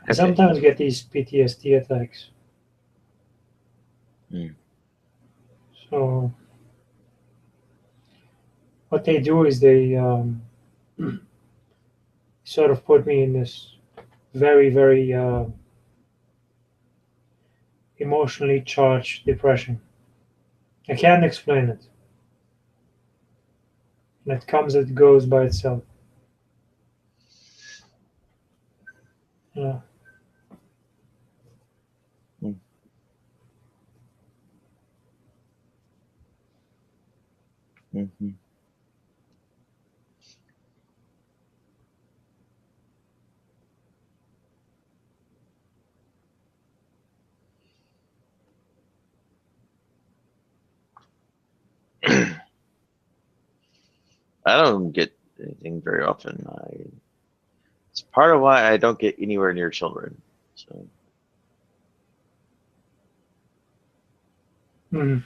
I sometimes get these PTSD attacks. Mm. So what they do is they sort of put me in this very, very emotionally charged depression. I can't explain it. And it comes, it goes by itself. Yeah. Mm. Mm-hmm. I don't get anything very often. It's part of why I don't get anywhere near children. So Mm.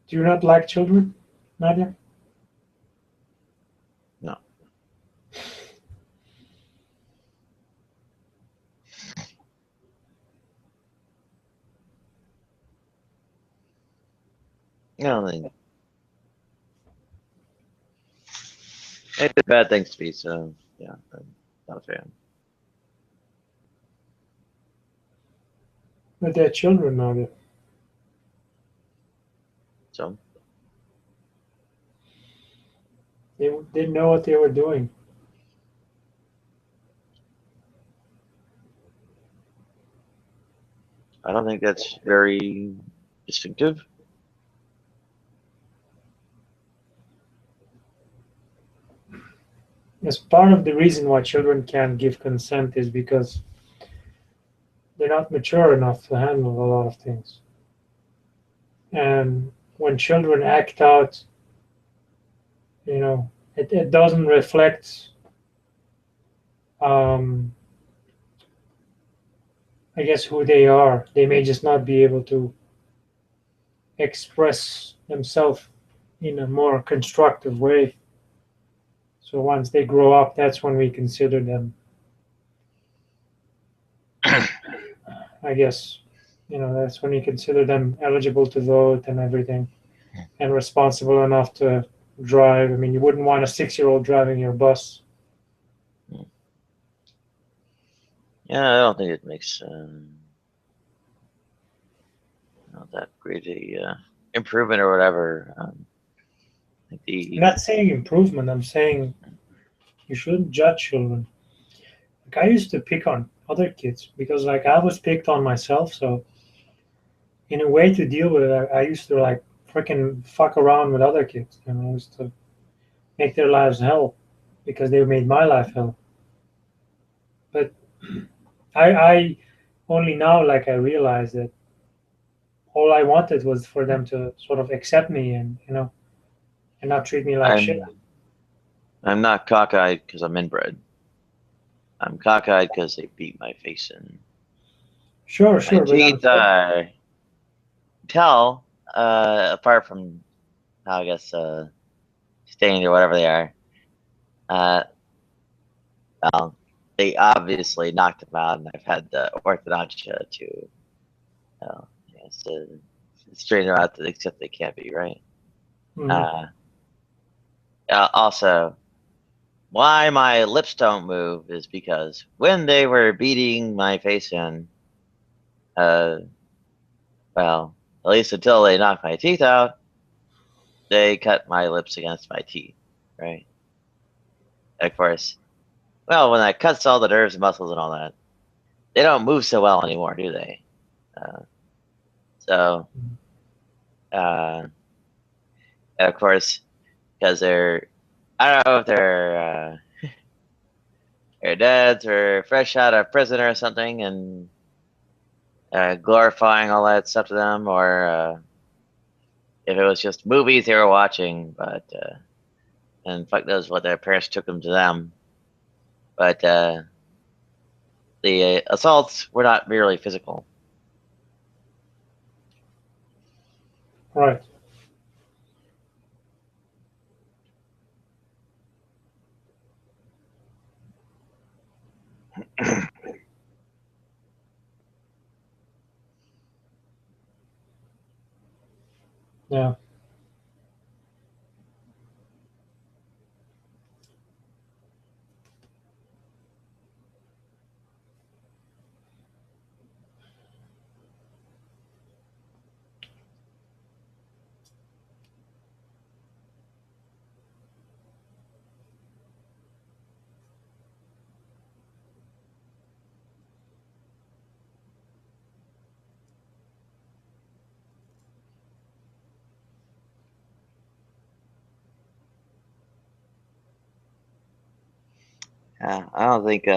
Do you not like children, Nadia? no. I don't think it did bad things to me, so yeah, I'm not a fan. But they're children, Nadia. So They didn't know what they were doing. I don't think that's very distinctive. As part of the reason why children can't give consent is because they're not mature enough to handle a lot of things. And when children act out, it doesn't reflect, um, I guess, who they are. They may just not be able to express themselves in a more constructive way. So once they grow up, that's when we consider them, I guess, that's when we consider them eligible to vote and everything, and responsible enough to drive. I mean, you wouldn't want a 6-year-old driving your bus. Yeah, I don't think it makes not that great a improvement or whatever. I think I'm not saying improvement. I'm saying you shouldn't judge children. Like, I used to pick on other kids because, like, I was picked on myself. So in a way to deal with it, I used to like freaking fuck around with other kids, and I used to make their lives hell because they made my life hell. But I only now, like, I realize that all I wanted was for them to sort of accept me and and not treat me like shit. I'm not cockeyed because I'm inbred. I'm cockeyed because they beat my face in. Sure, My sure, but I'm teeth tell, apart from how I guess stained or whatever they are. Well, they obviously knocked him out, and I've had the orthodontia to, to straighten them out to the extent they can't be, right? mhm. Also, why my lips don't move is because when they were beating my face in, well, at least until they knocked my teeth out, they cut my lips against my teeth, right? And of course, well, when that cuts all the nerves and muscles and all that, they don't move so well anymore, do they? So, and of course, because I don't know if their dads are fresh out of prison or something, and glorifying all that stuff to them, or if it was just movies they were watching, but and fuck knows what their parents took them to them. But the assaults were not merely physical. Right. Yeah. Yeah, I don't think. I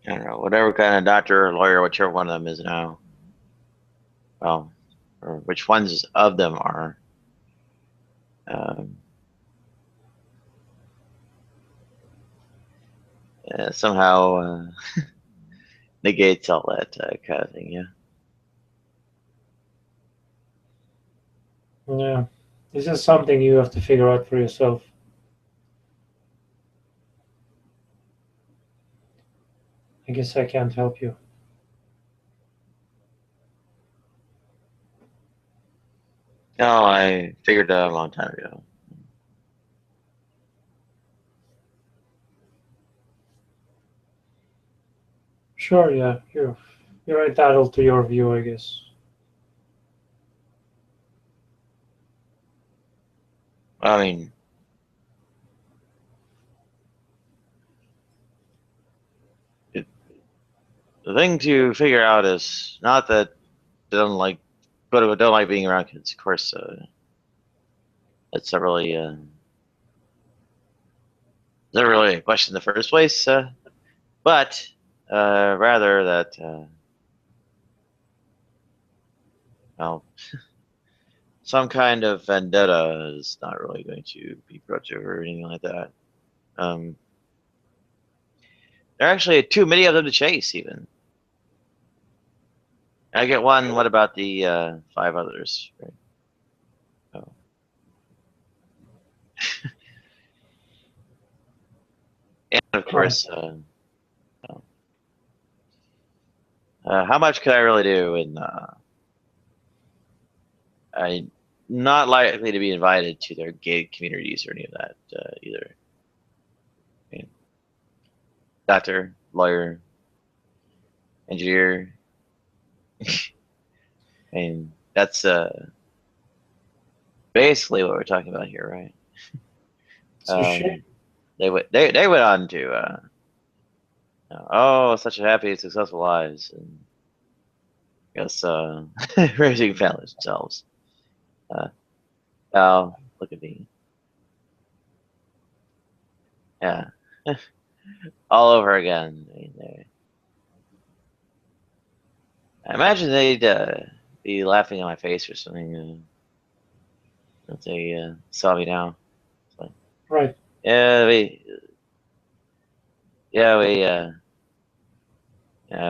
don't know, whatever kind of doctor or lawyer, whichever one of them is now. Well, or which ones of them are. Um, somehow negates all that kind of thing. Yeah. Yeah. This is something you have to figure out for yourself. I guess I can't help you. No, I figured that out a long time ago. Sure, yeah. You're entitled to your view, I guess. I mean, the thing to figure out is not that they don't like, but don't like being around kids. Of course, that's not really a question in the first place. But rather that, well, some kind of vendetta is not really going to be productive or anything like that. There are actually too many of them to chase, even. I get one. What about the 5 others? Right? Oh. And of Right. course, how much could I really do? And I'm not likely to be invited to their gay communities or any of that either. I mean, doctor, lawyer, engineer, and that's basically what we're talking about here, right? So shit. They went on to oh, such a happy and successful lives, and I guess raising families themselves. Uh, oh, look at me, yeah, all over again. I mean, I imagine they'd be laughing in my face or something if they saw me now. Like, Right. yeah, we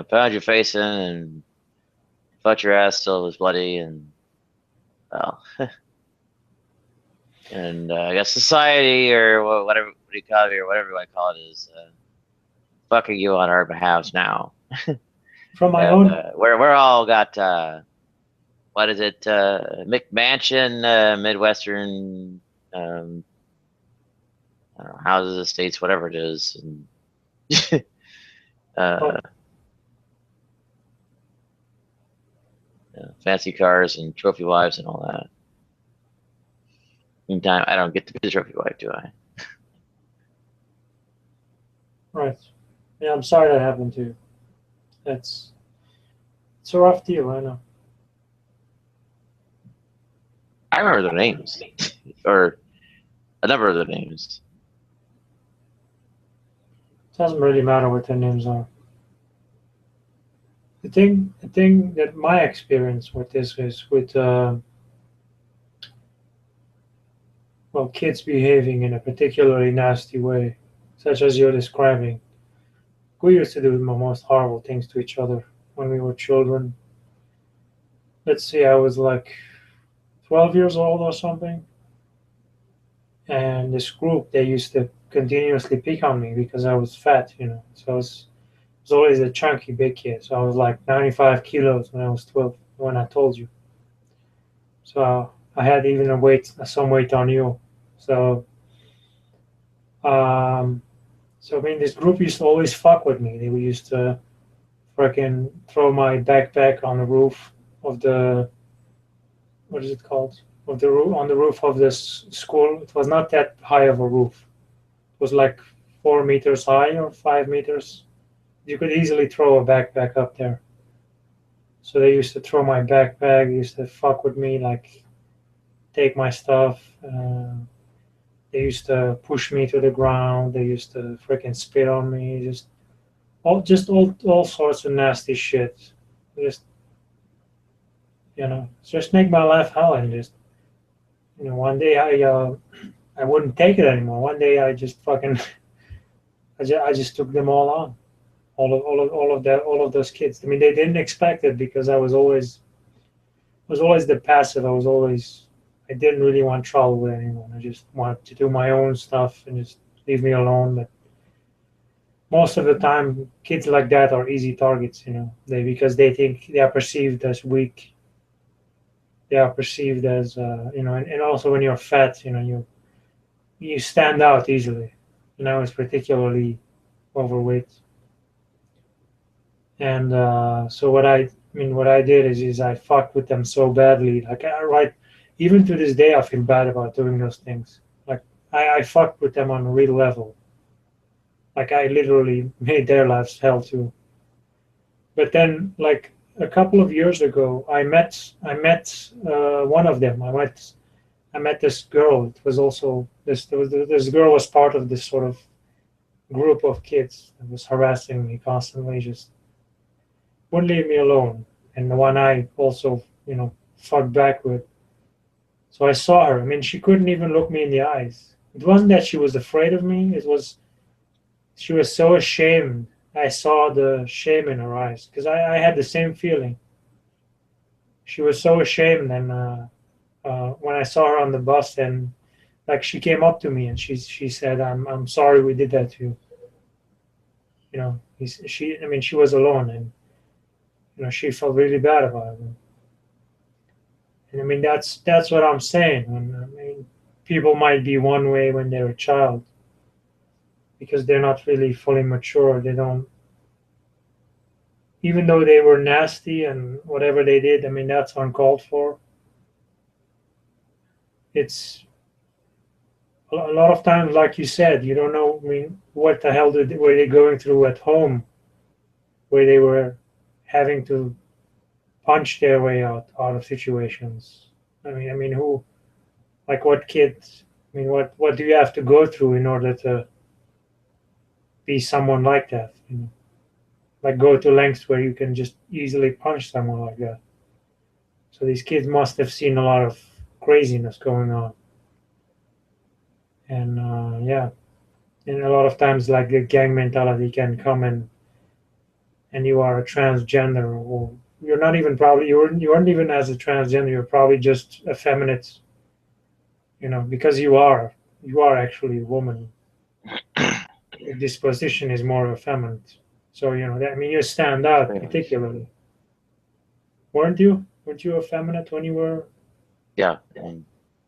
pound your face in and fucked your ass till it was bloody, and well, and I guess society or whatever, what do you call it, or whatever I call it, is fucking you on our behalves now. From my And own we're all got what is it, McMansion, Midwestern, um, I don't know, houses, estates, whatever it is, and uh, fancy cars and trophy wives and all that. Meantime, I don't get to be the trophy wife, do I? right. Yeah, I'm sorry that happened to you. That's it's a rough deal, I know. I remember their names, or a number of their names. It doesn't really matter what their names are. The thing that my experience with this is with well, kids behaving in a particularly nasty way, such as you're describing. We used to do the most horrible things to each other when we were children. Let's see, I was like 12 years old or something. and this group, they used to continuously pick on me because I was fat, So I was always a chunky big kid. So I was like 95 kilos when I was 12, when I told you. So I had even some weight on you. So, um, so I mean, this group used to always fuck with me. They used to freaking throw my backpack on the roof of the, what is it called? Of the roof, on the roof of this school. It was not that high of a roof. It was like 4 meters high or 5 meters. You could easily throw a backpack up there. So they used to throw my backpack. They used to fuck with me, like take my stuff. They used to push me to the ground. They used to freaking spit on me. Just all sorts of nasty shit. Just just make my life hell. And just one day I wouldn't take it anymore. One day I just fucking I just took them all on. All of those kids. I mean, they didn't expect it because I was always the passive. I didn't really want trouble with anyone. I just wanted to do my own stuff and just leave me alone. But most of the time, kids like that are easy targets. Because they think they are perceived as weak. They are perceived as and also when you're fat, you stand out easily. And I was particularly overweight. And so what I did is I fucked with them so badly. Like even to this day, I feel bad about doing those things. Like I fucked with them on a real level. Like I literally made their lives hell too. But then, like a couple of years ago, I met one of them. I met this girl. It was also this girl was part of this sort of group of kids that was harassing me constantly, just wouldn't leave me alone. And the one I also, fucked back with. So I saw her. I mean, she couldn't even look me in the eyes. It wasn't that she was afraid of me. It was she was so ashamed. I saw the shame in her eyes because I had the same feeling. She was so ashamed, and when I saw her on the bus, and like she came up to me and she said, "I'm sorry we did that to you." She was alone, and she felt really bad about it. And I mean, that's what I'm saying. People might be one way when they're a child because they're not really fully mature. They don't, even though they were nasty and whatever they did. I mean, that's uncalled for. It's a lot of times, like you said, you don't know. I mean, what the hell were they going through at home, where they were having to punch their way out of situations. I mean, who, like, what kids? I mean, what do you have to go through in order to be someone like that? Like go to lengths where you can just easily punch someone like that. So these kids must have seen a lot of craziness going on, and yeah, and a lot of times like the gang mentality can come and you are a transgender, or you're not even probably you aren't even as a transgender. You're probably just effeminate, because you are actually a woman. Your disposition is more effeminate. So you stand out Pretty much. particularly. Weren't you effeminate when you were Yeah. And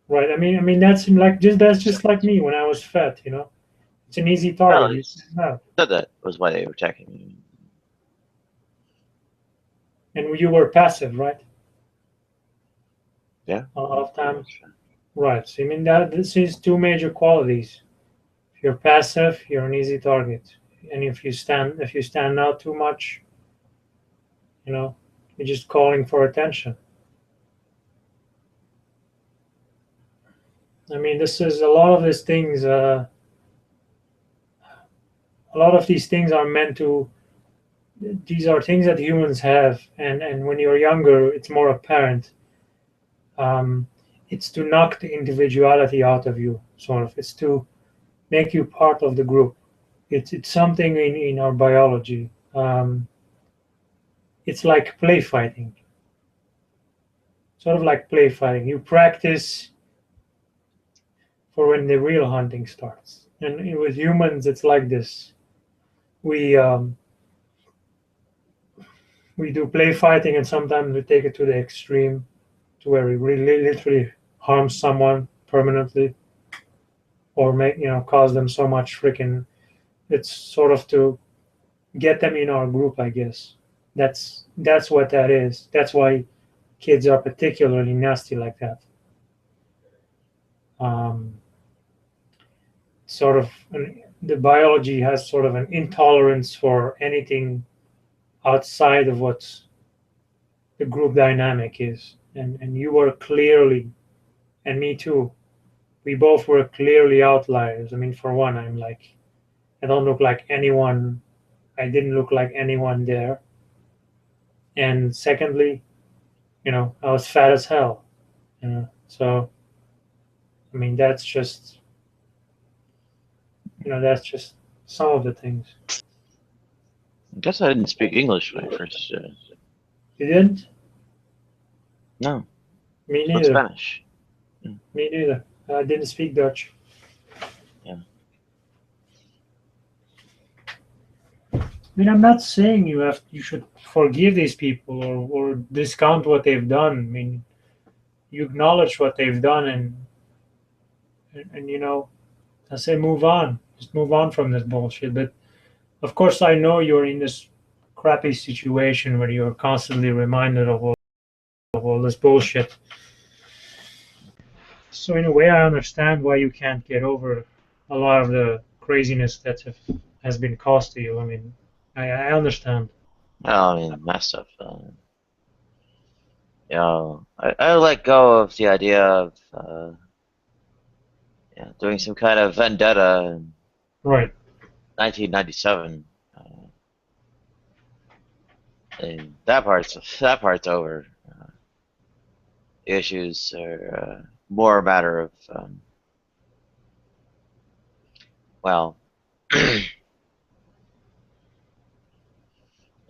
right? I mean that's just like me when I was fat. It's an easy well, target. You it's stand out, that was why they were attacking me. and you were passive, right? Yeah. A lot of Pretty times, much. right? So that this is two major qualities. If you're passive, you're an easy target, and if you stand out too much, you know, you're just calling for attention. I mean, this is a lot of these things. A lot of these things are meant to. These are things that humans have, and when you're younger, it's more apparent. Um, it's to knock the individuality out of you, sort of. It's to make you part of the group. It's something in our biology. It's like play fighting, sort of like play fighting. You practice for when the real hunting starts. And with humans, it's like this: we we do play fighting, and sometimes we take it to the extreme, to where we really literally harm someone permanently, or make cause them so much freaking. It's sort of to get them in our group, I guess. That's what that is. That's why kids are particularly nasty like that. Um, sort of the biology has sort of an intolerance for anything outside of what the group dynamic is, and you were clearly, and me too, we both were clearly outliers. I mean, for one, I don't look like anyone. I didn't look like anyone there. And secondly, I was fat as hell. So I mean, that's just some of the things. I guess I didn't speak English when I first. You didn't? No, Me I spoke neither. Spanish. Me neither. I didn't speak Dutch. Yeah. I mean, I'm not saying you should forgive these people or discount what they've done. I mean, you acknowledge what they've done, and I say move on. Just move on from this bullshit. But of course, I know you're in this crappy situation where you're constantly reminded of all this bullshit. So in a way, I understand why you can't get over a lot of the craziness that has been caused to you. I mean, I understand. Well, I mean, that stuff. I let go of the idea of doing some kind of vendetta in Right. 1997. And that part's over. The issues are more a matter of well,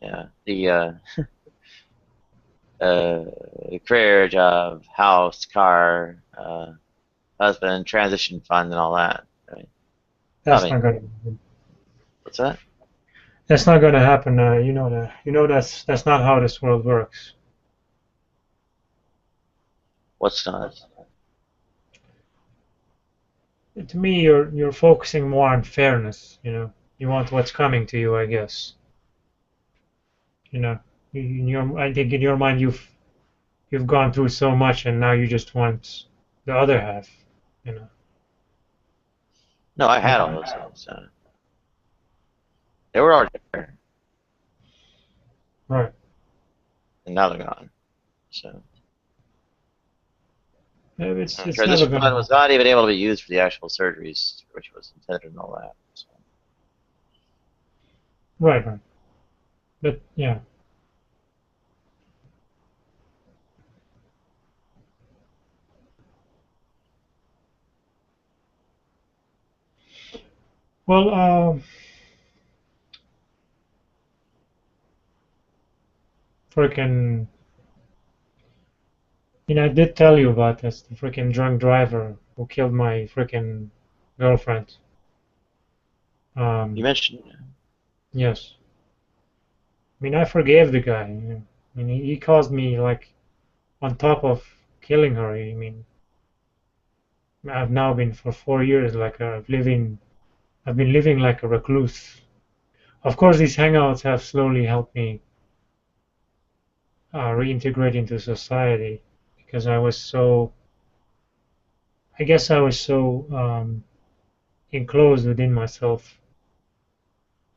yeah, the career, job, house, car, husband, transition fund, and all that. Right? I That's mean, not gonna. what's that? That's not gonna happen. You know that. You know that's not how this world works. What's not? To me, you're focusing more on fairness. You want what's coming to you, I guess. You know, I think in your mind you've gone through so much, and now you just want the other half. You know. No, I had all Yeah. those things. They were already there, Right. and now they're gone. So It's never transition gonna fund was happen. not even able to be used for the actual surgeries, which was intended and all that. So. Right. Right. But yeah. Well, freaking. I did tell you about this, the freaking drunk driver who killed my freaking girlfriend. You Um, mentioned, yes. I mean, I forgave the guy. I mean, he caused me like on top of killing her. I mean, I've now been for 4 years like I've been living like a recluse. Of course, these hangouts have slowly helped me reintegrate into society because I guess I was so enclosed within myself.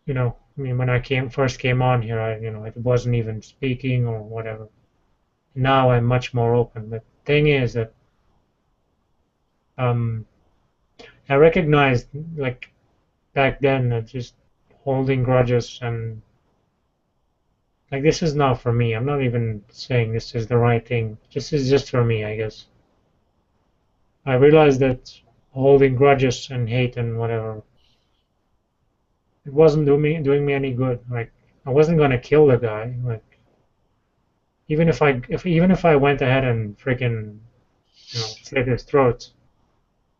I mean, when I first came on here, I wasn't even speaking or whatever. Now I'm much more open. But thing is that um, I recognized like back then that just holding grudges and like this is not for me. I'm not even saying this is the right thing. This is just for me, I guess. I realized that holding grudges and hate and whatever, it wasn't doing me any good. Like I wasn't gonna kill the guy. Like even if I went ahead and freaking slit his throat,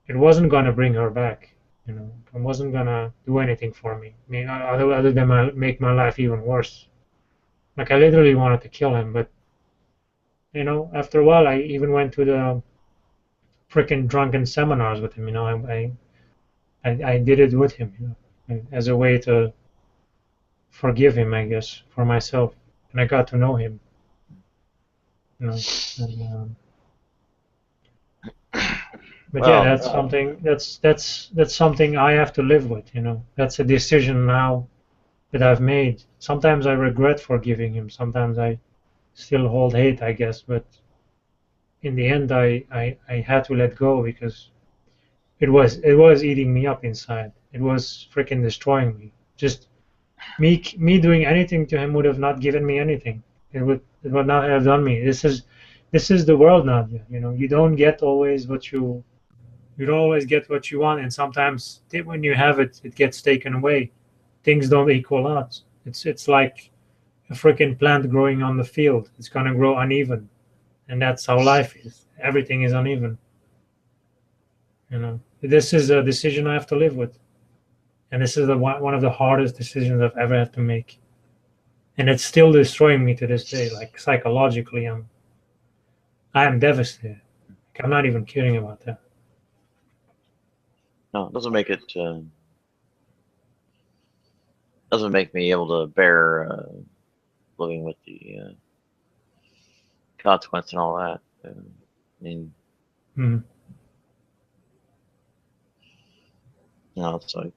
it wasn't gonna bring her back. You know, it wasn't gonna do anything for me. I mean, other than make my life even worse. Like I literally wanted to kill him, but you know, after a while, I even went to the freaking drunken seminars with him. You know, I did it with him, you know, as a way to forgive him, I guess, for myself, and I got to know him, you know. And, but yeah, Well, that's something. That's something I have to live with, you know. That's a decision now that I've made. Sometimes I regret forgiving him. Sometimes I still hold hate, I guess. But in the end, I had to let go because it was eating me up inside. It was freaking destroying me. Just me doing anything to him would have not given me anything. It would not have done me. This is the world now. You know, you don't always get what you want, and sometimes when you have it, it gets taken away. Things don't equal out. It's like a freaking plant growing on the field. It's gonna grow uneven, and that's how life is. Everything is uneven. You know, this is a decision I have to live with, and this is one of the hardest decisions I've ever had to make, and it's still destroying me to this day. Like psychologically, I am devastated. Like, I'm not even kidding about that. no, it doesn't make me able to bear living with the consequence and all that. I mean, Mhm. it's like,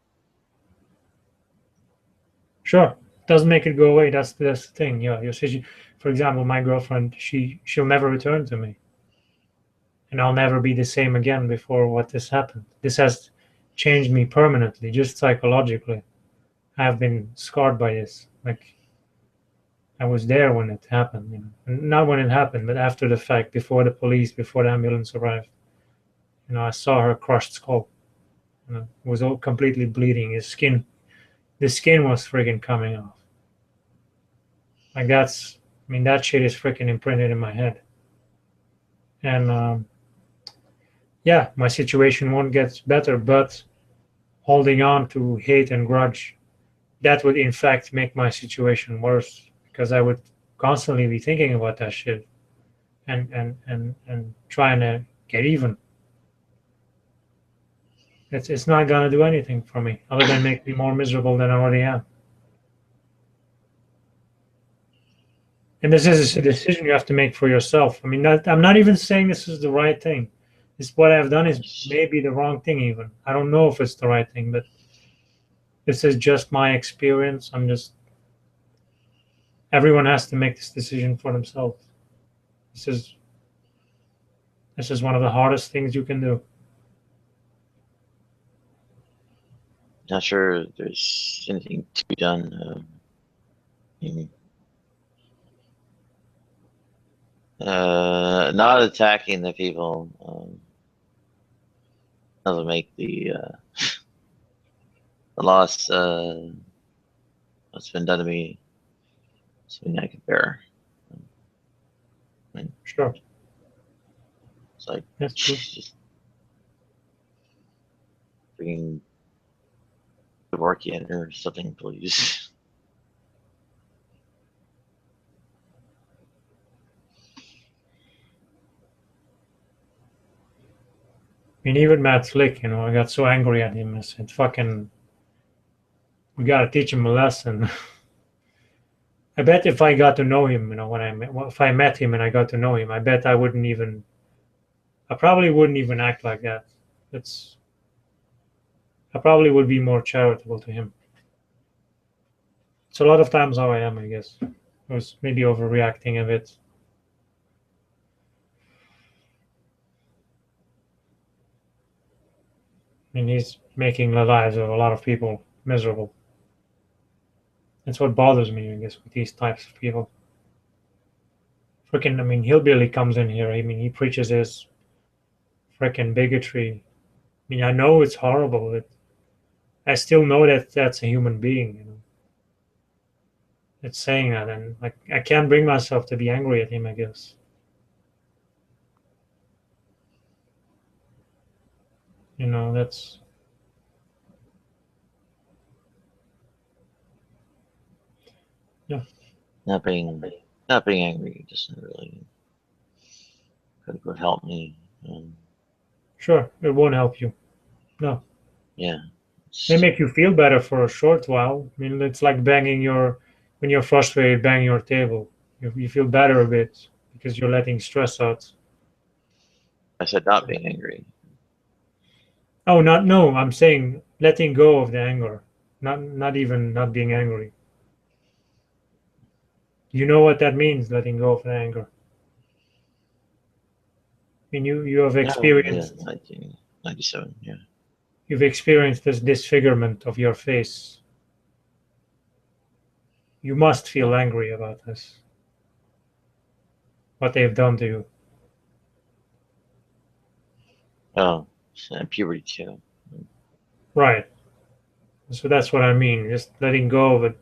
Sure, doesn't make it go away. That's the thing. Yeah, your situation. For example, my girlfriend, she'll never return to me, and I'll never be the same again before what this happened. This has changed me permanently, just psychologically. I've been scarred by this. Like I was there when it happened, you know. Not when it happened, but after the fact, before the police, before the ambulance arrived. You know, I saw her crushed skull. You know, it was all completely bleeding. The skin was freaking coming off. Like I mean, that shit is freaking imprinted in my head. And yeah, my situation won't get better, but holding on to hate and grudge, that would in fact make my situation worse because I would constantly be thinking about that shit and trying to get even. It's not gonna do anything for me other than make me more miserable than I already am. And this is a decision you have to make for yourself. I mean, I'm not even saying this is the right thing. This what I've done is maybe the wrong thing. Even I don't know if it's the right thing, but this is just my experience. Everyone has to make this decision for themselves. This is this is one of the hardest things you can do. not sure there's anything to be done. In, not attacking the people doesn't make the loss what's been done to me something I can bear. I mean, Sure, it's like that's true. just bringing the work in or something, please. I mean, even Matt Slick, you know, I got so angry at him. I said, "Fucking, we gotta teach him a lesson." I bet if I got to know him, you know, if I met him and I got to know him, I bet I probably wouldn't even act like that. It's, I probably would be more charitable to him. It's a lot of times how I am, I guess. I was maybe overreacting a bit. I mean, he's making the lives of a lot of people miserable. That's what bothers me, I guess, with these types of people. Freaking, I mean, Hillbilly comes in here. I mean, he preaches his freaking bigotry. I mean, I know it's horrible, but I still know that that's a human being. You know, it's saying that, and like I can't bring myself to be angry at him. I guess. You know, that's yeah. Not being angry doesn't really would help me. Sure, it won't help you. No. Yeah. May It's, make you feel better for a short while. I mean, it's like banging your, when you're frustrated, bang your table. You feel better a bit because you're letting stress out. I said not being angry. Oh, not, no, I'm saying letting go of the anger, not even not being angry. You know what that means, letting go of the anger. I mean, you have No, yeah, experienced 1997. Yeah. you've experienced this disfigurement of your face. You must Yeah. feel angry about this, what they've done to you. Oh, puberty too. Right. So that's what I mean. Just letting go of it.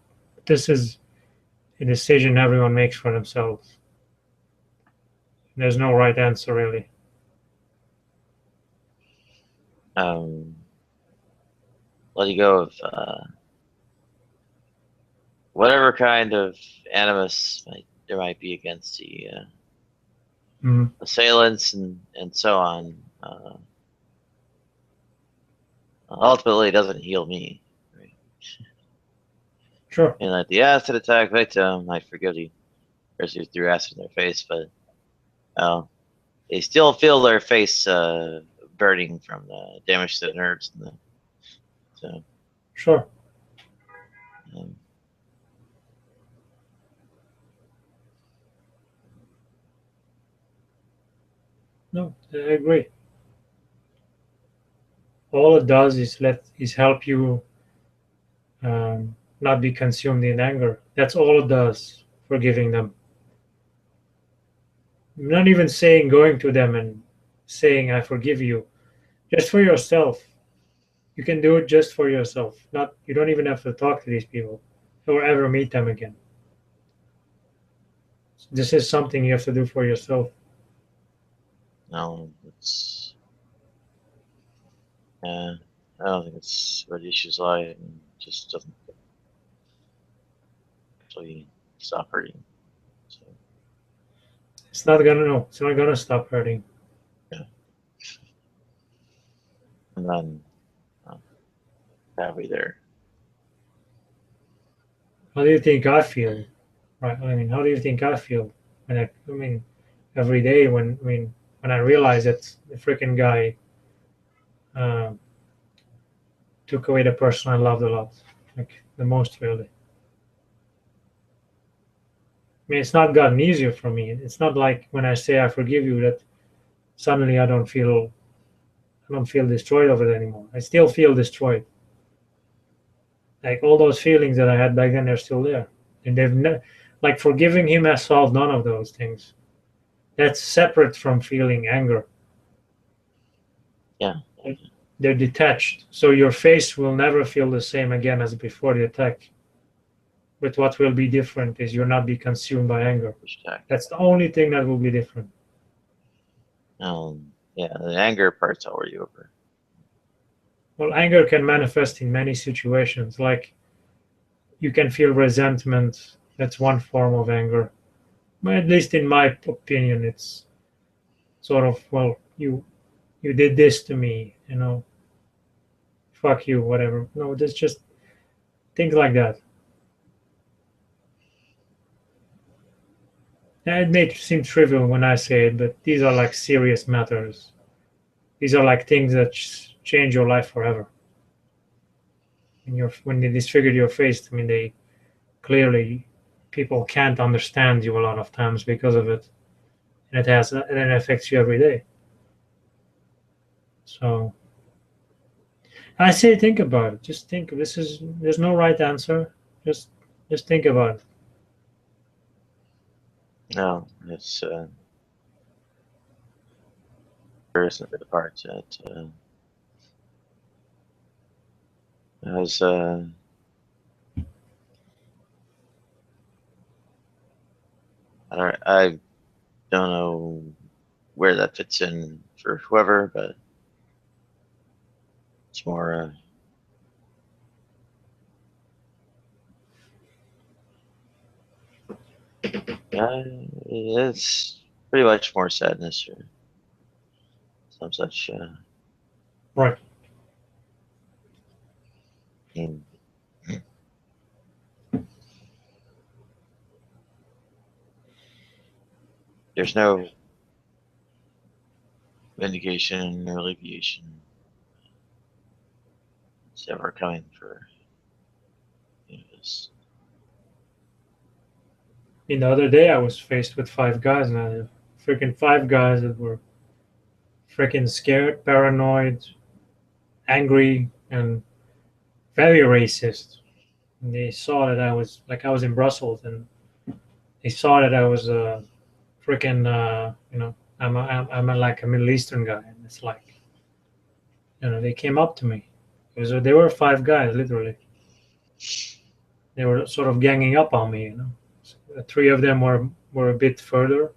This is a decision everyone makes for themselves. There's no right answer, really. Um, letting go of whatever kind of animus there might be against the Mm, assailants and so on. Ultimately, it doesn't heal me. Right? sure. And like the acid attack victim, I forgive the person who threw acid in their face, but uh, they still feel their face burning from the damage to the nerves. So Sure. um, No, I agree. All it does is help you not be consumed in anger. That's all it does. Forgiving them. Not even saying going to them and saying I forgive you. Just for yourself. You can do it just for yourself. Not you don't even have to talk to these people or ever meet them again. This is something you have to do for yourself. no, it's I don't think it's where the issues lie. It just doesn't actually stop hurting. So It's not gonna no. It's not gonna stop hurting. yeah, and then uh, halfway there. How do you think I feel? Right. I mean, how do you think I feel when I mean, every day when I realize that the freaking guy um, took away the person I loved a lot, like the most really. I mean, it's not gotten easier for me. It's not like when I say I forgive you that suddenly I don't feel destroyed of it anymore. I still feel destroyed. Like all those feelings that I had back then, they're still there, and like forgiving him has solved none of those things. That's separate from feeling anger. Yeah, They're detached, so your face will never feel the same again as before the attack. But what will be different is you'll not be consumed by anger. push back. That's the only thing that will be different. Yeah, the anger part's already over. Well, anger can manifest in many situations. Like you can feel resentment. That's one form of anger. But at least in my opinion, it's sort of, well, you did this to me, fuck you, whatever. No, there's just things like that. And it may seem trivial when I say it, but these are like serious matters. These are like things that change your life forever. When they disfigured your face, I mean, they clearly people can't understand you a lot of times because of it, and it affects you every day. So I say, think about it. Just think. There's no right answer. Just just think about it. No, it's there isn't the part that has I don't know where that fits in for whoever, but It's more. It's pretty much more sadness or some such. Right. In, there's no vindication or alleviation. It's ever coming for this. The other day I was faced with 5 guys, and I freaking 5 guys that were freaking scared, paranoid, angry, and very racist. And they saw that I was in Brussels, and they saw that I was freaking like a Middle Eastern guy, and it's like, they came up to me. They were 5 guys, literally. They were sort of ganging up on me. So, 3 of them were a bit further,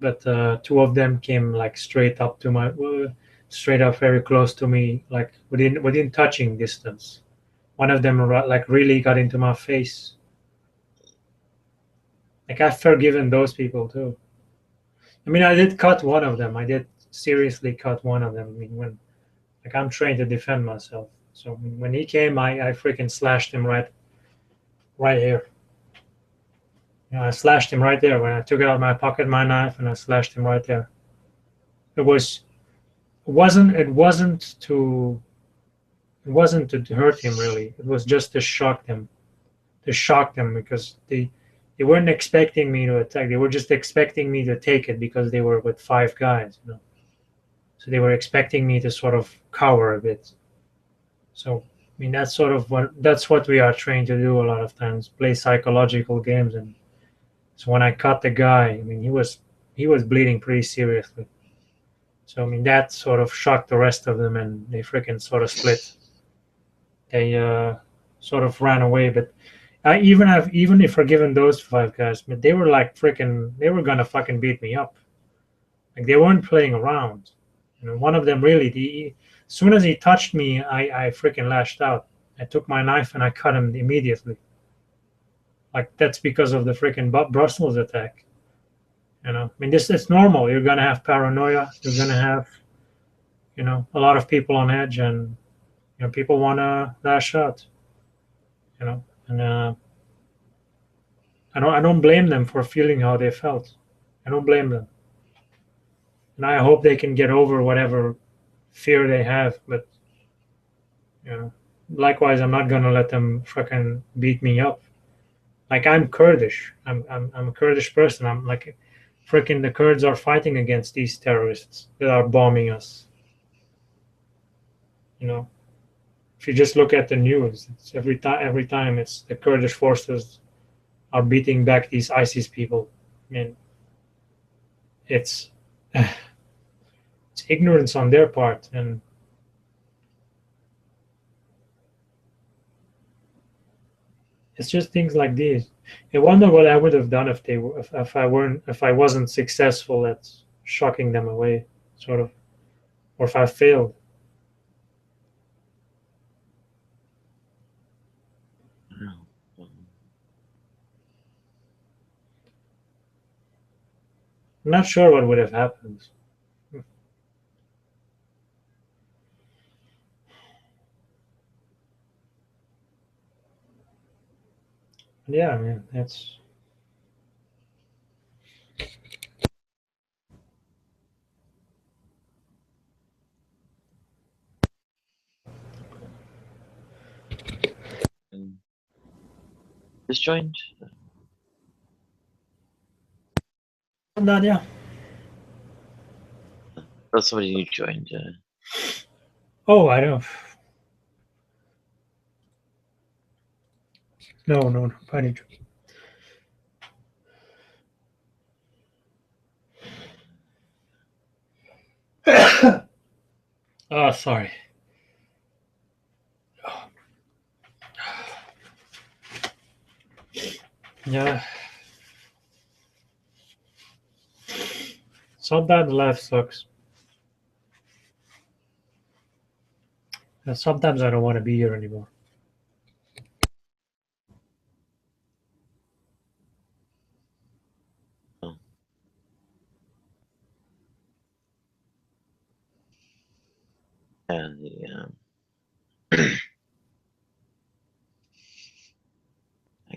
but 2 of them came like straight up to straight up very close to me, like within touching distance. One of them like really got into my face. Like, I've forgiven those people too. I mean, I did cut one of them. I did seriously cut one of them. I mean, like, I'm trained to defend myself. So when he came, I freaking slashed him right here. I slashed him right there when I took out of my pocket my knife, and I slashed him right there. It wasn't to hurt him really. It was just to shock them because they weren't expecting me to attack. They were just expecting me to take it because they were with 5 guys. So they were expecting me to sort of cower a bit. So I mean, that's what we are trained to do a lot of times, play psychological games. And so when I cut the guy, I mean, he was bleeding pretty seriously. So I mean, that sort of shocked the rest of them, and they freaking sort of split. They sort of ran away. But I've even forgiven those 5 guys, but they were like freaking, they were gonna fucking beat me up. Like, they weren't playing around. One of them really, as soon as he touched me, I freaking lashed out. I took my knife and I cut him immediately. Like, that's because of the freaking Brussels attack. I mean, this is normal. You're gonna have paranoia. You're gonna have, a lot of people on edge, and people wanna lash out. And I don't blame them for feeling how they felt. I don't blame them, and I hope they can get over whatever fear they have. But likewise, I'm not gonna let them fucking beat me up. Like, I'm Kurdish. I'm a Kurdish person. I'm like, freaking the Kurds are fighting against these terrorists that are bombing us. If you just look at the news, it's every time it's the Kurdish forces are beating back these ISIS people. I mean, it's it's ignorance on their part, and it's just things like these. I wonder what I would have done if I wasn't successful at shocking them away, sort of, or if I failed. I'm not sure what would have happened. Yeah, I mean, it's Just joined. not. Yeah. Oh, somebody new joined. Oh, I don't. No, no, no. Funny. Oh, sorry. Yeah. Sometimes life sucks. Sometimes I don't want to be here anymore. And I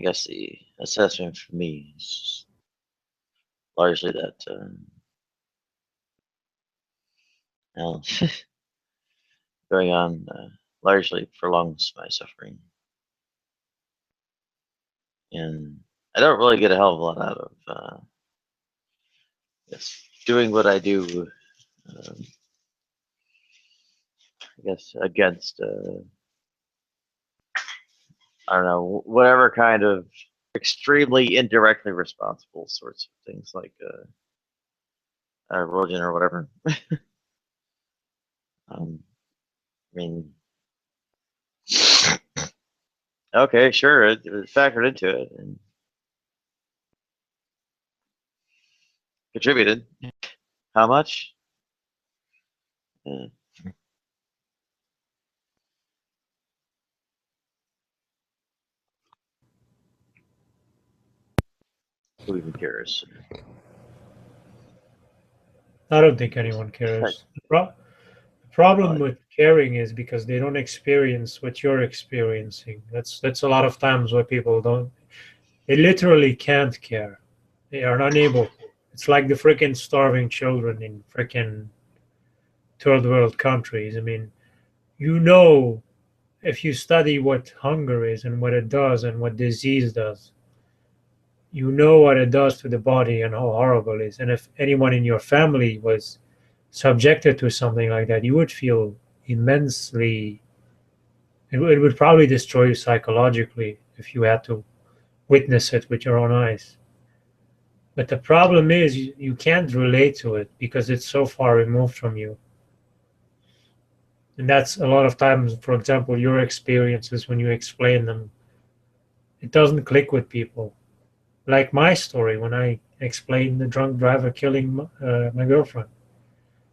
guess the assessment for me is largely that well, going on largely prolongs my suffering, and I don't really get a hell of a lot out of doing what I do. I guess against I don't know, whatever kind of extremely indirectly responsible sorts of things like religion or whatever. I mean, okay, sure, it factored into it and contributed. How much? Uh, who even cares? I don't think anyone cares. The problem with caring is because they don't experience what you're experiencing. That's a lot of times why people don't. They literally can't care. They are unable to. It's like the freaking starving children in freaking third world countries. I mean, you know, if you study what hunger is and what it does and what disease does, you know what it does to the body and how horrible it is. And if anyone in your family was subjected to something like that, you would feel immensely. It would probably destroy you psychologically if you had to witness it with your own eyes. But the problem is you can't relate to it because it's so far removed from you. And that's a lot of times, for example, your experiences when you explain them, it doesn't click with people. Like my story when I explained the drunk driver killing my girlfriend.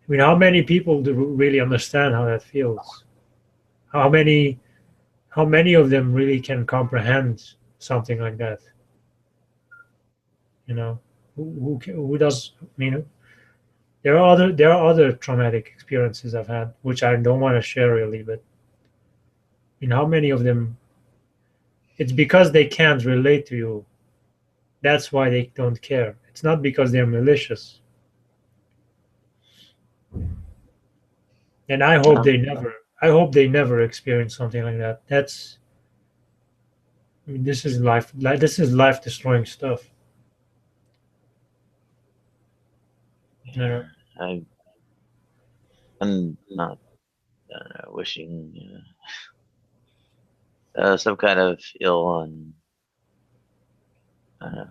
I mean, how many people do really understand how that feels? How many how many of them really can comprehend something like that? You know, who does? I mean, there are other traumatic experiences I've had, which I don't want to share really, but I mean, how many of them? It's because they can't relate to you. That's why they don't care. It's not because they're malicious. And I hope no, they never. I hope they never experience something like that. That's. I mean, this is life. This is life destroying stuff. You know? I, I'm not wishing some kind of ill on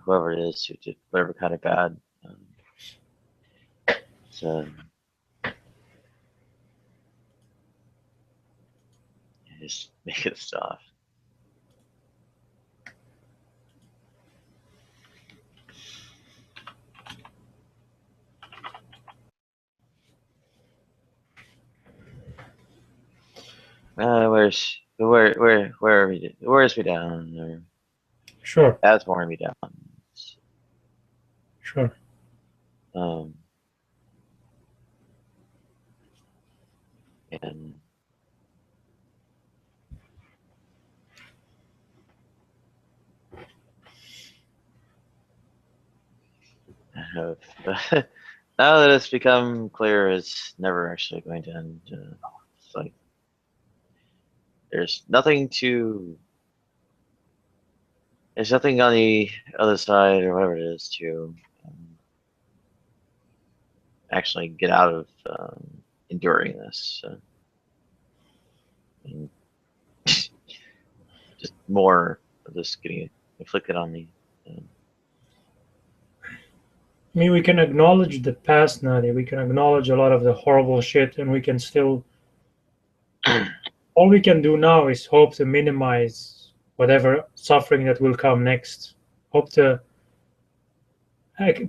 whoever it is who did whatever kind of bad. So just make it stop. Where are we? Where's me down? Or Sure, that's more me down. sure. Um, and I hope now that it's become clear, it's never actually going to end. It's like there's nothing to. There's nothing on the other side or whatever it is to actually get out of enduring this. And just more of this getting inflicted on me. I mean, we can acknowledge the past, Nadia. We can acknowledge a lot of the horrible shit, and we can still. All we can do now is hope to minimize whatever suffering that will come next. Hope to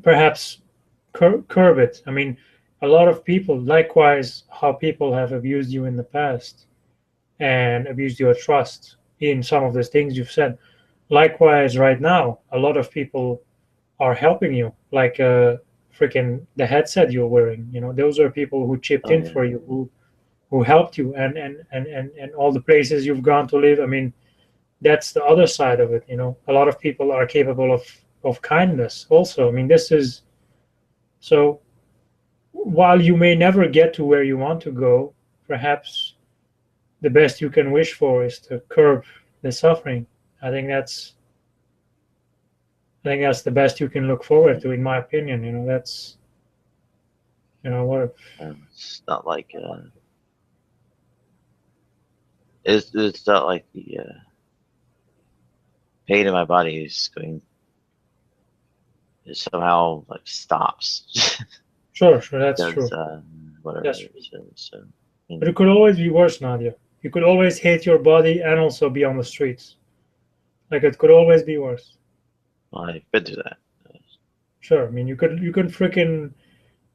perhaps curb it. I mean, a lot of people, likewise, how people have abused you in the past. and abused your trust in some of the things you've said. Likewise, right now, a lot of people are helping you, like freaking the headset you're wearing. You know, those are people who chipped Oh in yeah. for you, who helped you, and all the places you've gone to live. I mean, that's the other side of it. You know, a lot of people are capable of kindness also. I mean, this is so. While you may never get to where you want to go, perhaps the best you can wish for is to curb the suffering. I think that's I think that's the best you can look forward to, in my opinion. You know, that's what. It's not like it's not like the pain in my body is going it somehow like stops Sure, that's because true. whatever. That's true. So But it could always be worse, Nadia. You could always hate your body and also be on the streets. Like it could always be worse. well, I've been through that. Sure. I mean, you could freaking.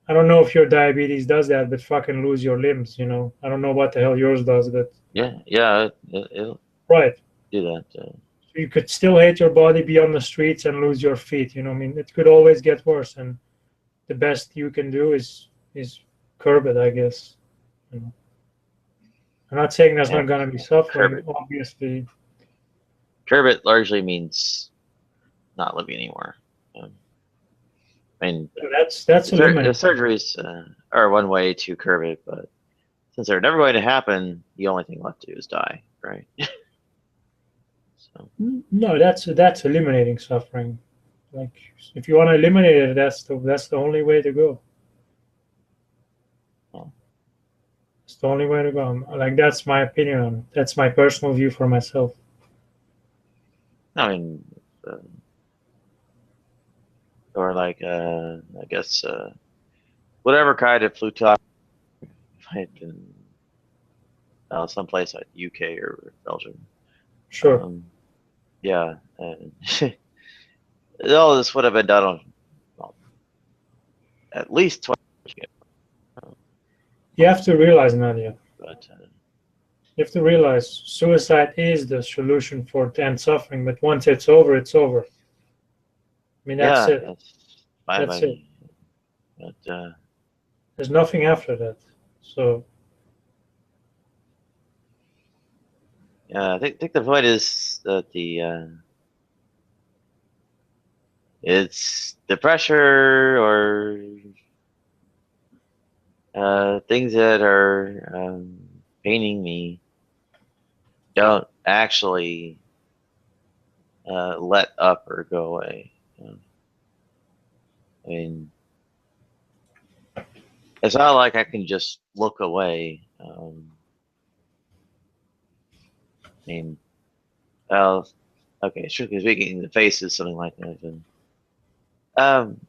I don't know if your diabetes does that, but fucking lose your limbs. You know. I don't know what the hell yours does, but Yeah, it'll right. do that. You could still hate your body, be on the streets, and lose your feet. You know. I mean, it could always get worse, and the best you can do is curb it, I guess. You know. I'm not saying there's Yeah, not gonna be curb suffering. it. Obviously, Curb it largely means not living anymore. I mean, that's the eliminated. surgeries are one way to curb it, but since they're never going to happen, the only thing left to do is die, right? So, No, that's eliminating suffering. Like if you want to eliminate it, that's the only way to go. well, It's the only way to go. Like that's my opinion on it. That's my personal view for myself. I mean, uh, or like, I guess, whatever kind of plutonium, like in someplace like UK or Belgium. Sure, Um, yeah, and all this would have been done on well, at least 20 years ago. you have to realize, Nadia. But You have to realize suicide is the solution for to end suffering. But once it's over, it's over. I mean, that's yeah, it. that's fine by That's it. me. But There's nothing after that. So yeah, I think the point is that it's the pressure or things that are paining me don't actually let up or go away. I mean, it's not like I can just look away. I mean, well, okay, strictly speaking, the face is something like that. Um,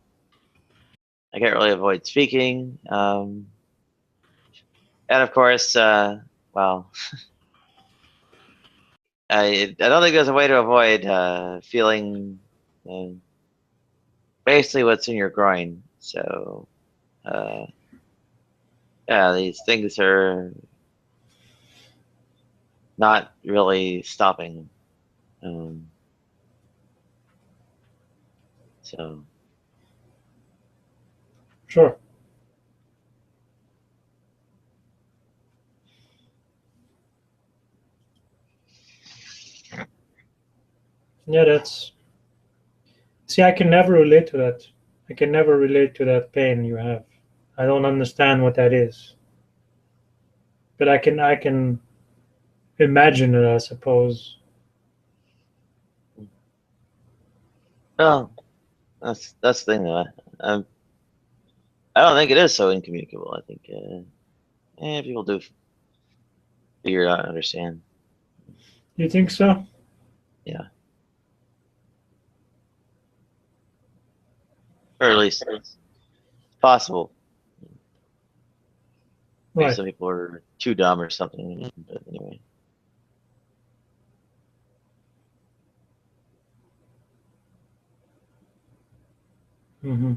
I can't really avoid speaking. And of course, well, I don't think there's a way to avoid feeling uh, basically what's in your groin. So, uh, yeah, these things are not really stopping. Um, so, sure. Yeah, that's. See, I can never relate to that. I can never relate to that pain you have. I don't understand what that is. But I can imagine it, I suppose. well, that's the thing though. I don't think it is so incommunicable. I think people do figure it out and understand. You think so? Yeah, or at least it's possible. Maybe Right. some people are too dumb or something. But anyway, Hmm.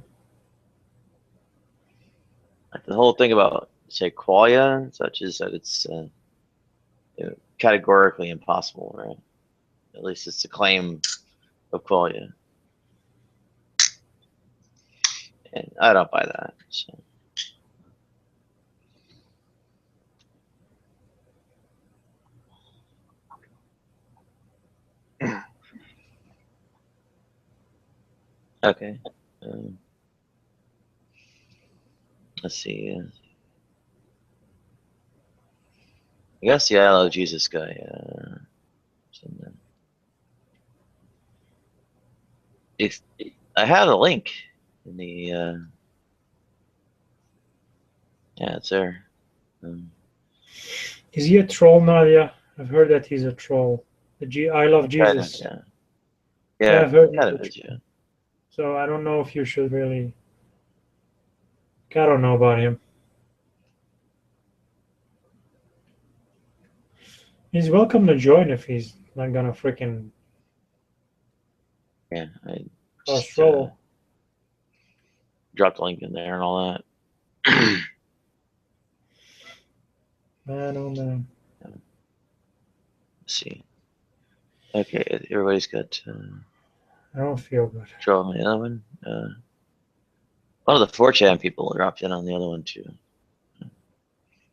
like the whole thing about say qualia, such as that it's categorically impossible, right? At least it's a claim of qualia. And I don't buy that. So. Okay. Let's see. I guess the I Love Jesus guy. If I have a link in the. Yeah, it's there. Is he a troll, Nadia? I've heard that he's a troll. The I Love Jesus. Yeah. Yeah, I've heard kind of is, yeah. So I don't know if you should really. I don't know about him. He's welcome to join if he's not gonna freaking. Yeah, I just, troll. Dropped the link in there and all that. Man, oh man. Let's see. Okay, everybody's got. I don't feel good. Draw on the other one. One of the 4chan people dropped in on the other one too.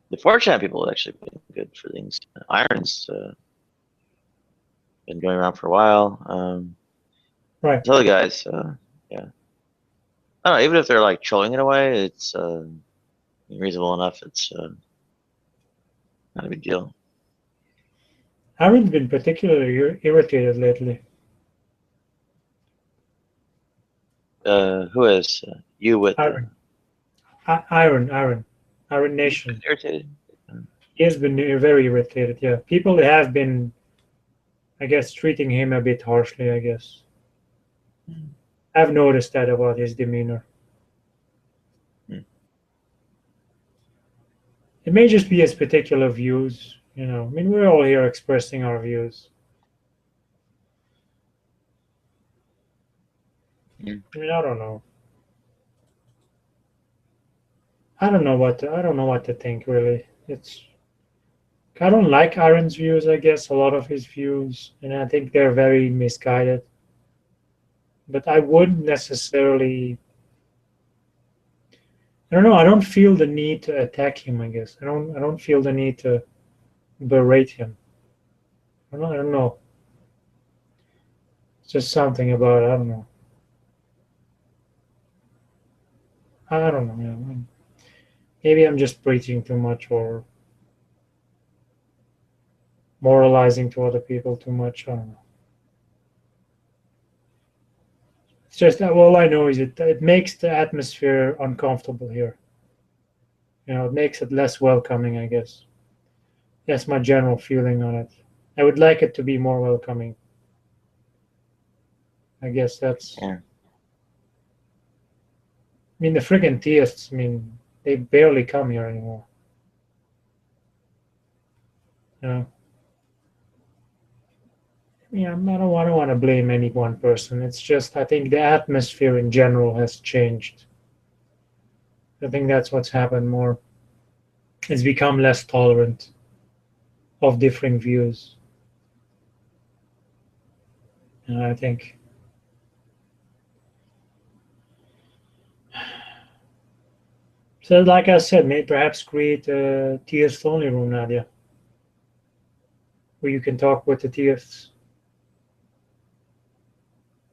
The 4chan people have actually been good for things. Iron's been going around for a while. Right. Those other guys, yeah. I don't know, even if they're like trolling in a way, it's reasonable enough. It's not a big deal. I haven't been particularly irritated lately. Who is you with Iron? Iron Nation. Irritated. He has been very irritated. Yeah, people have been, I guess, treating him a bit harshly. I guess I've noticed that about his demeanor. It may just be his particular views. You know, I mean, we're all here expressing our views. I mean, I don't know. I don't know what to think really. I don't like Aaron's views, I guess, a lot of his views, and I think they're very misguided. But I wouldn't necessarily. I don't know. I don't feel the need to attack him. I guess I don't feel the need to berate him. I don't know. It's just something about I don't know. I don't know. Yeah. Maybe I'm just preaching too much or moralizing to other people too much. I don't know. It's just that all I know is it makes the atmosphere uncomfortable here. You know, it makes it less welcoming, I guess. That's my general feeling on it. I would like it to be more welcoming. I guess that's. Yeah. I mean, the friggin' theists, I mean, they barely come here anymore. You know? Yeah, I don't want to blame any one person. It's just, I think the atmosphere in general has changed. I think that's what's happened more. It's become less tolerant of differing views. And I think. So, like I said, maybe perhaps create a theist only room, Nadia, where you can talk with the theists.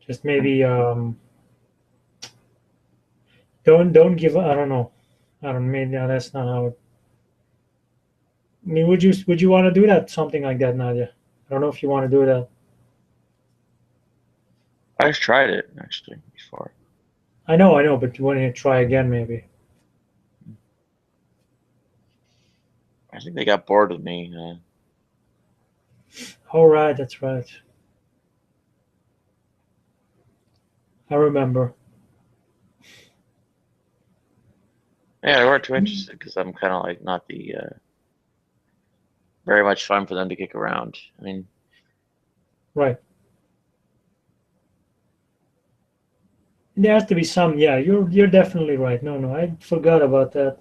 Just maybe don't give. I don't know. I don't mean that's not how. I mean, would you want to do that? Something like that, Nadia? I don't know if you want to do that. I just tried it actually before. I know, but you want to try again, maybe? I think they got bored with me. Oh, right, that's right. I remember. Yeah, they weren't too interested because I'm kind of like not the very much fun for them to kick around. I mean, Right. There has to be some. Yeah, you're definitely right. No, I forgot about that.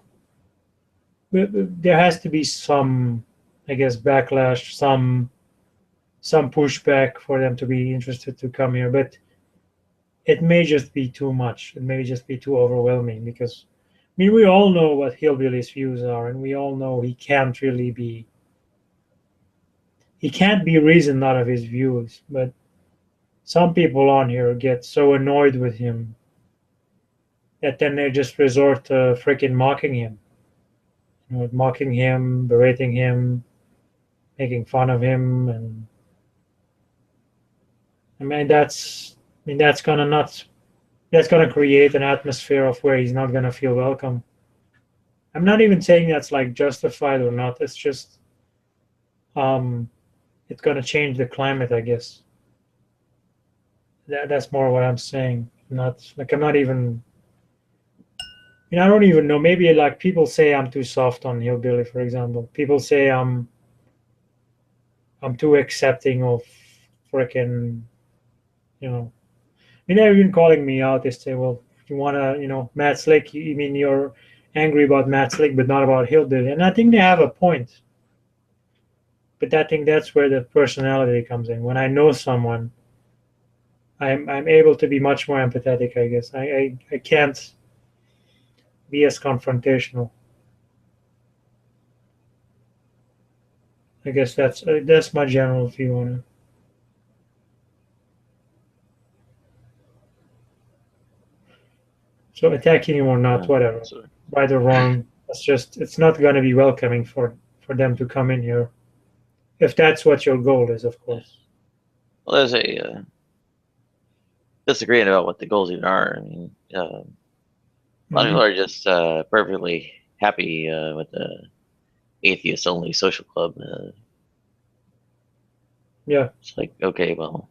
There has to be some I guess, backlash, some pushback for them to be interested to come here. But it may just be too much. It may just be too overwhelming because, I mean, we all know what Hillbilly's views are, and we all know he can't be reasoned out of his views. But some people on here get so annoyed with him that then they just resort to freaking mocking him. Mocking him, berating him, making fun of him, and that's gonna create an atmosphere of where he's not gonna feel welcome. I'm not even saying that's like justified or not. It's just um, it's gonna change the climate, I guess. That's more what I'm saying. Not like I'm not even. I don't even know. Maybe like people say I'm too soft on hillbilly, for example. People say I'm too accepting of freaking, you know. They're even calling me out. They say, well, you want to, Matt Slick, you mean you're angry about Matt Slick, but not about hillbilly. And I think they have a point. But I think that's where the personality comes in. When I know someone, I'm able to be much more empathetic, I guess. I can't be as confrontational. I guess that's my general view on it. So attacking him or not, whatever, So, right or wrong, it's not going to be welcoming for them to come in here, if that's what your goal is, of course. well, there's a disagreeing about what the goals even are. I mean, a lot of people are just perfectly happy with the atheist-only social club. Yeah. It's like, okay, well,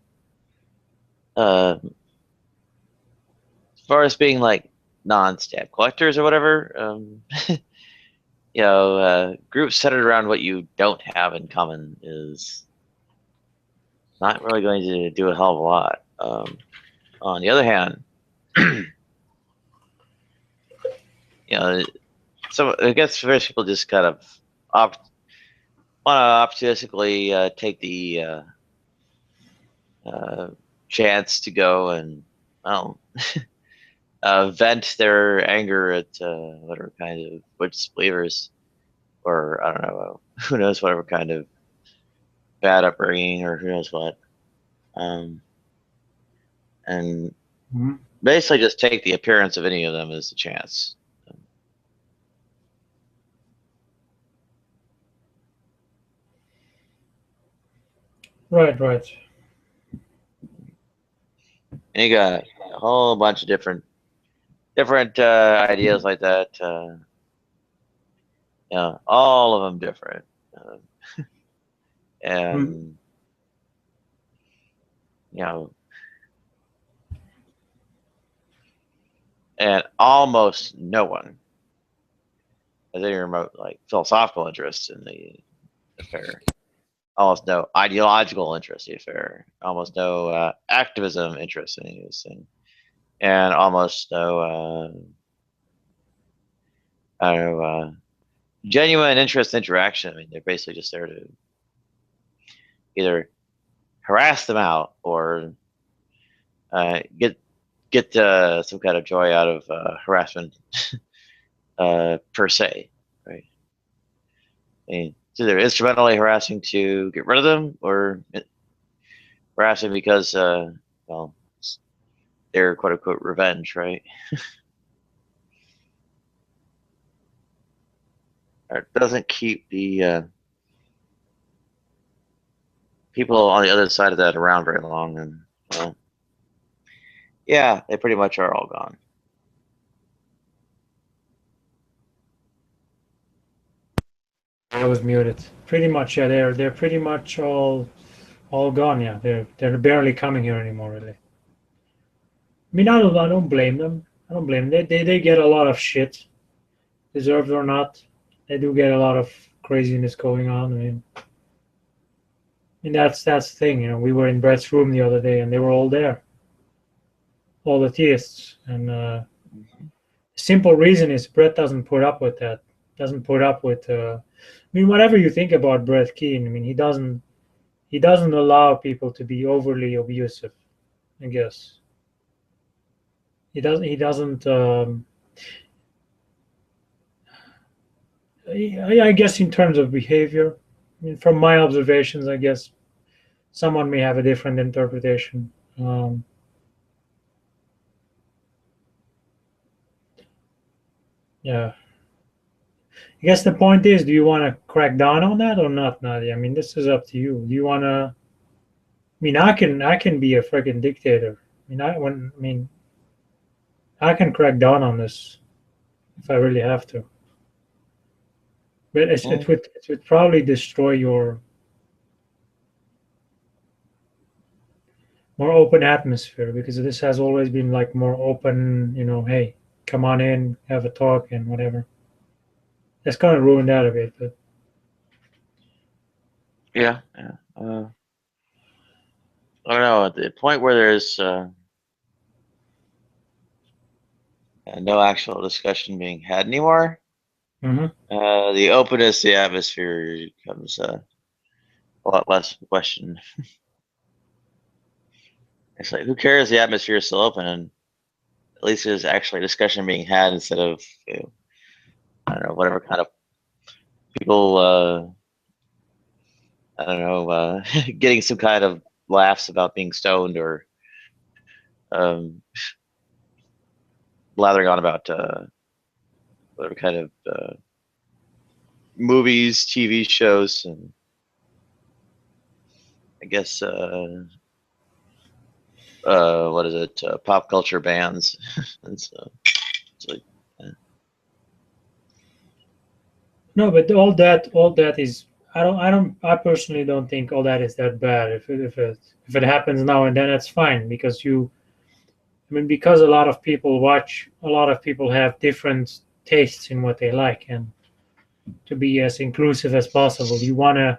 as far as being like non-stamp collectors or whatever, groups centered around what you don't have in common is not really going to do a hell of a lot. On the other hand, so I guess various people just kind of want to opportunistically take the chance to go and vent their anger at whatever kind of Buddhist believers, or I don't know, who knows, whatever kind of bad upbringing or who knows what, and basically just take the appearance of any of them as a chance. Right. And you got a whole bunch of different ideas like that. All of them different, and and almost no one has any remote philosophical interest in the affair. Almost no ideological interest in the affair. Almost no activism interest in this thing, and almost no I don't know genuine interest interaction. I mean, they're basically just there to either harass them out or get some kind of joy out of harassment per se, right? I mean, it's either instrumentally harassing to get rid of them or harassing because, well, their quote unquote revenge, right? It doesn't keep the people on the other side of that around very long, and well, yeah, they pretty much are all gone. I was muted. Pretty much, yeah. They're pretty much all gone. Yeah, they're barely coming here anymore, really. I mean, I don't blame them. I don't blame them. They get a lot of shit, deserved or not. They do get a lot of craziness going on. I mean that's the thing. We were in Brett's room the other day, and they were all there, all the theists. And the simple reason is Brett doesn't put up with that. doesn't put up with. I mean, whatever you think about Brett Keane, I mean, he doesn't allow people to be overly abusive. I guess he doesn't. I guess in terms of behavior, I mean, from my observations, I guess someone may have a different interpretation. Yeah. I guess the point is, do you want to crack down on that or not, Nadia? I mean, this is up to you. Do you want to? I mean, I can be a freaking dictator. I can crack down on this if I really have to. But it would probably destroy your more open atmosphere because this has always been like more open. Hey, come on in, have a talk, and whatever. That's kind of ruined that a bit, but Yeah. Yeah. I don't know. At the point where there's no actual discussion being had anymore, mhm. the openness, the atmosphere becomes a lot less of a question. It's like, who cares? The atmosphere is still open, and at least there's actually discussion being had instead of, I don't know, whatever kind of people, I don't know, getting some kind of laughs about being stoned or um, blathering on about whatever kind of movies, TV shows, and I guess what is it? Pop culture bands. And so it's like, No, but all that is. I personally don't think all that is that bad. If it happens now and then, it's fine because I mean, because a lot of people watch, a lot of people have different tastes in what they like, and to be as inclusive as possible, you want to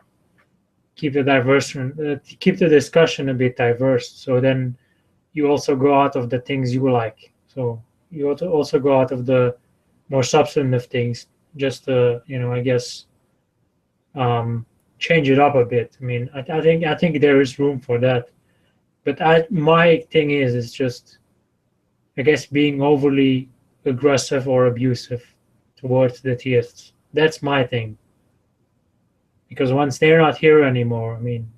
keep the discussion a bit diverse. So then you also go out of the things you like. So you also go out of the more substantive things, just I guess um, change it up a bit. I mean, I think there is room for that. But my thing is just I guess being overly aggressive or abusive towards the theists. That's my thing. Because once they're not here anymore, I mean,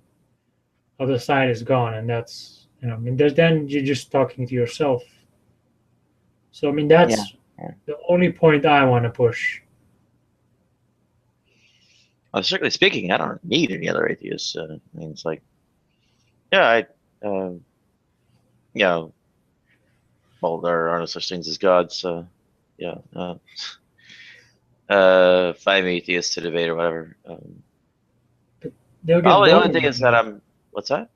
other side is gone, and that's I mean, then you're just talking to yourself. So I mean, yeah. that's Yeah. the only point I want to push. Well, strictly speaking, I don't need any other atheists. I mean, it's like, yeah, you know, well, there are no such things as gods, so yeah. If I'm atheist to debate or whatever. But they'll get Probably the bored only of thing is that you. what's that?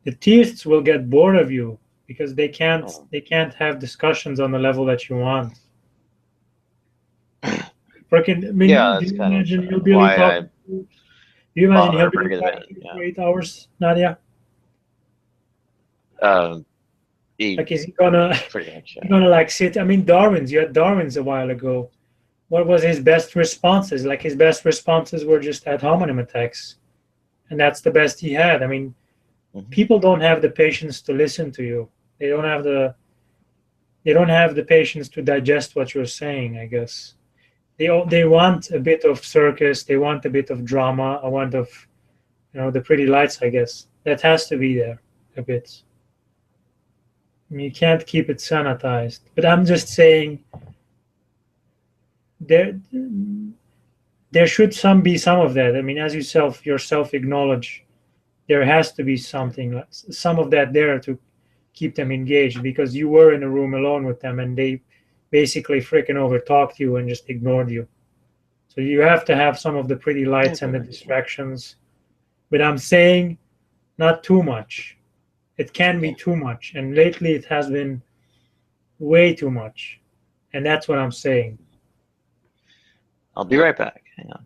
The theists will get bored of you because they can't Oh. they can't have discussions on the level that you want. Freaking, I mean, Yeah, do that's you kind of imagine Hillbilly why I talking to you? Do you imagine bother Hillbilly pretty good talking bit. to you Yeah. for 8 hours, Nadia? Um, he Like, is he gonna pretty much. he gonna like sit? I mean, You had Darwin's a while ago. What was his best responses? Like his best responses were just ad hominem attacks, and that's the best he had. I mean, Mhm. people don't have the patience to listen to you. They don't have the patience to digest what you're saying. I guess they want a bit of circus. They want a bit of drama. A want of the pretty lights. I guess that has to be there a bit. I mean, you can't keep it sanitized. But I'm just saying there there should be some of that. I mean, as yourself acknowledge, there has to be something, some of that there to keep them engaged because you were in a room alone with them and they basically freaking over talked you and just ignored you. So you have to have some of the pretty Yeah, lights and pretty the much. distractions. But I'm saying not too much. It can be Yeah. too much. And lately it has been way too much. And that's what I'm saying. I'll be right back. Hang on.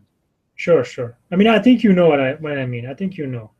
Sure, sure. I mean, I think you know what I mean. I think you know.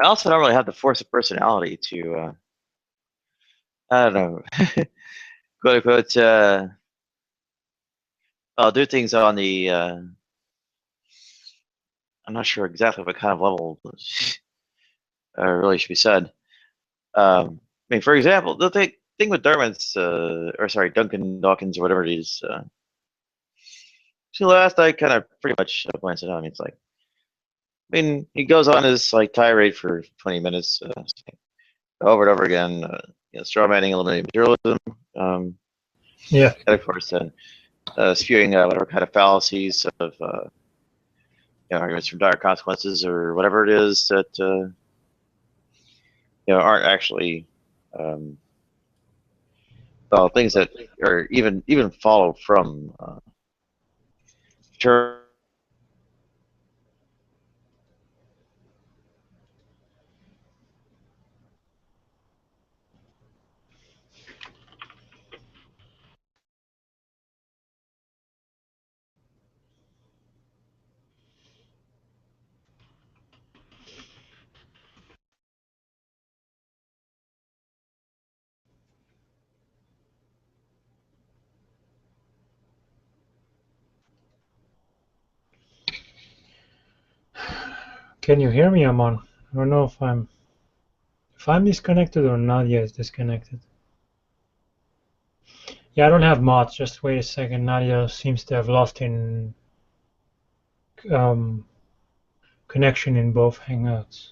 I also don't really have the force of personality to, I don't know, quote unquote, I'll do things on the, I'm not sure exactly what kind of level really should be said. I mean, for example, the thing with Darwin's, or sorry, Duncan Dawkins or whatever it is, so last I kind of pretty much pointed out. I mean, it's like, I mean, he goes on his like tirade for 20 minutes, over and over again, straw manning, eliminating materialism, Yeah. and of course, spewing whatever kind of fallacies of arguments from dire consequences or whatever it is that aren't actually well, things that are even follow from sure. Can you hear me? I'm on. I don't know if I'm disconnected or Nadia is disconnected. Yeah, I don't have mods. Just wait a second. Nadia seems to have lost in um, connection in both Hangouts.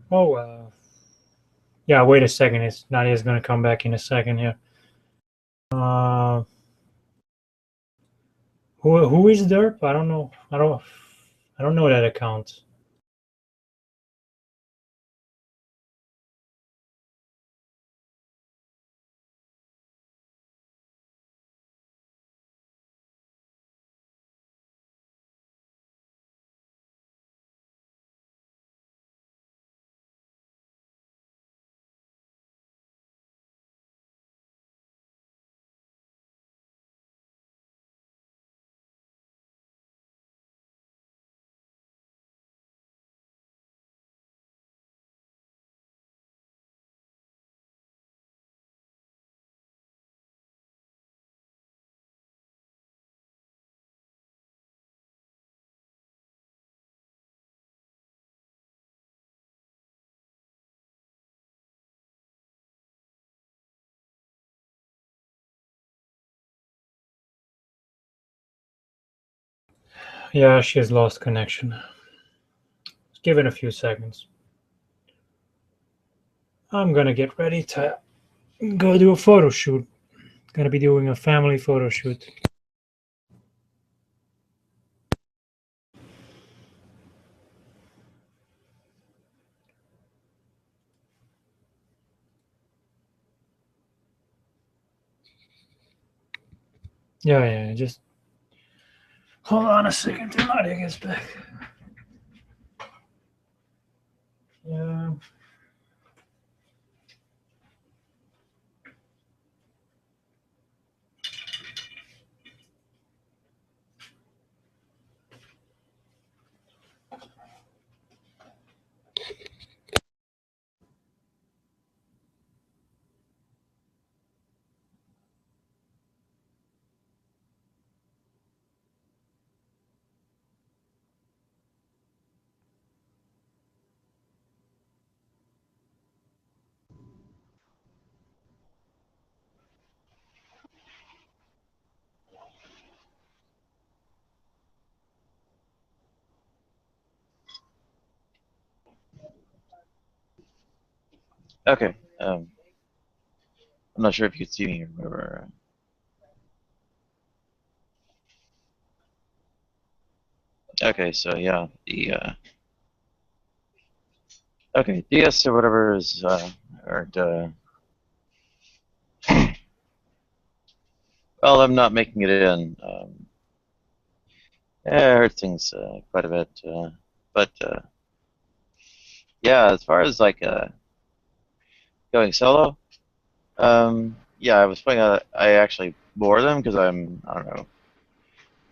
Oh, yeah. Wait a second. It's Nadia's gonna come back in a second here. Uh, who is Derp? I don't know. I don't know that account. Yeah, she's lost connection. Give it a few seconds. I'm gonna get ready to go do a photo shoot. Gonna be doing a family photo shoot. Yeah, yeah. Just hold on a second till Nadia gets back. Yeah. Okay. I'm not sure if you could see me or whatever. Okay, so yeah, the okay DS or whatever is or Well, I'm not making it in. Yeah, I heard things quite a bit, but yeah, as far as like going solo, yeah, I was finding out I actually bore them because I don't know,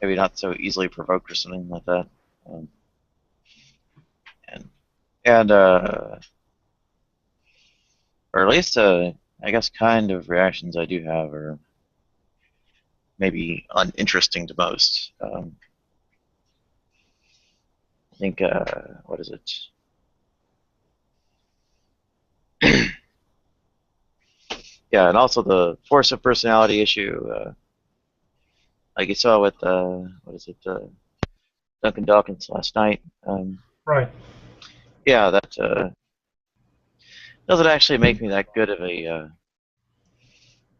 maybe not so easily provoked or something like that, um, and and or at least I guess kind of reactions I do have are maybe uninteresting to most. I think what is it? Yeah, and also the force of personality issue, like you saw with what is it, Duncan Dawkins last night. Right. Yeah, that doesn't actually make me that good of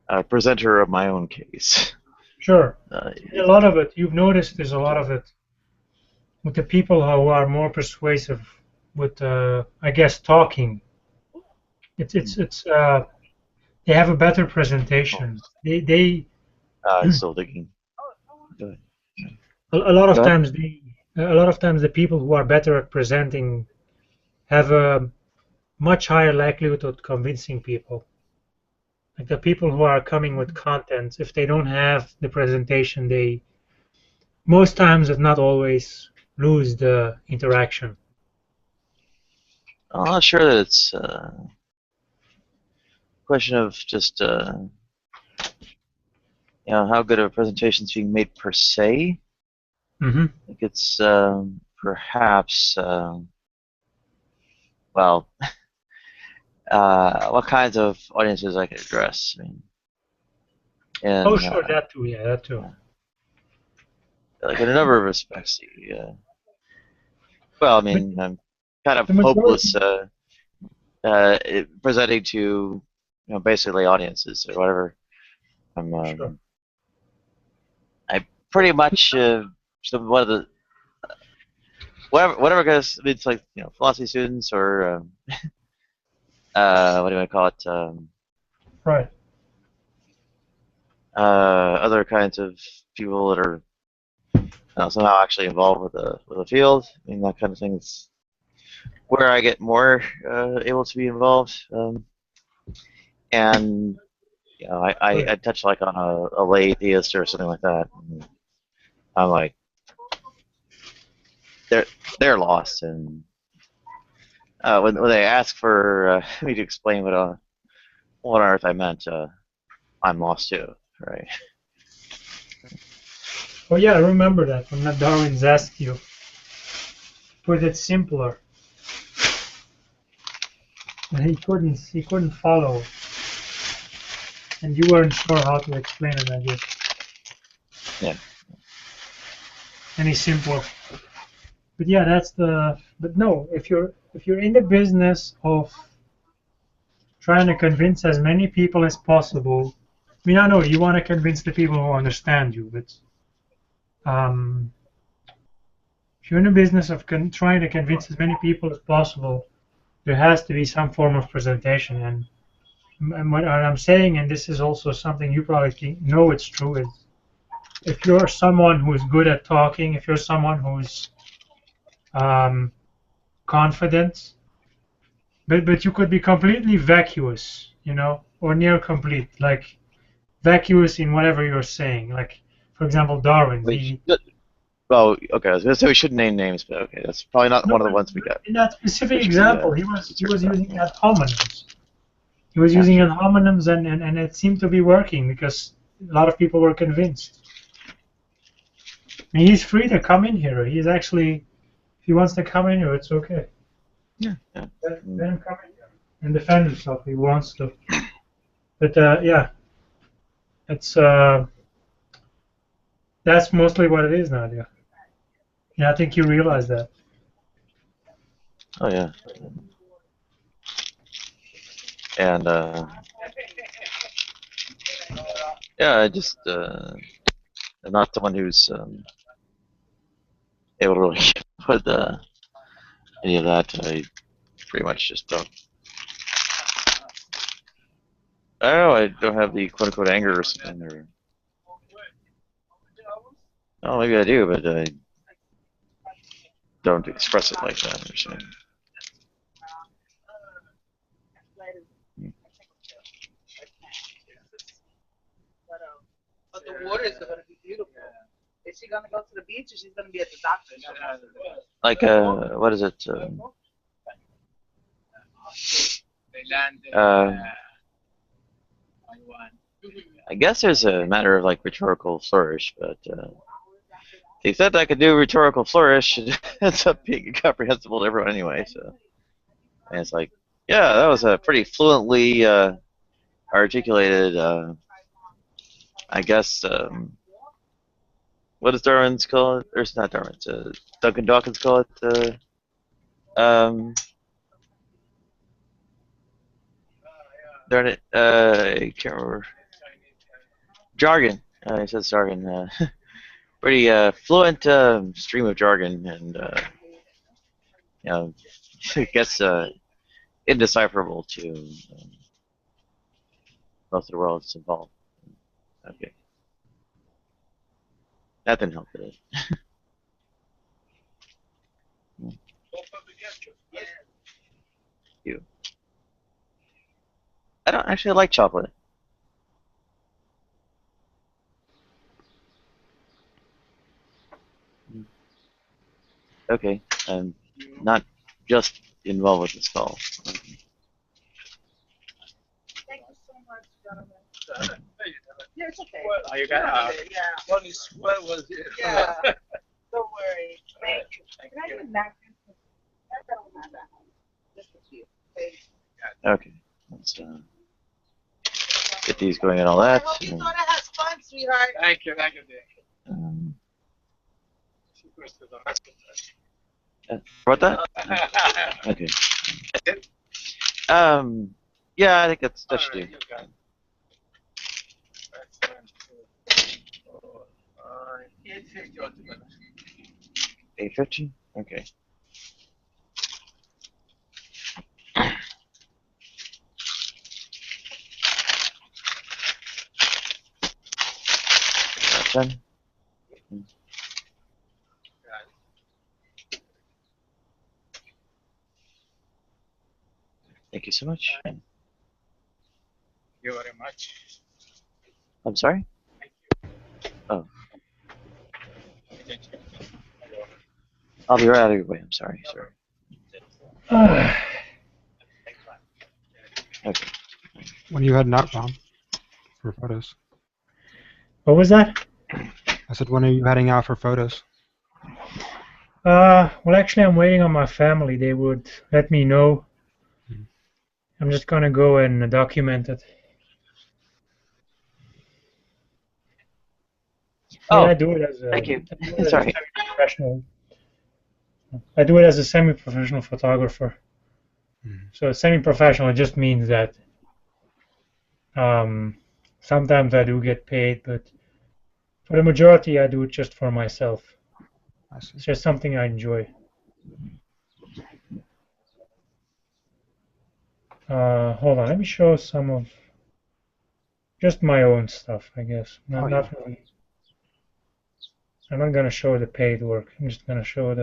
a presenter of my own case. Sure. A It's, lot of it, you've noticed there's a lot of it with the people who are more persuasive with, I guess, talking. It's they have a better oh, presentation. They still thinking. Go ahead. a lot Go of ahead. times the people who are better at presenting have a much higher likelihood of convincing people. Like the people who are coming with content, if they don't have the presentation, they most times, if not always, lose the interaction. I'm not sure that it's a question of just how good of a presentation is being made per se. Hmm. I think it's perhaps well, what kinds of audiences I can address. I mean, Oh, in sure, that too. Yeah, that too. yeah, like in a number of respects. Well, I But mean, I'm kind of the hopeless majority, presenting to basically audiences or whatever. I'm sure. I pretty much one of the whatever guys. It's like philosophy students or what do I call it? Right. Other kinds of people that are somehow actually involved with the field. I mean, that kind of thing is where I get more able to be involved. And Right. I touch like on a lay theist or something like that. And I'm like they're they're lost, and when they ask for me to explain what on earth I meant, I'm lost too, right? Oh, yeah, I remember that when Darwin's asked you, put it simpler, and he couldn't follow, and you weren't sure how to explain it, I guess, Yeah. any simpler. But yeah, but no, if you're in the business of trying to convince as many people as possible, I mean, I know you want to convince the people who understand you, but um, if you're in the business of trying to convince as many people as possible, there has to be some form of presentation. And what I'm saying, and this is also something you probably know it's true, is if you're someone who is good at talking, if you're someone who's um, confident, but you could be completely vacuous, or near complete, like vacuous in whatever you're saying. Like, for example, Darwin. We well, okay. I was gonna say we shouldn't name names, but okay, that's probably not No, one of the but ones we got. in that specific We should be example, he was concerned about. using Yeah. ad hominems. He was Yeah. using ad hominems, and it seemed to be working because a lot of people were convinced. I mean, he's free to come in here. He's actually, if he wants to come in here, it's okay. Yeah. Yeah. Let him come in here and defend himself if he wants to. But yeah, it's that's mostly what it is, Nadia. Yeah, I think you realize that. Oh yeah. And yeah, I just I'm not someone who's able to really put any of that. I pretty much just don't. I don't know. I don't have the quote unquote anger or something, or Well, maybe I do, but I don't express it like that or something. But the water is going to be beautiful. Is she going to go to the beach or she's going to be at the doctor's? Like, what is it? I guess there's a matter of like rhetorical flourish, but the extent I could do rhetorical flourish, it ends up being incomprehensible to everyone anyway. So, and it's like, yeah, that was a pretty fluently articulated. I guess what does Darwin's call it? Or it's not Darwin's. Duncan Dawkins call it. Darn it. I can't remember. Jargon. He says jargon. Pretty fluent stream of jargon, and you know, I guess indecipherable to most of the world that's involved. Okay. That didn't help, did it? You. I don't actually like chocolate. Okay, I'm not just involved with this call. Thank you so much, gentlemen. Yeah, it's okay. Well, you got Yeah. what was it? Yeah. Don't worry. Thank you. Can I get a napkin? I don't have that. This is you. Thank you. Okay, let's get these going and all that. I hope you thought it has fun, sweetheart. Thank you, dear. What that? Okay. Yeah, I think that should do. 850? Okay. That's done. Thank you so much. Thank you very much. I'm sorry? Oh. I'll be right out of your way. I'm sorry, sir. Okay. When are you heading out, Tom, for photos? What was that? I said, when are you heading out for photos? Well, actually, I'm waiting on my family. They would let me know. I'm just gonna go and document it. Oh, I do it as a, thank you. Sorry. Semi-professional. I do it as a semi-professional photographer. So semi-professional just means that sometimes I do get paid, but for the majority, I do it just for myself. It's just something I enjoy. Hold on, let me show some of just my own stuff, I guess. Not really. I'm not gonna show the paid work. I'm just gonna show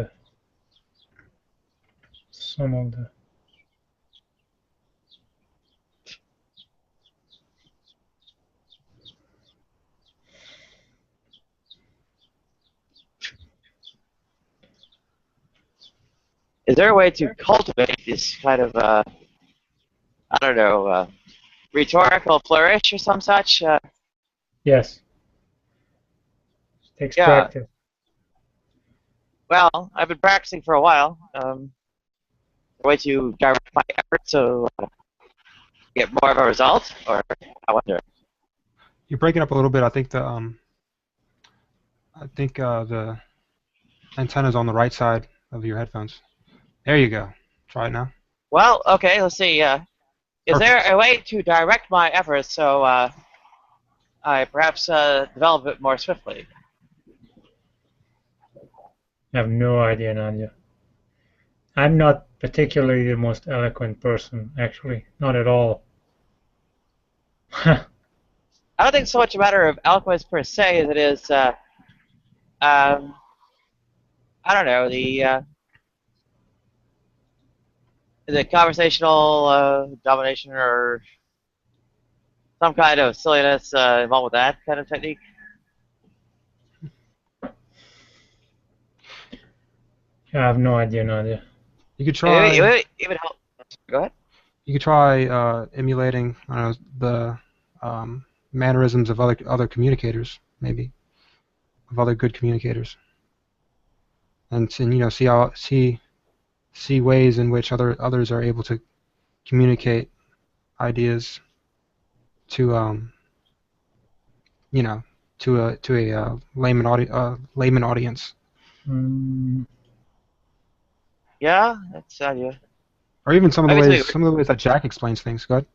some of the. Is there a way to cultivate this kind of, I don't know, rhetorical flourish or some such? Yes. Takes Yeah. practice. Well, I've been practicing for a while. A way to direct my efforts so get more of a result, or I wonder. You're breaking up a little bit. I think the antenna's on the right side of your headphones. There you go. Try it now. Well, okay, let's see. Is there a way to direct my efforts so I perhaps develop it more swiftly? I have no idea, Nadia. I'm not particularly the most eloquent person, actually. Not at all. I don't think so much a matter of eloquence per se as it is I don't know, the conversational domination or some kind of silliness involved with that kind of technique. I have no idea, no idea. You could It try. would help. Go ahead. You could try emulating, I don't know, the mannerisms of other communicators, maybe, of other good communicators, and see ways in which others are able to communicate ideas to to a layman audience, Mm, Yeah, that's an idea. or even some of Maybe the ways that Jack explains things. Go ahead.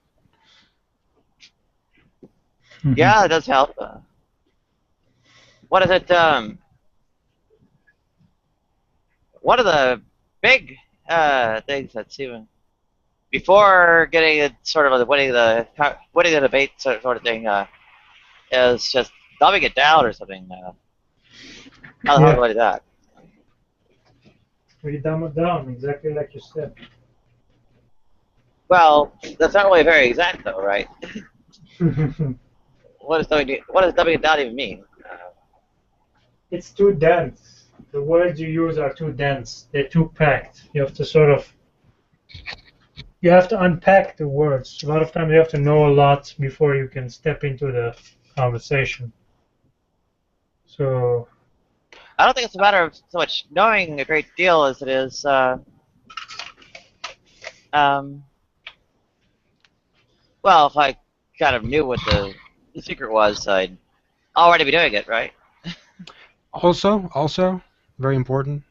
yeah, it does help. What is it? One of the big things that's even before getting it sort of winning the debate sort of thing is just dumbing it down or something. How the hell do yeah, I do that? we dumb it down, exactly like you said. Well, that's not really very exact though, right? What does dumbing it down even mean? It's too dense. The words you use are too dense. They're too packed. You have to you have to unpack the words. A lot of times you have to know a lot before you can step into the conversation. So, I don't think it's a matter of so much knowing a great deal as it is um, well, if I kind of knew what the secret was, I'd already be doing it, right? Also, very important.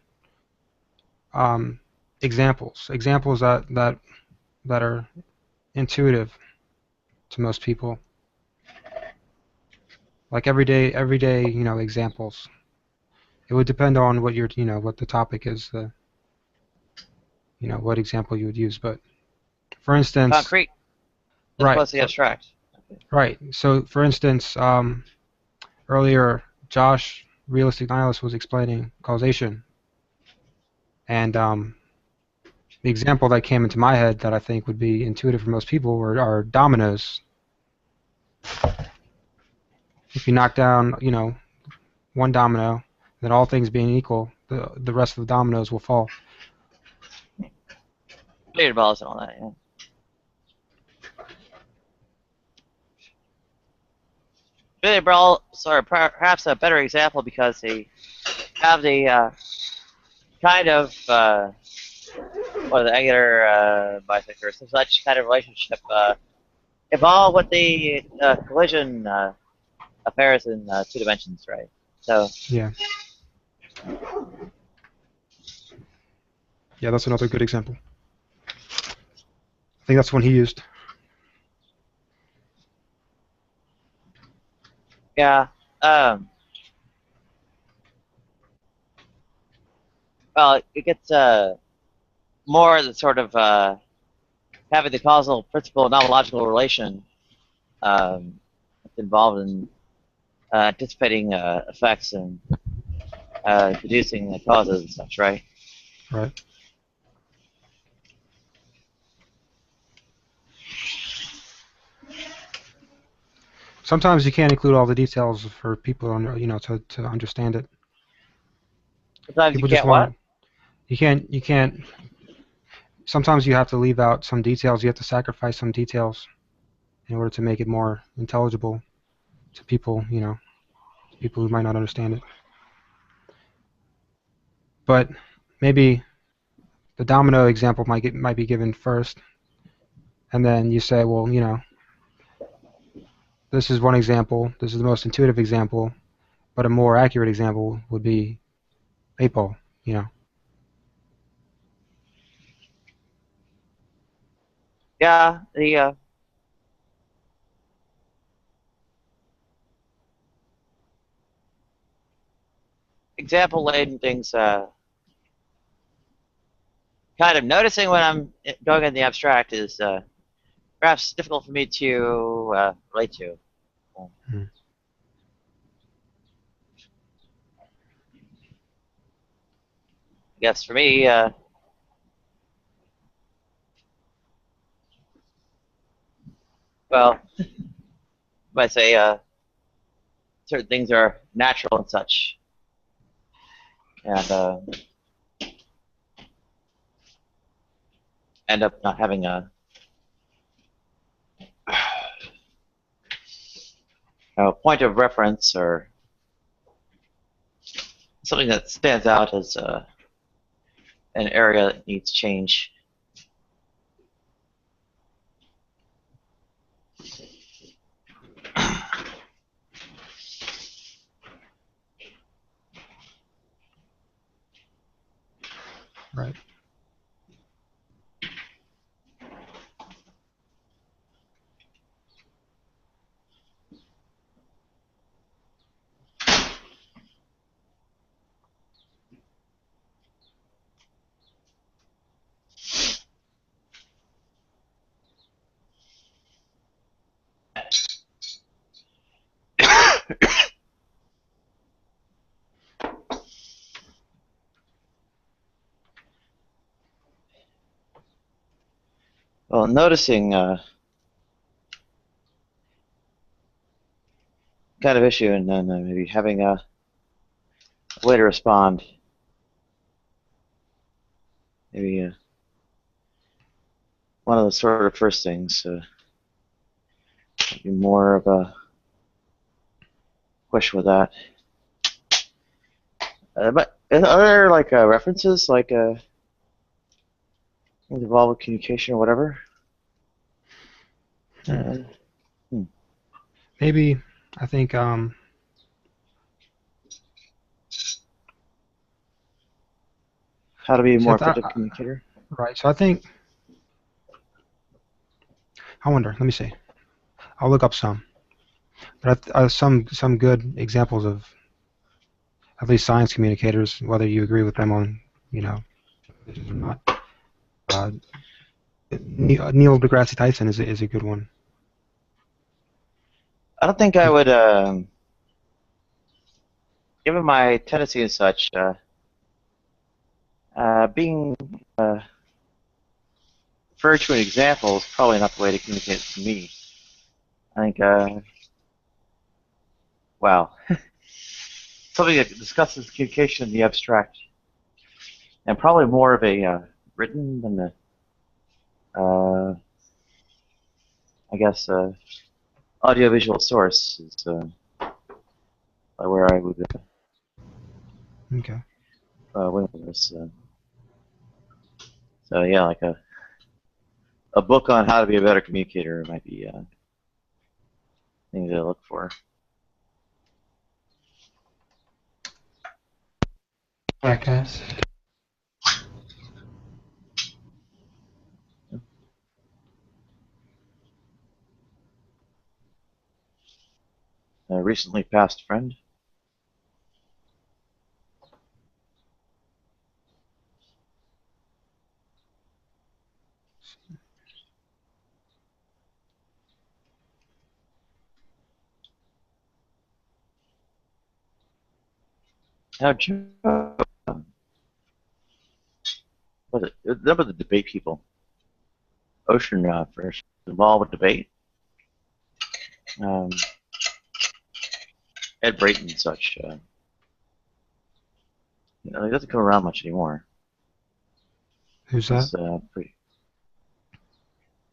Examples that are intuitive to most people, like everyday examples. It would depend on what what the topic is, what example you would use. But for instance, Concrete as right, opposed to the abstract. right. So for instance, earlier Josh, realistic nihilist, was explaining causation, and the example that came into my head that I think would be intuitive for most people are dominoes. If you knock down, one domino, then all things being equal, the rest of the dominoes will fall. Billiard balls and all that, yeah. Billiard balls are perhaps a better example because they have the kind of what are the angular bisector, some such kind of relationship involved with the collision affairs in 2 dimensions, right? So Yeah. Yeah, that's another good example. I think that's the one he used. yeah, well, it gets more the sort of having the causal principle nomological relation involved in anticipating effects and deducing the causes and such, right? Right. Sometimes you can't include all the details for people to understand it. Sometimes you People just can't what? want you can't. Sometimes you have to leave out some details. You have to sacrifice some details in order to make it more intelligible to people. People who might not understand it. But maybe the domino example might be given first, and then you say, well, this is one example. This is the most intuitive example, but a more accurate example would be 8-ball. Yeah, the example-laden things, kind of noticing when I'm going in the abstract is perhaps difficult for me to relate to. Hmm. guess for me, well, you might say certain things are natural and such, and end up not having a point of reference or something that stands out as an area that needs change. Right. Well, noticing kind of issue and then maybe having a way to respond. Maybe one of the sort of first things. Maybe more of a question with that. But are there like references, like things involved with communication or whatever? Maybe, I think, How to be a more effective communicator? right, so I think, I wonder, let me see. I'll look up some. But some good examples of at least science communicators, whether you agree with them on, you know, or not. Neil deGrasse Tyson is a good one. I don't think I would, given my tendency and such, being referred to an example is probably not the way to communicate it to me. I think, wow. Something that discusses communication in the abstract, and probably more of a written than a, I guess, audiovisual source is where I would Okay. went with this. So yeah, like a book on how to be a better communicator might be a thing to look for. Podcast. A recently passed friend. Now, Joe, was it? That was the debate people. Ocean first involved with debate. Ed Brayton and such. You know, he doesn't come around much anymore. Who's that? Pretty.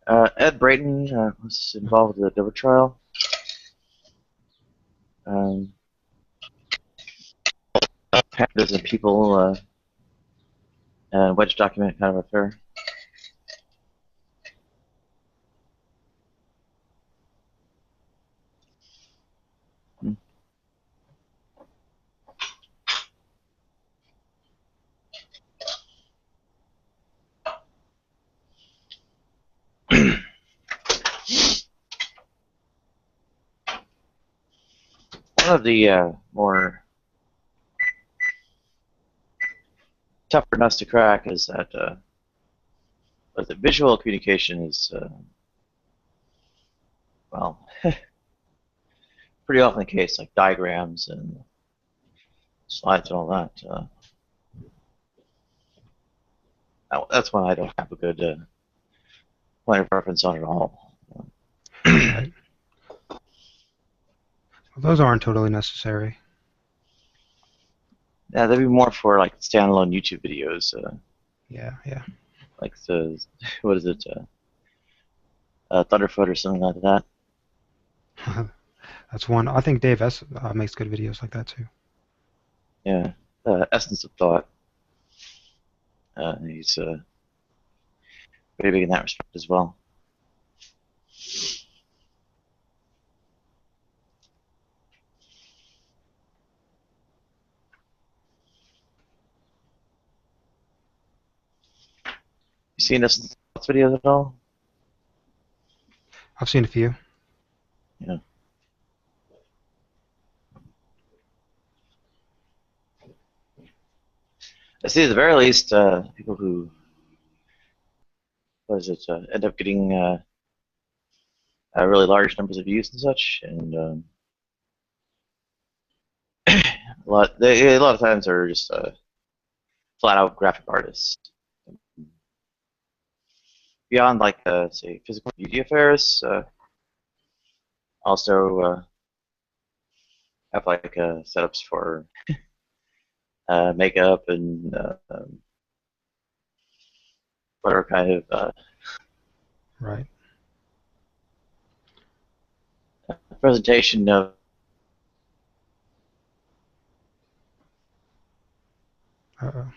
Ed Brayton was involved with the Dover trial. Half a dozen people, wedge document kind of affair. One of the more tougher nuts to crack is that the visual communication is, well, pretty often the case, like diagrams and slides and all that. That's one I don't have a good point of reference on at all. Right. Well, those aren't totally necessary. Yeah, that'd be more for like standalone YouTube videos. Yeah, yeah. Like the what is it? Thunderfoot or something like that. That's one. I think Dave S. Makes good videos like that too. Yeah, Essence of Thought. He's pretty big in that respect as well. You seen Essence of Thought's videos at all? I've seen a few. Yeah. I see at the very least people who end up getting really large numbers of views and such, and a lot of times are just flat out graphic artists. Beyond like say physical beauty affairs, also have like setups for makeup and whatever kind of Right. presentation of. Uh-oh.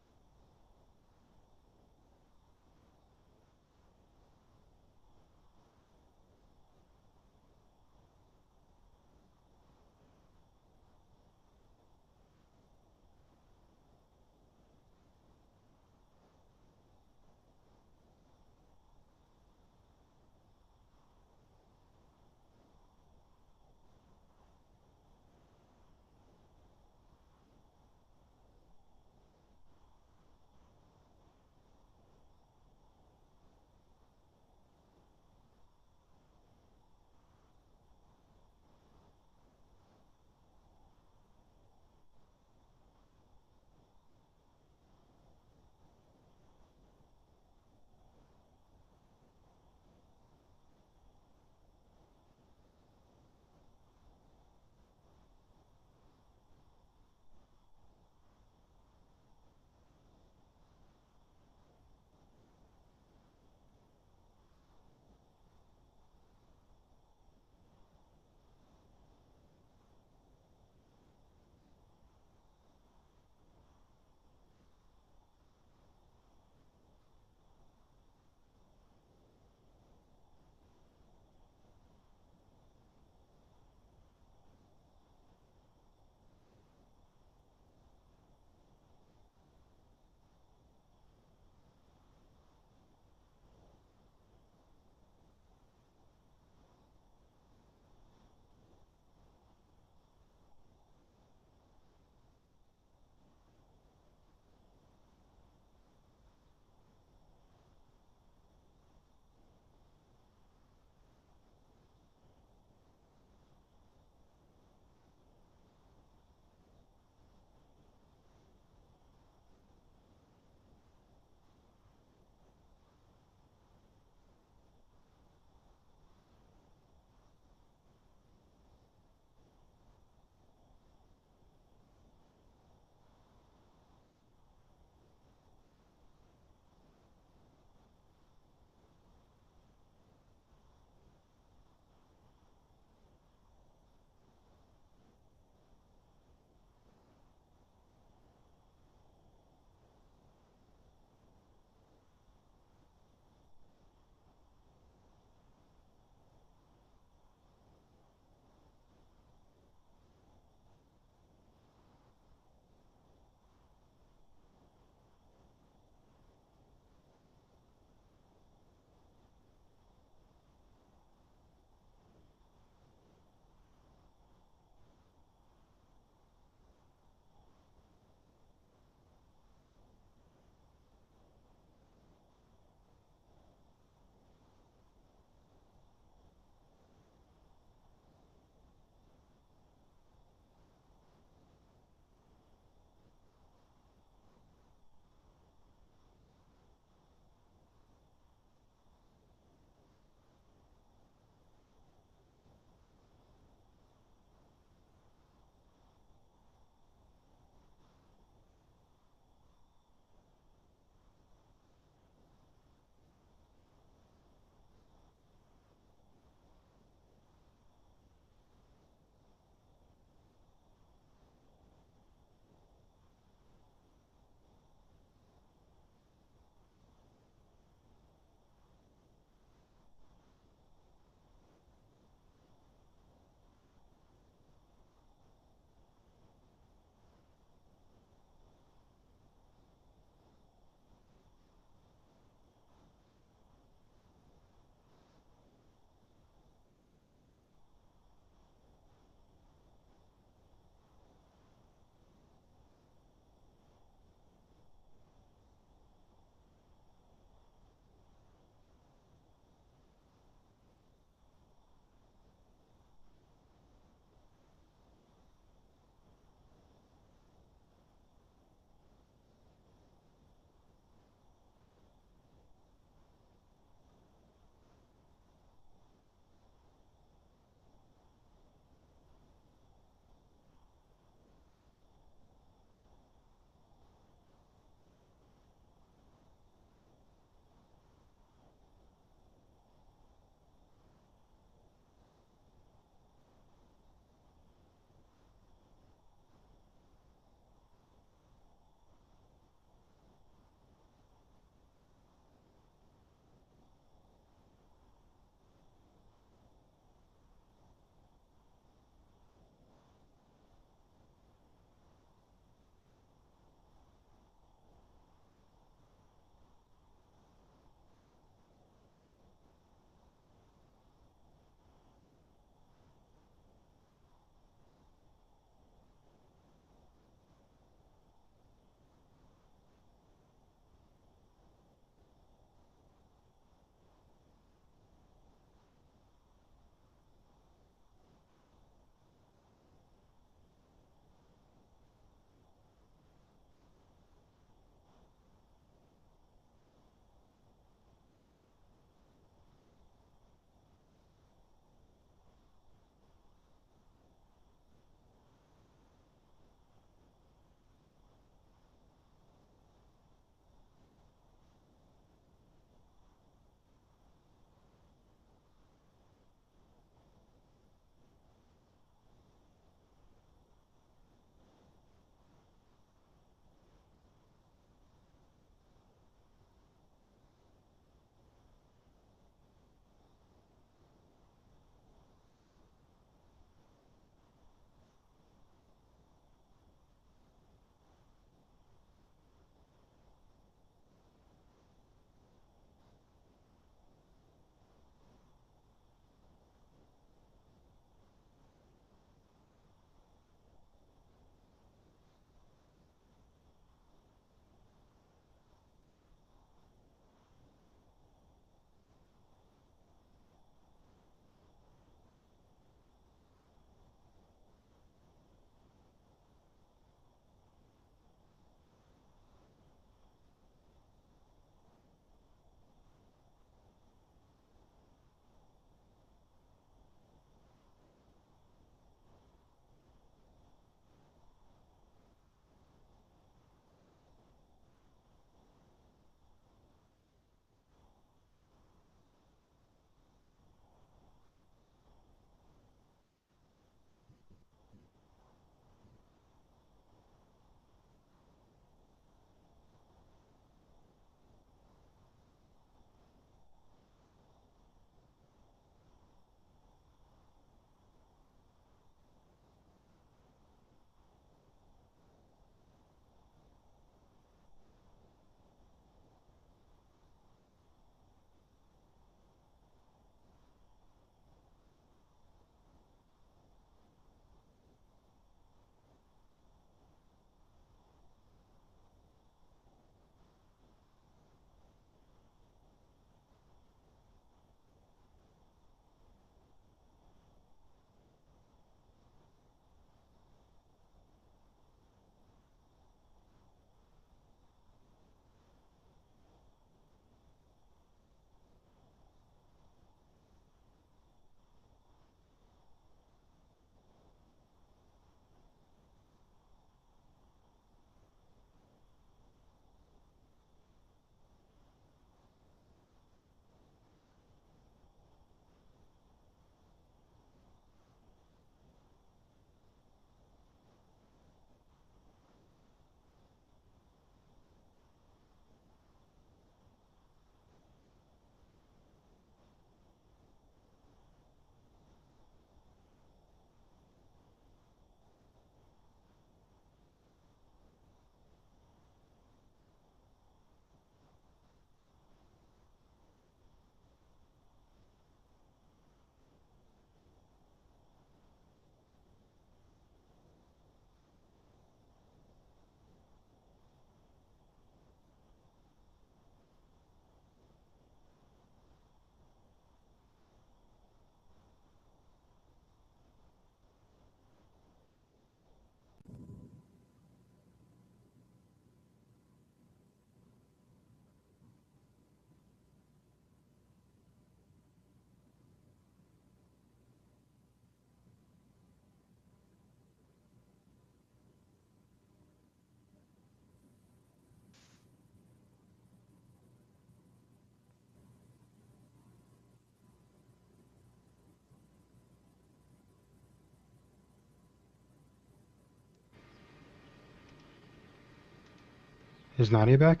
Is Nadia back?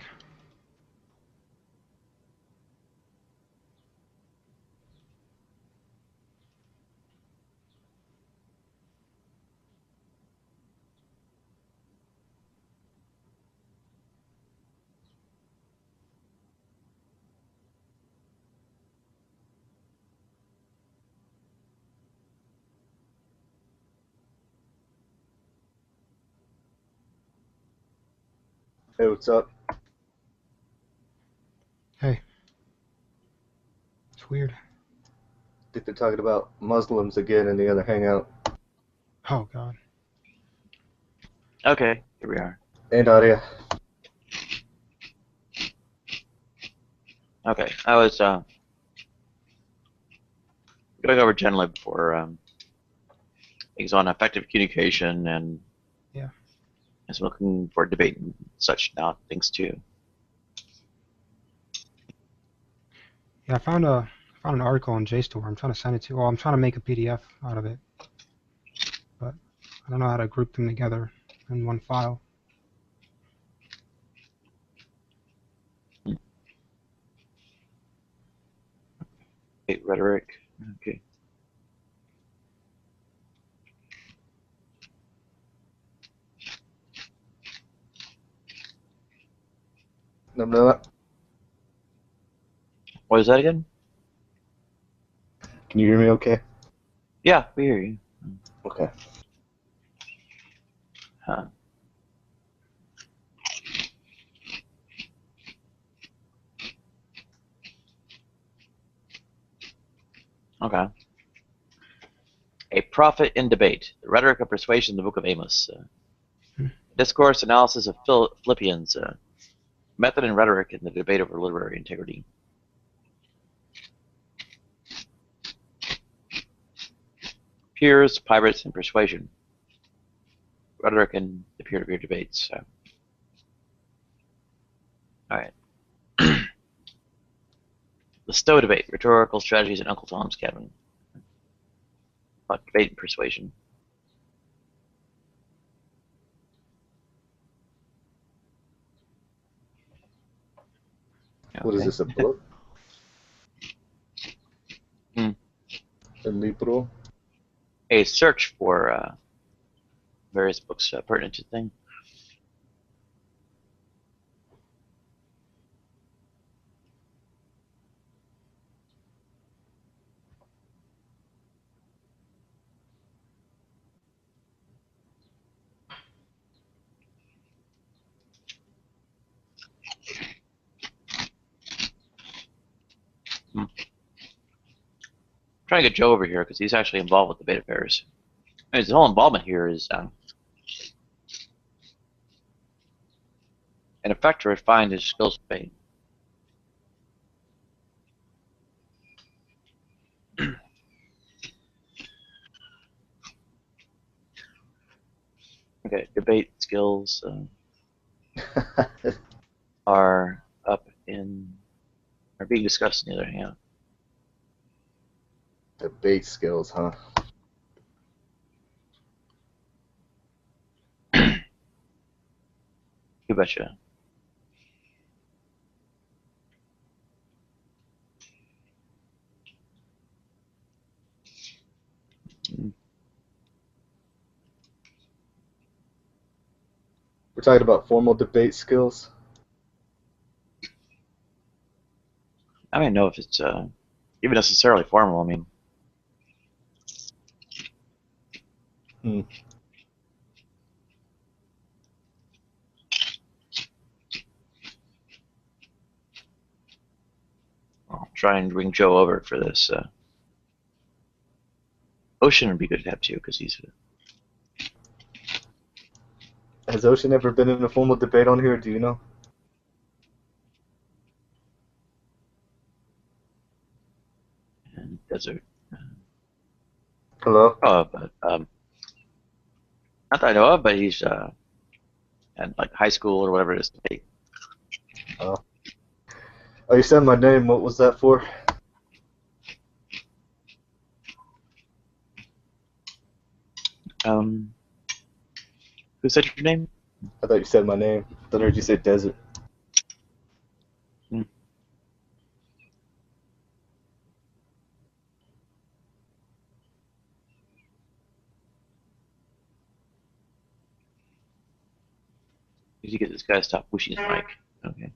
Hey, what's up? Hey. It's weird. I think they're talking about Muslims again in the other hangout. Oh, God. Okay, here we are. Hey, Nadia. Okay, I was going over generally before things on effective communication and Yeah. I was looking for debate and such now things too. Yeah, I found an article on JSTOR. I'm trying to send it to. Well, I'm trying to make a PDF out of it, but I don't know how to group them together in one file. Okay, rhetoric. Okay. No. What is that again? Can you hear me okay? Yeah, we hear you. Okay. Huh. Okay. A prophet in debate. The rhetoric of persuasion, the book of Amos. Discourse analysis of Philippians. Method and rhetoric in the debate over literary integrity. Peers, pirates, and persuasion. Rhetoric in the peer-to-peer debates. All right. The Stowe debate. Rhetorical strategies in Uncle Tom's Cabin. Debate and persuasion. Okay. What is this, a book? Hmm. A libro? A search for various books pertinent to the thing. I'm trying to get Joe over here because he's actually involved with debate affairs. His whole involvement here is an effect to refine his skills debate. Okay, debate skills are being discussed in the other hand. Debate skills, huh? You betcha. We're talking about formal debate skills. I don't know if it's even necessarily formal. I mean, I'll try and bring Joe over for this. Ocean would be good to have too because he's. Has Ocean ever been in a formal debate on here? Do you know? And desert. Hello? Oh, but not that I know of, but he's at like high school or whatever it is. Oh, you said my name. What was that for? Who said your name? I thought you said my name. I thought I heard you say desert. you get this guy to stop pushing his mic? Okay.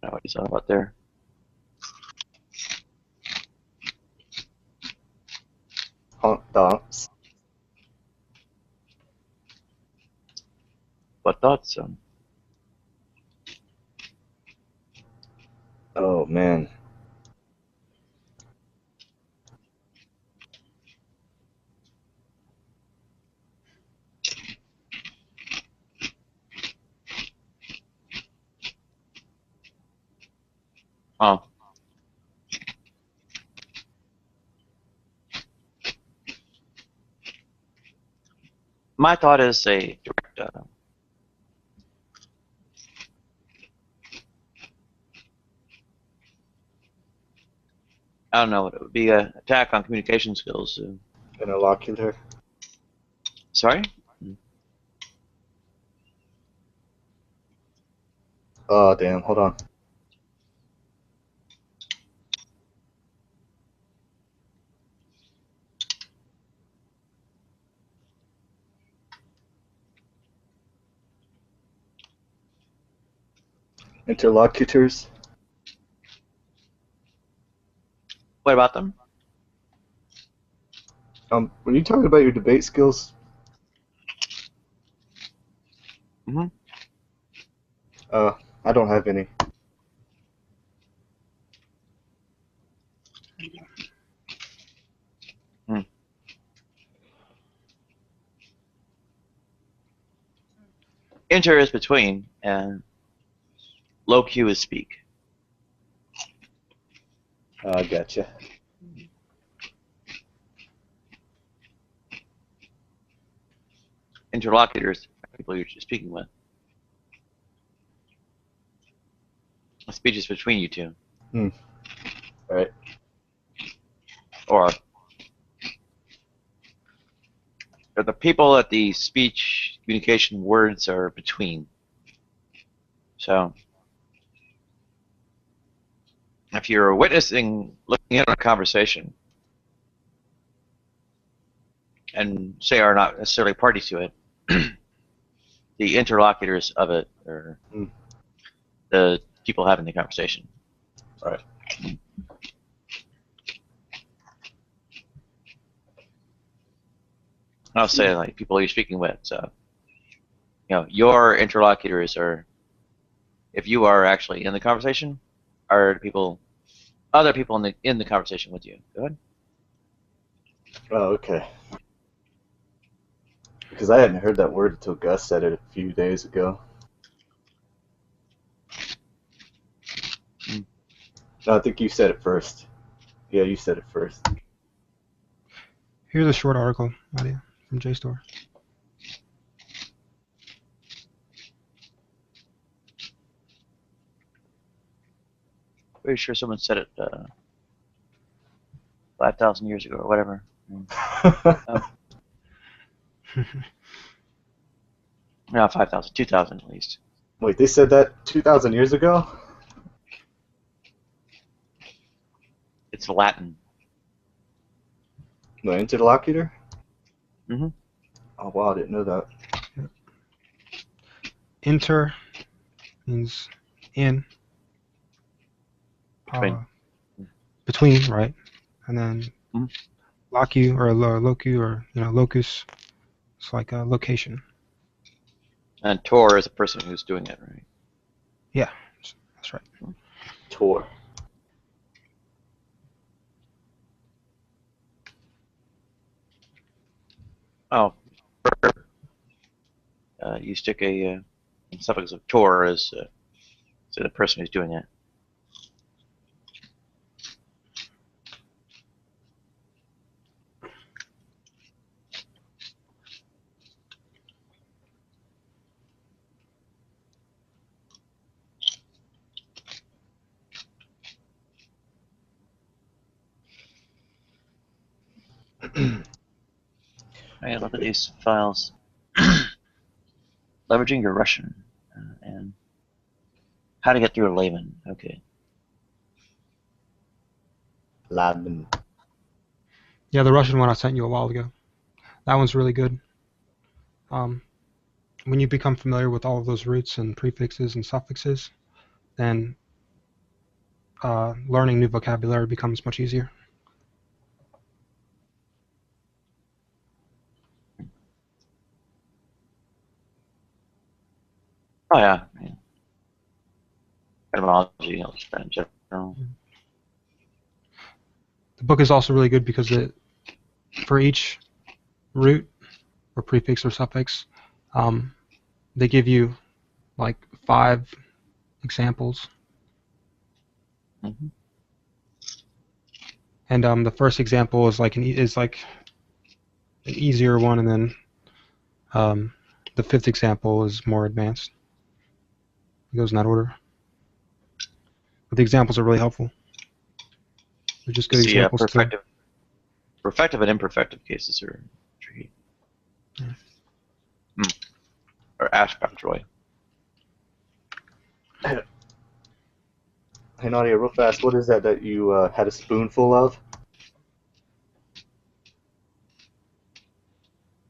Now what he's on about there. Honk donks. What thoughts? Oh man. Oh. My thought is a direct I don't know what it would be, an attack on communication skills. Interlocutor. Sorry? Oh damn, hold on. Interlocutors. What about them? Were you talking about your debate skills? Mm-hmm. I don't have any. Inter is between, and low Q is speak. I gotcha. Interlocutors, people you're speaking with. A speech is between you two. Alright. Or the people that the speech communication words are between. So if you're looking at a conversation, and say are not necessarily parties to it, the interlocutors of it are the people having the conversation. Right. I'll say like people you're speaking with. So, your interlocutors are, if you are actually in the conversation, are people, other people in the conversation with you. Go ahead. Oh, okay. Because I hadn't heard that word until Gus said it a few days ago. No, I think you said it first. Yeah, you said it first. Here's a short article, Nadia, from JSTOR. Pretty sure someone said it 5,000 years ago or whatever. No, 5,000, 2,000 at least. Wait, they said that 2,000 years ago? It's Latin. No, interlocutor? Mm-hmm. Oh, wow, I didn't know that. Inter means in. Between, right? And then locu or locu or locus. It's like a location. And Tor is a person who's doing it, right? Yeah, that's right. Tor. Oh, you stick a suffix of Tor as to the person who's doing it. Hey, look at these files. Leveraging your Russian and how to get through a layman. Okay. Layman. Yeah, the Russian one I sent you a while ago. That one's really good. when you become familiar with all of those roots and prefixes and suffixes, then learning new vocabulary becomes much easier. Oh yeah. Etymology helps that in general. The book is also really good because for each root or prefix or suffix, they give you like 5 examples. Mm-hmm. And the first example is like an easier one, and then the 5th example is more advanced. It goes in that order. But the examples are really helpful. They're just good See, examples to. perfective and imperfective cases are tricky. Yeah. Or aspect, Roy. Hey Nadia, real fast, what is that you had a spoonful of?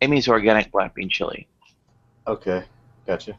Amy's organic black bean chili. Okay, gotcha.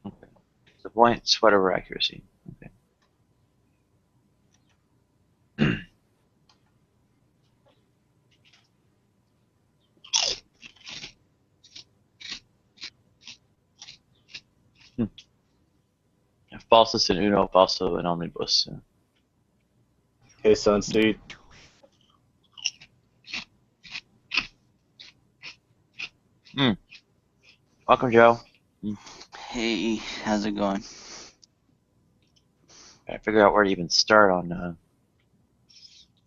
Okay. The point, sweat over accuracy. Okay. Falsus in uno, falso in omnibus. Hey, Sunseed. Welcome, Joe. Hey, how's it going? I figure out where to even start on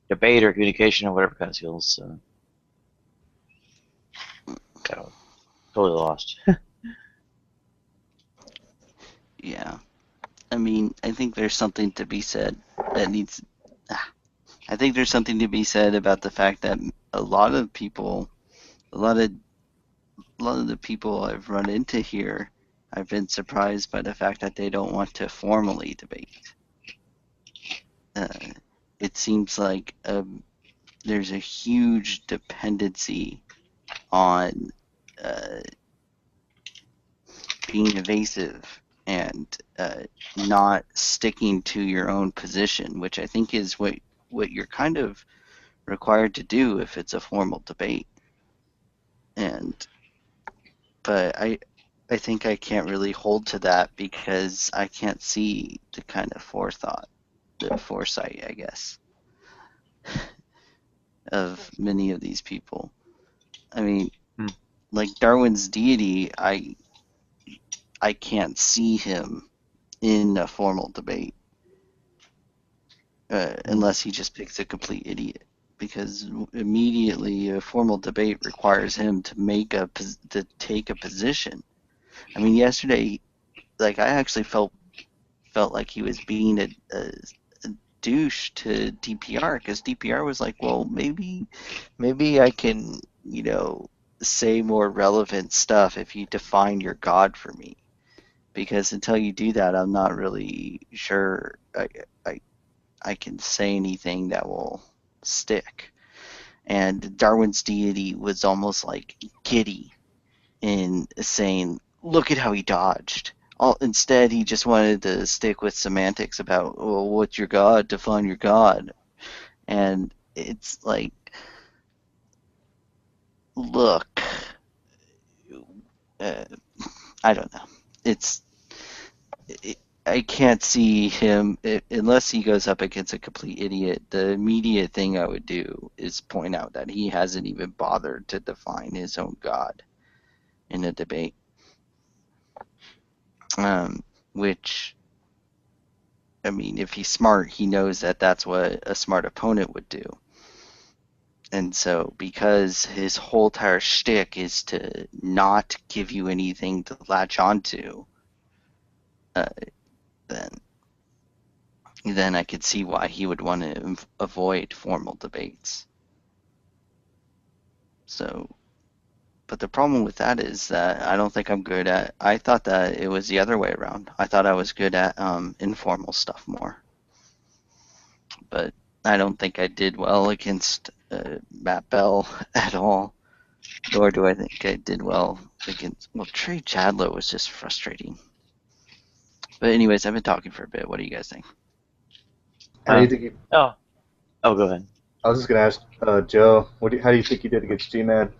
debate or communication or whatever kind of skills. Got totally lost. Yeah, I mean, I think there's something to be said that needs. I think there's something to be said about the fact that a lot of people, a lot of the people I've run into here, I've been surprised by the fact that they don't want to formally debate. It seems like there's a huge dependency on being evasive and not sticking to your own position, which I think is what you're kind of required to do if it's a formal debate. But I think I can't really hold to that because I can't see the kind of foresight, I guess, of many of these people. I mean, like Darwin's deity, I can't see him in a formal debate unless he just picks a complete idiot, because immediately a formal debate requires him to take a position. I mean, yesterday, like, I actually felt like he was being a douche to DPR, because DPR was like, well, maybe I can, say more relevant stuff if you define your God for me, because until you do that, I'm not really sure I can say anything that will stick. And Darwin's deity was almost like giddy in saying, look at how he dodged. Instead, he just wanted to stick with semantics about, well, what's your God? Define your God. And it's like, look, I don't know. I can't see him, unless he goes up against a complete idiot. The immediate thing I would do is point out that he hasn't even bothered to define his own God in a debate. Which, I mean, if he's smart, he knows that that's what a smart opponent would do. And so, because his whole entire shtick is to not give you anything to latch onto, then I could see why he would want to avoid formal debates. So, but the problem with that is that I don't think I'm good at. I thought that it was the other way around. I thought I was good at informal stuff more, but I don't think I did well against Matt Bell at all. Nor do I think I did well against. Well, Trey Chadlow was just frustrating. But anyways, I've been talking for a bit. What do you guys think? How do you think you? Oh, go ahead. I was just gonna ask Joe. How do you think you did against G-Man?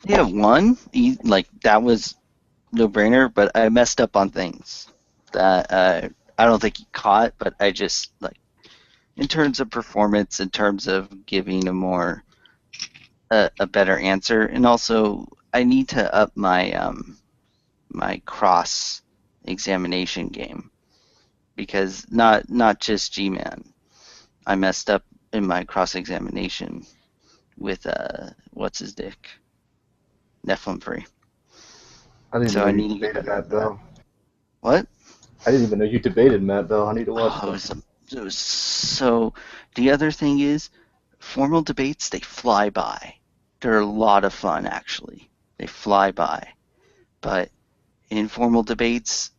Yeah, one. Like that was no brainer, but I messed up on things that I don't think he caught. But I just like in terms of performance, in terms of giving a more a better answer, and also I need to up my my cross examination game because not just G-Man. I messed up in my cross examination with what's his dick, Nephilim Free. I didn't even So know I you need to get debated better Matt at that. Bell. What? I didn't even know you debated Matt Bell. I need to watch Oh, that. it was so. The other thing is, formal debates they fly by. They're a lot of fun actually. They fly by, but informal debates,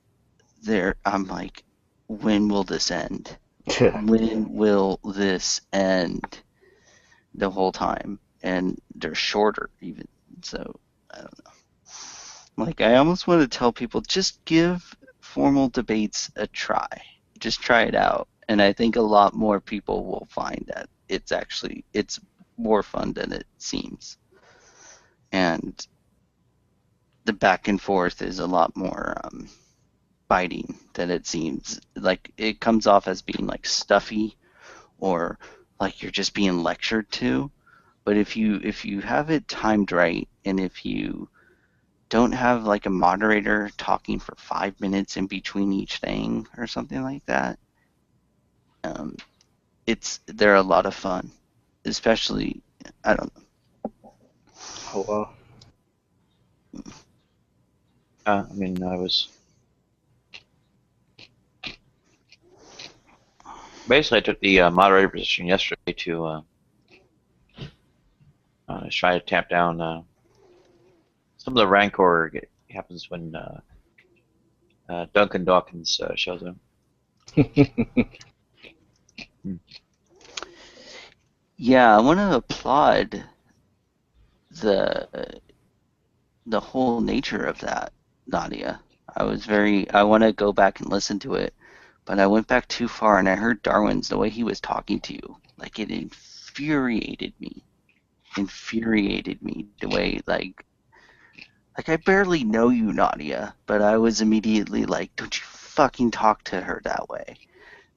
I'm like, when will this end? When will this end? The whole time, and they're shorter even. So I don't know. Like I almost want to tell people just give formal debates a try. Just try it out, and I think a lot more people will find that it's more fun than it seems, and the back and forth is a lot more biting than it seems. Like it comes off as being like stuffy or like you're just being lectured to. But if you have it timed right, and if you don't have like a moderator talking for 5 minutes in between each thing or something like that, um, they're a lot of fun. Especially, I don't know. Oh wow. I mean, I was basically I took the moderator position yesterday to try to tamp down some of the rancor happens when Duncan Dawkins shows up. Yeah, I want to applaud the the whole nature of that, Nadia. I want to go back and listen to it, but I went back too far and I heard Darwin's the way he was talking to you. Like it infuriated me the way like I barely know you, Nadia, but I was immediately like, don't you fucking talk to her that way.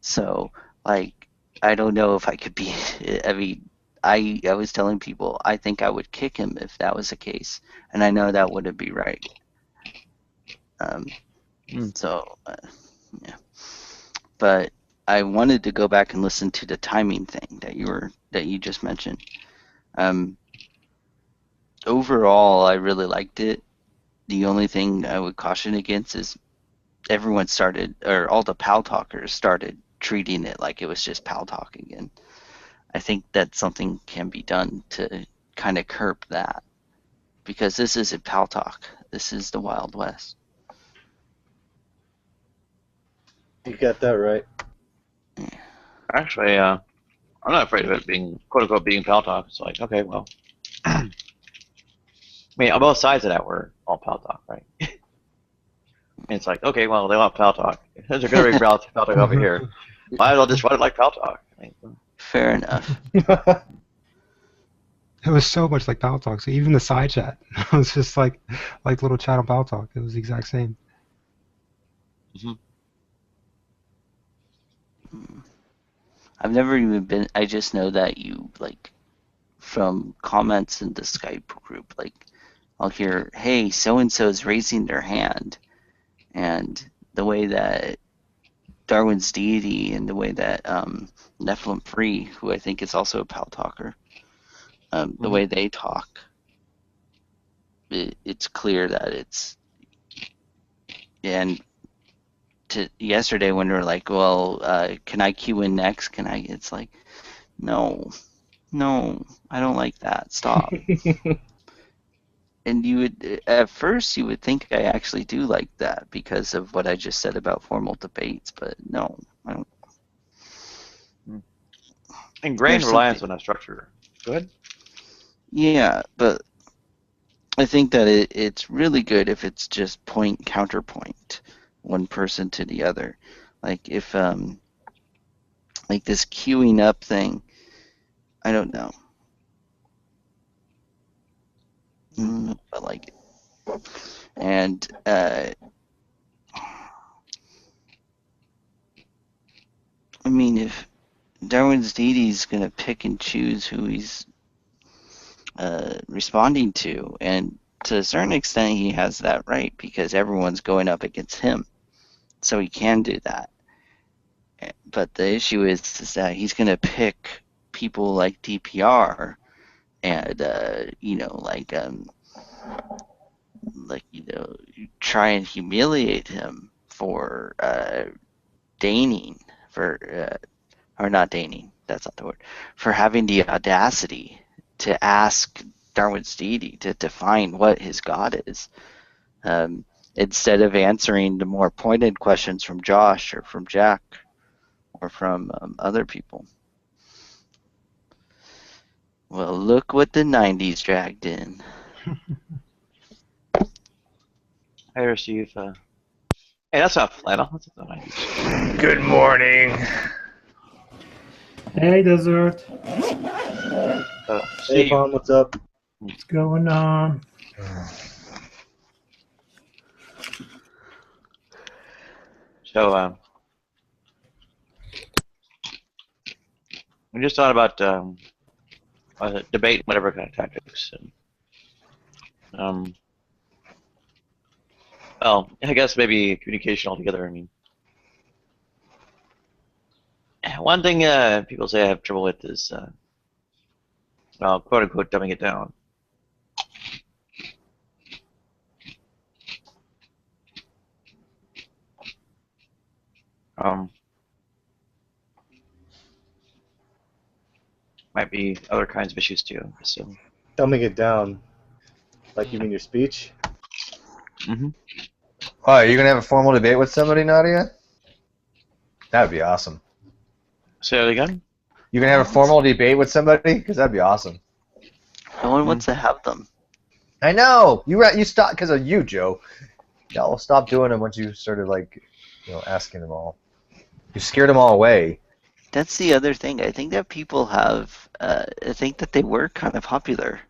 So like I don't know if I could be. I mean, I was telling people I think I would kick him if that was the case, and I know that wouldn't be right. Um, so yeah, but I wanted to go back and listen to the timing thing that you just mentioned. Overall, I really liked it. The only thing I would caution against is all the pal talkers started treating it like it was just pal talk again. I think that something can be done to kind of curb that because this isn't pal talk. This is the Wild West. You got that right. Actually, I'm not afraid of it being quote unquote being pal talk. It's like, okay, well, I mean, on both sides of that, we're all pal talk, right? And it's like, okay, well, they want pal talk. There's a good pal talk over here. Might as well just run it like pal talk. I mean, Fair enough. It was so much like Pal Talk. So even the side chat was just like little chat on Pal Talk. It was the exact same. I've never even been. I just know that you like from comments in the Skype group. Like I'll hear, "Hey, so and so is raising their hand," and the way that Darwin's deity and the way that Nephilim Free, who I think is also a pal talker, the way they talk, it's clear that it's, and yesterday when they're like, well, can I queue in next? It's like, no, I don't like that. Stop. And at first you would think I actually do like that because of what I just said about formal debates, but no, I don't. Ingrained There's reliance something- on a structure. Go ahead. Yeah, but I think that it's really good if it's just point counterpoint, one person to the other. Like if like this queuing up thing, I don't know. I like it. And I mean, if Darwin's deity is going to pick and choose who he's responding to, and to a certain extent he has that right because everyone's going up against him, so he can do that. But the issue is that he's going to pick people like DPR and try and humiliate him for deigning, or not deigning, that's not the word, for having the audacity to ask Darwin's deity to define what his God is, instead of answering the more pointed questions from Josh or from Jack or from other people. Well, look what the 90s dragged in. Hey, Steve. Hey, that's not flannel. That's the 90s. Good morning. Hey, Desert. Hey, Steve. Palm, what's up? What's going on? So, we just thought about debate, whatever kind of tactics. And, well, I guess maybe communication altogether. I mean, one thing people say I have trouble with is, well, quote unquote, dumbing it down. Might be other kinds of issues too. So. Dumbing it down. Like you mean your speech? Mm-hmm. Oh, are you gonna have a formal debate with somebody, Nadia? That'd be awesome. Say that again? You gonna have a formal debate with somebody? Because that'd be awesome. No one wants to have them. I know. You stopped because of you, Joe. Y'all stopped doing them once you started asking them all. You scared them all away. That's the other thing. I think that people have. I think that they were kind of popular.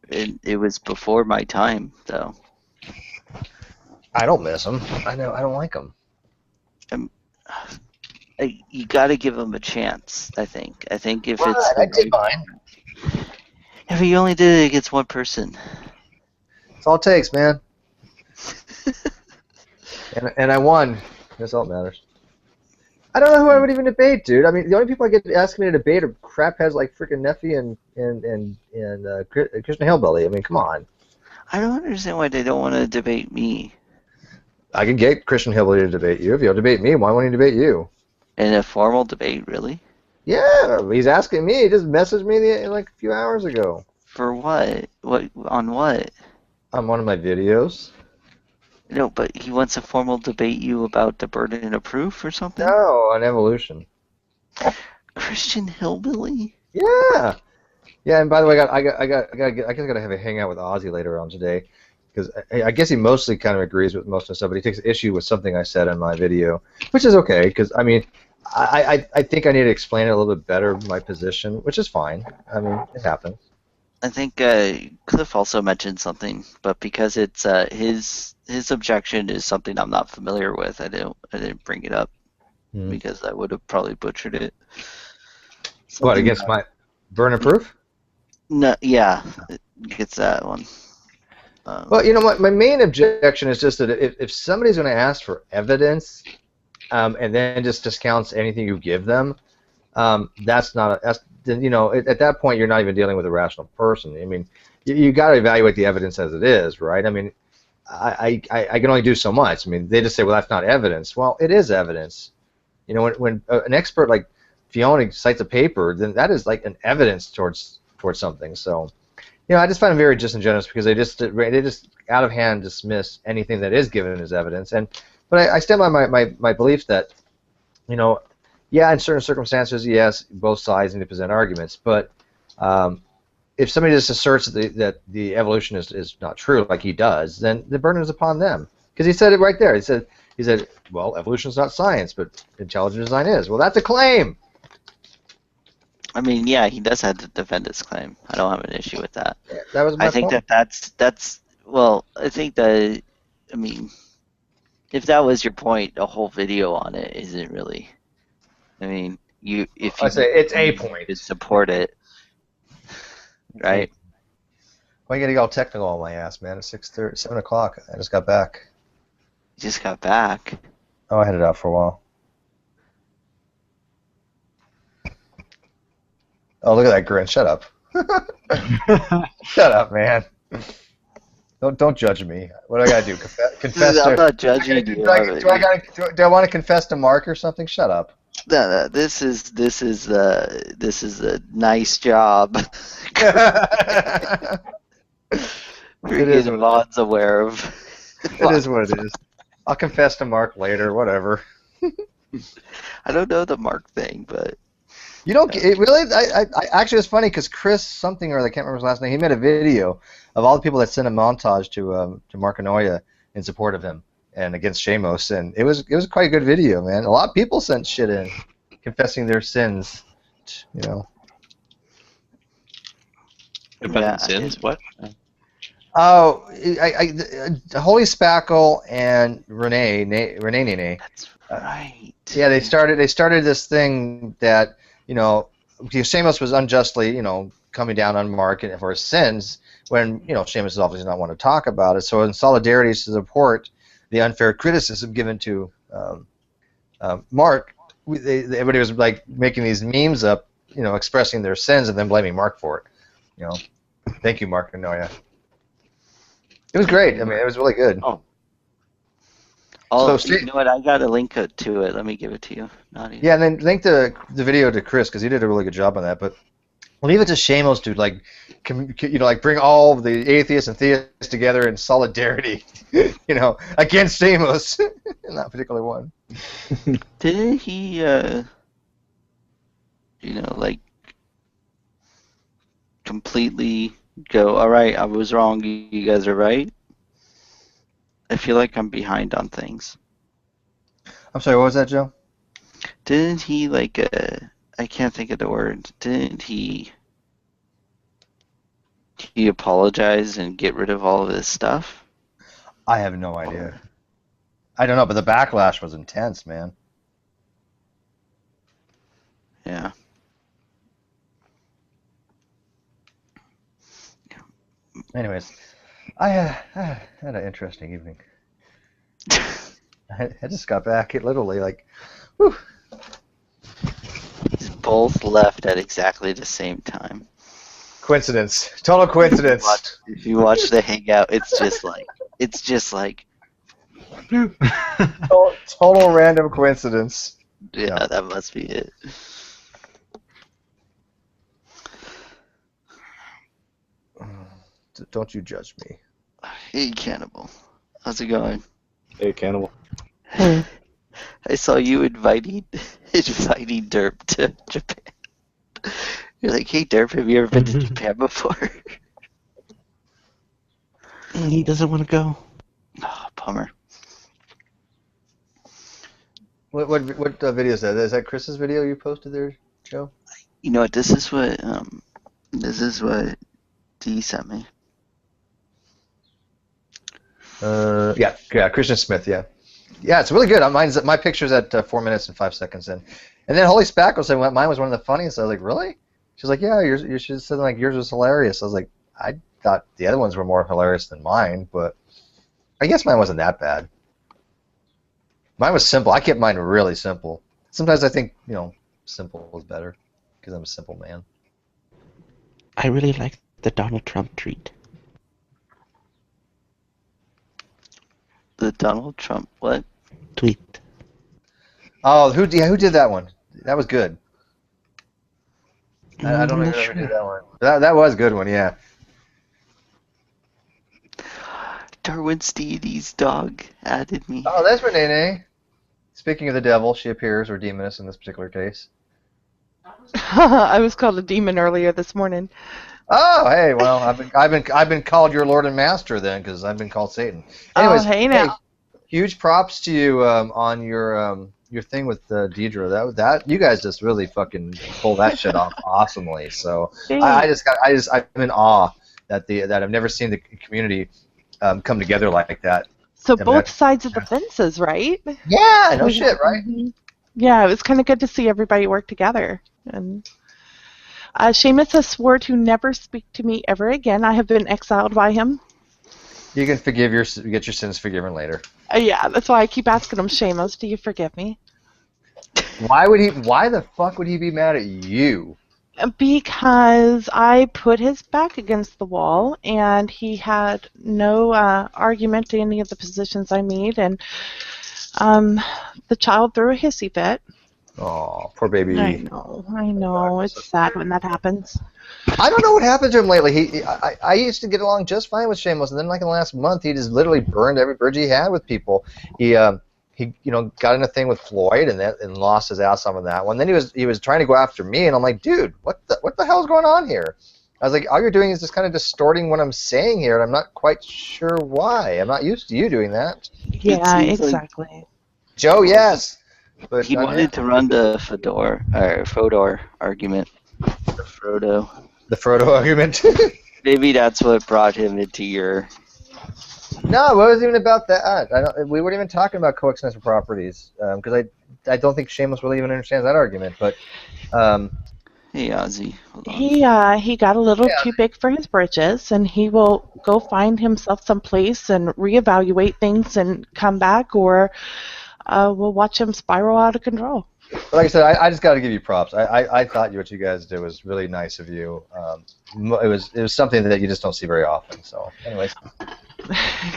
It was before my time, though. I don't miss them. I know. I don't like them. You got to give them a chance. I think if What? it's. I did mine. If you only did it against one person. That's all it takes, man. and I won. That's all that matters. I don't know who I would even debate, dude. I mean, the only people I get asking me to debate are crapheads like freaking Neffy and Christian Hillbilly. I mean, come on. I don't understand why they don't want to debate me. I can get Christian Hillbilly to debate you. If you'll debate me, why won't he debate you? In a formal debate, really? Yeah, he's asking me. He just messaged me like a few hours ago. For what? What on what? On one of my videos. No, but he wants to formal debate you about the burden of proof or something? No, on evolution. Christian Hillbilly? Yeah. Yeah, and by the way, I gotta have a hangout with Ozzy later on today, because I guess he mostly kind of agrees with most of the stuff, but he takes issue with something I said in my video, which is okay, because I mean, I think I need to explain it a little bit better, my position, which is fine. I mean, it happens. I think Cliff also mentioned something, but because it's his objection is something I'm not familiar with, I didn't bring it up because I would have probably butchered it. What, against my burden of proof? No, yeah, it's that one. Well, you know what? My main objection is just that if somebody's going to ask for evidence, and then just discounts anything you give them, that's not you know, at that point you're not even dealing with a rational person. I mean, you got to evaluate the evidence as it is, right? I mean, I can only do so much. I mean, they just say, well, that's not evidence. Well, it is evidence. You know, when an expert like Fiona cites a paper, then that is like an evidence towards something. So, you know, I just find them very disingenuous because they just out of hand dismiss anything that is given as evidence. But I stand by my belief that, you know, yeah, in certain circumstances, yes, both sides need to present arguments. But if somebody just asserts that the evolution is not true, like he does, then the burden is upon them. Because he said it right there. He said, well, evolution is not science, but intelligent design is. Well, that's a claim. I mean, yeah, he does have to defend his claim. I don't have an issue with that. Yeah, that was my I think point. that's well, I think that, I mean, if that was your point, a whole video on it isn't really. I mean, if you I say it's a point. to support it, right? Why you gotta get all technical on my ass, man? It's 6:30, 7 o'clock. I just got back. You just got back. Oh, I had it out for a while. Oh, look at that grin. Shut up. Shut up, man. Don't judge me. What do I gotta do? Confess I'm to? not judging you. Do I want to confess to Mark or something? Shut up. No, this is a nice job. It is what Vaughn's aware of. it is what it is. I'll confess to Mark later. Whatever. I don't know the Mark thing, but You don't it really. I actually, it's funny because Chris something or other, I can't remember his last name. He made a video of all the people that sent a montage to Mark Anoia in support of him and against Shamos, and it was quite a good video, man. A lot of people sent shit in, confessing their sins. You know. Confessing sins? What? Oh, Holy Spackle and Renee Nene. that's right. Yeah, they started this thing that, you know, because Seamus was unjustly, you know, coming down on Mark for his sins when, you know, Seamus is obviously not want to talk about it. So in solidarity to support the unfair criticism given to Mark, everybody was like making these memes up, you know, expressing their sins and then blaming Mark for it. You know, thank you, Mark Anoia. It was great. I mean, it was really good. Oh. You know what? I got a link to it. Let me give it to you. Yeah, and then link the video to Chris because he did a really good job on that. But leave it to Shamos to like, you know, like bring all of the atheists and theists together in solidarity, you know, against Shamos in that particular one. Didn't he, you know, like completely go, all right, I was wrong, you guys are right? I feel like I'm behind on things. I'm sorry, what was that, Joe? Didn't he, like, I can't think of the word. Didn't he apologize and get rid of all of this stuff? I have no idea. I don't know, but the backlash was intense, man. Yeah. Anyways, I had an interesting evening. I just got back. It literally, like, whew. He's both left at exactly the same time. Coincidence. Total coincidence. If you watch the hangout, it's just like total random coincidence. Yeah, that must be it. Don't you judge me. Hey, Cannibal. How's it going? Hey, Cannibal. I saw you inviting Derp to Japan. You're like, hey, Derp, have you ever been to Japan before? He doesn't want to go. Oh, bummer. What video is that? Is that Chris's video you posted there, Joe? You know what? This is what D sent me. Yeah, Christian Smith, yeah. Yeah, it's really good. My picture's at 4 minutes and 5 seconds in. And then Holy Spackle said mine was one of the funniest. I was like, really? She's like, yeah, you should have said like yours was hilarious. I was like, I thought the other ones were more hilarious than mine, but I guess mine wasn't that bad. Mine was simple. I kept mine really simple. Sometimes I think, simple is better because I'm a simple man. I really like the Donald Trump tweet. The Donald Trump what? Tweet. Oh, who did that one? That was good. I don't I'm even not know who sure. did that one. That was a good one, yeah. Darwin Steedy's dog added me. Oh, that's Renee. Speaking of the devil, she appears, or demoness in this particular case. I was called a demon earlier this morning. Oh, hey, well, I've been called your Lord and Master then, because I've been called Satan. Anyways, Oh, hey now. huge props to you on your thing with Deidre. That you guys just really fucking pull that shit off awesomely. So I'm in awe that I've never seen the community come together like that. So I mean, both sides of the fences, right? Yeah, no shit, right? Mhm. Yeah, it was kind of good to see everybody work together. And Seamus has swore to never speak to me ever again. I have been exiled by him. You can get your sins forgiven later. Yeah, that's why I keep asking him, Seamus, do you forgive me? Why the fuck would he be mad at you? Because I put his back against the wall, and he had no argument to any of the positions I made, and the child threw a hissy fit. Oh, poor baby. I know. It's sad when that happens. I don't know what happened to him lately. I used to get along just fine with Shameless, and then like in the last month, he just literally burned every bridge he had with people. He got in a thing with Floyd and lost his ass on that one. Then he was trying to go after me, and I'm like, dude, what the hell's going on here? I was like, all you're doing is just kind of distorting what I'm saying here, and I'm not quite sure why. I'm not used to you doing that. Yeah, exactly. Joe, yes. But He wanted to run the Fodor argument. The Frodo. The Frodo argument. Maybe that's what brought him into your. No, it wasn't even about that. We weren't even talking about coextensive properties because I don't think Shameless really even understands that argument. But hey, Ozzy. Hold on. He got a little too big for his britches, and he will go find himself someplace and reevaluate things and come back, or we'll watch him spiral out of control. But like I said, I just got to give you props. I thought what you guys did was really nice of you. It was something that you just don't see very often. So, anyways.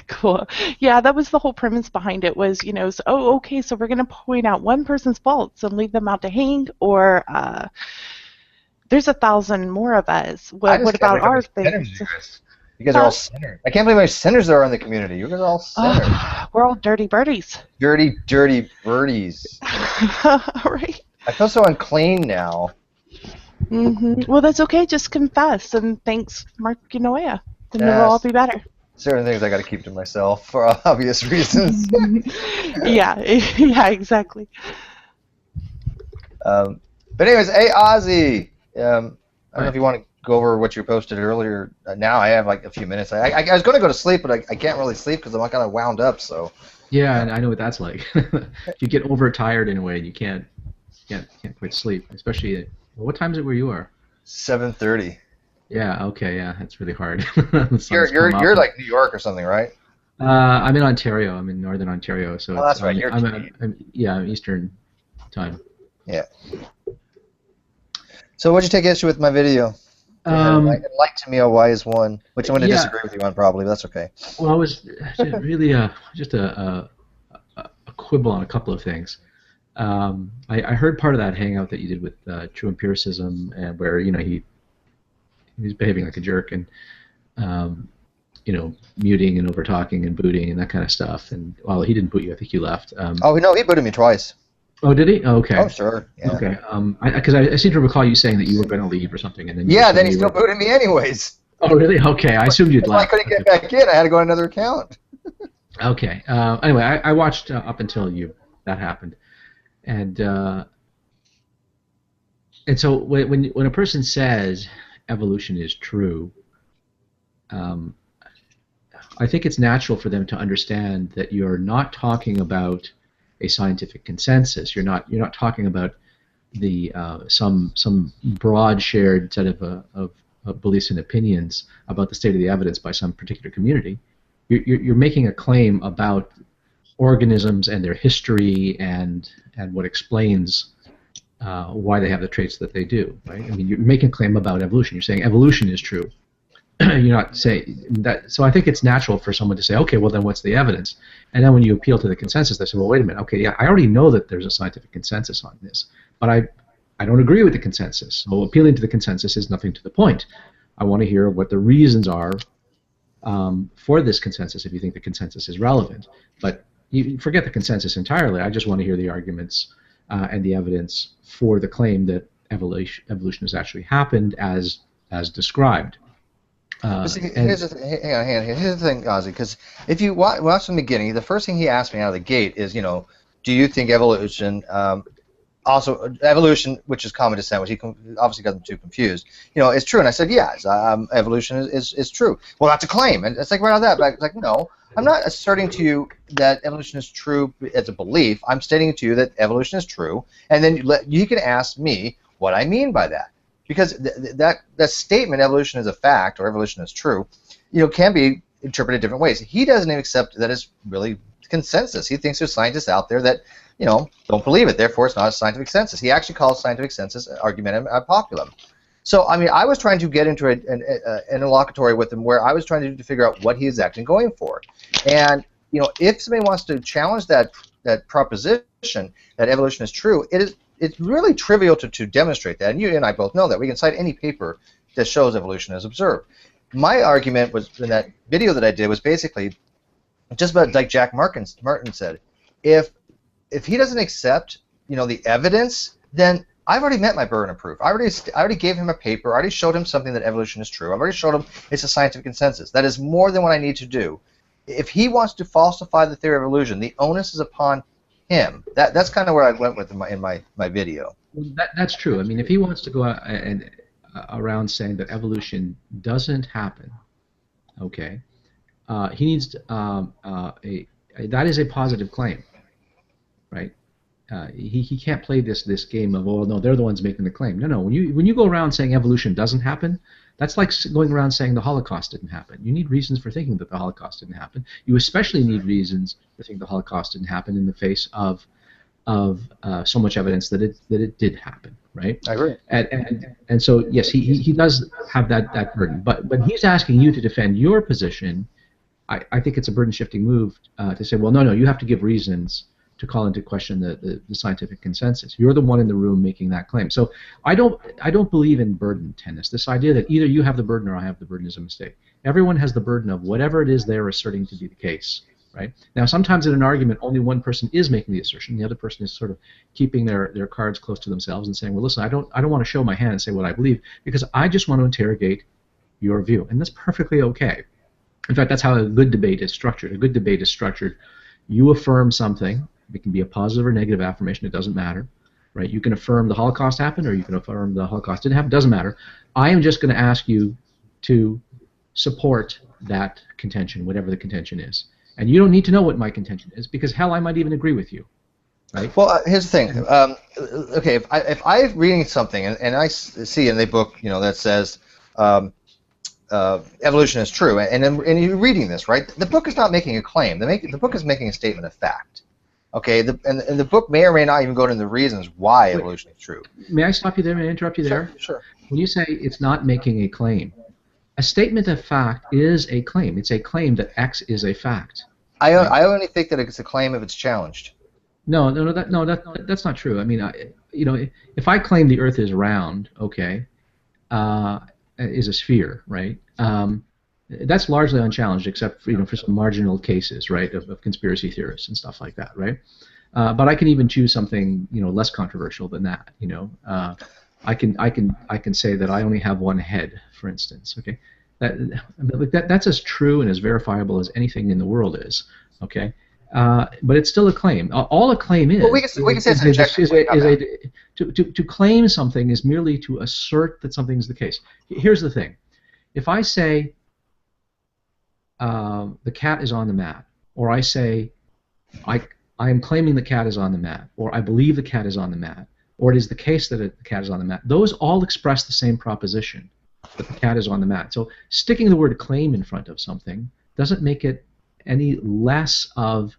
Cool. Yeah, that was the whole premise behind it. Was okay, so we're gonna point out one person's faults and leave them out to hang, or there's 1,000 more of us. What about our things? You guys are all sinners. I can't believe how many sinners there are in the community. You guys are all sinners. We're all dirty birdies. Dirty birdies. Right. I feel so unclean now. Well, that's okay. Just confess and thanks, Mark Noia. Then it'll all be better. Certain things I got to keep to myself for obvious reasons. Yeah, exactly. But anyways, hey Ozzy. I don't know if you want to go over what you posted earlier. Now I have like a few minutes. I was going to go to sleep, but I can't really sleep because I'm not kind of wound up. So. Yeah, and I know what that's like. You get overtired in a way, and you can't quite sleep. Especially, what time is it where you are? 7:30. Yeah. Okay. Yeah, that's really hard. You're like New York or something, right? I'm in Ontario. I'm in Northern Ontario, so that's right. I'm Eastern time. Yeah. So what'd you take issue with my video? Like to me a wise one, which I'm going to disagree with you on probably, but that's okay. Well, it was really just a quibble on a couple of things. I heard part of that hangout that you did with True Empiricism, and where he was behaving like a jerk and muting and over talking and booting and that kind of stuff. And well, he didn't boot you. I think you left. Oh no, he booted me twice. Oh, did he? Oh, okay. Oh, sure. Yeah. Okay. Because I seem to recall you saying that you were going to leave or something, and then then he still booted me anyways. Oh, really? Okay. I assumed you'd left. I couldn't get back in. I had to go on another account. Okay. Anyway, I watched up until that happened, and so when a person says evolution is true, I think it's natural for them to understand that you're not talking about a scientific consensus. You're not talking about the some broad shared set of beliefs and opinions about the state of the evidence by some particular community. You're making a claim about organisms and their history and what explains why they have the traits that they do, right? I mean, you're making a claim about evolution. You're saying evolution is true. You're not saying that. So I think it's natural for someone to say, okay, well then what's the evidence? And then when you appeal to the consensus, they say, well, wait a minute. Okay, yeah, I already know that there's a scientific consensus on this, but I don't agree with the consensus. So appealing to the consensus is nothing to the point. I want to hear what the reasons are for this consensus if you think the consensus is relevant. But you forget the consensus entirely. I just want to hear the arguments and the evidence for the claim that evolution has actually happened as described. See, here's the here's the thing, Ozzy, because if you watch from the beginning, the first thing he asked me out of the gate is, you know, do you think evolution, also evolution, which is common descent, which he obviously got them too confused, you know, is true? And I said, yes, evolution is true. Well, that's a claim, and it's like right out of that, but it's like, no, I'm not asserting to you that evolution is true as a belief. I'm stating to you that evolution is true, and then you can ask me what I mean by that. Because that statement, evolution is a fact or evolution is true, you know, can be interpreted different ways. He doesn't even accept that it's really consensus. He thinks there's scientists out there that, you know, don't believe it. Therefore, it's not a scientific consensus. He actually calls scientific consensus argumentum ad populum. So, I mean, I was trying to get into an interlocutory with him where I was trying to figure out what he is actually going for. And, you know, if somebody wants to challenge that proposition that evolution is true, it's really trivial to demonstrate that, and you and I both know that. We can cite any paper that shows evolution as observed. My argument was in that video that I did was basically just about like Jack Martin said. If he doesn't accept, you know, the evidence, then I've already met my burden of proof. I already gave him a paper. I already showed him something that evolution is true. I've already showed him it's a scientific consensus. That is more than what I need to do. If he wants to falsify the theory of evolution, the onus is upon him. That's kind of where I went with in my video. Well, that's true. I mean, if he wants to go out and around saying that evolution doesn't happen, okay, he needs that is a positive claim, right? He can't play this game of, oh no, they're the ones making the claim. No, when you go around saying evolution doesn't happen, that's like going around saying the Holocaust didn't happen. You need reasons for thinking that the Holocaust didn't happen. You especially need reasons for thinking the Holocaust didn't happen in the face of so much evidence that it did happen, right? I agree. And so yes, he does have that burden. But when he's asking you to defend your position, I think it's a burden shifting move to say, well, no, you have to give reasons to call into question the scientific consensus. You're the one in the room making that claim. So I don't believe in burden tennis. This idea that either you have the burden or I have the burden is a mistake. Everyone has the burden of whatever it is they're asserting to be the case, right? Now sometimes in an argument only one person is making the assertion, the other person is sort of keeping their cards close to themselves and saying, well, listen, I don't want to show my hand and say what I believe because I just want to interrogate your view, and that's perfectly okay. In fact, that's how a good debate is structured. A good debate is structured. You affirm something. It can be a positive or negative affirmation. It doesn't matter, right? You can affirm the Holocaust happened, or you can affirm the Holocaust didn't happen. It doesn't matter. I am just going to ask you to support that contention, whatever the contention is. And you don't need to know what my contention is, because hell, I might even agree with you, right? Well, here's the thing. Okay, if I'm reading something and I see in the book, you know, that says evolution is true, and you're reading this, right? The book is not making a claim. The book is making a statement of fact. Okay, and the book may or may not even go into the reasons why evolution is true. May I stop you there? May I interrupt you there? Sure. When you say it's not making a claim, a statement of fact is a claim. It's a claim that X is a fact. I only think that it's a claim if it's challenged. No, that's not true. I mean, if I claim the Earth is round, okay, is a sphere, right? That's largely unchallenged, except for some marginal cases, right, of conspiracy theorists and stuff like that, right? But I can even choose something less controversial than that. I can say that I only have one head, for instance. Okay, that's as true and as verifiable as anything in the world is. Okay, but it's still a claim. All a claim is. Well, we can say it's objective. To claim something is merely to assert that something is the case. Here's the thing: if I say the cat is on the mat, or I say I am claiming the cat is on the mat, or I believe the cat is on the mat, or it is the case that the cat is on the mat, those all express the same proposition, that the cat is on the mat. So sticking the word claim in front of something doesn't make it any less of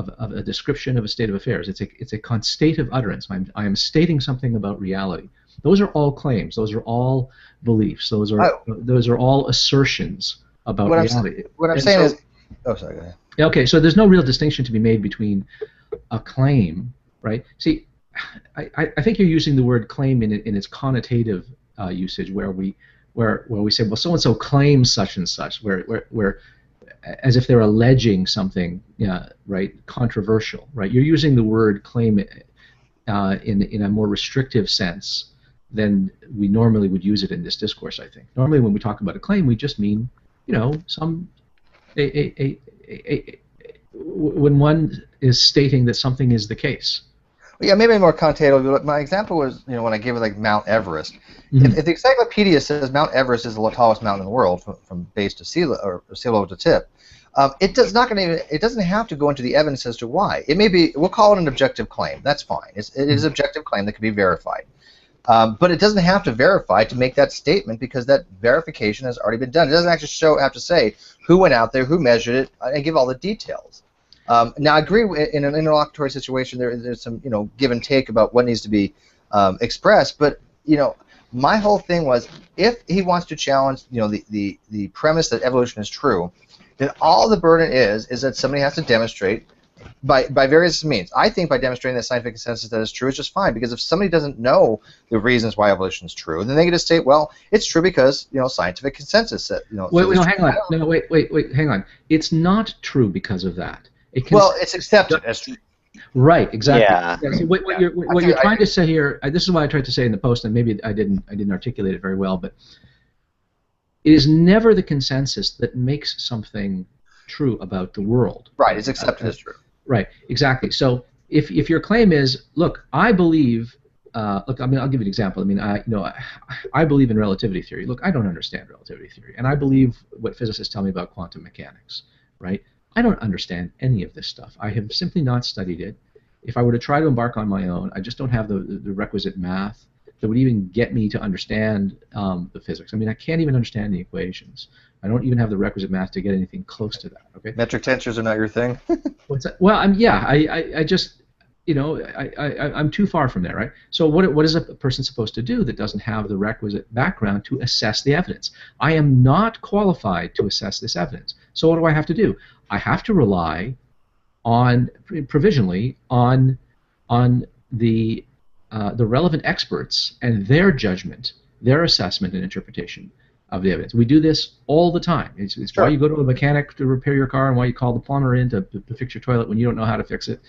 of a description of a state of affairs. It's a constative utterance. I am stating something about reality. Those are all claims. Those are all beliefs. Those are all assertions about reality. What I'm And saying so- is, oh, sorry, go ahead. Okay, so there's no real distinction to be made between a claim, right? See, I think you're using the word claim in its connotative usage, where we say, well, so and so claims such and such, where as if they're alleging something, right, controversial, right? You're using the word claim in a more restrictive sense than we normally would use it in this discourse. I think normally when we talk about a claim, we just mean, when one is stating that something is the case. Yeah, maybe more connotative. My example was, when I gave it like Mount Everest. Mhm. If the encyclopedia says Mount Everest is the tallest mountain in the world from base to sea level to tip, it doesn't have to go into the evidence as to why. It may be, we'll call it an objective claim. That's fine. It is an objective claim that can be verified. But it doesn't have to verify to make that statement, because that verification has already been done. It doesn't actually have to say who went out there, who measured it, and give all the details. Now, I agree. In an interlocutory situation, there's some give and take about what needs to be expressed. But my whole thing was, if he wants to challenge the premise that evolution is true, then all the burden is that somebody has to demonstrate by various means. I think by demonstrating that scientific consensus that is true is just fine, because if somebody doesn't know the reasons why evolution is true, then they can just say, well, it's true because scientific consensus said. Wait, hang on. No, wait, hang on. It's not true because of that. It's accepted as true. Right, exactly. Yeah. So what you're trying to say here, this is what I tried to say in the post, and maybe I didn't articulate it very well, but it is never the consensus that makes something true about the world. Right, it's accepted as true. Right, exactly. So if your claim is, look, I believe, I'll give you an example. I believe in relativity theory. Look, I don't understand relativity theory, and I believe what physicists tell me about quantum mechanics, right? I don't understand any of this stuff. I have simply not studied it. If I were to try to embark on my own, I just don't have the requisite math that would even get me to understand the physics. I can't even understand the equations. I don't even have the requisite math to get anything close to that. Okay. Metric tensors are not your thing. What's that? Well, I just, I'm too far from there, right? So what is a person supposed to do that doesn't have the requisite background to assess the evidence? I am not qualified to assess this evidence. So what do I have to do? I have to rely provisionally on the relevant experts and their judgment, their assessment and interpretation of the evidence. We do this all the time. It's Sure. why you go to a mechanic to repair your car, and why you call the plumber in to fix your toilet when you don't know how to fix it.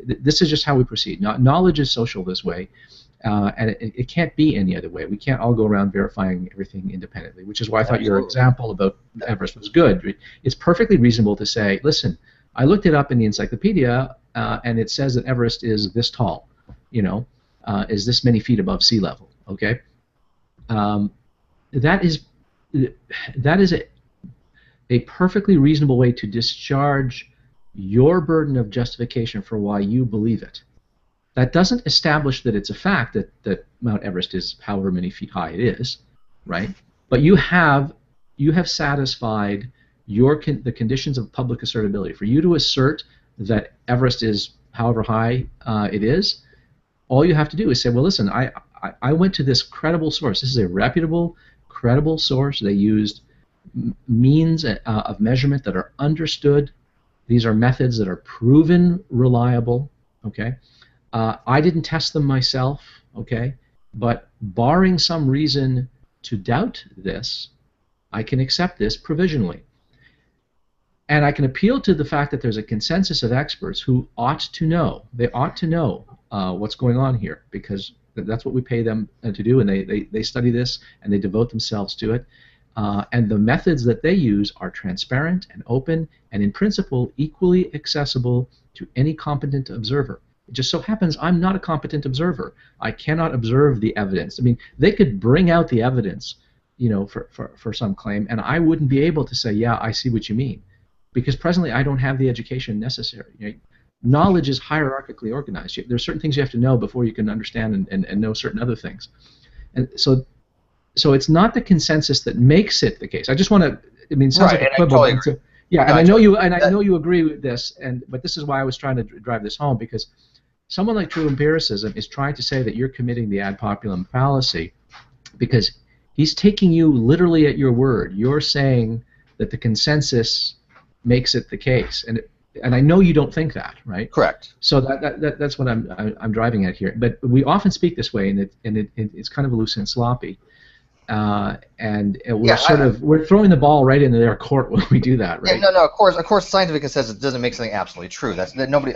This is just how we proceed. Knowledge is social this way, and it can't be any other way. We can't all go around verifying everything independently, which is why I thought your example about Everest was good. It's perfectly reasonable to say, listen, I looked it up in the encyclopedia, and it says that Everest is this tall, is this many feet above sea level, okay? That is a perfectly reasonable way to discharge your burden of justification for why you believe it. That doesn't establish that it's a fact that Mount Everest is however many feet high it is, right? But you have satisfied the conditions of public assertability. For you to assert that Everest is however high it is, all you have to do is say, well, listen, I went to this credible source. This is a reputable, credible source. They used means of measurement that are understood. These are methods that are proven reliable, okay? I didn't test them myself, okay? But barring some reason to doubt this, I can accept this provisionally. And I can appeal to the fact that there's a consensus of experts who ought to know. They ought to know what's going on here, because that's what we pay them to do, and they study this and they devote themselves to it. And the methods that they use are transparent and open and, in principle, equally accessible to any competent observer. It just so happens I'm not a competent observer. I cannot observe the evidence. They could bring out the evidence, for some claim, and I wouldn't be able to say, yeah, I see what you mean, because presently I don't have the education necessary. Knowledge is hierarchically organized. There's certain things you have to know before you can understand and know certain other things. And so it's not the consensus that makes it the case. I just want to, it sounds like a quibble. Yeah, and No, I know you, and I that- know you agree with this, but this is why I was trying to drive this home, because someone like true empiricism is trying to say that you're committing the ad populum fallacy, because he's taking you literally at your word. You're saying that the consensus makes it the case, and I know you don't think that, right? Correct. So that's what I'm driving at here. But we often speak this way, and it's kind of loose and sloppy. And we're throwing the ball right into their court when we do that, right? Yeah, no, of course, scientific consensus doesn't make something absolutely true.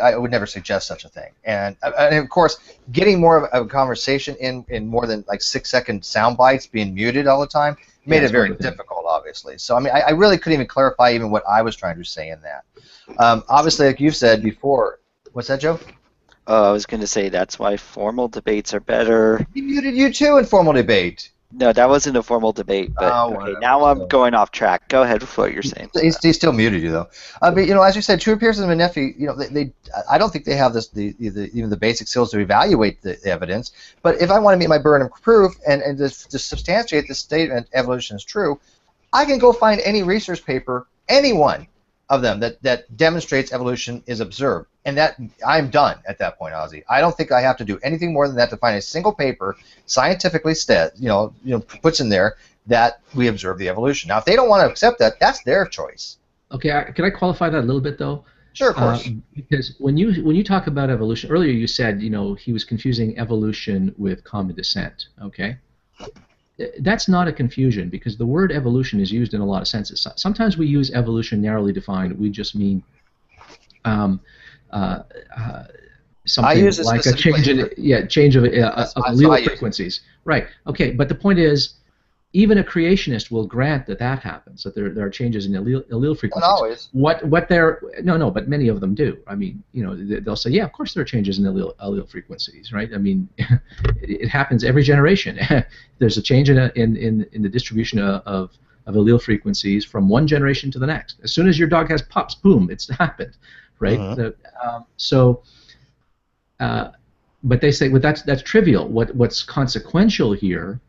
I would never suggest such a thing. And of course, getting more of a conversation in more than like 6-second sound bites, being muted all the time, made it very difficult, obviously. So I mean, I really couldn't even clarify even what I was trying to say in that. Obviously, like you've said before, what's that, Joe? I was going to say that's why formal debates are better. He muted you too in formal debate. No, that wasn't a formal debate, but okay, now I'm going off track. Go ahead with what you're saying. He still muted you though. But as you said, true empiricism and NEFI, I don't think they have even the basic skills to evaluate the evidence. But if I want to meet my burden of proof and to substantiate the statement evolution is true, I can go find any research paper, any one of them that demonstrates evolution is observed, and that I'm done at that point, Ozzy. I don't think I have to do anything more than that to find a single paper scientifically puts in there that we observe the evolution. Now, if they don't want to accept that, that's their choice. Okay, can I qualify that a little bit though? Sure, of course. Because when you talk about evolution, earlier you said he was confusing evolution with common descent. Okay. That's not a confusion, because the word evolution is used in a lot of senses. Sometimes we use evolution narrowly defined. We just mean something like a change of allele frequencies. Right. Okay. But the point is, even a creationist will grant that happens, that there are changes in allele frequencies. Not always. But many of them do. I mean, they'll say, yeah, of course there are changes in allele frequencies, right? I mean, it happens every generation. There's a change in the distribution of allele frequencies from one generation to the next. As soon as your dog has pups, boom, it's happened, right? But they say, well, that's trivial. What's consequential here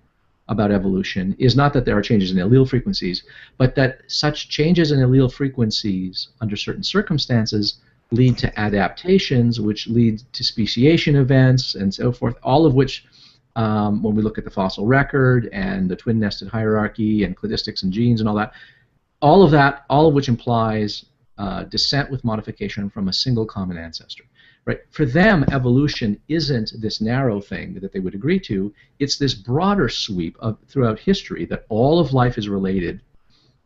about evolution is not that there are changes in allele frequencies, but that such changes in allele frequencies under certain circumstances lead to adaptations, which lead to speciation events and so forth, all of which, when we look at the fossil record and the twin-nested hierarchy and cladistics and genes and all of which implies descent with modification from a single common ancestor. Right? For them, evolution isn't this narrow thing that they would agree to. It's this broader sweep throughout history that all of life is related,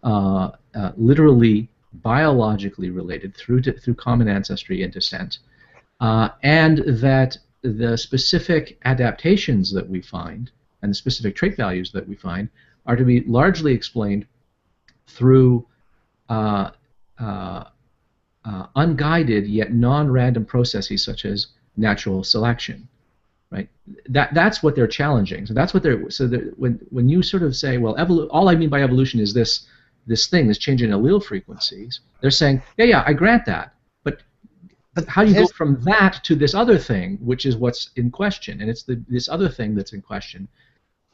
literally biologically related through common ancestry and descent, and that the specific adaptations that we find and the specific trait values that we find are to be largely explained through unguided yet non-random processes such as natural selection, right? That's what they're challenging. So that's what when you sort of say, well, all I mean by evolution is this change in allele frequencies. They're saying, yeah, I grant that, but how do you go from that to this other thing, which is what's in question, and it's this other thing that's in question.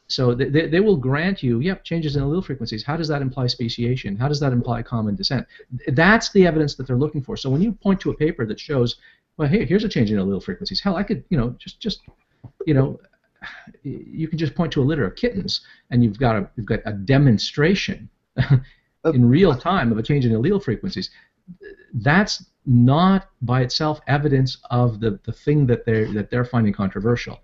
So they will grant you, yep, changes in allele frequencies. How does that imply speciation? How does that imply common descent? That's the evidence that they're looking for. So when you point to a paper that shows, well, hey, here's a change in allele frequencies. Hell, I could, you can just point to a litter of kittens, and you've got a demonstration in real time of a change in allele frequencies. That's not by itself evidence of the thing that they're finding controversial.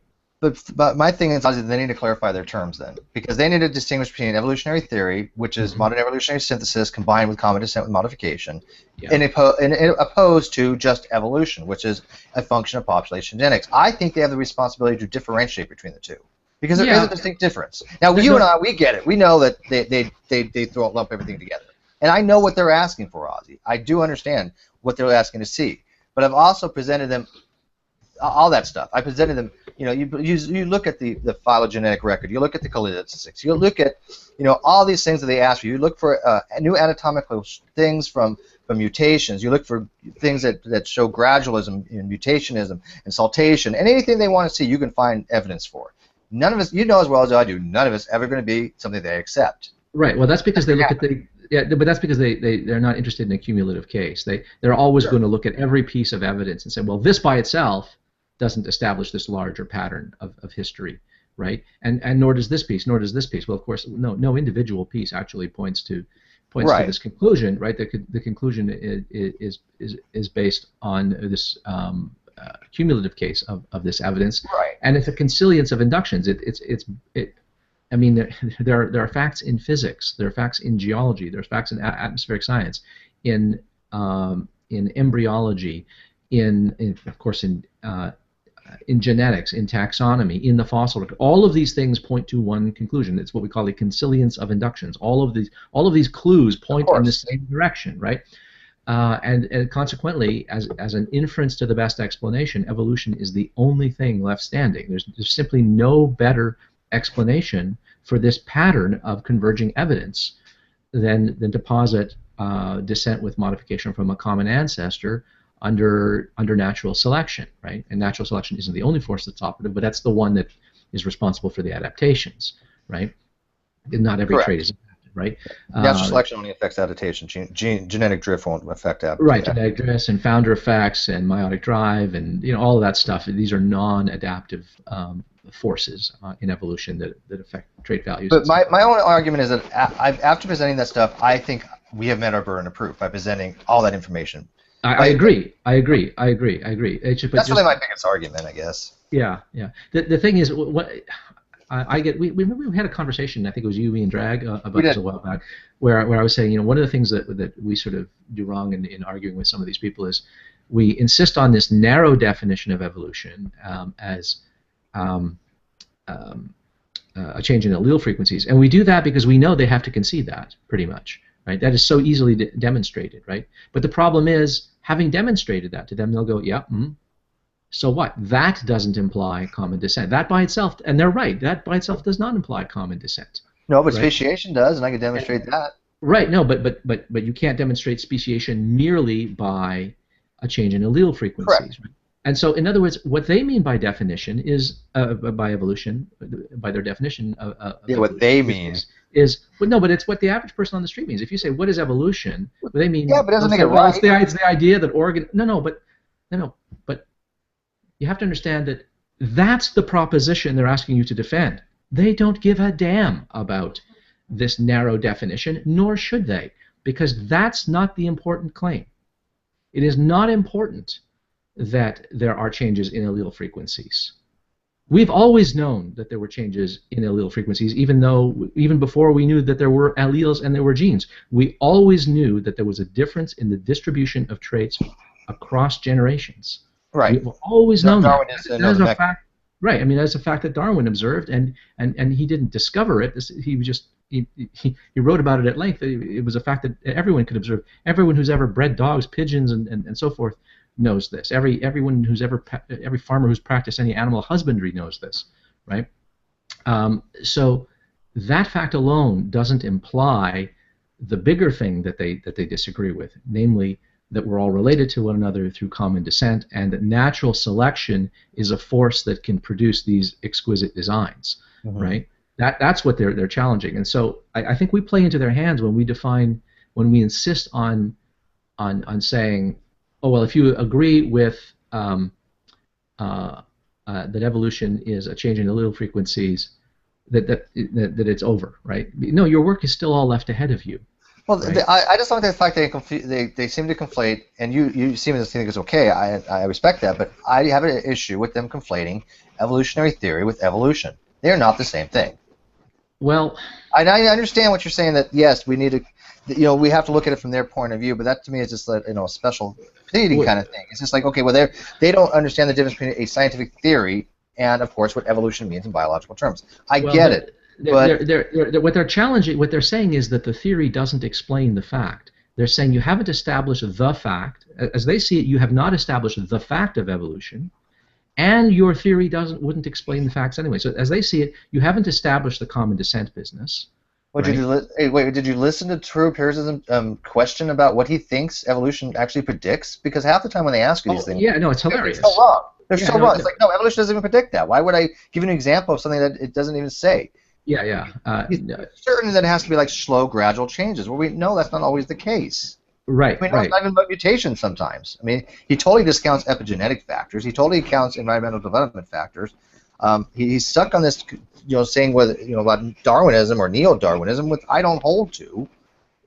But my thing is, they need to clarify their terms then, because they need to distinguish between evolutionary theory, which is modern evolutionary synthesis combined with common descent with modification, and opposed to just evolution, which is a function of population genetics. I think they have the responsibility to differentiate between the two, because there is a distinct difference. Now, you and I, we get it. We know that they lump everything together, and I know what they're asking for, Ozzy. I do understand what they're asking to see, but I've also presented them all that stuff. I presented them. You look at the phylogenetic record. You look at the cladistics. You look at all these things that they ask you. You look for new anatomical things from mutations. You look for things that show gradualism and mutationism and saltation, and anything they want to see, you can find evidence for. None of us, as well as I do, none of us ever going to be something they accept. Right. Well, that's because they look at the Yeah, but that's because they're not interested in a cumulative case. They're always going to look at every piece of evidence and say, well, this by itself doesn't establish this larger pattern of history, right? And nor does this piece, nor does this piece. Well, of course, no individual piece actually points to this conclusion, right? The conclusion is based on this cumulative case of this evidence, Right. and it's a consilience of inductions. I mean, there are facts in physics, there are facts in geology, there's facts in atmospheric science, in embryology, of course in genetics, in taxonomy, in the fossil record. All of these things point to one conclusion. It's what we call a consilience of inductions. All of these clues point in the same direction, right? And consequently, as an inference to the best explanation, evolution is the only thing left standing. There's simply no better explanation for this pattern of converging evidence than to posit descent with modification from a common ancestor under natural selection, right? And natural selection isn't the only force that's operative, but that's the one that is responsible for the adaptations, right? And not every trait is adapted, right? Natural selection only affects adaptation. Genetic drift won't affect adaptation. Right, genetic drift and founder effects and meiotic drive and all of that stuff. These are non-adaptive forces in evolution that affect trait values. But my own argument is that after presenting that stuff, I think we have met our burden of proof by presenting all that information. I agree. That's really my biggest argument, I guess. Yeah. The thing is, what I get, we remember we had a conversation. I think it was you, me, and Drag about this a while back, where I was saying, one of the things that we sort of do wrong in arguing with some of these people is we insist on this narrow definition of evolution as a change in allele frequencies, and we do that because we know they have to concede that pretty much, right? That is so easily demonstrated, right? But the problem is, having demonstrated that to them, they'll go, yeah, so what? That doesn't imply common descent. That by itself, and they're right, that by itself does not imply common descent. No, but speciation does, and I can demonstrate that. Right. No, but you can't demonstrate speciation merely by a change in allele frequencies. Correct. Right? And so, in other words, what they mean by definition is by evolution, by their definition of what they mean is but it's what the average person on the street means. If you say what is evolution, what they mean. Yeah, but it doesn't make it right. right. It's the idea that but you have to understand that that's the proposition they're asking you to defend. They don't give a damn about this narrow definition, nor should they, because that's not the important claim. It is not important that there are changes in allele frequencies. We've always known that there were changes in allele frequencies, even before we knew that there were alleles and there were genes. We always knew that there was a difference in the distribution of traits across generations. Right. We've always known that. That is a fact. Right. I mean, that's a fact that Darwin observed, and he didn't discover it. He was just he wrote about it at length. It was a fact that everyone could observe. Everyone who's ever bred dogs, pigeons, and so forth knows this. Every farmer who's practiced any animal husbandry knows this, right? So that fact alone doesn't imply the bigger thing that they disagree with, namely that we're all related to one another through common descent, and that natural selection is a force that can produce these exquisite designs, right? That's what they're challenging, and so I think we play into their hands when we insist on saying, oh well, if you agree with that evolution is a change in allele frequencies, that it's over, right? No, your work is still all left ahead of you. Well, right? I just like the fact they seem to conflate, and you seem to think it's okay. I respect that, but I have an issue with them conflating evolutionary theory with evolution. They are not the same thing. Well, I understand what you're saying, that yes, we need to, we have to look at it from their point of view, but that to me is just a special pleading kind of thing. It's just like, okay, well, they don't understand the difference between a scientific theory and, of course, what evolution means in biological terms. I get it. But what they're challenging, what they're saying is that the theory doesn't explain the fact. They're saying you haven't established the fact. As they see it, you have not established the fact of evolution, and your theory wouldn't explain the facts anyway. So as they see it, you haven't established the common descent business. Well, right? Did you listen to True Pierce's question about what he thinks evolution actually predicts? Because half the time when they ask you these things, yeah, no, it's hilarious. They're so wrong. They're so wrong. It's like, no, evolution doesn't even predict that. Why would I give you an example of something that it doesn't even say? Yeah, yeah. He's certain that it has to be like slow, gradual changes. Well, we know that's not always the case. Right, I mean, right. it's not even about mutations sometimes. I mean, he totally discounts epigenetic factors. He totally counts environmental development factors. He's stuck on this, saying whether about Darwinism or neo-Darwinism, which I don't hold to.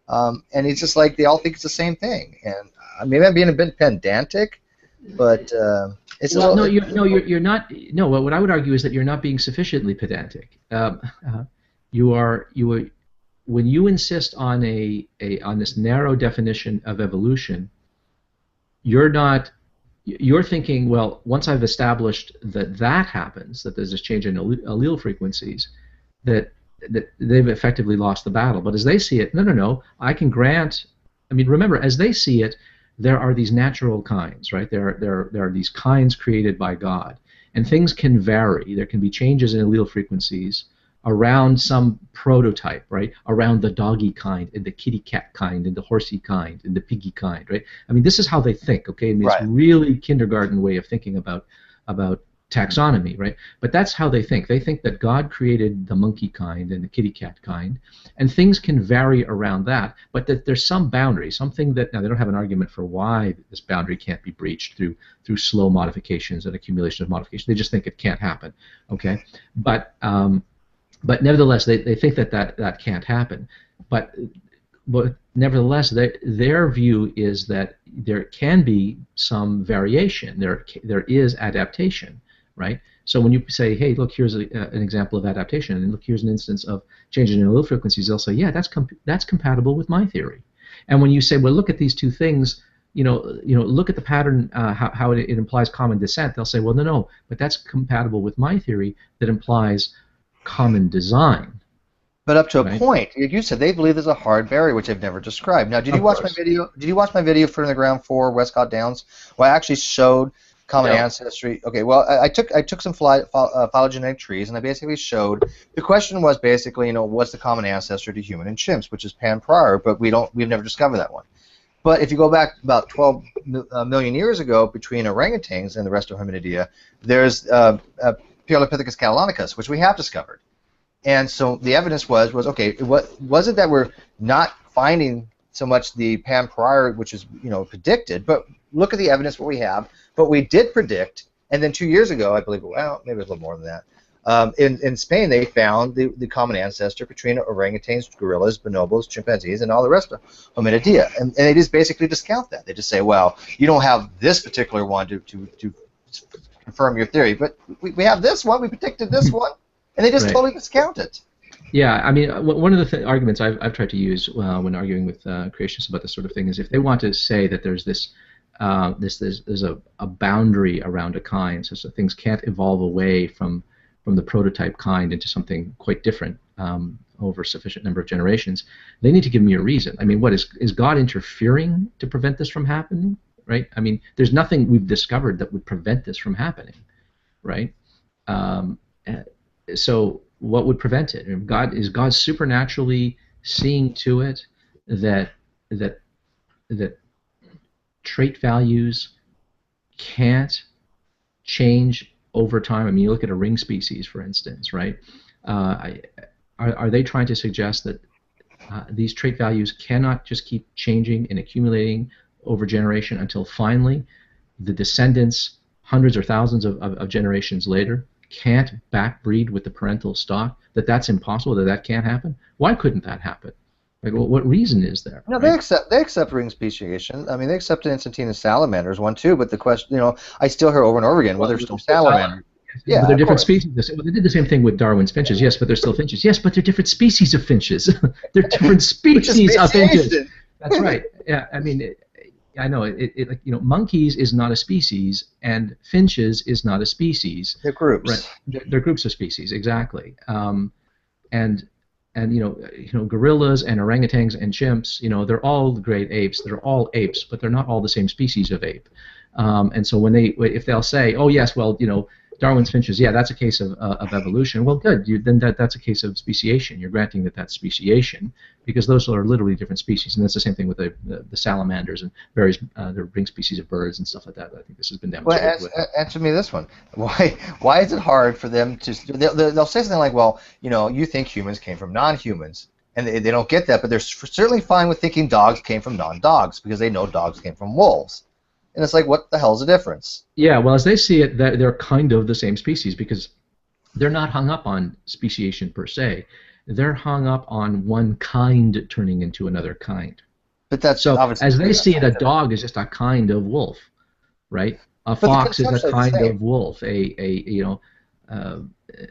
And he's just like they all think it's the same thing. And maybe I'm being a bit pedantic, but it's well, you're not. No, what I would argue is that you're not being sufficiently pedantic. When you insist on on this narrow definition of evolution, you're thinking, well, once I've established that happens, that there's this change in allele frequencies, that they've effectively lost the battle. But as they see it, no, I can grant. I mean, remember, as they see it, there are these natural kinds, right? There are these kinds created by God, and things can vary. There can be changes in allele frequencies around some prototype, right? Around the doggy kind, and the kitty cat kind, and the horsey kind, and the piggy kind, right? I mean, this is how they think, okay? I mean, it's really kindergarten way of thinking about taxonomy, right? But that's how they think. They think that God created the monkey kind and the kitty cat kind, and things can vary around that, but that there's some boundary, something that, now they don't have an argument for why this boundary can't be breached through slow modifications and accumulation of modifications. They just think it can't happen, okay? But nevertheless, they think that can't happen. But nevertheless, their view is that there can be some variation. There is adaptation, right? So when you say, hey, look, here's an example of adaptation, and look, here's an instance of changing in allele frequencies, they'll say, yeah, that's compatible with my theory. And when you say, well, look at these two things, look at the pattern, how it implies common descent, they'll say, well, no, but that's compatible with my theory that implies common design. But up to a point, you said they believe there's a hard barrier, which I've never described. Now, did you watch my video? Did you watch my video for the ground for Westcott Downs, where I actually showed common ancestry? Okay, well, I took some phylogenetic trees, and I basically showed the question was basically, what's the common ancestor to human and chimps, which is Pan Prior, but we've never discovered that one. But if you go back about 12 million years ago, between orangutans and the rest of Hominidia, there's Piolopithecus catalonicus, which we have discovered. And so the evidence was okay, was it that we're not finding so much the Pan Prior, which is predicted, but look at the evidence what we have, but we did predict, and then 2 years ago, I believe, well, maybe it was a little more than that, in Spain they found the common ancestor between orangutans, gorillas, bonobos, chimpanzees, and all the rest of Hominidia, and they just basically discount that. They just say, well, you don't have this particular one to confirm your theory, but we have this one, we predicted this one. And they just totally discount it. Yeah, I mean, one of the arguments I've tried to use when arguing with creationists about this sort of thing is if they want to say that there's there's a boundary around a kind, so things can't evolve away from the prototype kind into something quite different over a sufficient number of generations, they need to give me a reason. I mean, what is God interfering to prevent this from happening? Right? I mean, there's nothing we've discovered that would prevent this from happening, right? So what would prevent it? Is God supernaturally seeing to it that trait values can't change over time? I mean, you look at a ring species, for instance, right? Are they trying to suggest that these trait values cannot just keep changing and accumulating over generation until finally the descendants, hundreds or thousands of generations later, can't backbreed with the parental stock, that's impossible, that can't happen? Why couldn't that happen? Like, well, what reason is there? No, right? They accept ring speciation. I mean, they accept instantaneous salamanders one too. But the question, I still hear over and over again, well, they're still salamanders. Yeah, but they're different species. Well, they did the same thing with Darwin's finches. Yes, but they're still finches. Yes, but they're different species of finches. They're different species of finches. That's right. Yeah, I mean, I know like monkeys is not a species, and finches is not a species. They're groups. Right. They're groups of species, exactly. And gorillas and orangutans and chimps, they're all great apes. They're all apes, but they're not all the same species of ape. And so if they'll say, oh yes, well, Darwin's finches, yeah, that's a case of evolution. Well, good. Then that's a case of speciation. You're granting that that's speciation because those are literally different species, and that's the same thing with the salamanders and various the ring species of birds and stuff like that. I think this has been demonstrated. Well, answer me this one. Why is it hard for them to? They'll say something like, "Well, you think humans came from non-humans," and they don't get that, but they're certainly fine with thinking dogs came from non-dogs because they know dogs came from wolves. And it's like, what the hell's the difference? Yeah, well, as they see it, they're kind of the same species because they're not hung up on speciation per se. They're hung up on one kind turning into another kind. But that's so as they see it, a dog is just a kind of wolf, right? A fox is a kind of wolf.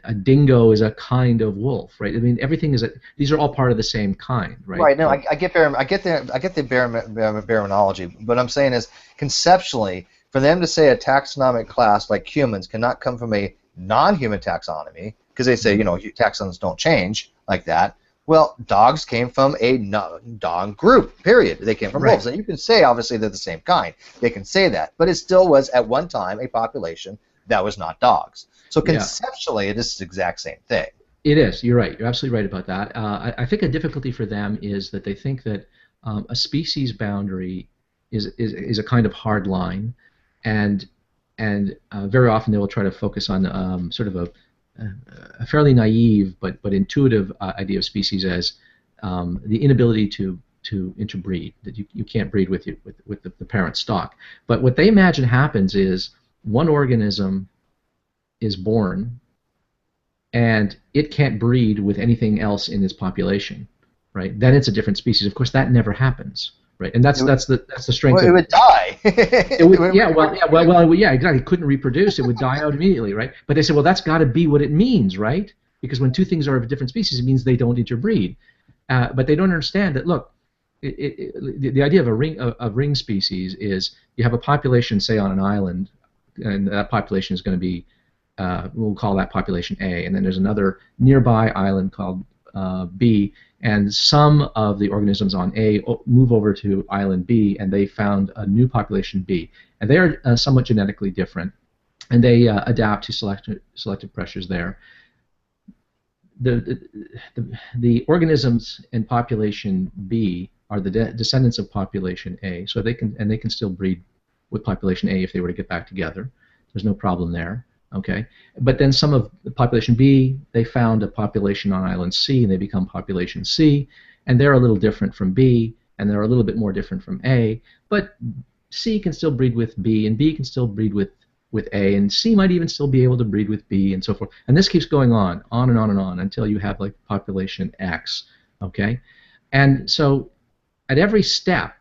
A dingo is a kind of wolf, right? I mean, everything is these are all part of the same kind, right? Right. No, I get the bear analogy, but I'm saying is conceptually, for them to say a taxonomic class like humans cannot come from a non-human taxonomy, because they say taxons don't change like that. Well, dogs came from a dog group. Period. They came from wolves, and you can say obviously they're the same kind. They can say that, but it still was at one time a population that was not dogs. So conceptually, it is the exact same thing. It is. You're right. You're absolutely right about that. I think a difficulty for them is that they think that a species boundary is a kind of hard line, and very often they will try to focus on sort of a fairly naive but intuitive idea of species as the inability to interbreed, that you can't breed with the parent stock. But what they imagine happens is one organism is born and it can't breed with anything else in its population, right? Then it's a different species. Of course, that never happens, right? And that's the strength. Well, it would die. Yeah, exactly. It couldn't reproduce. It would die out immediately, right? But they said, well, that's got to be what it means, right? Because when two things are of a different species, it means they don't interbreed. But they don't understand that. Look, the idea of a ring species is you have a population, say, on an island, and that population is going to be we'll call that population A, and then there's another nearby island called B, and some of the organisms on A move over to island B, and they found a new population B, and they are somewhat genetically different, and they adapt to selective pressures there. The organisms in population B are the descendants of population A, so they can still breed with population A if they were to get back together. There's no problem there. Okay, but then some of the population B, they found a population on island C, and they become population C, and they're a little different from B, and they're a little bit more different from A, but C can still breed with B, and B can still breed with A, and C might even still be able to breed with B, and so forth. And this keeps going on and on and on until you have like population X. Okay, and so at every step,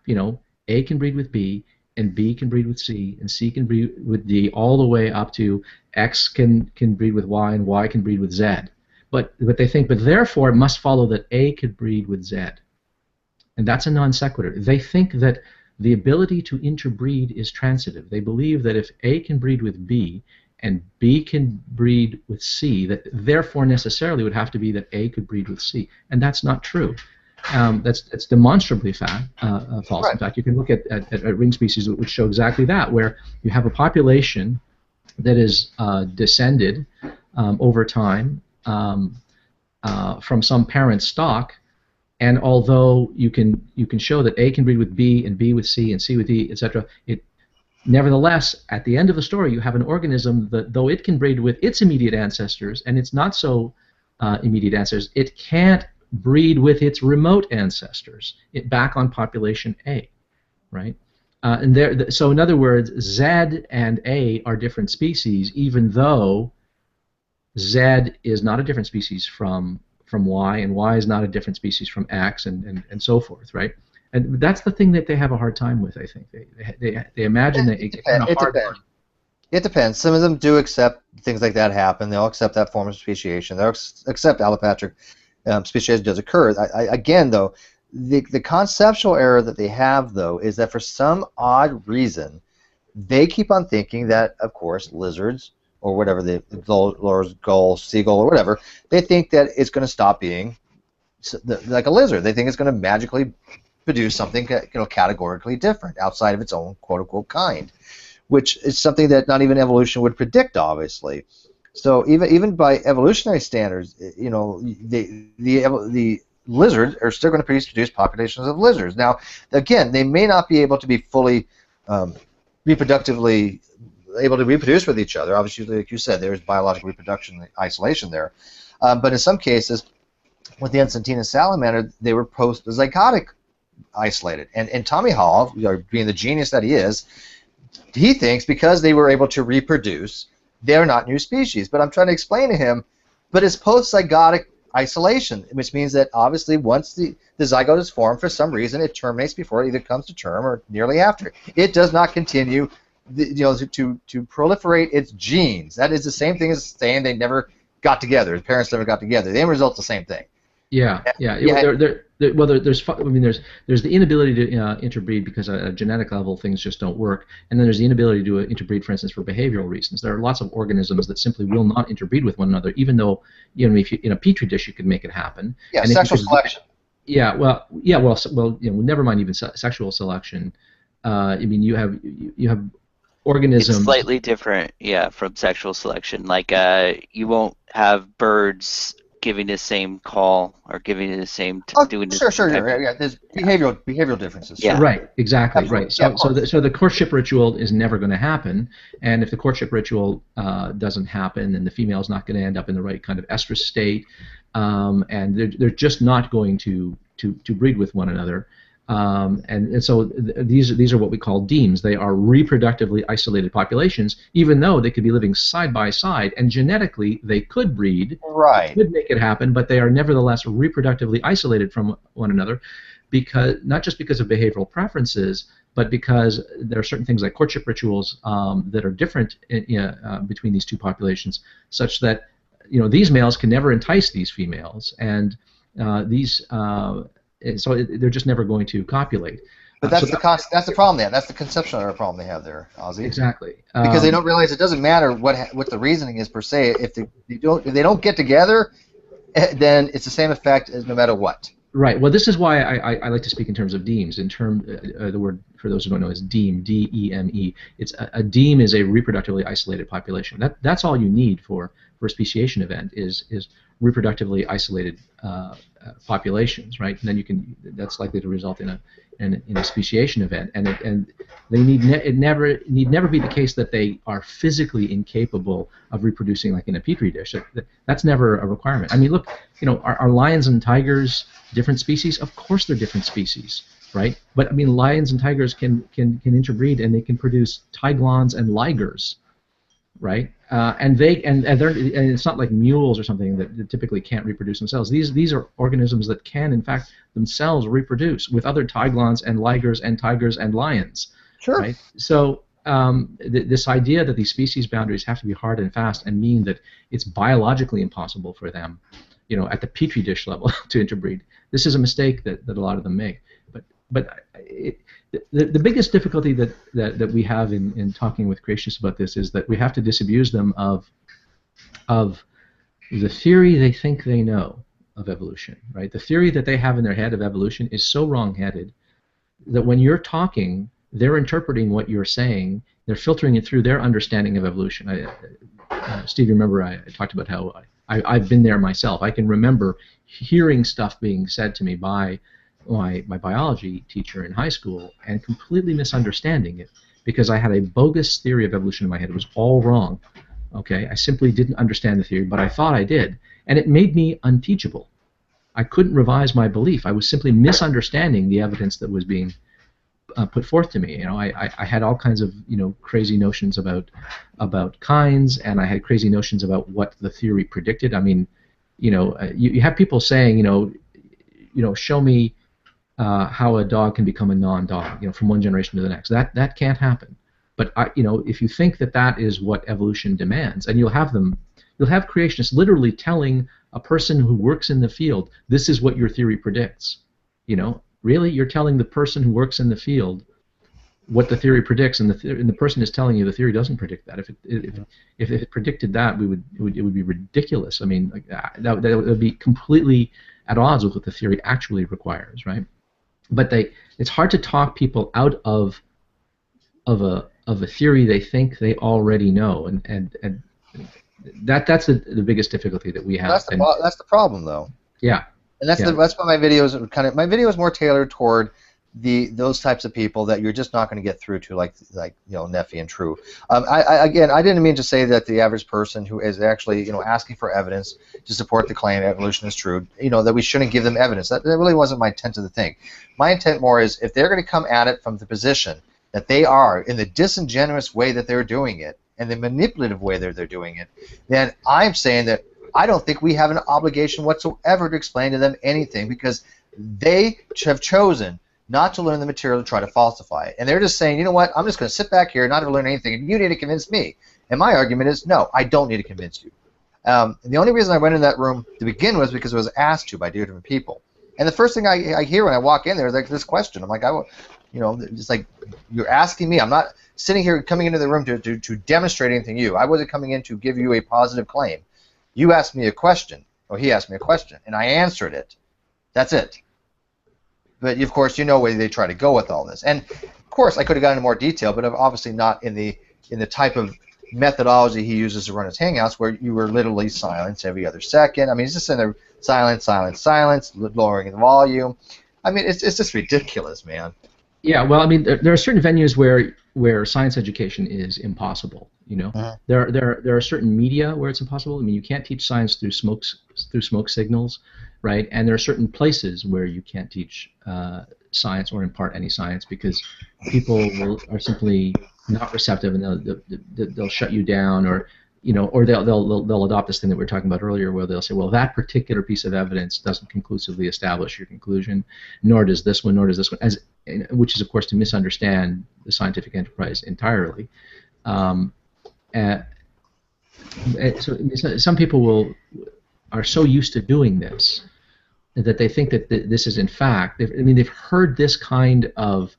A can breed with B, and B can breed with C, and C can breed with D, all the way up to X can breed with Y, and Y can breed with Z. But they think, but therefore it must follow that A could breed with Z. And that's a non sequitur. They think that the ability to interbreed is transitive. They believe that if A can breed with B, and B can breed with C, that therefore necessarily would have to be that A could breed with C. And that's not true. That's demonstrably false. Right. In fact, you can look at ring species which show exactly that, where you have a population that is descended over time from some parent stock, and although you can show that A can breed with B, and B with C, and C with D, etc., nevertheless, at the end of the story, you have an organism that, though it can breed with its immediate ancestors and its not so immediate ancestors, it can't breed with its remote ancestors, back on population A, right? So in other words, Z and A are different species, even though Z is not a different species from Y, and Y is not a different species from X, and so forth, right? And that's the thing that they have a hard time with, I think. They imagine that it's a hard time. It depends. Some of them do accept things like that happen. They'll accept that form of speciation. They'll accept allopatric speciation does occur. Again, though, the conceptual error that they have, though, is that for some odd reason, they keep on thinking that, of course, lizards or whatever, the gull, seagull, or whatever, they think that it's going to stop being like a lizard. They think it's going to magically produce something categorically different outside of its own quote-unquote kind, which is something that not even evolution would predict, obviously. So even by evolutionary standards, you know, the lizards are still going to produce populations of lizards. Now, again, they may not be able to be fully reproductively able to reproduce with each other. Obviously, like you said, there's biological reproduction isolation there. But in some cases, with the Encentina salamander, they were post-zygotic isolated. And Tommy Hall, being the genius that he is, he thinks because they were able to reproduce, they're not new species. But I'm trying to explain to him, but it's post-zygotic isolation, which means that obviously once the zygote is formed, for some reason it terminates before it either comes to term or nearly after. It does not continue to proliferate its genes. That is the same thing as saying they never got together, the parents never got together. The end result's the same thing. Yeah. There's the inability to interbreed because at a genetic level things just don't work, and then there's the inability to interbreed, for instance, for behavioral reasons. There are lots of organisms that simply will not interbreed with one another, even though if you, in a petri dish you could make it happen. Yeah, and sexual selection. Never mind even sexual selection. You have organisms. It's slightly different, from sexual selection. Like you won't have birds giving the same call or giving the same doing sure. There's behavioral differences. Yeah. Right, exactly. Absolutely. Right. So the courtship ritual is never going to happen, and if the courtship ritual doesn't happen, then the female is not going to end up in the right kind of estrus state, and they're just not going to breed with one another. And so these are what we call demes. They are reproductively isolated populations, even though they could be living side by side, and genetically they could breed, could make it happen, but they are nevertheless reproductively isolated from one another, because not just because of behavioral preferences, but because there are certain things like courtship rituals that are different between these two populations, such that these males can never entice these females, and so they're just never going to copulate. But that's the problem there. That's the conceptual error problem they have there, Ozzy. Exactly. Because they don't realize it doesn't matter what the reasoning is per se. If they don't get together, then it's the same effect as no matter what. Right. Well, this is why I like to speak in terms of demes. The word, for those who don't know, is deme, D-E-M-E. It's a deme is a reproductively isolated population. That's all you need for a speciation event is reproductively isolated populations, right? And then that's likely to result in a speciation event, and they need never be the case that they are physically incapable of reproducing like in a petri dish. That's never a requirement. I mean, look, are lions and tigers different species? Of course they're different species, right? But I mean, lions and tigers can interbreed, and they can produce tiglons and ligers, right? And it's not like mules or something that typically can't reproduce themselves. These are organisms that can, in fact, themselves reproduce with other tiglons and ligers and tigers and lions. Sure. Right? So this idea that these species boundaries have to be hard and fast and mean that it's biologically impossible for them, at the petri dish level to interbreed. This is a mistake that a lot of them make. But the biggest difficulty that we have in talking with creationists about this is that we have to disabuse them of the theory they think they know of evolution, right? The theory that they have in their head of evolution is so wrong-headed that when you're talking, they're interpreting what you're saying, they're filtering it through their understanding of evolution. Steve, remember I talked about how I've been there myself. I can remember hearing stuff being said to me by my biology teacher in high school and completely misunderstanding it because I had a bogus theory of evolution in my head. It was all wrong. Okay, I simply didn't understand the theory, but I thought I did, and it made me unteachable. I couldn't revise my belief. I was simply misunderstanding the evidence that was being put forth to me. I had all kinds of crazy notions about kinds, and I had crazy notions about what the theory predicted. I mean, you have people saying, show me how a dog can become a non-dog, from one generation to the next. That can't happen. But if you think that is what evolution demands, and you'll have creationists literally telling a person who works in the field, this is what your theory predicts. Really, you're telling the person who works in the field what the theory predicts, and the person is telling you the theory doesn't predict that. If it predicted that, it would be ridiculous. I mean, that would be completely at odds with what the theory actually requires, right? But it's hard to talk people out of of a theory they think they already know, and that's the biggest difficulty that we have. That's the problem, though. Yeah. And that's why my video is more tailored toward those types of people that you're just not going to get through to, like Neffy and True. I didn't mean to say that the average person who is actually asking for evidence to support the claim evolution is true, that we shouldn't give them evidence. That really wasn't my intent of the thing. My intent more is if they're going to come at it from the position that they are in the disingenuous way that they're doing it and the manipulative way that they're doing it, then I'm saying that I don't think we have an obligation whatsoever to explain to them anything, because they have chosen not to learn the material to try to falsify it. And they're just saying, you know what, I'm just going to sit back here and not learn anything, and you need to convince me. And my argument is, no, I don't need to convince you. And the only reason I went in that room to begin was because I was asked to by different people. And the first thing I hear when I walk in there is like this question. I'm like, it's like, you're asking me. I'm not sitting here coming into the room to demonstrate anything to you. I wasn't coming in to give you a positive claim. You asked me a question, or he asked me a question, and I answered it. That's it. But of course, where they try to go with all this. And of course, I could have gone into more detail, but obviously not in the type of methodology he uses to run his Hangouts, where you were literally silenced every other second. I mean, he's just in there, silence, silence, silence, lowering the volume. I mean, it's just ridiculous, man. Yeah, well, I mean, there are certain venues where science education is impossible. There are certain media where it's impossible. I mean, you can't teach science through smoke signals, right? And there are certain places where you can't teach science or impart any science because people are simply not receptive, and they'll shut you down, or they'll adopt this thing that we were talking about earlier, where they'll say, well, that particular piece of evidence doesn't conclusively establish your conclusion, nor does this one, which is, of course, to misunderstand the scientific enterprise entirely. So some people are so used to doing this that they think that this is in fact, they've heard this kind of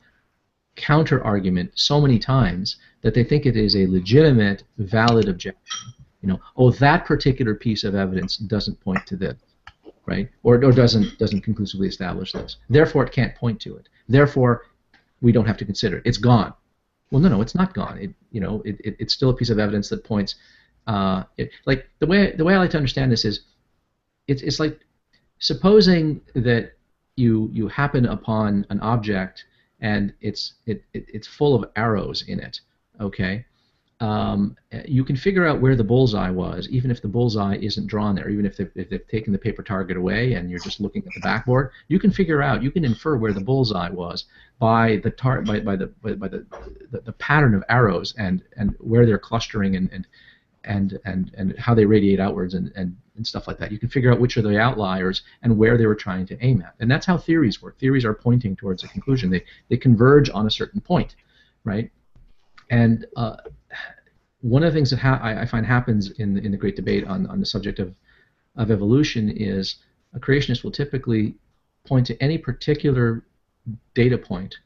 counter argument so many times that they think it is a legitimate, valid objection. Oh, that particular piece of evidence doesn't point to this, right? Or doesn't conclusively establish this. Therefore, it can't point to it. Therefore, we don't have to consider it. It's gone. Well, no, it's not gone. It's still a piece of evidence that points. Like the way I like to understand this is, it's like supposing that you happen upon an object and it's full of arrows in it. Okay, you can figure out where the bullseye was, even if the bullseye isn't drawn there. Even if they've taken the paper target away and you're just looking at the backboard, you can infer where the bullseye was by the pattern of arrows and where they're clustering and how they radiate outwards and stuff like that. You can figure out which are the outliers and where they were trying to aim at. And that's how theories work. Theories are pointing towards a conclusion. They converge on a certain point, right? And one of the things that I find happens in the great debate on the subject of evolution is a creationist will typically point to any particular data point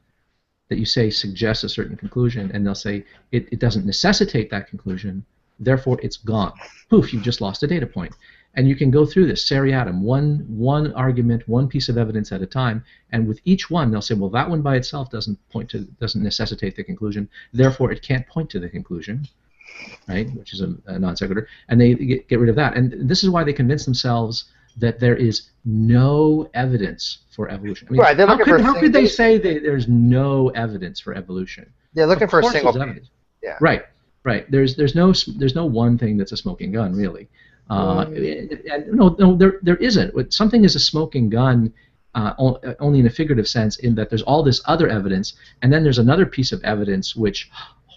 that you say suggests a certain conclusion, and they'll say it doesn't necessitate that conclusion, therefore it's gone. Poof, you've just lost a data point. And you can go through this seriatim, one argument, one piece of evidence at a time, and with each one they'll say, well, that one by itself doesn't necessitate the conclusion, therefore it can't point to the conclusion, right? Which is a non sequitur, and they get rid of that. And this is why they convince themselves that there is no evidence for evolution. I mean, right? How could they say that there's no evidence for evolution? They're looking for a single. Yeah. Right. There's no one thing that's a smoking gun, really. No, there isn't. Something is a smoking gun only in a figurative sense, in that there's all this other evidence, and then there's another piece of evidence which,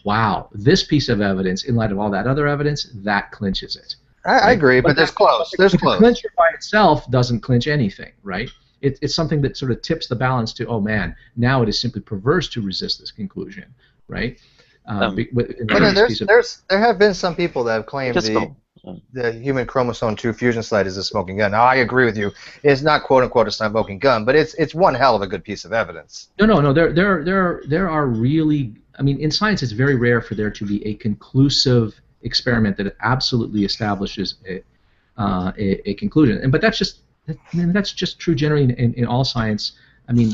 wow, this piece of evidence, in light of all that other evidence, that clinches it. I agree, but there's close. There's close. The clincher by itself doesn't clinch anything, right? It's something that sort of tips the balance to, oh man, now it is simply perverse to resist this conclusion, right? There have been some people that have claimed the human chromosome 2 fusion site is a smoking gun. Now, I agree with you. It's not quote unquote a smoking gun, but it's one hell of a good piece of evidence. No. There are really. I mean, in science, it's very rare for there to be a conclusive experiment that absolutely establishes a conclusion. But that's just true generally in all science. I mean,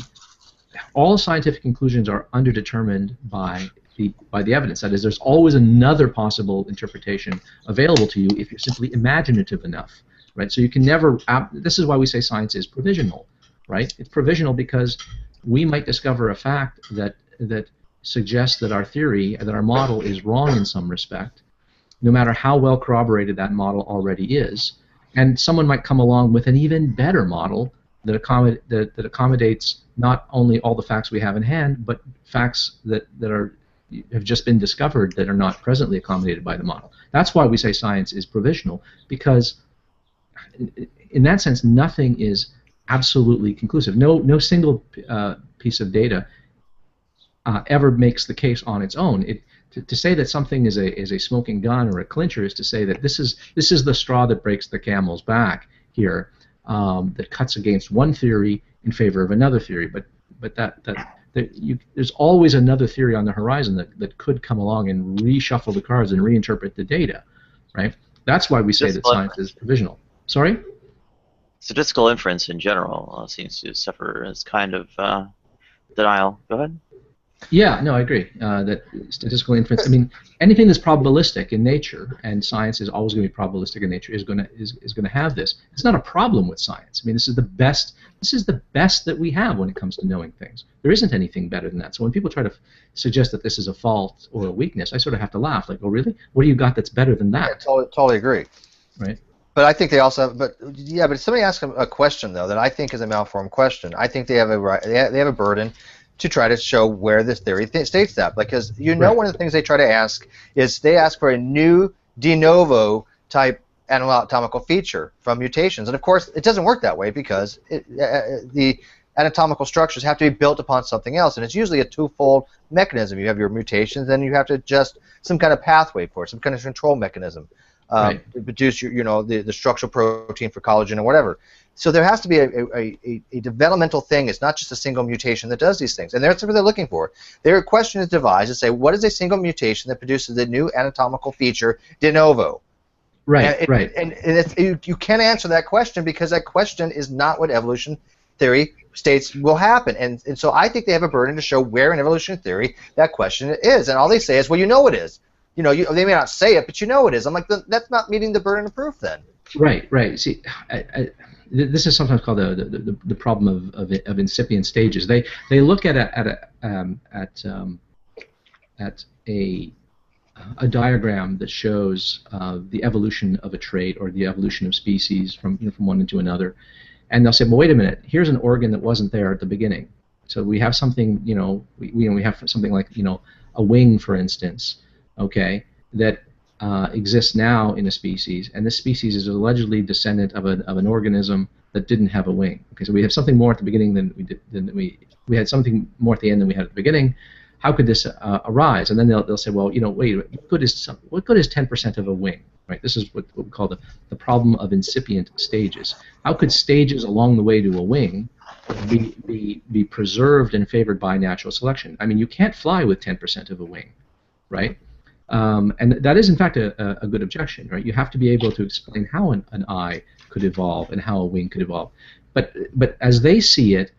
all scientific conclusions are underdetermined by the evidence. That is, there's always another possible interpretation available to you if you're simply imaginative enough, right? So you can never. This is why we say science is provisional, right? It's provisional because we might discover a fact that suggests that our theory, that our model is wrong in some respect, no matter how well corroborated that model already is, and someone might come along with an even better model that accommodates not only all the facts we have in hand, but facts that have just been discovered that are not presently accommodated by the model. That's why we say science is provisional, because in that sense, nothing is absolutely conclusive. No single piece of data ever makes the case on its own. To say that something is a smoking gun or a clincher is to say that this is the straw that breaks the camel's back here, that cuts against one theory in favor of another theory. But there's always another theory on the horizon that could come along and reshuffle the cards and reinterpret the data, right? That's why we say that science is provisional. Sorry? Statistical inference in general seems to suffer as kind of denial. Go ahead. Yeah, no, I agree. That statistical inference. I mean, anything that's probabilistic in nature, and science is always going to be probabilistic in nature, is going to have this. It's not a problem with science. I mean, this is the best. This is the best that we have when it comes to knowing things. There isn't anything better than that. So when people try to suggest that this is a fault or a weakness, I sort of have to laugh. Like, oh, really? What do you got that's better than that? Yeah, totally agree. Right. But I think they also have, but if somebody asks a question though that I think is a malformed question, I think they have a right. They have a burden to try to show where this theory states that, because one of the things they try to ask is they ask for a new de novo type anatomical feature from mutations, and of course it doesn't work that way because the anatomical structures have to be built upon something else, and it's usually a twofold mechanism. You have your mutations, then you have to adjust some kind of pathway for it, some kind of control mechanism to produce the structural protein for collagen or whatever. So there has to be a developmental thing. It's not just a single mutation that does these things, and that's what they're looking for. Their question is devised to say, what is a single mutation that produces a new anatomical feature de novo? Right, And you can't answer that question because that question is not what evolution theory states will happen. And so I think they have a burden to show where in evolution theory that question is. And all they say is, well, it is. They may not say it, but it is. I'm like, that's not meeting the burden of proof then. Right. See, this is sometimes called the problem of incipient stages. They look at a diagram that shows the evolution of a trait or the evolution of species from one into another, and they'll say, well, wait a minute, here's an organ that wasn't there at the beginning. So we have something, we have something like a wing, for instance, okay, that exists now in a species, and this species is allegedly descendant of an organism that didn't have a wing. Okay, so we have something more at the beginning than we had something more at the end than we had at the beginning. How could this arise? And then they'll say, well, wait, what good is 10% of a wing? Right. This is what we call the problem of incipient stages. How could stages along the way to a wing be preserved and favored by natural selection? I mean, you can't fly with 10% of a wing, right? And that is, in fact, a good objection, right? You have to be able to explain how an eye could evolve and how a wing could evolve. But as they see it,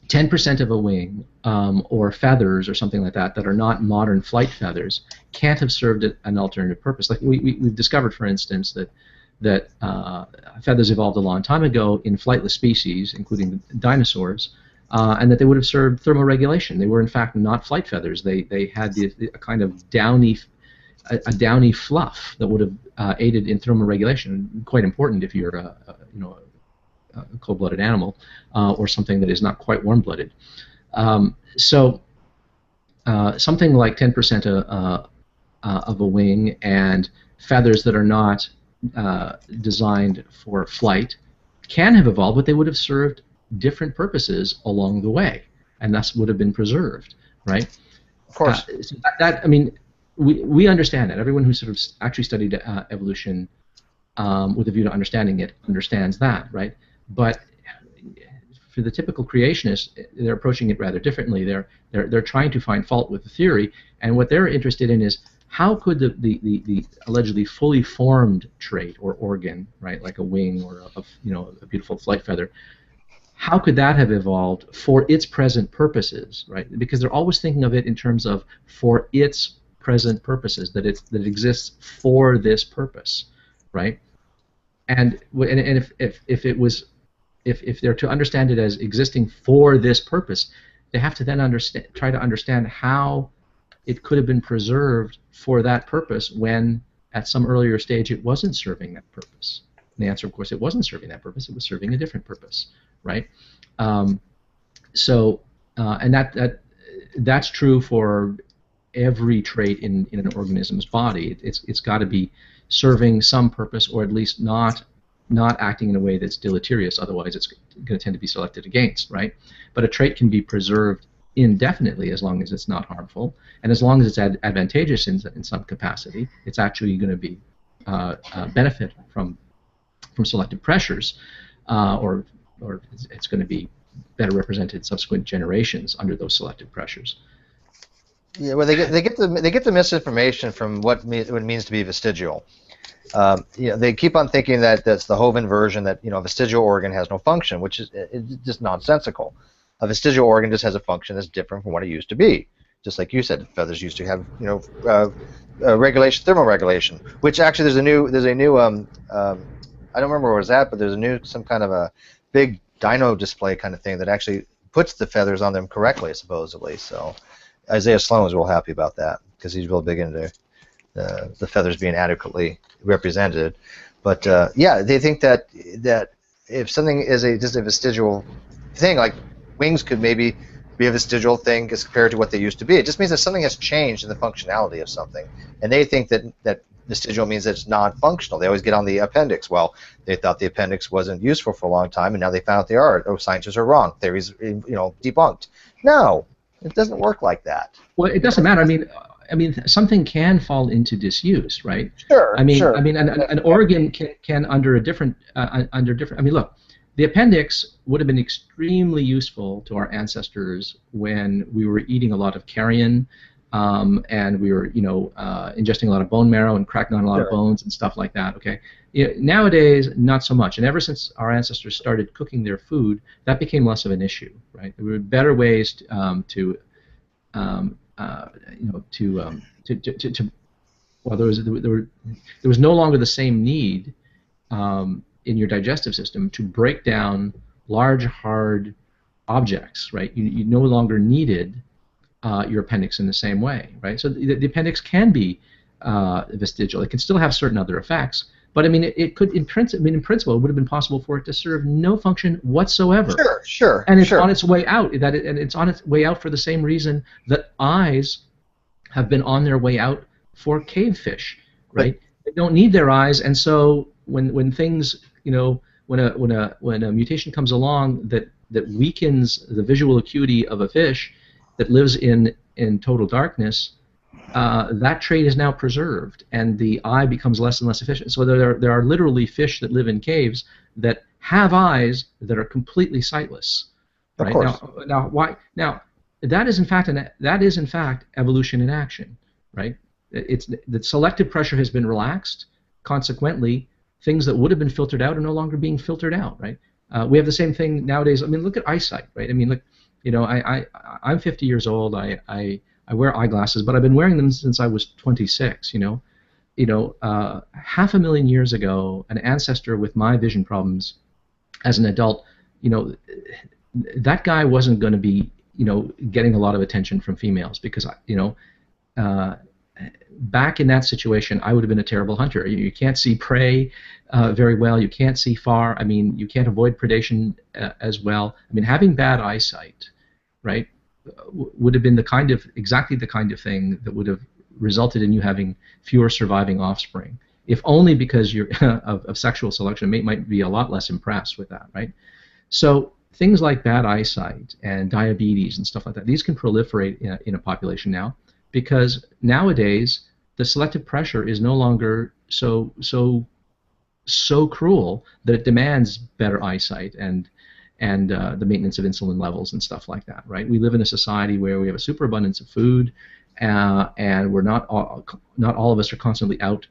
10% of a wing or feathers or something like that are not modern flight feathers can't have served an alternative purpose. Like we've discovered, for instance, that feathers evolved a long time ago in flightless species, including dinosaurs, and that they would have served thermoregulation. They were in fact not flight feathers. They had a kind of downy fluff that would have aided in thermoregulation. Quite important if you're a cold-blooded animal or something that is not quite warm-blooded. So something like 10% of a wing and feathers that are not designed for flight can have evolved, but they would have served different purposes along the way, and thus would have been preserved, right? Of course. So I mean, we understand that. Everyone who sort of actually studied evolution with a view to understanding it understands that, right? But for the typical creationist, they're approaching it rather differently. They're trying to find fault with the theory, and what they're interested in is how could the allegedly fully formed trait or organ, right, like a wing or a beautiful flight feather, how could that have evolved for its present purposes, right? Because they're always thinking of it in terms of for its present purposes, that it exists for this purpose, right? And if it was, if they're to understand it as existing for this purpose, they have to then try to understand how it could have been preserved for that purpose when at some earlier stage it wasn't serving that purpose. And the answer, of course, it wasn't serving that purpose. It was serving a different purpose, right? And that's true for every trait in an organism's body. It's got to be serving some purpose, or at least not acting in a way that's deleterious. Otherwise, it's going to tend to be selected against, right? But a trait can be preserved indefinitely as long as it's not harmful, and as long as it's advantageous in some capacity, it's actually going to be benefit from selective pressures, or it's going to be better represented in subsequent generations under those selective pressures. Yeah, well, they get the misinformation from what it means to be vestigial. They keep on thinking that that's the Hovind version, that a vestigial organ has no function, which is just nonsensical. A vestigial organ just has a function that's different from what it used to be. Just like you said, feathers used to have regulation, thermal regulation. Which actually there's a new I don't remember where it was at, but there's some kind of a big dyno display kind of thing that actually puts the feathers on them correctly, supposedly. So Isaiah Sloan was real happy about that because he's real big into the feathers being adequately represented. But yeah, they think that if something is just a vestigial thing, like wings could maybe be a vestigial thing as compared to what they used to be. It just means that something has changed in the functionality of something, and they think that vestigial means that it's non-functional. They always get on the appendix. Well, they thought the appendix wasn't useful for a long time, and now they found out they are. Oh, scientists are wrong. Theories, debunked. No, it doesn't work like that. Well, it doesn't matter. I mean, something can fall into disuse, right? Sure. Sure. An organ can under different. Look, the appendix would have been extremely useful to our ancestors when we were eating a lot of carrion, and we were, ingesting a lot of bone marrow and cracking on a lot of bones and stuff like that. Okay. Nowadays, not so much. And ever since our ancestors started cooking their food, that became less of an issue, right? There were better ways there was no longer the same need in your digestive system to break down large, hard objects, right? You no longer needed your appendix in the same way, right? So the appendix can be vestigial. It can still have certain other effects, but it could, in principle, it would have been possible for it to serve no function whatsoever. Sure. And it's on its way out. And it's on its way out for the same reason that eyes have been on their way out for cavefish, right? They don't need their eyes, and so when things, when a mutation comes along that weakens the visual acuity of a fish that lives in total darkness, that trait is now preserved, and the eye becomes less and less efficient. So there are literally fish that live in caves that have eyes that are completely sightless. Right? Of course. Now that is in fact evolution in action, right? The selective pressure has been relaxed. Consequently, things that would have been filtered out are no longer being filtered out, right? We have the same thing nowadays. Look at eyesight, right? Look, I'm 50 years old. I wear eyeglasses, but I've been wearing them since I was 26. 500,000 years ago, an ancestor with my vision problems as an adult, that guy wasn't going to be, getting a lot of attention from females because, back in that situation, I would have been a terrible hunter. You can't see prey very well. You can't see far. You can't avoid predation as well. Having bad eyesight, right, would have been exactly the kind of thing that would have resulted in you having fewer surviving offspring. If only because you're of sexual selection, mate might be a lot less impressed with that, right? So things like bad eyesight and diabetes and stuff like that, these can proliferate in a population now, because nowadays the selective pressure is no longer so cruel that it demands better eyesight and the maintenance of insulin levels and stuff like that, right? We live in a society where we have a superabundance of food, and we're not all of us are constantly out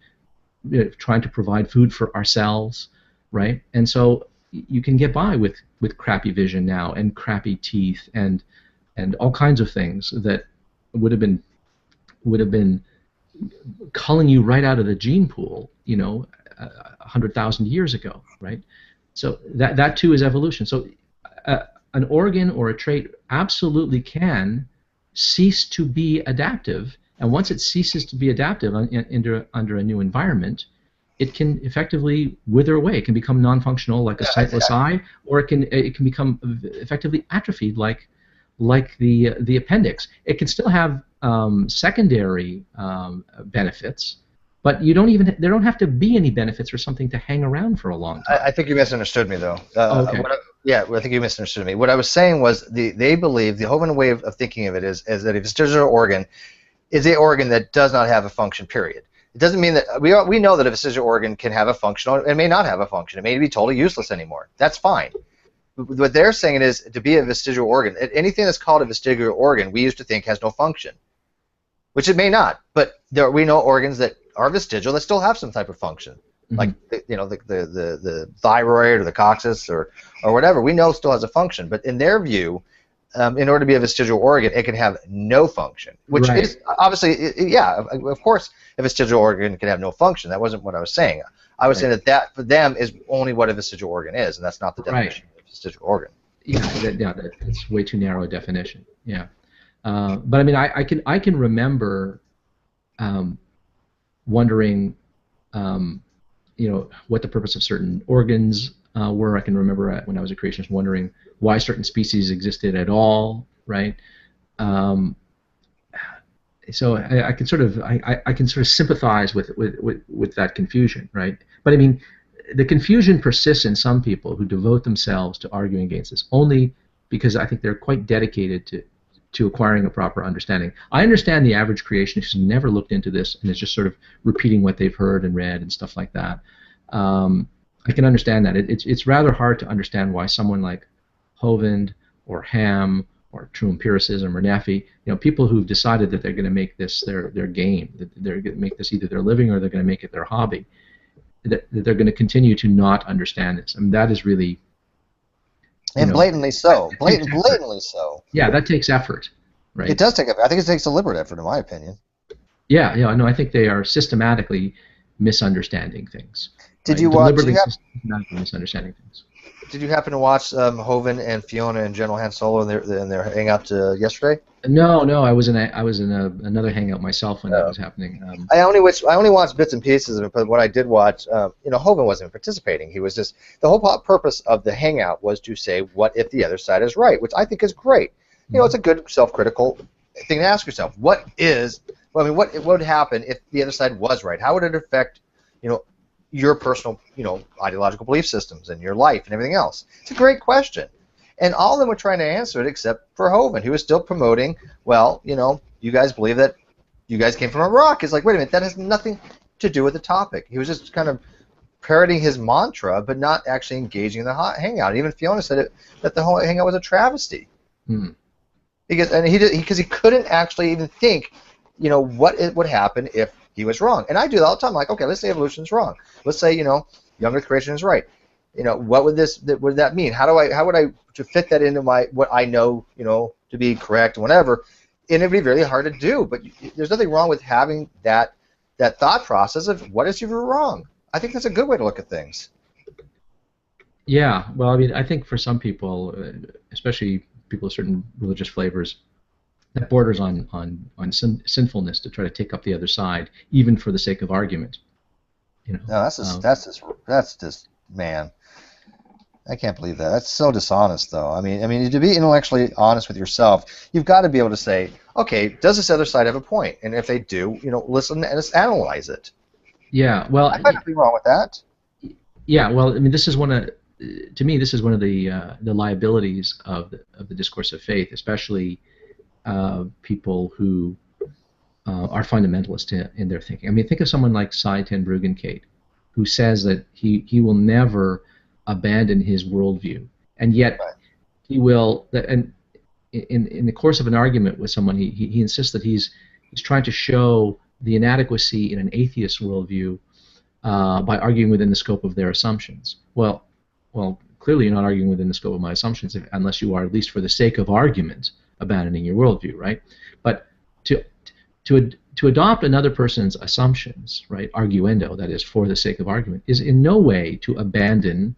trying to provide food for ourselves, right? And so you can get by with crappy vision now and crappy teeth and all kinds of things that would have been culling you right out of the gene pool, 100,000 years ago, right? So that too is evolution. So an organ or a trait absolutely can cease to be adaptive, and once it ceases to be adaptive under a new environment, it can effectively wither away. It can become non-functional, like a sightless eye, or it can become effectively atrophied, like the appendix. It can still have secondary benefits, but there don't have to be any benefits for something to hang around for a long time. I think you misunderstood me, though. Okay. I think you misunderstood me. What I was saying was they believe, the Hovind way of thinking of it is that a vestigial organ is an organ that does not have a function, period. It doesn't mean that we know that a vestigial organ can have a function or it may not have a function. It may be totally useless anymore. That's fine. What they're saying is to be a vestigial organ, anything that's called a vestigial organ, we used to think has no function, which it may not. But we know organs that are vestigial that still have some type of function, like the thyroid or the coccyx or whatever. We know still has a function, but in their view, in order to be a vestigial organ, it can have no function, which is obviously, yeah, of course, a vestigial organ can have no function. That wasn't what I was saying. I was saying that for them is only what a vestigial organ is, and that's not the definition of a vestigial organ. Yeah, that's way too narrow a definition. Yeah, but I mean, I can remember wondering, what the purpose of certain organs were. I can remember when I was a creationist wondering why certain species existed at all, right? So I can sort of sympathize with that confusion, right? But I mean, the confusion persists in some people who devote themselves to arguing against this only because I think they're quite dedicated to acquiring a proper understanding. I understand the average creationist who's never looked into this and is just sort of repeating what they've heard and read and stuff like that. I can understand that. It's rather hard to understand why someone like Hovind or Ham or True Empiricism or Neffy, people who've decided that they're going to make this their game, that they're going to make this either their living or they're going to make it their hobby, that they're going to continue to not understand this. I mean, that is really... And blatantly so. Blatantly so. Yeah, that takes effort, right? It does take effort. I think it takes deliberate effort, in my opinion. Yeah, no, I think they are systematically misunderstanding things. Did you watch? Systematically misunderstanding things. Did you happen to watch Hovind and Fiona and General Han Solo in their hangout yesterday? No, I was in another hangout myself when that was happening. I only watched bits and pieces of it, but what I did watch, Hovind wasn't participating. He was just, the whole purpose of the hangout was to say, what if the other side is right, which I think is great. It's a good self-critical thing to ask yourself. What would happen if the other side was right? How would it affect, your personal, ideological belief systems and your life and everything else? It's a great question. And all of them were trying to answer it except for Hovind, who was still promoting, you guys believe that you guys came from a rock. It's like, wait a minute, that has nothing to do with the topic. He was just kind of parroting his mantra, but not actually engaging in the hangout. Even Fiona said that the whole hangout was a travesty. Because he couldn't actually even think, what it would happen if he was wrong. And I do that all the time. Like, okay, let's say evolution is wrong. Let's say, young Earth creation is right. What would that mean? How would I to fit that into what I know, to be correct and whatever? And it'd be very hard to do. But there's nothing wrong with having that thought process of what if you were wrong. I think that's a good way to look at things. Yeah, well, I mean, I think for some people, especially people with certain religious flavors, that borders on sinfulness to try to take up the other side, even for the sake of argument. No, that's just man. I can't believe that. That's so dishonest, though. I mean, to be intellectually honest with yourself, you've got to be able to say, okay, does this other side have a point? And if they do, listen and just analyze it. Yeah, well, I find nothing wrong with that. Yeah, well, I mean, this is one of the liabilities of the discourse of faith, especially people who are fundamentalist in their thinking. I mean, think of someone like Cy ten Bruggencate, who says that he will never abandon his worldview, and yet he will. And in the course of an argument with someone, he insists that he's trying to show the inadequacy in an atheist worldview by arguing within the scope of their assumptions. Well, clearly you're not arguing within the scope of my assumptions unless you are, at least for the sake of argument, abandoning your worldview, right? But to adopt another person's assumptions, right, arguendo, that is, for the sake of argument, is in no way to abandon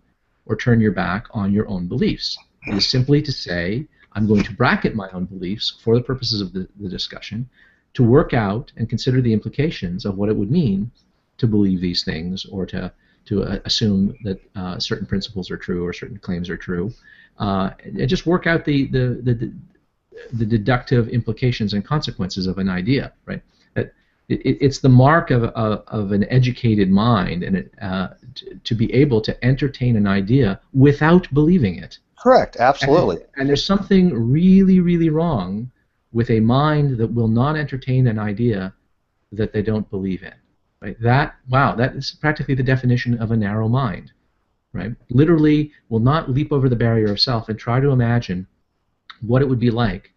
or turn your back on your own beliefs. It is simply to say, I'm going to bracket my own beliefs for the purposes of the discussion, to work out and consider the implications of what it would mean to believe these things, or to assume that certain principles are true or certain claims are true, and just work out the deductive implications and consequences of an idea, right? That it's the mark of an educated mind, and to be able to entertain an idea without believing it. Correct, absolutely. And there's something really, really wrong with a mind that will not entertain an idea that they don't believe in. Right? That is practically the definition of a narrow mind. Right? Literally will not leap over the barrier of self and try to imagine what it would be like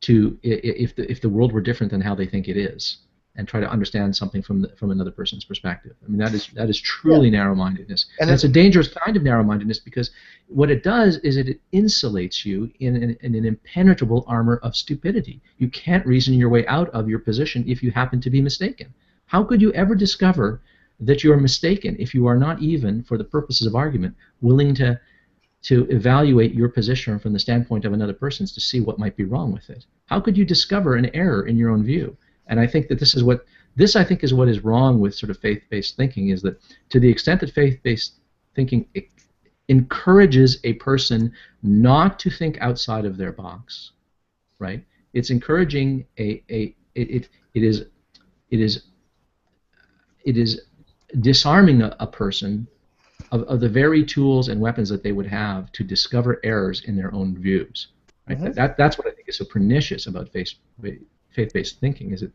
if the world were different than how they think it is, and try to understand something from another person's perspective. I mean, that is truly narrow-mindedness. And that's a dangerous kind of narrow-mindedness, because what it does is it insulates you in an impenetrable armor of stupidity. You can't reason your way out of your position if you happen to be mistaken. How could you ever discover that you are mistaken if you are not even, for the purposes of argument, willing to evaluate your position from the standpoint of another person's to see what might be wrong with it? How could you discover an error in your own view? And I think that this is what is wrong with sort of faith-based thinking, is that to the extent that faith-based thinking encourages a person not to think outside of their box, right? It's encouraging it is disarming a person of the very tools and weapons that they would have to discover errors in their own views. Right? Mm-hmm. That's what I think is so pernicious about faith-based thinking, is it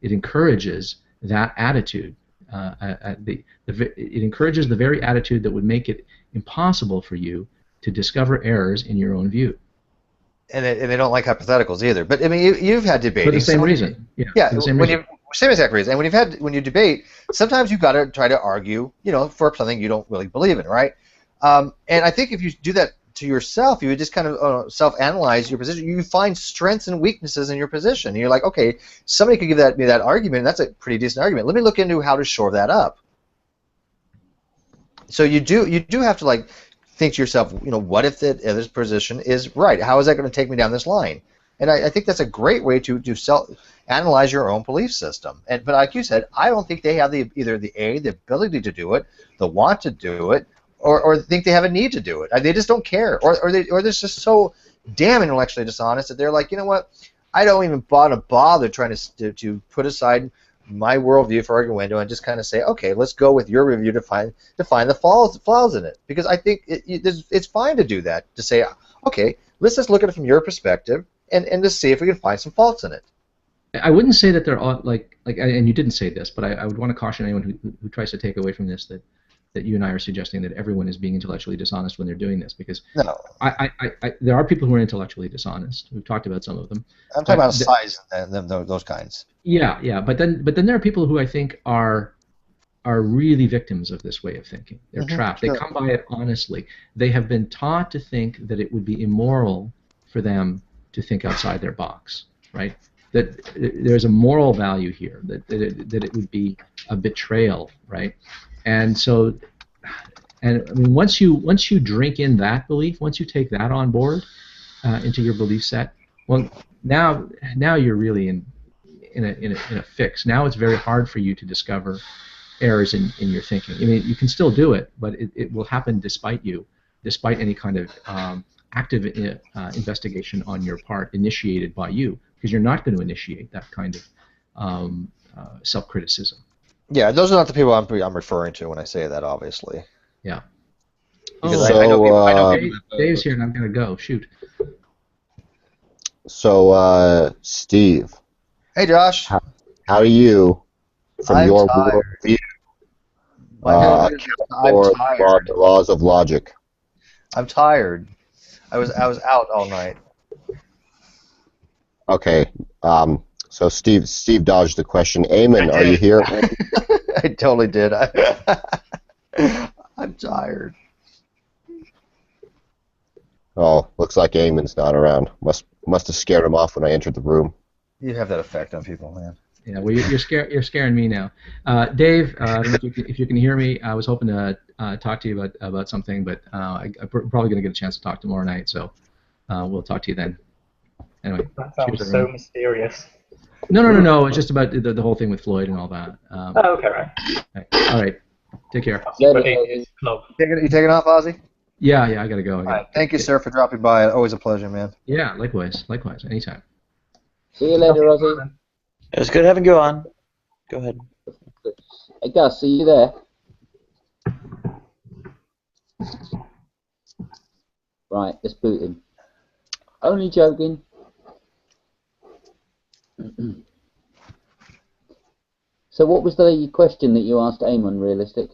encourages that attitude. It encourages the very attitude that would make it impossible for you to discover errors in your own view. And they don't like hypotheticals either. But I mean, you've had debating for the same reason. Yeah, same exact reason. And when you debate, sometimes you've got to try to argue, for something you don't really believe in, right? And I think if you do that to yourself, you would just kind of self-analyze your position. You find strengths and weaknesses in your position. And you're like, okay, somebody could give me that argument, and that's a pretty decent argument. Let me look into how to shore that up. So you do have to think to yourself, what if this position is right? How is that going to take me down this line? And I think that's a great way to self-analyze your own belief system. But like you said, I don't think they have either the ability to do it, the want to do it, or think they have a need to do it. They just don't care, or they're just so damn intellectually dishonest that they're like, you know what? I don't even bother trying to put aside my worldview for arguendo and just kind of say, okay, let's go with your review to find the flaws in it. Because I think it's fine to do that, to say, okay, let's just look at it from your perspective and just see if we can find some faults in it. I wouldn't say that they're all and you didn't say this, but I would want to caution anyone who tries to take away from this that you and I are suggesting that everyone is being intellectually dishonest when they're doing this, because no. There are people who are intellectually dishonest. We've talked about some of them. I'm talking about size and those kinds. Yeah, but then there are people who I think are really victims of this way of thinking. They're trapped. Sure. They come by it honestly. They have been taught to think that it would be immoral for them to think outside their box, right? That there's a moral value here, that it would be a betrayal, right? And so, I mean, once you drink in that belief, once you take that on board into your belief set, well, now you're really in a fix. Now it's very hard for you to discover errors in your thinking. I mean, you can still do it, but it will happen despite you, despite any kind of active investigation on your part initiated by you, because you're not going to initiate that kind of self-criticism. Yeah, those are not the people I'm referring to when I say that, obviously. Yeah. Because I know Dave's here, and I'm going to go. Shoot. So, Steve. Hey, Josh. How are you, from your worldview, account for the laws of logic? I'm tired. I was out all night. Okay. So Steve dodged the question. Eamon, are you here? I totally did. I'm tired. Oh, looks like Eamon's not around. Must have scared him off when I entered the room. You have that effect on people, man. Yeah, well, you're scaring me now. Dave, I don't know if you can hear me. I was hoping to talk to you about something, but I'm probably going to get a chance to talk tomorrow night, so we'll talk to you then. Anyway, That cheers, sounds so everyone. mysterious. No. It's just about the whole thing with Floyd and all that. Oh, okay, right. All right. Take care. Club. You taking off, Ozzy? Yeah, I gotta go. All right. Thank you, sir, for dropping by. Always a pleasure, man. Yeah, likewise. Anytime. See you later, Ozzy. It was good having you on. Go ahead. Hey, Gus, see you there. Right, let's boot him. Only joking. So what was the question that you asked Eamon, Realistic?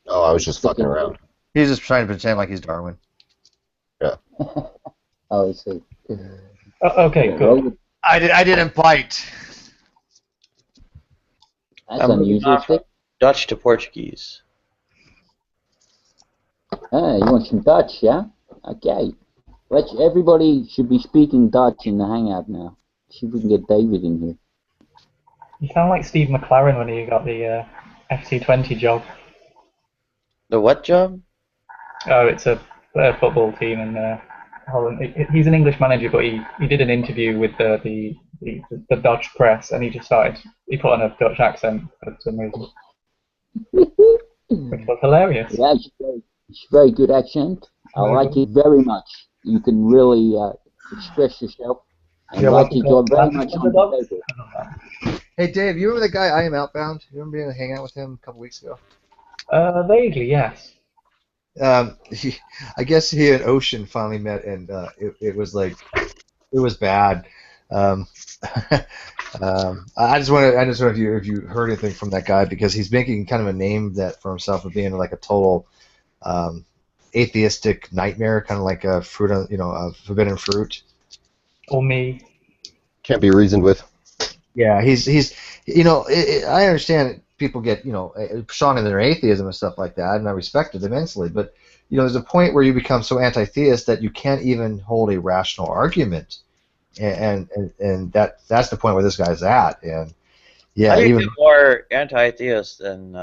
Oh, I was just fucking around. He's just trying to pretend like he's Darwin. Yeah. Oh, I see. Okay, good. I didn't bite. That's unusual. From Dutch to Portuguese. Ah, you want some Dutch, yeah? Okay. Everybody should be speaking Dutch in the Hangout now. See if we can get David in here. You sound like Steve McLaren when he got the FC20 job. The what job? Oh, it's a football team in Holland. He's an English manager, but he did an interview with the Dutch press, and he put on a Dutch accent for some reason, which was hilarious. Yeah, it's a very good accent. I like it very much. You can really express yourself. And like it very much on the table. Hey, Dave, you remember the guy I Am Outbound? You remember being able to hang out with him a couple weeks ago? Vaguely, yes. I guess he and Ocean finally met, and it was bad. I just wonder if you heard anything from that guy, because he's making kind of a name for himself of being like a total atheistic nightmare, kind of like a fruit, a forbidden fruit. Or me. Can't be reasoned with. Yeah, he's I understand people get strong in their atheism and stuff like that, and I respect it immensely. But there's a point where you become so anti-theist that you can't even hold a rational argument, and that's the point where this guy's at. And yeah, I even more anti-theist than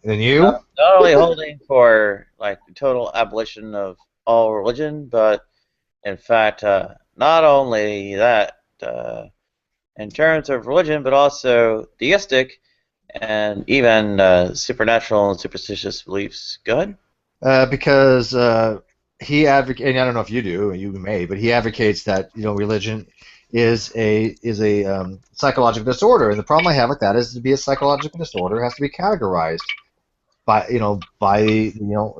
you. Not only holding for like the total abolition of all religion, but in fact, not only that. In terms of religion, but also theistic and even supernatural and superstitious beliefs. Go ahead. Because he advocates, and I don't know if you do, you may, but he advocates that religion is a psychological disorder, and the problem I have with that is, to be a psychological disorder, it has to be categorized by a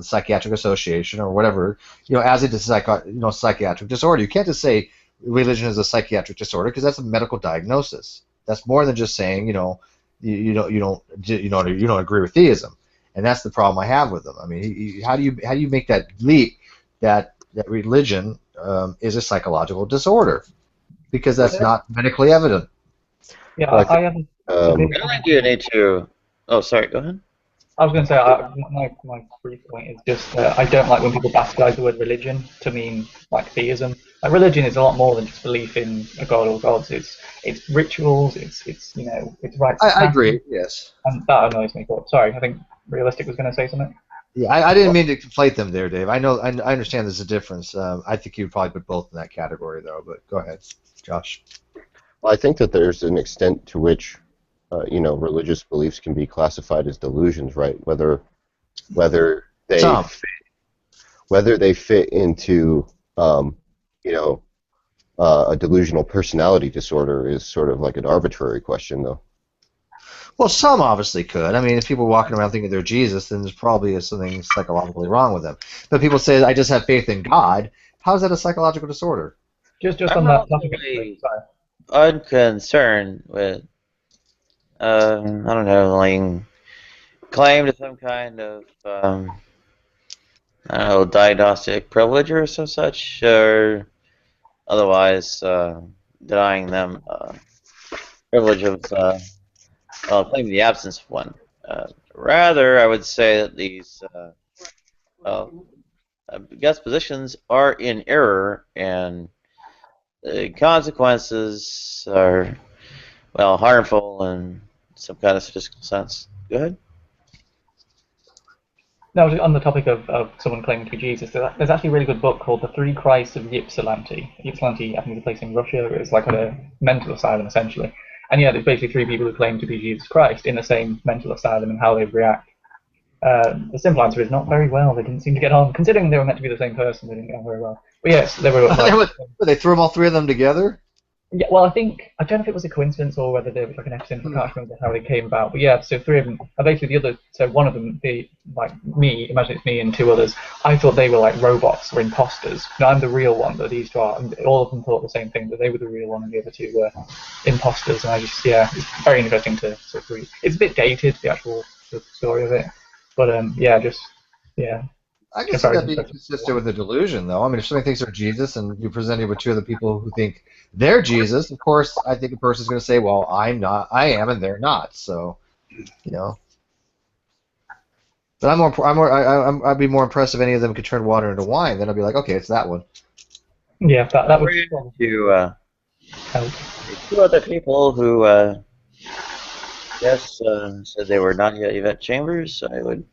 psychiatric association or whatever, as a psychiatric disorder. You can't just say religion is a psychiatric disorder, because that's a medical diagnosis. That's more than just saying you don't agree with theism, and that's the problem I have with them. I mean, how do you make that leap that religion is a psychological disorder, because that's not medically evident. Yeah, I have. I think you need to. Oh, sorry. Go ahead. I was going to say, my brief point is just I don't like when people bastardize the word religion to mean like theism. Like, religion is a lot more than just belief in a god or gods. It's rituals. It's rites. I agree. Yes. And that annoys me. But sorry, I think Realistic was going to say something. Yeah, I didn't mean to conflate them there, Dave. I understand there's a difference. I think you'd probably put both in that category, though. But go ahead, Josh. Well, I think that there's an extent to which religious beliefs can be classified as delusions, right? Whether they fit into a delusional personality disorder is sort of like an arbitrary question, though. Well, some obviously could. I mean, if people are walking around thinking they're Jesus, then there's probably something psychologically wrong with them. But people say, I just have faith in God. How is that a psychological disorder? Just on that topic. Unconcerned with I don't know, laying claim to some kind of I don't know, diagnostic privilege or some such, or otherwise denying them privilege of claiming the absence of one. Rather, I would say that these guess positions are in error, and the consequences are, well, harmful in some kind of statistical sense. Go ahead. Now, on the topic of someone claiming to be Jesus, there's actually a really good book called The Three Christs of Ypsilanti. Ypsilanti, I think, is a place in Russia. It's like a mental asylum, essentially. And yeah, there's basically three people who claim to be Jesus Christ in the same mental asylum and how they react. The simple answer is not very well. They didn't seem to get on. Considering they were meant to be the same person, they didn't get on very well. But yes, they were like... They threw them all three of them together? Yeah, well, I don't know if it was a coincidence or whether there was like an accident. I can't remember how they came about. But yeah, so three of them, basically one of them, imagine it's me and two others, I thought they were like robots or imposters. No, I'm the real one, but these two are. And all of them thought the same thing, that they were the real one and the other two were imposters. And it's very interesting to read. It's a bit dated, the actual story of it. But I can see that being consistent with a delusion, though. I mean, if somebody thinks they're Jesus and you present it with two other people who think they're Jesus, of course, I think a person's going to say, well, I'm not, I am, and they're not. So, you know. But I'd be more impressed if any of them could turn water into wine. Then I'd be like, okay, it's that one. Yeah, that would to two other people who said they were not yet Yvette Chambers. I would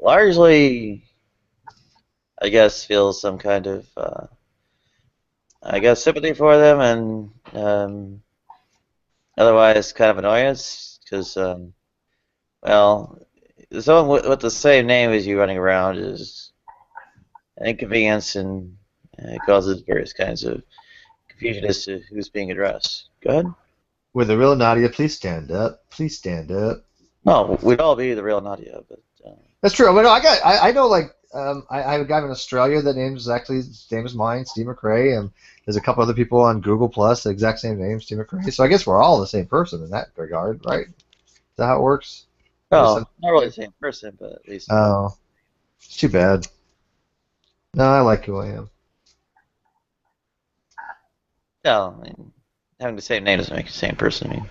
largely, I guess, feel some kind of sympathy for them, and otherwise kind of annoyance, because well, someone with the same name as you running around is an inconvenience, and it causes various kinds of confusion as to who's being addressed. Go ahead. With the real Nadia, please stand up. Please stand up. No, we'd all be the real Nadia, but that's true. I mean, I know, like, I have a guy in Australia that name's exactly the same as mine, Steve McRae, and there's a couple other people on Google Plus, the exact same name, Steve McRae. So I guess we're all the same person in that regard, right? Is that how it works? No, not really the same person, but at least. Oh, it's too bad. No, I like who I am. No, I mean, having the same name doesn't make you the same person. I mean,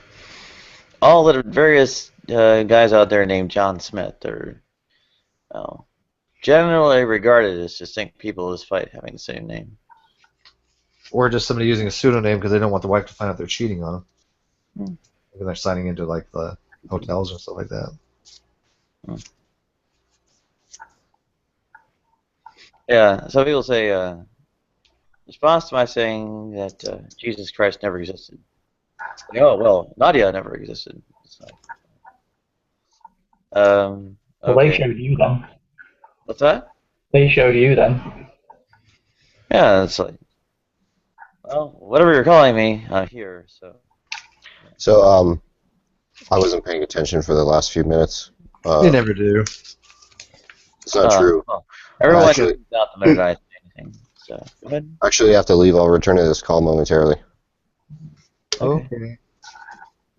all the various guys out there named John Smith are generally regarded as distinct people despite having the same name. Or just somebody using a pseudonym because they don't want the wife to find out they're cheating on them. Hmm. When they're signing into, like, the hotels and stuff like that. Hmm. Yeah, some people say, response to my saying that Jesus Christ never existed. Like, oh, well, Nadia never existed. Well, okay. they showed you then. What's that? They showed you then. Yeah, it's like, well, whatever you're calling me, I'm here, so. So, I wasn't paying attention for the last few minutes. You never do. It's not true. Well, everyone actually, knows about the minute I say anything, so go ahead. Actually, I have to leave. I'll return to this call momentarily. Okay.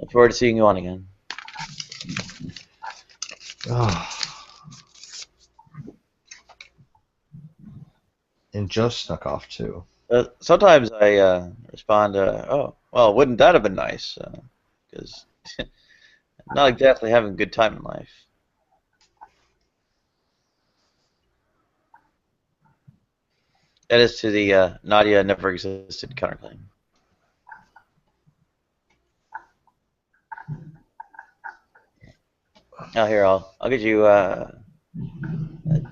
Look forward to seeing you on again. Oh. And Joe snuck off too. Sometimes I respond, oh, well, wouldn't that have been nice? Because I'm not exactly having a good time in life. That is to the Nadia never existed counterclaim. Oh, here, I'll get you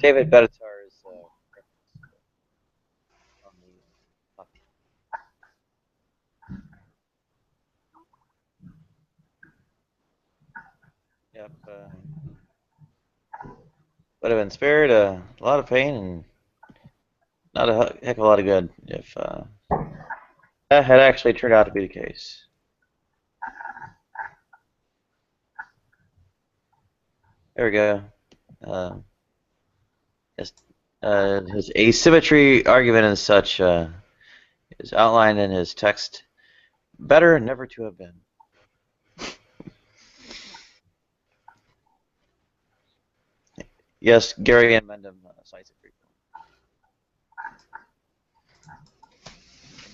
David Benatar's Yep. Would have been spared a lot of pain and not a heck of a lot of good if that had actually turned out to be the case. There we go. His asymmetry argument and such is outlined in his text. Better never to have been. Yes, Gary and Mendham cites it frequently.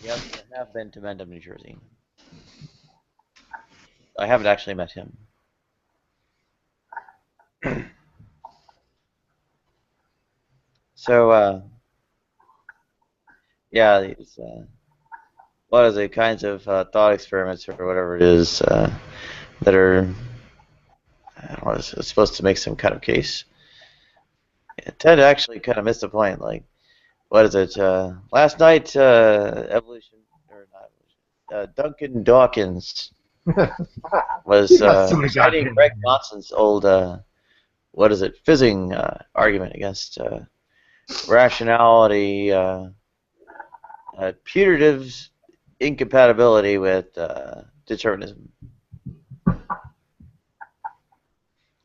Yes, I have been to Mendham, New Jersey. I haven't actually met him. So, yeah, these, what is it, kinds of thought experiments or whatever it is that are, I don't know, it's supposed to make some kind of case. I tend to actually kind of miss the point. Like, what is it? Last night, evolution, or not evolution, Duncan Dawkins was citing Greg Watson's old, what is it, fizzing argument against rationality, putative incompatibility with determinism. I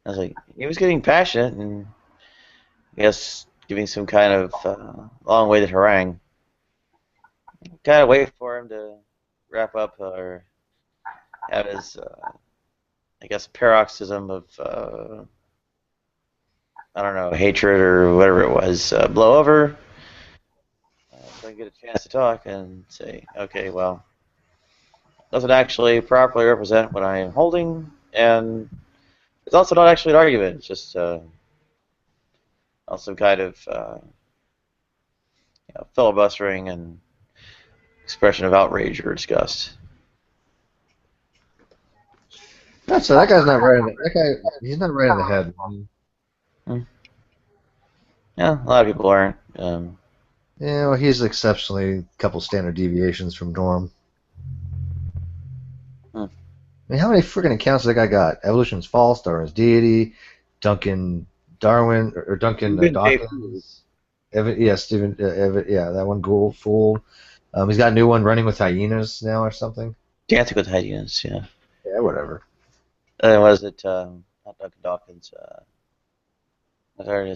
was like, he was getting passionate and I guess giving some kind of long-winded harangue. Kind of wait for him to wrap up or have his, I guess, paroxysm of, I don't know, hatred or whatever it was, blow over. So I get a chance to talk and say, okay, well, doesn't actually properly represent what I am holding, and it's also not actually an argument. It's just some kind of filibustering and expression of outrage or disgust. So that guy's not right. That guy, he's not right in the head. Yeah, a lot of people aren't. Yeah, well, he's exceptionally a couple standard deviations from norm. I mean, how many freaking accounts that guy got? Evolution's false, Darwin's deity, Duncan Darwin, or Duncan Dawkins. Stephen, yeah, that one fool. He's got a new one, Running with Hyenas now or something. Dancing with Hyenas, yeah. Yeah, whatever. Was it not Duncan Dawkins?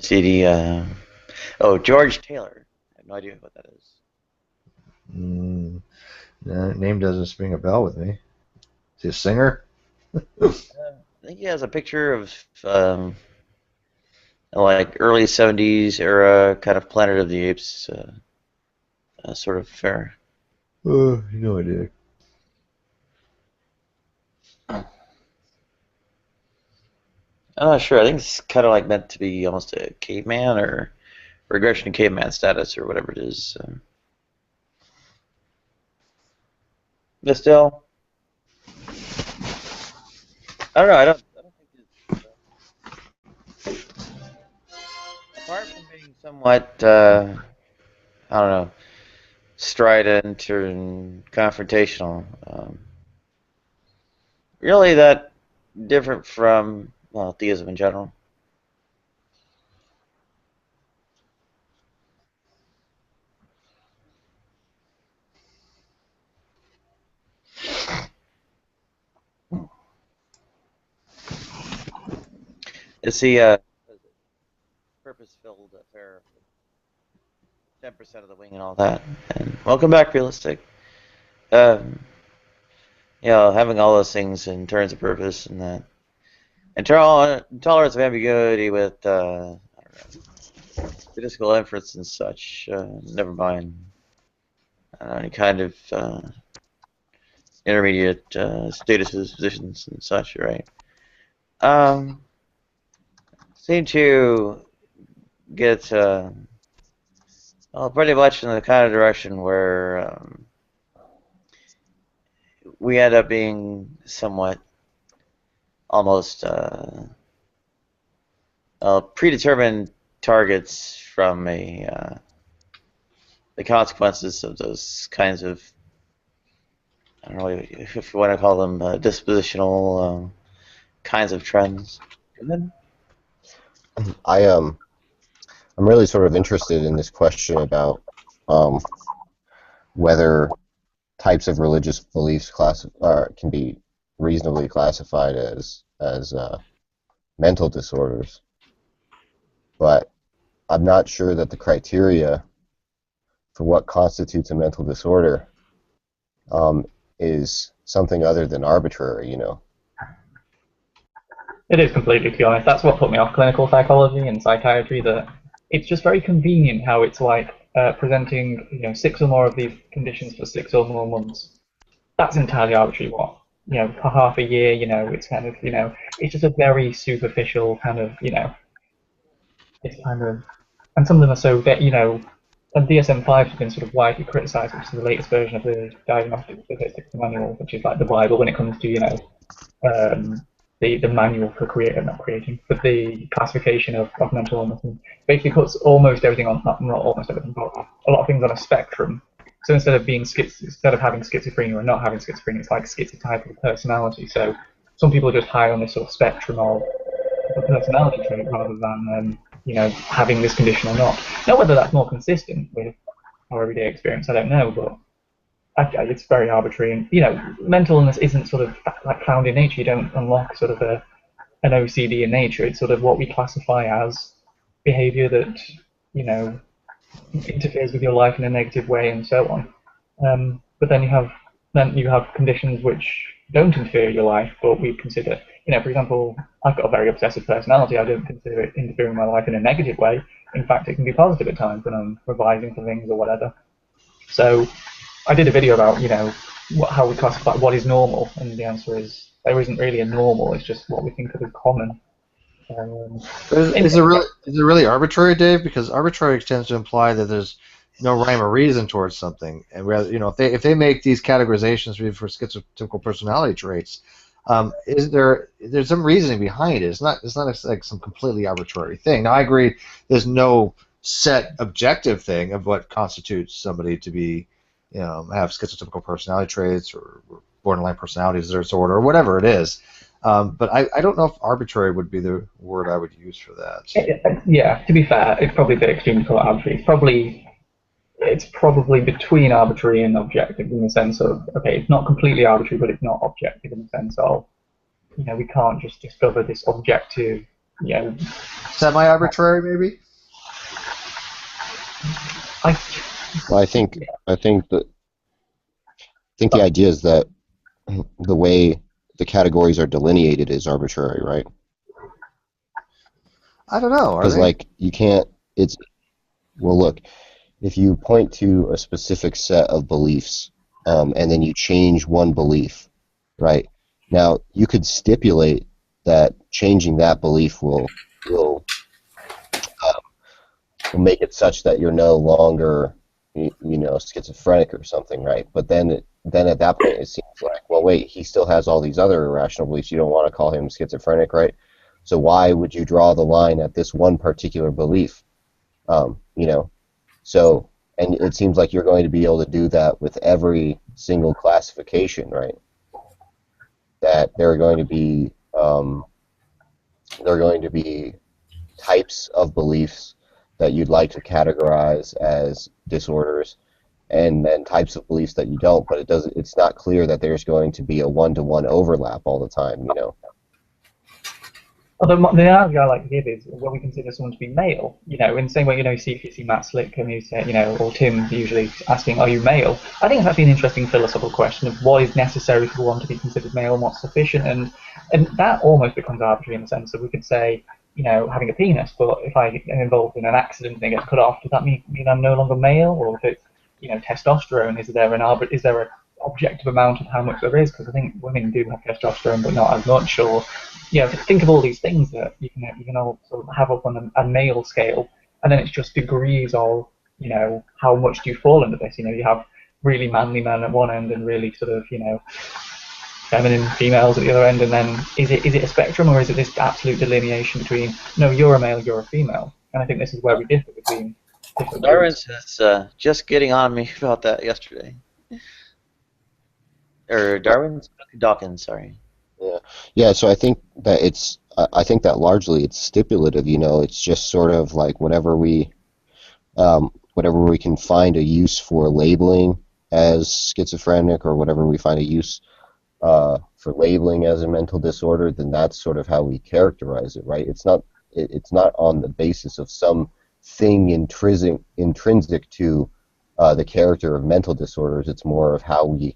CD. George Taylor. I have no idea what that is. No, name doesn't ring a bell with me. Is he a singer? I think he has a picture of like early '70s era kind of Planet of the Apes sort of affair. No idea. I'm not sure. I think it's kind of like meant to be almost a caveman or regression to caveman status or whatever it is. But still, I don't know. I don't think it's, apart from being somewhat, I don't know, strident or confrontational, really that different from, well, theism in general. It's the purpose-filled affair, 10% of the wing and all that. And welcome back, Realistic. Having all those things in terms of purpose and that. And tolerance of ambiguity with, I don't know, statistical inference and such. Never mind. Any kind of intermediate statuses, positions, and such, right? Seem to get pretty much in the kind of direction where we end up being somewhat almost predetermined targets from the consequences of those kinds of, I don't know if you want to call them dispositional kinds of trends. And then I'm really sort of interested in this question about whether types of religious beliefs can be reasonably classified as mental disorders, but I'm not sure that the criteria for what constitutes a mental disorder is something other than arbitrary, you know. It is completely, to be honest. That's what put me off clinical psychology and psychiatry, that it's just very convenient how it's like presenting 6 or more of these conditions for 6 or more months. That's entirely arbitrary. What? For half a year, it's kind of, it's just a very superficial kind of, it's kind of and some of them are so that, and DSM-5 has been sort of widely criticised, which is the latest version of the Diagnostic Statistics Manual, which is like the Bible when it comes to, the manual for not creating, but the classification of mental illness, and basically puts almost everything on, not almost everything, but a lot of things on a spectrum. So instead of having schizophrenia or not having schizophrenia, it's like schizotype of personality. So some people are just high on this sort of spectrum of a personality trait rather than having this condition or not. Now whether that's more consistent with our everyday experience, I don't know, but it's very arbitrary. And mental illness isn't sort of like found in nature. You don't unlock sort of an OCD in nature. It's sort of what we classify as behaviour that interferes with your life in a negative way and so on. But then you have conditions which don't interfere with your life, but we consider, for example, I've got a very obsessive personality. I don't consider it interfering with my life in a negative way. In fact, it can be positive at times when I'm revising for things or whatever. So I did a video about, how we classify what is normal, and the answer is there isn't really a normal. It's just what we think of as common. Is it really arbitrary, Dave? Because arbitrary tends to imply that there's no rhyme or reason towards something, and if they make these categorizations for schizotypical personality traits, there's some reasoning behind it. It's not like some completely arbitrary thing. Now I agree, there's no set objective thing of what constitutes somebody to be, have schizotypical personality traits or borderline personality disorder or whatever it is. But I don't know if arbitrary would be the word I would use for that. Yeah, to be fair, it's probably a bit extreme to call it arbitrary. It's probably between arbitrary and objective in the sense of, okay, it's not completely arbitrary, but it's not objective in the sense of, we can't just discover this objective, semi-arbitrary maybe. Well, I think the idea is that the way the categories are delineated is arbitrary, right? I don't know. Because you can't. Look, if you point to a specific set of beliefs, and then you change one belief, right? Now you could stipulate that changing that belief will make it such that you're no longer, schizophrenic or something, right? But then at that point it seems like, well, wait, he still has all these other irrational beliefs. You don't want to call him schizophrenic, right? So why would you draw the line at this one particular belief? So, and it seems like you're going to be able to do that with every single classification, right? That there are going to be types of beliefs that you'd like to categorize as disorders, and then types of beliefs that you don't. But it's not clear that there's going to be a one-to-one overlap all the time, Although the analogy I like to give is when we consider someone to be male, in the same way, if you see Matt Slick and you say, or Tim usually asking, are you male? I think it's actually an interesting philosophical question of what is necessary for one to be considered male and what's sufficient, and that almost becomes arbitrary in the sense that we could say, having a penis, but if I am involved in an accident and it gets cut off, does that mean I'm no longer male? Or if it's, testosterone, is there an objective amount of how much there is? Because I think women do have testosterone, but not as much. Or think of all these things that you can all sort of have up on a male scale, and then it's just degrees of how much do you fall under this. You have really manly men at one end and really sort of feminine females at the other end, and then is it a spectrum, or is it this absolute delineation between no, you're a male, you're a female? And I think this is where we differ between different Darwin's just getting on me about that yesterday. Or Dawkins, sorry. Yeah. So I think that largely it's stipulative. It's just sort of like whatever we can find a use for labeling as schizophrenic, or whatever we find a use for labeling as a mental disorder, then that's sort of how we characterize it, right? It's not on the basis of some thing intrinsic to the character of mental disorders. It's more of how we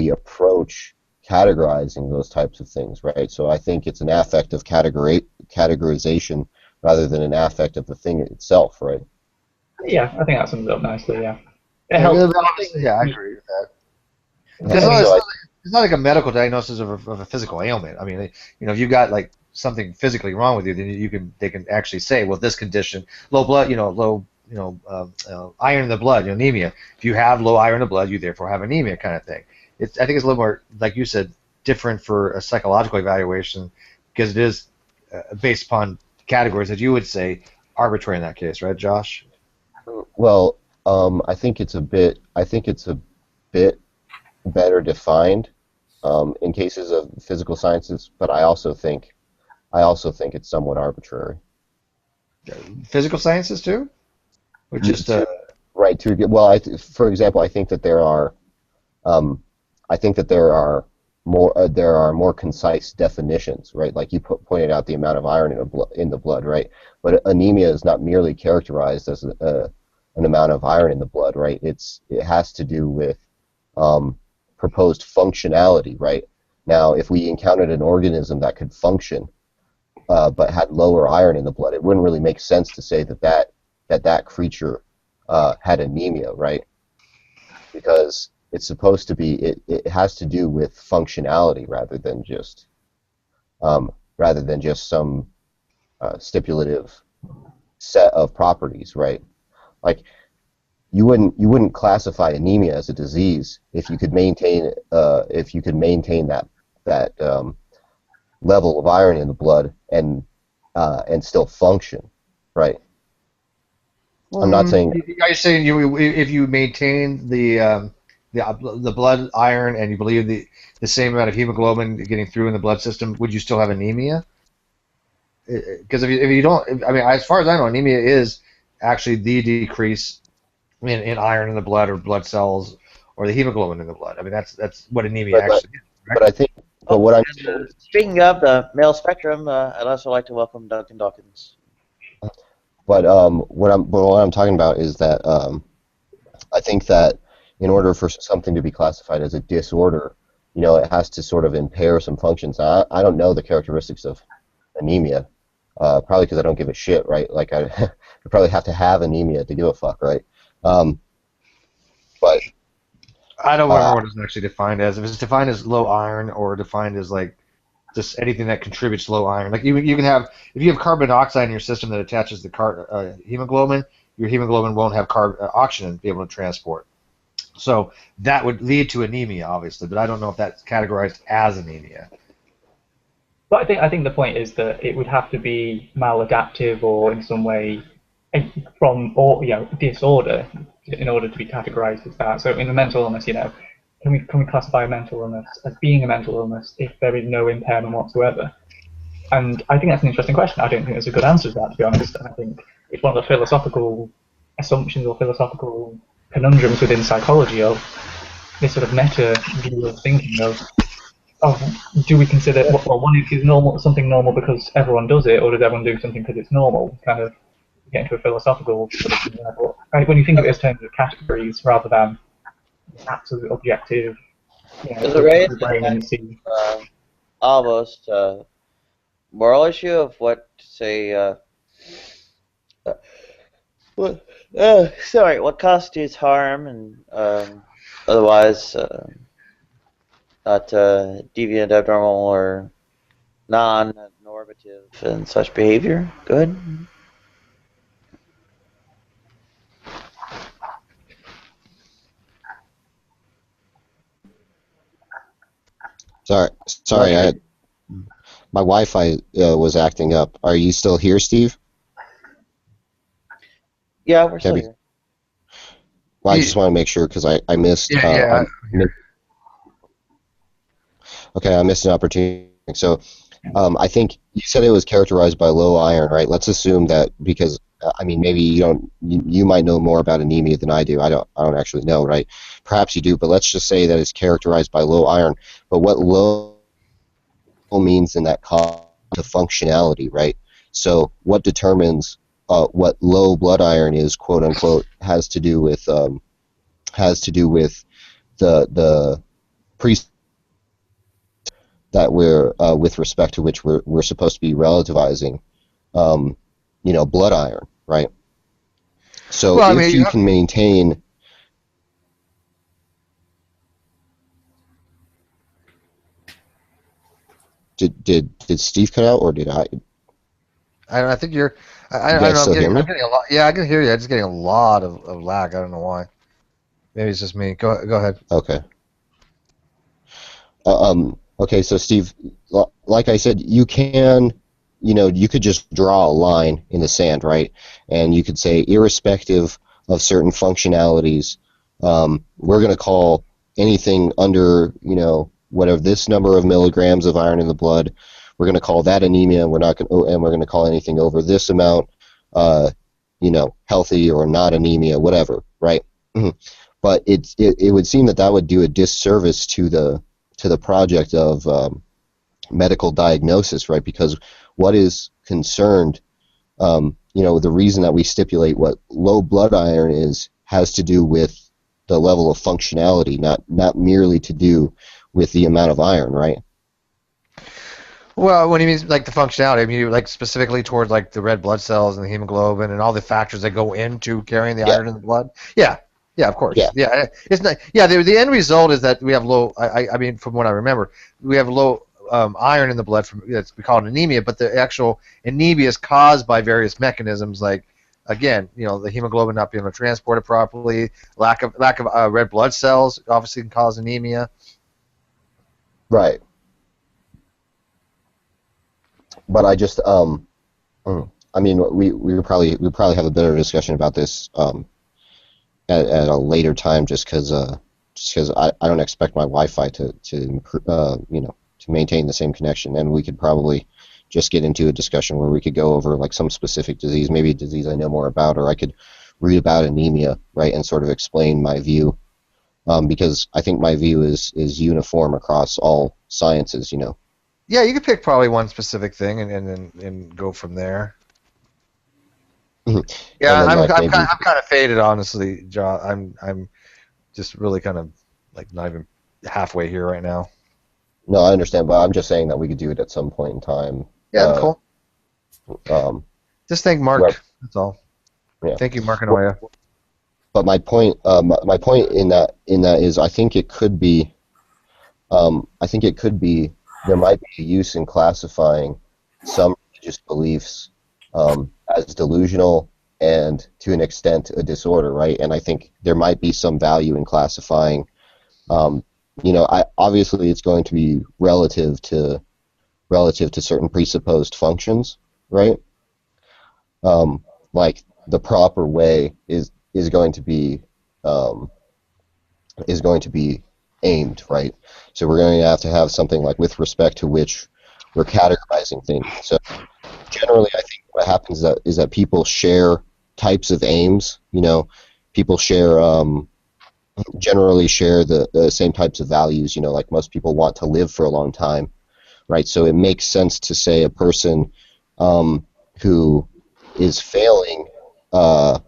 approach categorizing those types of things, right? So I think it's an affect of categorization rather than an affect of the thing itself, right? Yeah, I think that sums it up nicely. Yeah, it helps. Yeah, I agree with that. Yeah, It's not like a medical diagnosis of a physical ailment. I mean, if you've got like something physically wrong with you, then they can actually say, well, this condition, low blood, iron in the blood, anemia. If you have low iron in the blood, you therefore have anemia, kind of thing. I think it's a little more, like you said, different for a psychological evaluation because it is based upon categories that you would say arbitrary in that case, right, Josh? Well, I think it's a bit better defined in cases of physical sciences, but I also think it's somewhat arbitrary. Physical sciences too, or just right? Well, for example, I think that there are more concise definitions, right? Like you pointed out the amount of iron in the blood, right? But anemia is not merely characterized as an amount of iron in the blood, right? It has to do with proposed functionality, right? Now, if we encountered an organism that could function but had lower iron in the blood, it wouldn't really make sense to say that creature had anemia, right? Because it's supposed to be, it has to do with functionality rather than just some stipulative set of properties, right? Like you wouldn't classify anemia as a disease if you could maintain that level of iron in the blood and still function, right? I'm not saying. Are you saying if you maintain the blood iron and you believe the same amount of hemoglobin getting through in the blood system, would you still have anemia? Because if you don't, I mean, as far as I know, anemia is actually the decrease in iron in the blood or blood cells or the hemoglobin in the blood. I mean, that's what anemia actually is. Right? But I think, but what I'm Speaking of the male spectrum, I'd also like to welcome Duncan Dawkins. But what I'm talking about is that I think that in order for something to be classified as a disorder, it has to sort of impair some functions. I don't know the characteristics of anemia, probably because I don't give a shit, right? Like I probably have to have anemia to give a fuck, right? But I don't remember what it's actually defined as. If it's defined as low iron or defined as like just anything that contributes to low iron, like you can have, if you have carbon dioxide in your system that attaches to hemoglobin, your hemoglobin won't have oxygen to be able to transport. So that would lead to anemia, obviously, but I don't know if that's categorized as anemia. But I think the point is that it would have to be maladaptive or in some way from disorder in order to be categorized as that. So in a mental illness, can we classify a mental illness as being a mental illness if there is no impairment whatsoever? And I think that's an interesting question. I don't think there's a good answer to that, to be honest. I think it's one of the philosophical assumptions or philosophical conundrums within psychology of this sort of meta view of thinking of do we consider is something normal because everyone does it, or does everyone do something because it's normal? Kind of get into a philosophical sort of thing there. But when you think of it as terms of categories rather than absolute objective, the brain and see almost moral issue of what say what constitutes harm and otherwise not deviant, abnormal, or non-normative and such behavior. Go ahead. Sorry, my Wi-Fi was acting up. Are you still here, Steve? Yeah, we're still here. Well, I just want to make sure because I missed. Okay, I missed an opportunity. So, I think you said it was characterized by low iron, right? Let's assume that because I mean maybe you might know more about anemia than I do. I don't actually know, right? Perhaps you do, but let's just say that it's characterized by low iron. But what low means in that context to functionality, right? So what determines what low blood iron is, quote unquote, has to do with the pre that we're with respect to which we're supposed to be relativizing, blood iron, right? So if you can maintain. Did Steve cut out or did I? I think you're. I You don't guys know. still hear me? I'm getting a lot. Yeah, I can hear you. I'm just getting a lot of lag. I don't know why. Maybe it's just me. Go ahead. Okay. Okay, so Steve, like I said, you can, you could just draw a line in the sand, right? And you could say, irrespective of certain functionalities, we're going to call anything under, whatever this number of milligrams of iron in the blood, we're going to call that anemia. We're not going, and we're going to call anything over this amount, healthy or not anemia, whatever, right? But it would seem that would do a disservice to the project of medical diagnosis, right? Because what is concerned, the reason that we stipulate what low blood iron is has to do with the level of functionality, not merely to do with the amount of iron, right? Well, when he means like the functionality, I mean like specifically towards like the red blood cells and the hemoglobin and all the factors that go into carrying the iron in the blood. Yeah, of course. Yeah, it's not. Yeah, the end result is that we have low. I mean, from what I remember, we have low iron in the blood. We call it anemia, but the actual anemia is caused by various mechanisms, like again, the hemoglobin not being able to transport it properly, lack of red blood cells obviously can cause anemia. Right. But I just I mean we probably have a better discussion about this at a later time, just because I don't expect my Wi-Fi to maintain the same connection, and we could probably just get into a discussion where we could go over like some specific disease, maybe a disease I know more about, or I could read about anemia, right, and sort of explain my view, because I think my view is uniform across all sciences, Yeah, you could pick probably one specific thing and go from there. Yeah, I'm kind of faded, honestly, John. I'm just really kind of like not even halfway here right now. No, I understand, but I'm just saying that we could do it at some point in time. Yeah, cool. Just thank Mark. Right. That's all. Yeah. Thank you, Mark and Oya. But my point in that is I think it could be there might be a use in classifying some religious beliefs as delusional and to an extent a disorder, right? And I think there might be some value in classifying. Obviously it's going to be relative to certain presupposed functions, right? Like the proper way is going to be aimed, right? So we're going to have something like with respect to which we're categorizing things. So generally, I think what happens is that people share types of aims. People generally share the same types of values. Like most people want to live for a long time, right? So it makes sense to say a person who is failing to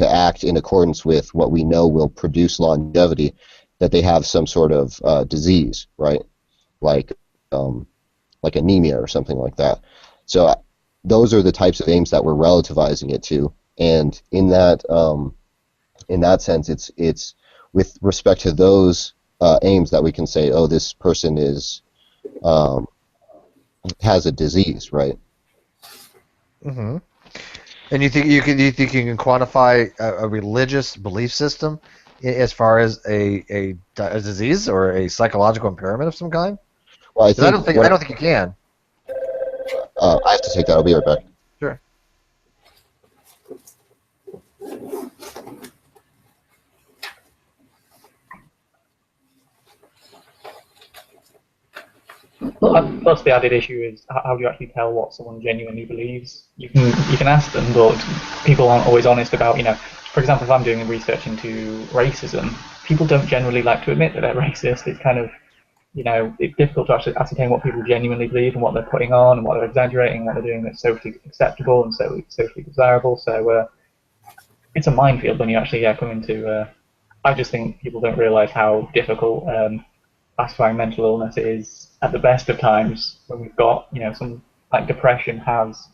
act in accordance with what we know will produce longevity, that they have some sort of disease, right? Like anemia or something like that. So those are the types of aims that we're relativizing it to, and in that sense, it's with respect to those aims that we can say, oh, this person has a disease, right? Mm-hmm. And you think you can quantify a religious belief system as far as a disease or a psychological impairment of some kind? Well, I don't think you can. I have to take that. I'll be right back. Sure. Plus, the added issue is how do you actually tell what someone genuinely believes? You can ask them, but people aren't always honest about, for example, if I'm doing research into racism, people don't generally like to admit that they're racist. It's kind of, it's difficult to actually ascertain what people genuinely believe and what they're putting on and what they're exaggerating and what they're doing that's socially acceptable and socially desirable. So it's a minefield when you actually come into. I just think people don't realise how difficult classifying mental illness is at the best of times when we've got, some like depression has,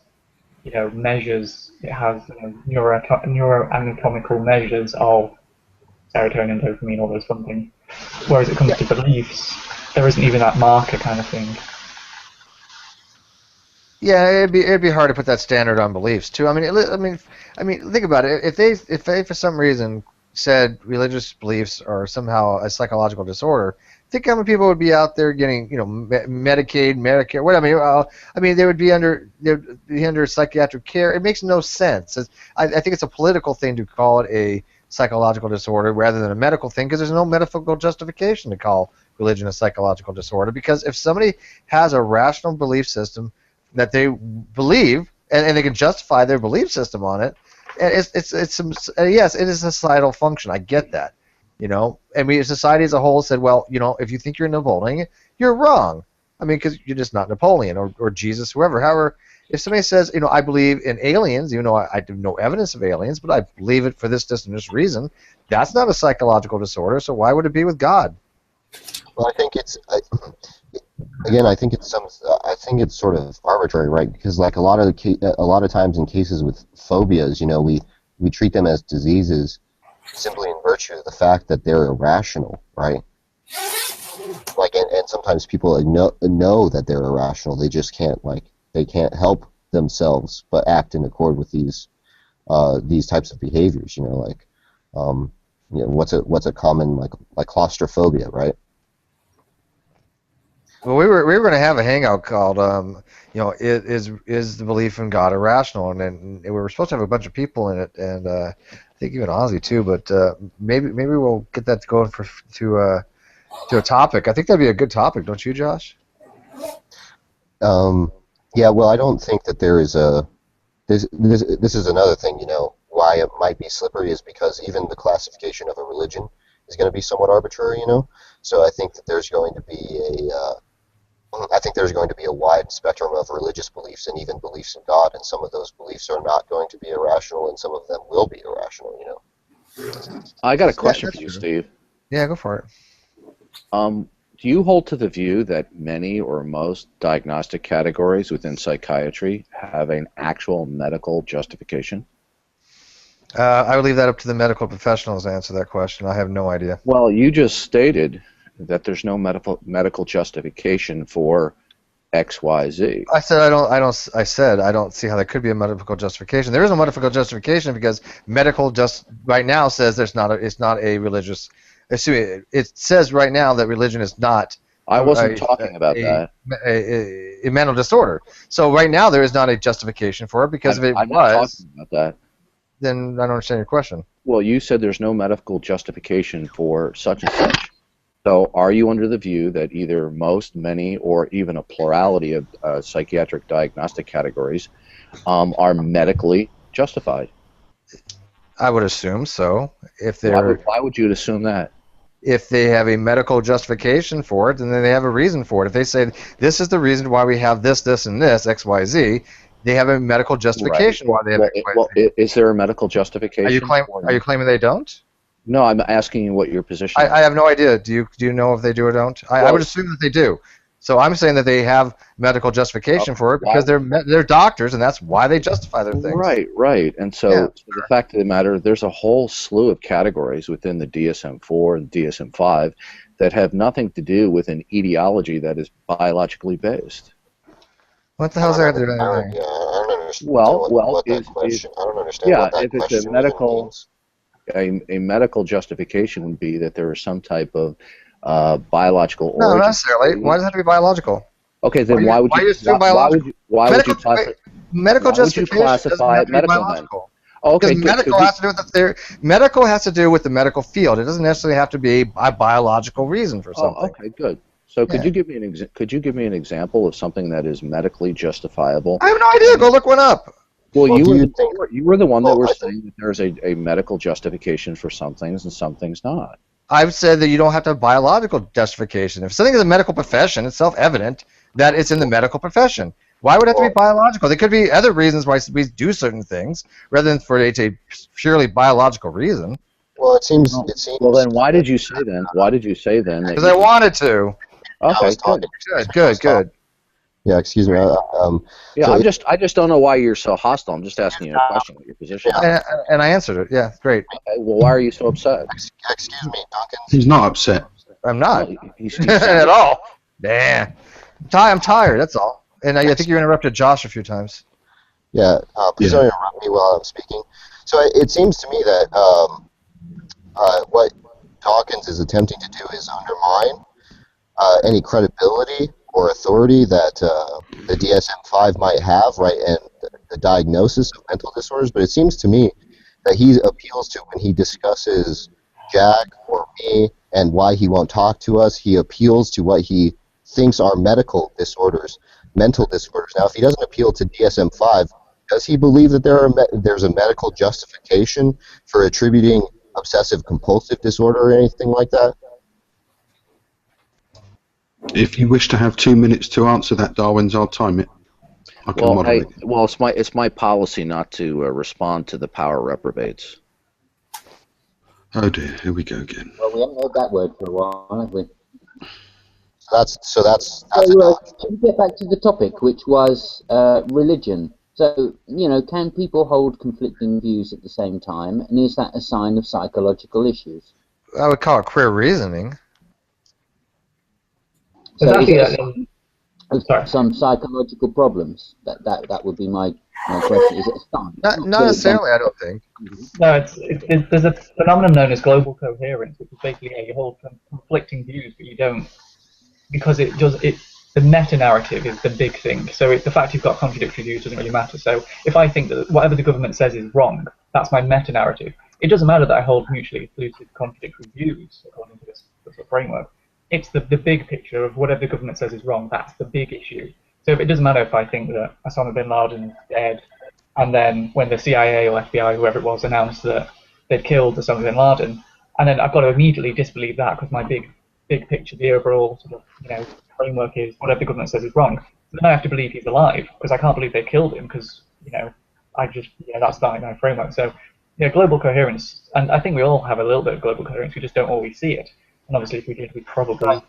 measures. It has neuroanatomical measures of serotonin, dopamine, all those fun things. Whereas it comes to beliefs, there isn't even that marker kind of thing. Yeah, it'd be hard to put that standard on beliefs too. I mean, think about it. If they for some reason said religious beliefs are somehow a psychological disorder, think how many people would be out there getting, Medicaid, Medicare, whatever. They would be under psychiatric care. It makes no sense. I think it's a political thing to call it a psychological disorder rather than a medical thing, because there's no medical justification to call religion a psychological disorder. Because if somebody has a rational belief system that they believe, and they can justify their belief system on it, and yes, it is a societal function. I get that, and society as a whole said, well, if you think you're Napoleon, you're wrong. Because you're just not Napoleon or Jesus, whoever. However, if somebody says, I believe in aliens, even though I have no evidence of aliens, but I believe it for this and this reason, that's not a psychological disorder. So why would it be with God? Well, I think I think it's sort of arbitrary, right? Because like a lot of times in cases with phobias, we treat them as diseases simply in virtue of the fact that they're irrational, right? Like, and sometimes people know that they're irrational. They just can't help themselves but act in accord with these types of behaviors. What's a common like claustrophobia, right? Well, we were going to have a hangout called, is the belief in God irrational? And we were supposed to have a bunch of people in it, and I think even Ozzy too. But maybe we'll get that going to a topic. I think that'd be a good topic, don't you, Josh? Yeah. Well, I don't think that there is a. This is another thing. Why it might be slippery is because even the classification of a religion is going to be somewhat arbitrary. So I think that there's going to be a wide spectrum of religious beliefs and even beliefs in God, and some of those beliefs are not going to be irrational, and some of them will be irrational. I got a question for you, Steve. Yeah, go for it. Do you hold to the view that many or most diagnostic categories within psychiatry have an actual medical justification? I would leave that up to the medical professionals to answer that question. I have no idea. Well, you just stated that there's no medical justification for X, Y, Z. I said I don't see how there could be a medical justification. There is no medical justification because medical just right now says it's not a religious. It says right now that religion is not. I wasn't talking about that. A mental disorder. So right now there is not a justification for it because if it I'm was, not talking about that. Then I don't understand your question. Well, you said there's no medical justification for such and such. So are you under the view that either most, many, or even a plurality of psychiatric diagnostic categories are medically justified? I would assume so. If they're why would you assume that? If they have a medical justification for it, then they have a reason for it. If they say this is the reason why we have this, this, and this, X, Y, Z, they have a medical justification why they have X, Y, Z. Is there a medical justification? Are you claiming they don't? No, I'm asking you what your position is. I have no idea. Do you know if they do or don't? I would assume that they do. So I'm saying that they have medical justification for it because they're doctors, and that's why they justify their things. Right. And so the fact of the matter, there's a whole slew of categories within the DSM-4 and DSM-5 that have nothing to do with an etiology that is biologically based. What the hell's that to do with anything? Yeah, I don't understand. I don't understand what that if it's question a medical, means. a medical justification would be that there is some type of biological origin. No, not necessarily. Why does it have to be biological? Okay, then why would you classify it medical then? Okay, medical has to do with the medical field. It doesn't necessarily have to be a biological reason for something. Okay, good. So could you give me an example of something that is medically justifiable? I have no idea. Go look one up. Well, you were the one that was saying that there's a medical justification for some things and some things not. I've said that you don't have to have biological justification. If something is a medical profession, it's self-evident that it's in the medical profession. Why would it have to be biological? There could be other reasons why we do certain things, rather than for a purely biological reason. Well, it seems. Well, then why did you say then? Because I wanted to. Okay, good. Yeah, excuse me. I just don't know why you're so hostile. I'm just asking you a question. What your position? And I answered it. Yeah, great. Okay, well, why are you so upset? Excuse me, Duncan. He's not upset. I'm not. Well, he's Steve At Sanders. all. Nah. I'm tired, that's all. And I think you interrupted Josh a few times. Yeah, please don't interrupt me while I'm speaking. So it seems to me that what Dawkins is attempting to do is undermine any credibility or authority that the DSM-5 might have, right, and the diagnosis of mental disorders. But it seems to me that he appeals to, when he discusses Jack or me and why he won't talk to us, he appeals to what he thinks are medical disorders, mental disorders. Now, if he doesn't appeal to DSM-5, does he believe that there's a medical justification for attributing obsessive-compulsive disorder or anything like that? If you wish to have 2 minutes to answer that, Darwin's, I'll time it. I can moderate. Well, it's my policy not to respond to the power reprobates. Oh dear, here we go again. Well, we haven't heard that word for a while, have we? So let's get back to the topic, which was religion. So, can people hold conflicting views at the same time, and is that a sign of psychological issues? I would call it queer reasoning. So is there some psychological problems? That would be my question. Is it a sign? Not necessarily, I don't think. No, there's a phenomenon known as global coherence, which is basically you hold conflicting views, but you don't, because the meta-narrative is the big thing. So the fact you've got contradictory views doesn't really matter. So if I think that whatever the government says is wrong, that's my meta-narrative. It doesn't matter that I hold mutually exclusive contradictory views according to this framework. It's the big picture of whatever the government says is wrong. That's the big issue. So it doesn't matter if I think that Osama bin Laden is dead, and then when the CIA or FBI, whoever it was, announced that they'd killed Osama bin Laden, and then I've got to immediately disbelieve that because my big picture, the overall sort of framework is whatever the government says is wrong. So then I have to believe he's alive because I can't believe they killed him because I just that's not my framework. So global coherence, and I think we all have a little bit of global coherence. We just don't always see it. And obviously, if we did, we'd probably.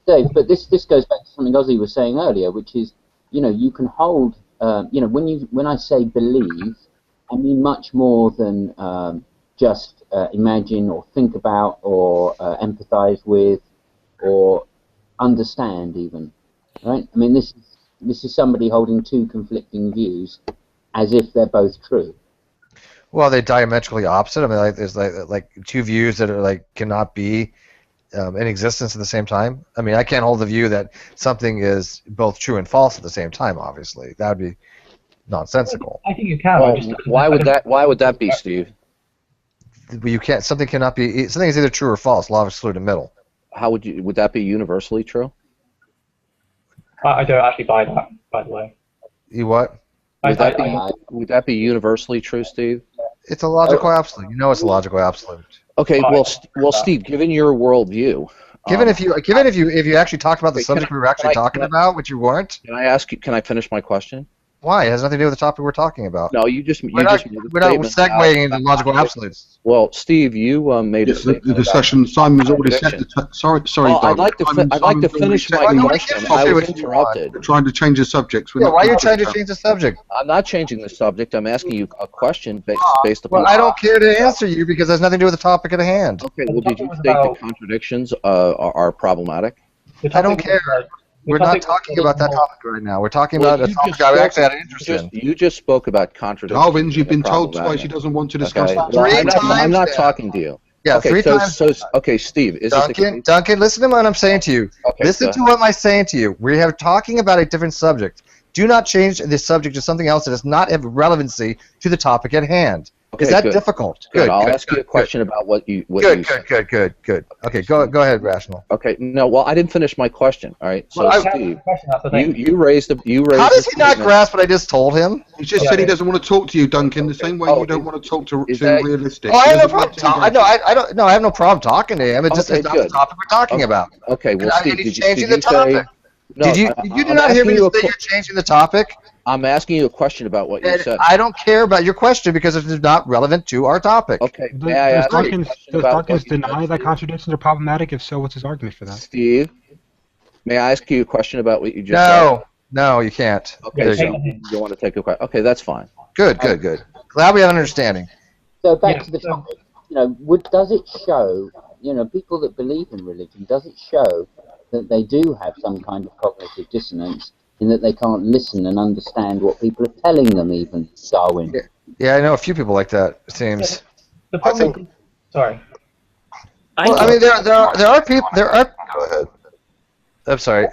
Dave, but this goes back to something Ozzy was saying earlier, which is, you can hold, when I say believe, I mean much more than just imagine or think about or empathize with or understand even, right? I mean, this is somebody holding two conflicting views as if they're both true. Well, they're diametrically opposite. I mean, there's like two views that are cannot be in existence at the same time. I mean, I can't hold the view that something is both true and false at the same time. Obviously, that would be nonsensical. I think you can. Well, why would that be, Steve? You can't. Something cannot be. Something is either true or false. Law of excluded middle. How would that be universally true? I don't actually buy that, by the way. You what? Would that be universally true, Steve? It's a logical absolute. You know, it's a logical absolute. Okay, well, Steve, given your worldview, given if you actually talked about the subject we were actually talking about, which you weren't. Can I ask you? Can I finish my question? Why? It has nothing to do with the topic we're talking about. No, we're not segueing into logical absolutes. Well, Steve, you made a statement. The discussion. Simon's already said. Sorry. Well, I'd like to finish my question. I was interrupted. We're trying to change the subject. Why are you trying to change the subject? I'm not changing the subject. I'm asking you a question based upon. Well, I don't care to answer you because it has nothing to do with the topic at hand. Okay. Well, did you state that contradictions are problematic? I don't care. We're not talking about that topic right now. We're talking about a topic I actually had an interest in. You just spoke about contradictions. Darwin, you've been told twice he doesn't want to discuss that. I'm not talking to you. Yeah, okay, 3 times. Okay, Steve. Duncan, listen to what I'm saying to you. Okay, listen to what I'm saying to you. We are talking about a different subject. Do not change this subject to something else that does not have relevancy to the topic at hand. Okay, is that difficult? Good. I'll ask you a question about what you. Good. Okay, go ahead, Rational. Okay. No, well, I didn't finish my question. All right. So, Steve, you raised. How does he not grasp what I just told him? He just said he doesn't want to talk to you, Duncan. The same way you don't want to talk to realistic. Oh, I have no problem. I have no problem talking to him. It's just it's not the topic we're talking about. Okay. Well, Steve, did you changing the topic? Did you not hear me say you're changing the topic? I'm asking you a question about what you said. I don't care about your question because it is not relevant to our topic. Okay. Does Dawkins deny that contradictions are problematic? If so, what's his argument for that? Steve, may I ask you a question about what you just said? No, you can't. Okay, so you want to take a question. Okay, that's fine. Good. Glad we have an understanding. So back to the topic. Does it show You know, people that believe in religion, does it show that they do have some kind of cognitive dissonance in that they can't listen and understand what people are telling them, even, Darwin? Yeah, I know a few people like that, it seems. The problem sorry. Well, I mean, there are people, there are, Go ahead. I'm sorry,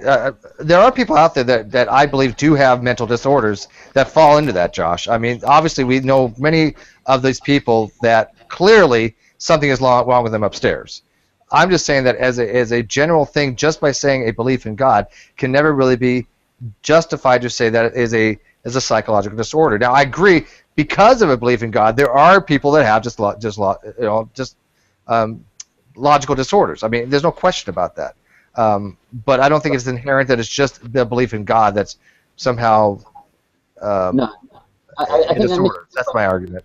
there are people out there that I believe do have mental disorders that fall into that, Josh. I mean, obviously we know many of these people that clearly something is wrong with them upstairs. I'm just saying that as a general thing, just by saying a belief in God can never really be justified to say that it is a psychological disorder. Now, I agree, because of a belief in God, there are people that have just logical disorders. I mean, there's no question about that. But I don't think it's inherent that it's just the belief in God that's somehow no, I a think disorder. That's my argument.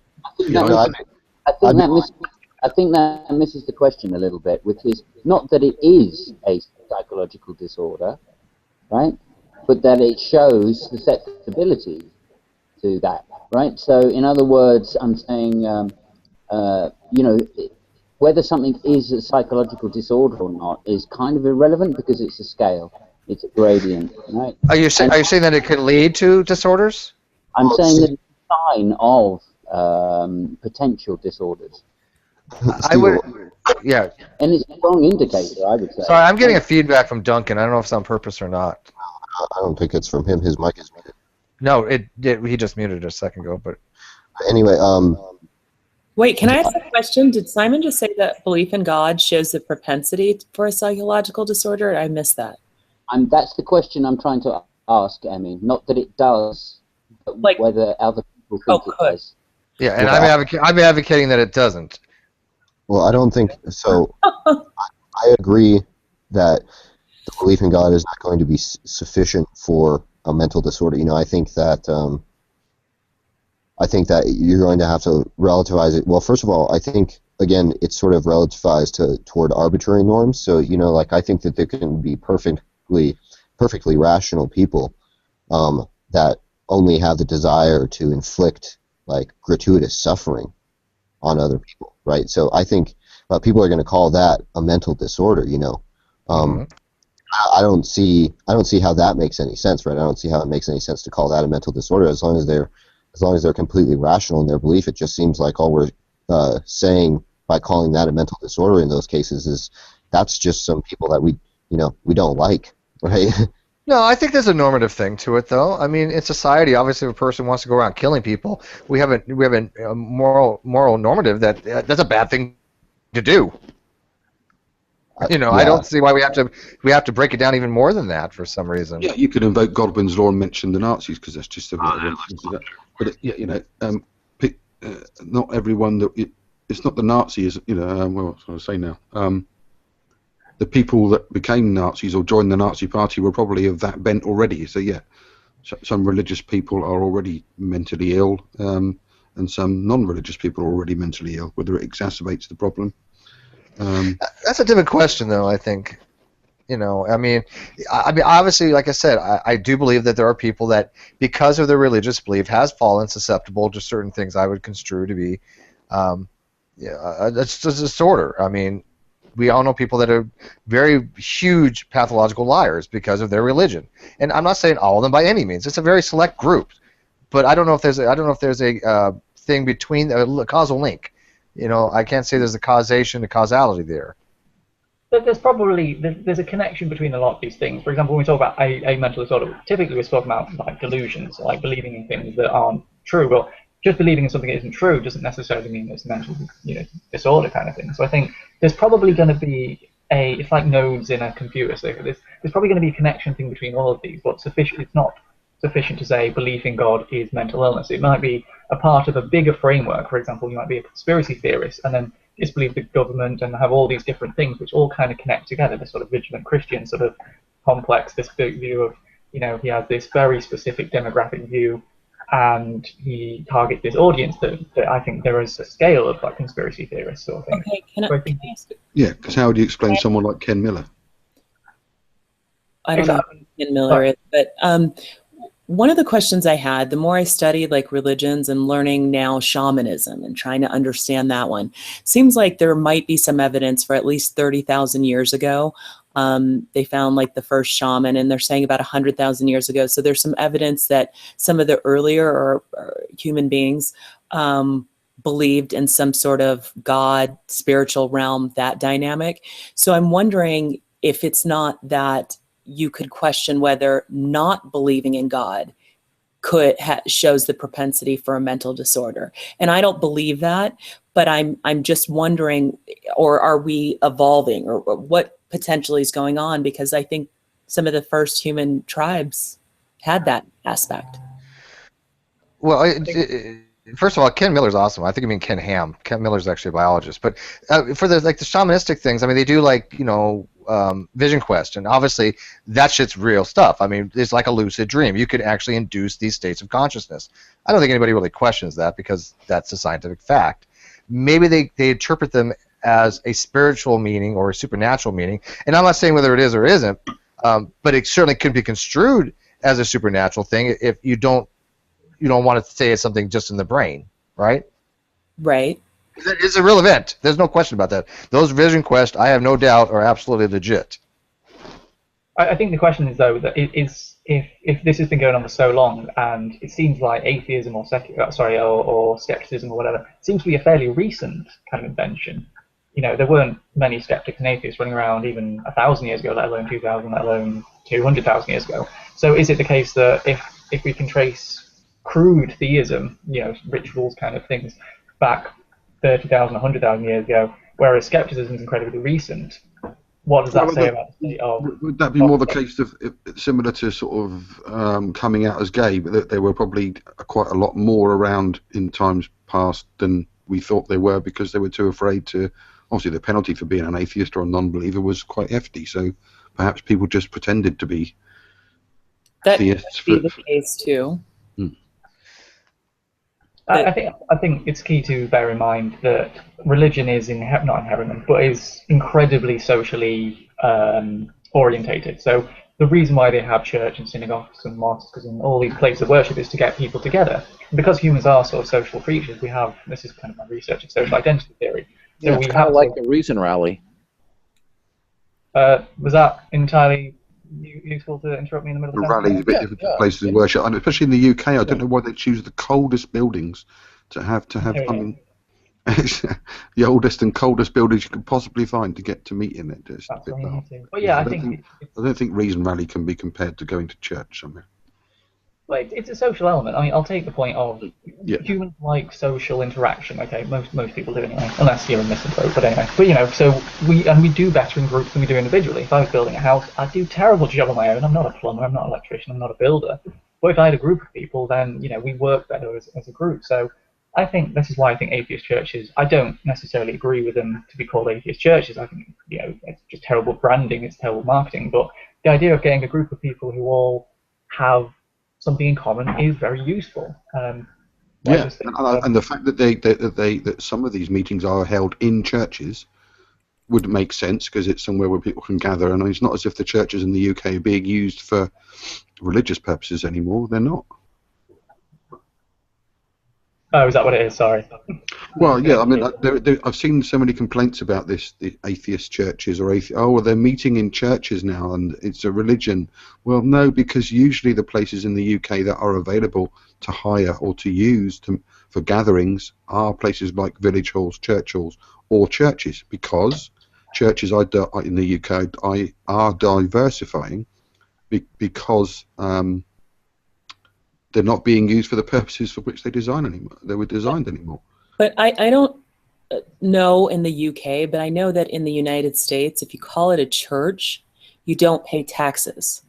I think that misses the question a little bit, which is not that it is a psychological disorder, right? But that it shows susceptibility to that, right? So, in other words, I'm saying, you know, whether something is a psychological disorder or not is kind of irrelevant because it's a scale, it's a gradient, right? Are you saying that it could lead to disorders? I'm saying that it's a sign of potential disorders. I would, yeah. And it's a strong indicator, I would say. Sorry, I'm getting a feedback from Duncan. I don't know if it's on purpose or not. I don't think it's from him. His mic is muted. No, he just muted it a second ago. But anyway, Wait, can I ask a question? Did Simon just say that belief in God shows the propensity for a psychological disorder? I missed that. That's the question I'm trying to ask, Emmy. Not that it does, but like, whether other people think it does. Yeah, and I'm advocating that it doesn't. Well, I don't think so. I agree that the belief in God is not going to be sufficient for a mental disorder. You know, I think that you're going to have to relativize it. Well, first of all, I think again it's sort of relativized toward arbitrary norms. So, you know, like I think that there can be perfectly rational people that only have the desire to inflict like gratuitous suffering on other people, right? So I think people are going to call that a mental disorder. You know, I don't see how that makes any sense, right? I don't see how it makes any sense to call that a mental disorder as long as they're completely rational in their belief. It just seems like all we're saying by calling that a mental disorder in those cases is that's just some people that we don't like, right? No, I think there's a normative thing to it, though. I mean, in society, obviously, if a person wants to go around killing people, we have a moral normative that's a bad thing to do. You know, yeah. I don't see why we have to break it down even more than that for some reason. Yeah, you could invoke Godwin's law and mention the Nazis because that's just but you know, not everyone it's not the Nazis. You know, what was I going to say now? The people that became Nazis or joined the Nazi party were probably of that bent already. So yeah, some religious people are already mentally ill, and some non-religious people are already mentally ill. Whether it exacerbates the problem. That's a different question, though. I think, you know, I mean, obviously, like I said, I do believe that there are people that, because of their religious belief, has fallen susceptible to certain things I would construe to be, it's a disorder. I mean, we all know people that are very huge pathological liars because of their religion, and I'm not saying all of them by any means. It's a very select group, but I don't know if there's a thing between a causal link. You know, I can't say there's a causation, a causality there. There's probably there's a connection between a lot of these things. For example, when we talk about a mental disorder, typically we're talking about like delusions, like believing in things that aren't true. Well, just believing in something that isn't true doesn't necessarily mean it's a mental, disorder kind of thing. So I think there's probably going to be it's like nodes in a computer. So there's probably going to be a connection thing between all of these, but it's not sufficient to say belief in God is mental illness. It might be a part of a bigger framework. For example, you might be a conspiracy theorist and then disbelieve the government and have all these different things which all kind of connect together. This sort of vigilant Christian sort of complex, this big view of, he has this very specific demographic view and he targets this audience that I think there is a scale of like conspiracy theorists sort of thing. Okay, can I ask? Yeah, because how would you explain someone like Ken Miller? I don't know who Ken Miller is, but one of the questions I had, the more I studied like religions and learning now shamanism and trying to understand that one, seems like there might be some evidence for at least 30,000 years ago. They found like the first shaman, and they're saying about 100,000 years ago. So there's some evidence that some of the earlier or human beings believed in some sort of God, spiritual realm, that dynamic. So I'm wondering if it's not that you could question whether not believing in God shows the propensity for a mental disorder. And I don't believe that, but I'm just wondering, or are we evolving, or what potentially is going on? Because I think some of the first human tribes had that aspect. Well, first of all, Ken Miller's awesome. I think you mean Ken Ham. Ken Miller's actually a biologist. But for the shamanistic things, I mean, they do Vision Quest, and obviously that shit's real stuff. I mean, it's like a lucid dream. You could actually induce these states of consciousness. I don't think anybody really questions that because that's a scientific fact. Maybe they interpret them as a spiritual meaning or a supernatural meaning, and I'm not saying whether it is or isn't, but it certainly could be construed as a supernatural thing if you don't want to say it's something just in the brain, right? Right. It's a real event. There's no question about that. Those Vision Quest, I have no doubt, are absolutely legit. I think the question is, though, that if this has been going on for so long, and it seems like atheism or skepticism or whatever seems to be a fairly recent kind of invention. There weren't many skeptics and atheists running around even 1,000 years ago, let alone 2,000, let alone 200,000 years ago. So is it the case that if we can trace crude theism, rituals kind of things, back 30,000, 100,000 years ago, whereas skepticism is incredibly recent, what does that say about the state of... Would that be more the case of similar to sort of coming out as gay, but that there were probably quite a lot more around in times past than we thought they were because they were too afraid to... Obviously, the penalty for being an atheist or a non-believer was quite hefty, so perhaps people just pretended to be theists. That could be the case too. I think it's key to bear in mind that religion is not inherent, but is incredibly socially orientated. So the reason why they have church and synagogues and mosques and all these places of worship is to get people together. And because humans are sort of social creatures, we have, this is kind of my research of social identity theory. So yeah, it's kind of like a reason rally. Was that entirely useful to interrupt me in the middle of the rallies, a bit different places of worship, and especially in the UK, I don't know why they choose the coldest buildings to have. I mean, it's the oldest and coldest buildings you could possibly find to get to meet in it. Just a bit but yeah, I don't think reason rally can be compared to going to church somewhere. Well, it's a social element. I mean, I'll take the point of humans like social interaction. Okay, most people do anyway, unless you're a misanthrope. But anyway, so we do better in groups than we do individually. If I was building a house, I'd do a terrible job on my own. I'm not a plumber, I'm not an electrician, I'm not a builder. But if I had a group of people, then we work better as a group. So I think this is why I think atheist churches. I don't necessarily agree with them to be called atheist churches. I think it's just terrible branding, it's terrible marketing. But the idea of getting a group of people who all have something in common is very useful. And the fact that that some of these meetings are held in churches would make sense because it's somewhere where people can gather. And it's not as if the churches in the UK are being used for religious purposes anymore. They're not. Oh, is that what it is? Sorry. Well, yeah. I mean, I've seen so many complaints about this. The atheist churches or they're meeting in churches now, and it's a religion. Well, no, because usually the places in the UK that are available to hire or to use for gatherings are places like village halls, church halls, or churches, because churches in the UK are diversifying because. They're not being used for the purposes for which they were designed anymore. But I don't know in the UK, but I know that in the United States, if you call it a church, you don't pay taxes.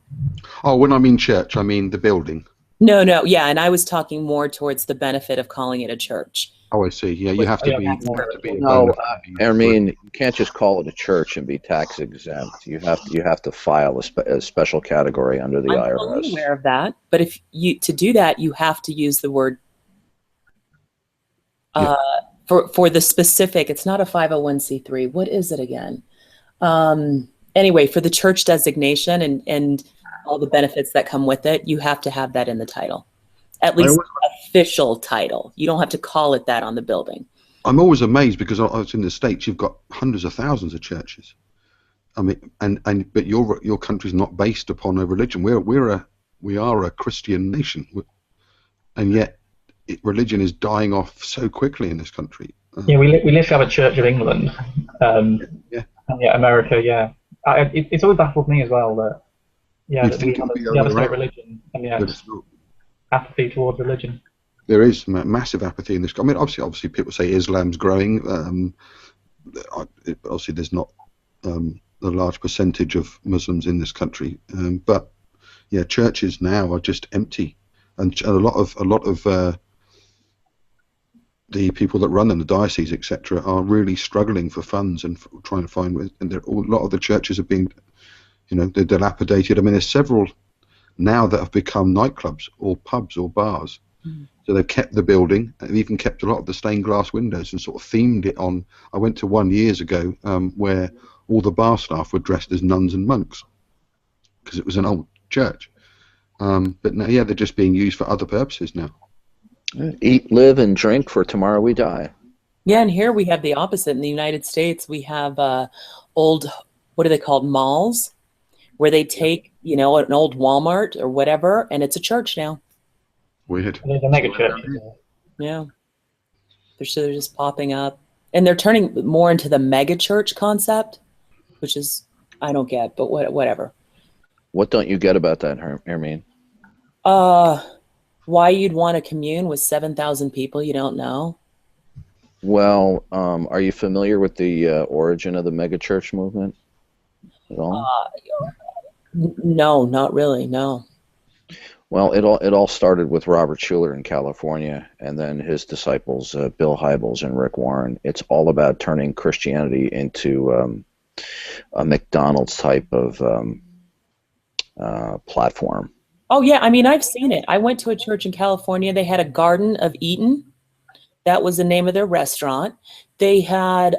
Oh, when I mean church, I mean the building. No, yeah, and I was talking more towards the benefit of calling it a church. Oh, I see. Yeah, you have to be. No, I mean, you can't just call it a church and be tax exempt. You have to file a special category under the IRS. I'm fully aware of that, but to do that, you have to use the word for the specific. It's not a 501c3. What is it again? Anyway, for the church designation, and all the benefits that come with it, you have to have that in the title. At I least always- official title. You don't have to call it that on the building. I'm always amazed because I was in the States. You've got hundreds of thousands of churches. I mean, but your country's not based upon a religion. We are a Christian nation, and yet religion is dying off so quickly in this country. Yeah, we literally have a Church of England. Yeah. And yeah, America. Yeah, it's always baffled me as well that that we have a state religion, and but it's not. apathy towards religion. There is massive apathy in this. I mean, obviously, people say Islam's growing. Obviously, there's not a large percentage of Muslims in this country, but yeah, churches now are just empty, and a lot of the people that run them, the diocese, etc., are really struggling for funds and trying to find. And a lot of the churches are being, they're dilapidated. I mean, there's several now that have become nightclubs or pubs or bars. So they've kept the building, they've even kept a lot of the stained glass windows and sort of themed it on. I went to one years ago where all the bar staff were dressed as nuns and monks because it was an old church. But now, yeah, they're just being used for other purposes now. Eat, live, and drink, for tomorrow we die. Yeah, and here we have the opposite. In the United States, we have old, what are they called, malls, where they take, an old Walmart or whatever, and it's a church now. Weird. There's a mega church. Yeah. They're just popping up. And they're turning more into the mega church concept, which is, I don't get, but whatever. What don't you get about that, Hermine? Why you'd want to commune with 7,000 people you don't know? Well, are you familiar with the origin of the megachurch movement at all? No, not really, no. Well, it all started with Robert Schuller in California, and then his disciples, Bill Hybels and Rick Warren. It's all about turning Christianity into a McDonald's type of platform. Oh, yeah, I mean, I've seen it. I went to a church in California. They had a Garden of Eden. That was the name of their restaurant. They had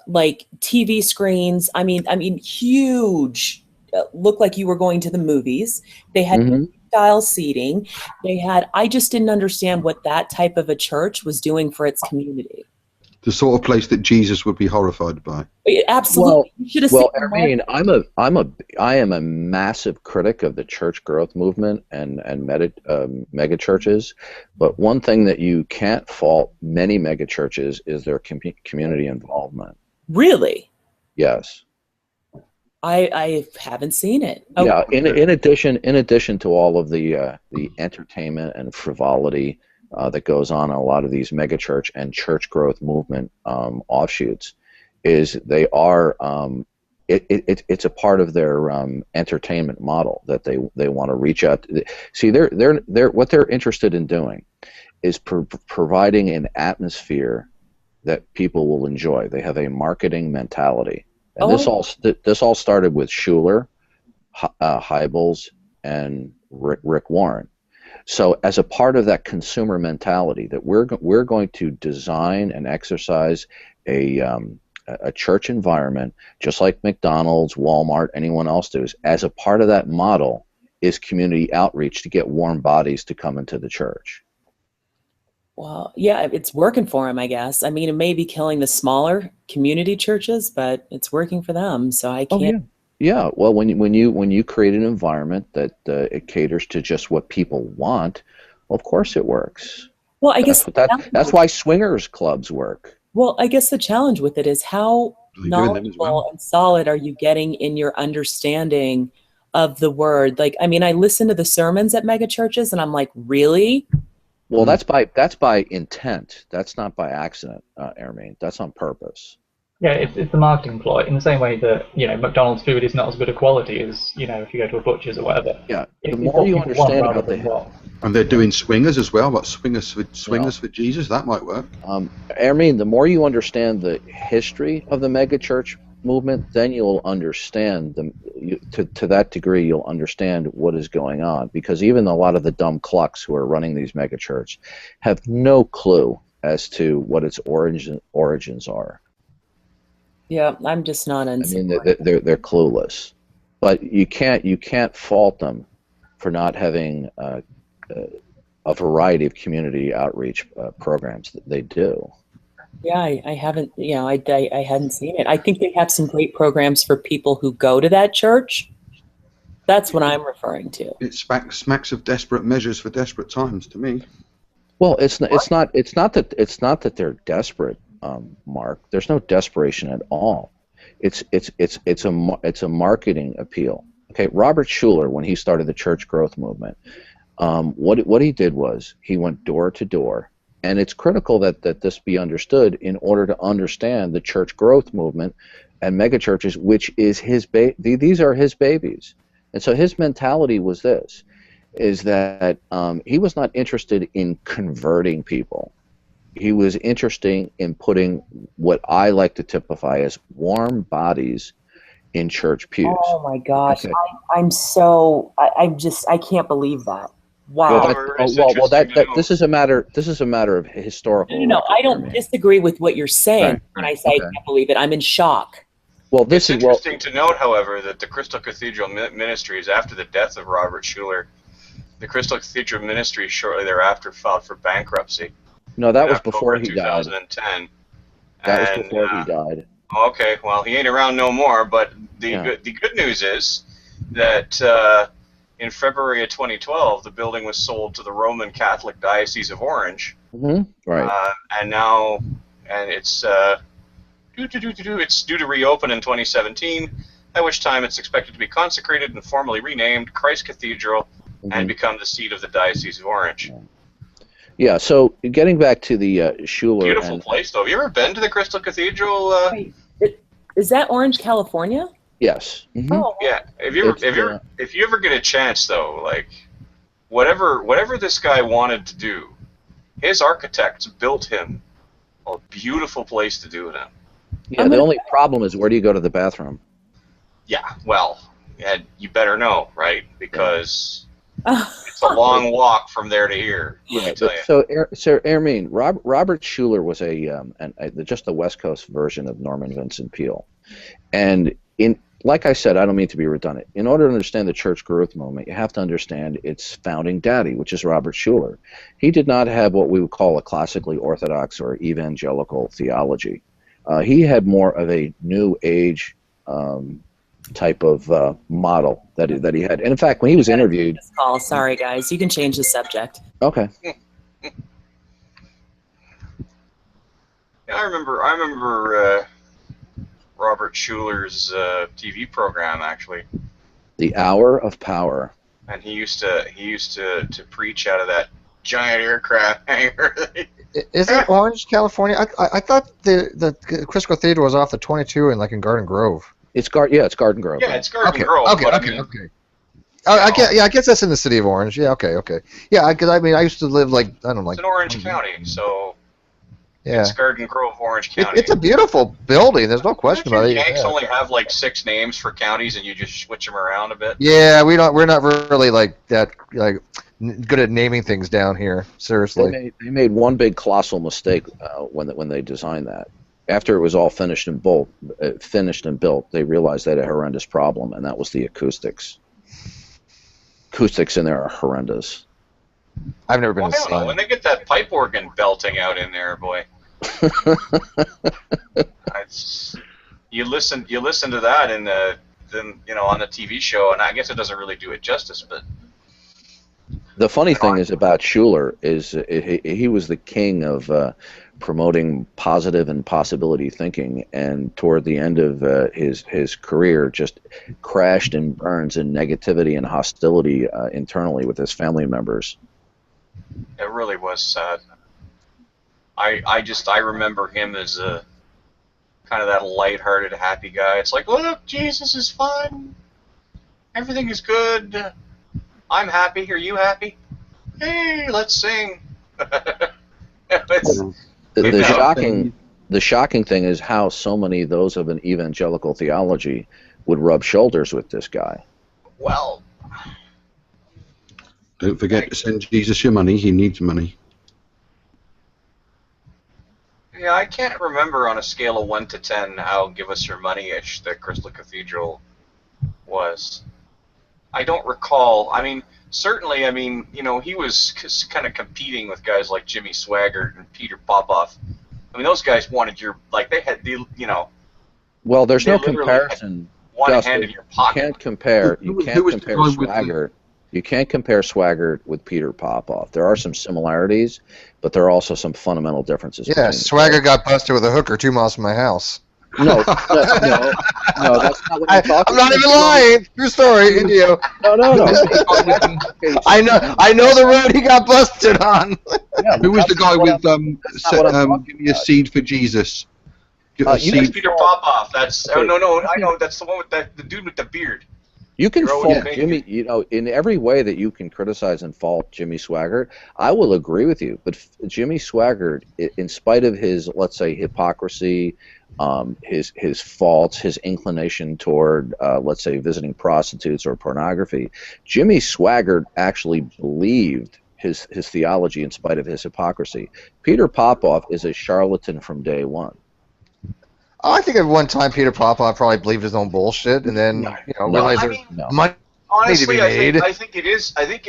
like TV screens. I mean, huge. Looked like you were going to the movies. They had style seating. They had. I just didn't understand what that type of a church was doing for its community. The sort of place that Jesus would be horrified by. Absolutely. You should have seen I am a massive critic of the church growth movement and mega churches, but one thing that you can't fault many mega churches is their community involvement. Really? Yes. I haven't seen it. Oh. Yeah. In addition to all of the entertainment and frivolity that goes on in a lot of these megachurch and church growth movement offshoots, is they are it's a part of their entertainment model that they want to reach out to. See, they're what they're interested in doing is providing an atmosphere that people will enjoy. They have a marketing mentality, and this all started with Schuller, Hybels, and Rick Warren. So as a part of that consumer mentality, that we're going to design and exercise a church environment, just like McDonald's, Walmart, anyone else does. As a part of that model is community outreach to get warm bodies to come into the church. Well, yeah, it's working for them, I guess. I mean, it may be killing the smaller community churches, but it's working for them. So I can't. Oh, yeah. Yeah, well, when you create an environment that it caters to just what people want, well, of course it works. Well, I guess that's why swingers clubs work. Well, I guess the challenge with it is how knowledgeable and solid are you getting in your understanding of the word? Like, I mean, I listen to the sermons at mega churches, and I'm like, really? Well, that's by intent. That's not by accident, Hermine. That's on purpose. Yeah, it's the marketing ploy. In the same way that McDonald's food is not as good a quality as if you go to a butcher's or whatever. Yeah, the more you understand about and they're doing swingers as well. What swingers for Jesus? That might work. Hermine, the more you understand the history of the megachurch movement, then you'll understand to that degree. You'll understand what is going on, because even a lot of the dumb clucks who are running these megachurches have no clue as to what its origins are. Yeah, I'm just not I mean, they're clueless. But you can't fault them for not having a variety of community outreach programs that they do. Yeah, I haven't, I hadn't seen it. I think they have some great programs for people who go to that church. That's what I'm referring to. It smacks of desperate measures for desperate times to me. Well, it's not that they're desperate, Mark. There's no desperation at all. It's a marketing appeal. Okay, Robert Schuller, when he started the church growth movement, what he did was he went door to door, and it's critical that this be understood in order to understand the church growth movement and megachurches, which is these are his babies. And so his mentality was this, is that he was not interested in converting people. He was interested in putting what I like to typify as warm bodies in church pews. Oh my gosh, Okay. I can't believe that. Wow. This is a matter of historical. No, I don't disagree with what you're saying Right, when I say I can't believe it. I'm in shock. Well, It's interesting to note, however, that the Crystal Cathedral Ministries, after the death of Robert Schuller, the Crystal Cathedral Ministries shortly thereafter filed for bankruptcy. No, that in was before October he died. 2010. That was before he died. Okay, well, he ain't around no more, but the good news is that in February of 2012, the building was sold to the Roman Catholic Diocese of Orange. Right. And now, it's it's due to reopen in 2017, at which time it's expected to be consecrated and formally renamed Christ Cathedral and become the seat of the Diocese of Orange. Yeah, so getting back to the Schuller. Beautiful place, though. Have you ever been to the Crystal Cathedral? Is that Orange, California? Yes. Oh. Yeah. If you ever get a chance, though, like whatever this guy wanted to do, his architects built him a beautiful place to do it in. Yeah, the only problem is, where do you go to the bathroom? Yeah, well, you better know, right? Because it's a long walk from there to here. Let me tell you. So Ermine, Robert Schuller was just the West Coast version of Norman Vincent Peale, and like I said, I don't mean to be redundant. In order to understand the church growth movement, you have to understand its founding daddy, which is Robert Schuller. He did not have what we would call a classically orthodox or evangelical theology. He had more of a new age type of model that he had. And in fact, when he was interviewed... Sorry, guys. You can change the subject. Okay. I remember Robert Schuller's TV program, actually. The Hour of Power. And he used to preach out of that giant aircraft hangar. Is it Orange, California? I thought the Crystal Cathedral was off the 22 in Garden Grove. It's Garden Grove. Yeah, it's Garden Grove. Okay. I guess that's in the city of Orange. Yeah, okay. Yeah, because I used to live it's in Orange County, so yeah. It's Garden Grove, Orange County. It's a beautiful building. There's no question about it. Yanks only have like 6 names for counties, and you just switch them around a bit. Yeah, we're not really good at naming things down here. Seriously. They made one big colossal mistake when they designed that. After it was all finished and built, they realized they had a horrendous problem, and that was the acoustics. Acoustics in there are horrendous. I've never been. I don't know. When they get that pipe organ belting out in there, boy. You listen to that in on the TV show, and I guess it doesn't really do it justice, but. The funny thing is about Schuller is he was the king of promoting positive and possibility thinking, and toward the end of his career just crashed and burns in negativity and hostility internally with his family members. It really was sad. I remember him as a kind of that lighthearted, happy guy. It's like, look, Jesus is fun. Everything is good. I'm happy. Are you happy? Hey, let's sing. The shocking thing is how so many of those of an evangelical theology would rub shoulders with this guy. Well, don't forget to send Jesus your money. He needs money. Yeah, I can't remember on a scale of 1 to 10 how "Give Us Your Money"-ish the Crystal Cathedral was. I don't recall. I mean, certainly, I mean, you know, he was kind of competing with guys like Jimmy Swaggart and Peter Popoff. I mean, those guys wanted your, like, they had the, you know. Well, there's they no literally comparison. had one Gus, hand in your you pocket. can't compare. Who was the guy with the- Swaggart. You can't compare Swaggart with Peter Popoff. There are some similarities, but there are also some fundamental differences. Yeah, between Swagger got busted with a hooker 2 miles from my house. No, that's not what I'm talking I'm not about. even lying. True story, Indio. No. I know the road he got busted on. Who was the guy with give me a seed for Jesus? That's Peter Popoff. That's no. I know that's the one with the dude with the beard. You can You're always fault making- Jimmy, you know, in every way that you can criticize and fault Jimmy Swaggart. I will agree with you, but Jimmy Swaggart, in spite of his, let's say, hypocrisy, his faults, his inclination toward, let's say, visiting prostitutes or pornography, Jimmy Swaggart actually believed his theology in spite of his hypocrisy. Peter Popoff is a charlatan from day one. Oh, I think at one time Peter Popoff probably believed his own bullshit, and then realized there's money Honestly, to be made. I think it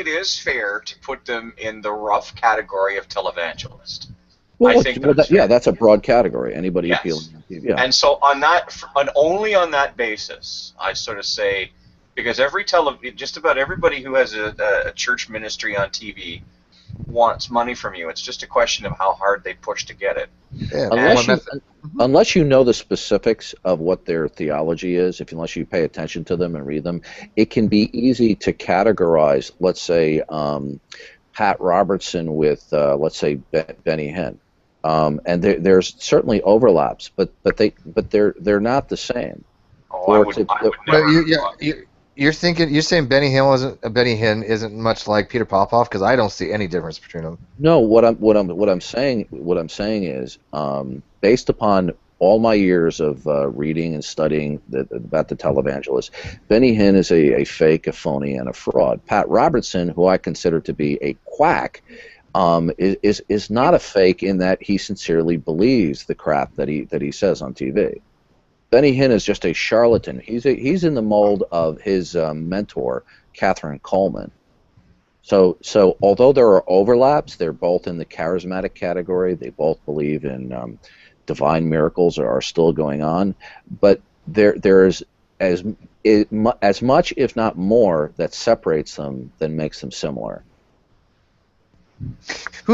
is fair to put them in the rough category of televangelist. Well, I think that's a broad category. Anybody Yes. appealing. Yeah. And so on that, only on that basis, I sort of say, because just about everybody who has a church ministry on TV wants money from you. It's just a question of how hard they push to get it. Yeah, Unless you know the specifics of what their theology is, unless you pay attention to them and read them, it can be easy to categorize, let's say, Pat Robertson with, let's say, Benny Hinn. And there's certainly overlaps, but they're not the same. I would never. You're saying Benny Hinn isn't much like Peter Popoff, because I don't see any difference between them. No, what I'm saying is, based upon all my years of reading and studying about the televangelist, Benny Hinn is a fake, a phony, and a fraud. Pat Robertson, who I consider to be a quack, is not a fake in that he sincerely believes the crap that he says on TV. Benny Hinn is just a charlatan. He's in the mold of his mentor, Catherine Coleman. So although there are overlaps, they're both in the charismatic category. They both believe in divine miracles are still going on, but there's as much, if not more, that separates them than makes them similar. I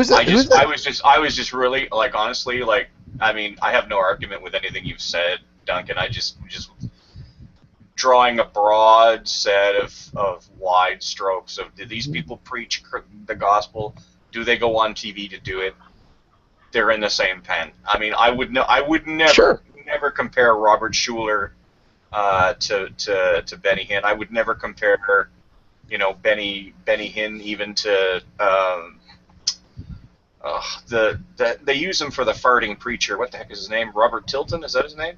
was just really, like, honestly, like, I mean, I have no argument with anything you've said, Duncan. I just drawing a broad set of wide strokes of, do these people preach the gospel? Do they go on TV to do it? They're in the same pen. I mean, I would never compare Robert Schuller to Benny Hinn. I would never compare, you know, Benny Hinn even to they use him for the farting preacher. What the heck is his name? Robert Tilton, is that his name?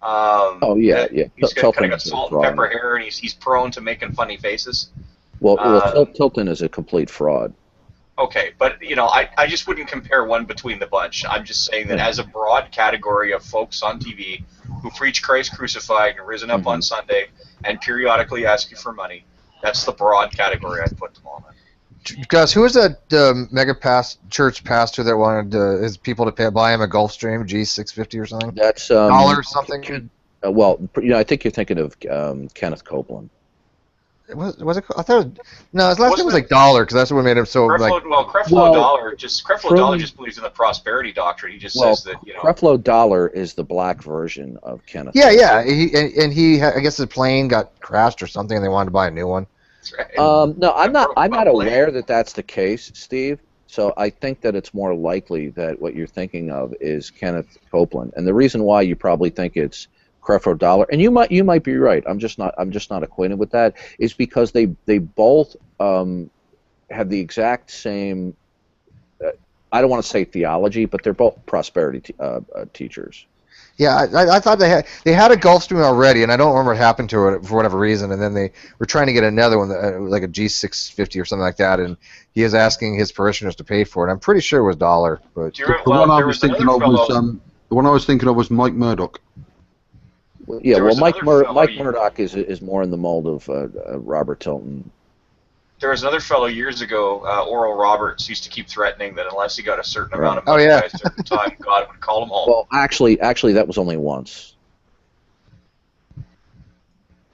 He's kind of got salt and pepper hair, and he's prone to making funny faces. Well, Tilton is a complete fraud. Okay, but you know, I just wouldn't compare one between the bunch. I'm just saying that as a broad category of folks on TV who preach Christ crucified and risen up on Sunday and periodically ask you for money, that's the broad category I'd put them all in. Gus, who was that church pastor that wanted his people to buy him a Gulfstream G650 or something? That's $1 or something. Well, you know, I think you're thinking of Kenneth Copeland. Was it? I thought no. His last name was like Dollar, because that's what made him so Creflo Dollar just believes in the prosperity doctrine. He just says that, you know. Creflo Dollar is the black version of Kenneth. Yeah. He I guess his plane got crashed or something, and they wanted to buy a new one. That's right. No, I'm not aware that that's the case, Steve. So I think that it's more likely that what you're thinking of is Kenneth Copeland, and the reason why you probably think it's Creflo Dollar, and you might be right. I'm just not acquainted with that. Is because they both have the exact same. I don't want to say theology, but they're both prosperity teachers. Yeah, I thought they had a Gulfstream already, and I don't remember what happened to it for whatever reason. And then they were trying to get another one, like a G650 or something like that, and he is asking his parishioners to pay for it. I'm pretty sure it was Dollar. But the one I was thinking of was Mike Murdoch. Yeah, There well, was Mike another fellow. Mike Murdoch is more in the mold of Robert Tilton. There was another fellow years ago, Oral Roberts, used to keep threatening that unless he got a certain amount of Right. money Oh, yeah. by a certain time, God would call him home. Well, actually, that was only once.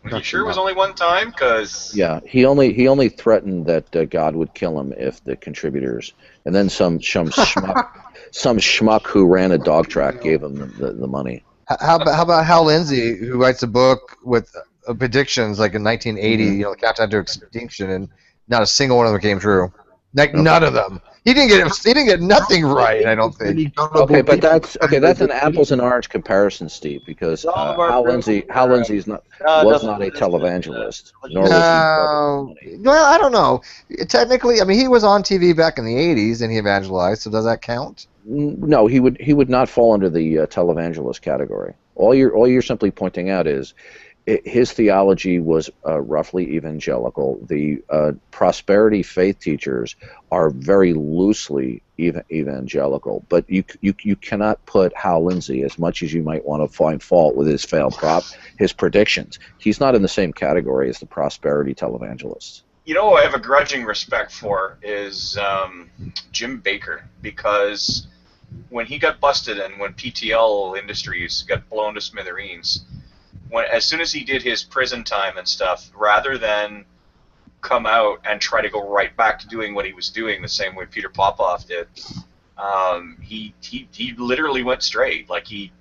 Are you sure it was only one time? Because Yeah, he only threatened that God would kill him if the contributors, and then some schmuck who ran a dog track gave him the money. How about Hal Lindsey, who writes a book with predictions like in 1980, Mhm. you know, countdown to extinction, and not a single one of them came true. Like none of them. He didn't get nothing right. I don't think. Okay, but that's an apples and orange comparison, Steve, because Hal Lindsey was not a televangelist, nor was he No, well, I don't know. Technically, I mean, he was on TV back in the 80s and he evangelized. So does that count? No, he would not fall under the televangelist category. All you're simply pointing out is his theology was roughly evangelical. The prosperity faith teachers are very loosely evangelical, but you cannot put Hal Lindsey, as much as you might want to find fault with his his predictions. He's not in the same category as the prosperity televangelists. you know who I have a grudging respect for is Jim Baker, because when he got busted and when PTL Industries got blown to smithereens, as soon as he did his prison time and stuff, rather than come out and try to go right back to doing what he was doing the same way Peter Popoff did, he literally went straight. Like he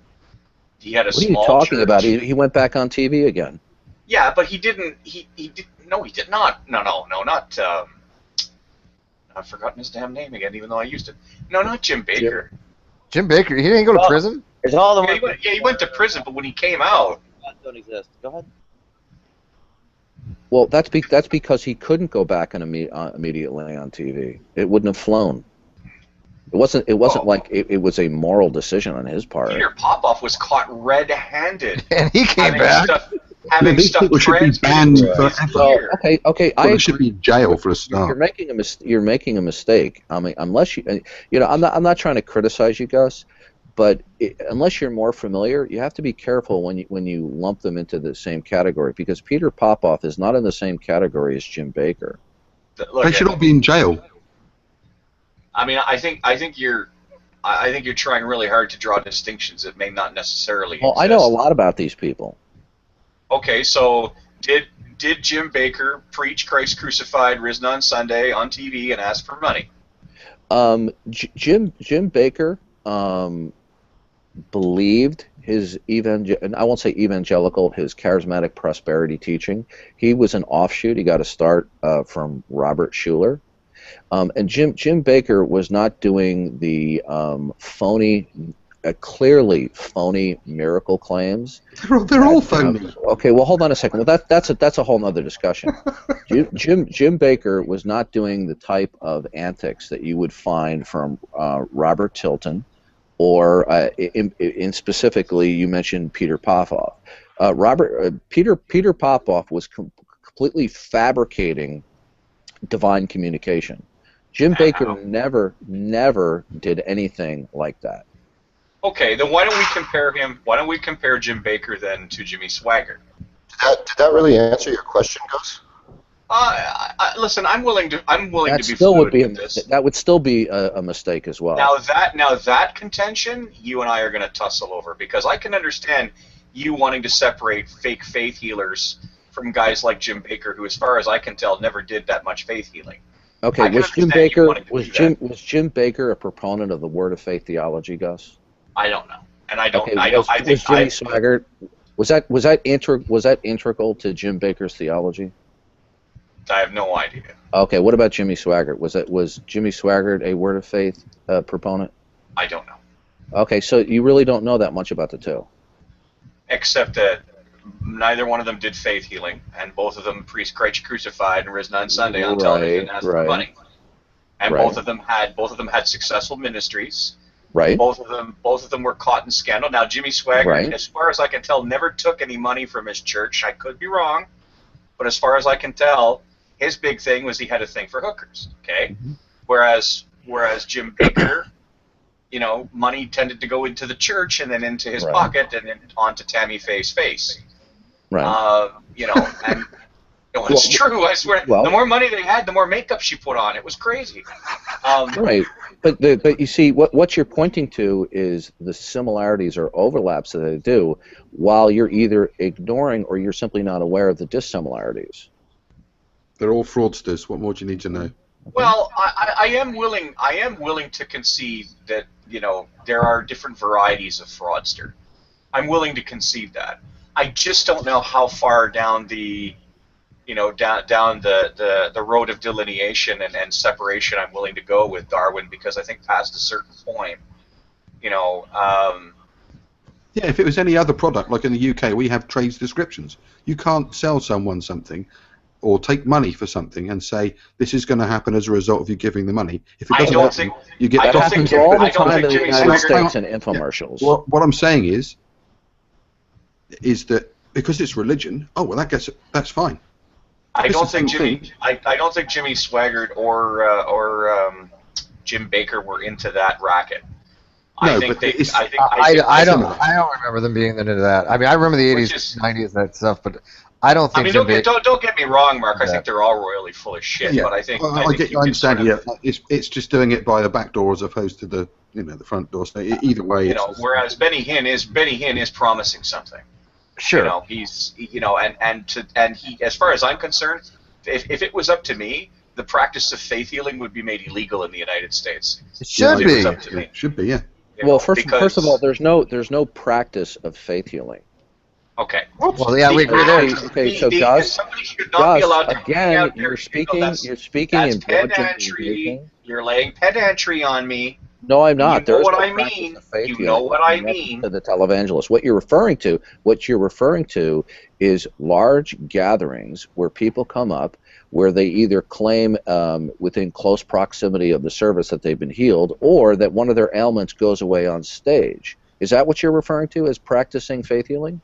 had a small What are you talking church. about? He went back on TV again. Yeah, but he didn't. He did. No, he did not. No, not. I've forgotten his damn name again, even though I used it. No, not Jim Baker. Jim Baker, he didn't go to prison? It's all the he went to prison, but when he came out, don't exist. Go ahead. Well, that's because he couldn't go back and immediately on TV. It wouldn't have flown. It wasn't like it was a moral decision on his part. Peter Popoff was caught red-handed, and he came back. Having stuff people should be banned forever. Okay, Well, they should be in jail for a You're start. making a mistake. I mean, unless I'm not trying to criticize you, Gus, but unless you're more familiar, you have to be careful when you lump them into the same category, because Peter Popoff is not in the same category as Jim Baker. They should all be in jail. I mean, I think you're trying really hard to draw distinctions that may not necessarily Well, exist. I know a lot about these people. Okay, so did Jim Baker preach Christ crucified, risen on Sunday on TV and ask for money? Jim Baker believed his I won't say evangelical, his charismatic prosperity teaching. He was an offshoot. He got a start from Robert Schuller. And Jim Baker was not doing the clearly phony miracle claims. They're all phony. Okay, well, hold on a second. Well, that's a whole other discussion. Jim Baker was not doing the type of antics that you would find from Robert Tilton, or in specifically, you mentioned Peter Popoff. Peter Popoff was completely fabricating divine communication. Jim Baker never did anything like that. Okay, then why don't we compare him? Why don't we compare Jim Baker then to Jimmy Swaggart? Did that really answer your question, Gus? Listen, I'm willing to be Still would fluid be with this. that would still be a mistake as well. Now that contention, you and I are going to tussle over, because I can understand you wanting to separate fake faith healers from guys like Jim Baker, who, as far as I can tell, never did that much faith healing. Okay, was Jim Baker a proponent of the Word of Faith theology, Gus? I don't know, and I don't. Okay, I don't. I think Jimmy Swaggart was that integral to Jim Baker's theology? I have no idea. Okay, what about Jimmy Swaggart? Was Jimmy Swaggart a Word of Faith proponent? I don't know. Okay, so you really don't know that much about the two. Except that neither one of them did faith healing, and both of them preached Christ crucified and risen on Sunday on television and asked for money. And both of them had successful ministries. Right. Both of them were caught in scandal. Now Jimmy Swaggart, as far as I can tell, never took any money from his church. I could be wrong, but as far as I can tell, his big thing was he had a thing for hookers. Okay, whereas Jim Baker you know, money tended to go into the church and then into his Right. pocket and then onto Tammy Faye's face. Right. You know, and it was true. I swear. well- the more money they had, the more makeup she put on. It was crazy. Right, but you see, what you're pointing to is the similarities or overlaps that they do, while you're either ignoring or you're simply not aware of the dissimilarities. They're all fraudsters. What more do you need to know? Well, I am willing to concede that, you know, there are different varieties of fraudster. I'm willing to concede that. I just don't know how far down the, you know, down the road of delineation and separation I'm willing to go with Darwin, because I think past a certain point, you know. Yeah, if it was any other product, like in the UK, we have trades descriptions. You can't sell someone something or take money for something and say this is going to happen as a result of you giving the money. If it doesn't happen, you get. That happens all the time in the United States in infomercials. Well, what I'm saying is that because it's religion, oh well, that's fine. I don't think Jimmy Swaggart or Jim Baker were into that racket. No, I think but they. it's- I don't remember them being into that. I mean, I remember the 80s, 90s, that stuff, but I don't think. I mean, don't get me wrong, Mark. I think they're all royally full of shit. Yeah, But I think well, I I think get. you I can sort understand. of, Yeah, it's just doing it by the back door as opposed to the the front door. So either way, you it's know. Whereas Benny Hinn is promising something. Sure. You know, he's and he, as far as I'm concerned, if it was up to me, the practice of faith healing would be made illegal in the United States. It should If be. was up to me. Should be, yeah. You Well, know, first of all, there's no practice of faith healing. Okay. Well, yeah, we agree there. Okay, so Gus, somebody should not be allowed to hang again, out there. you're speaking That's in broad pedantry. generalization. You're laying pedantry on me. No, I'm not. You There know is what no I practice mean. of faith You healing. know what I And that's mean. To the televangelist. What you're referring to is large gatherings where people come up, where they either claim within close proximity of the service that they've been healed, or that one of their ailments goes away on stage. Is that what you're referring to as practicing faith healing?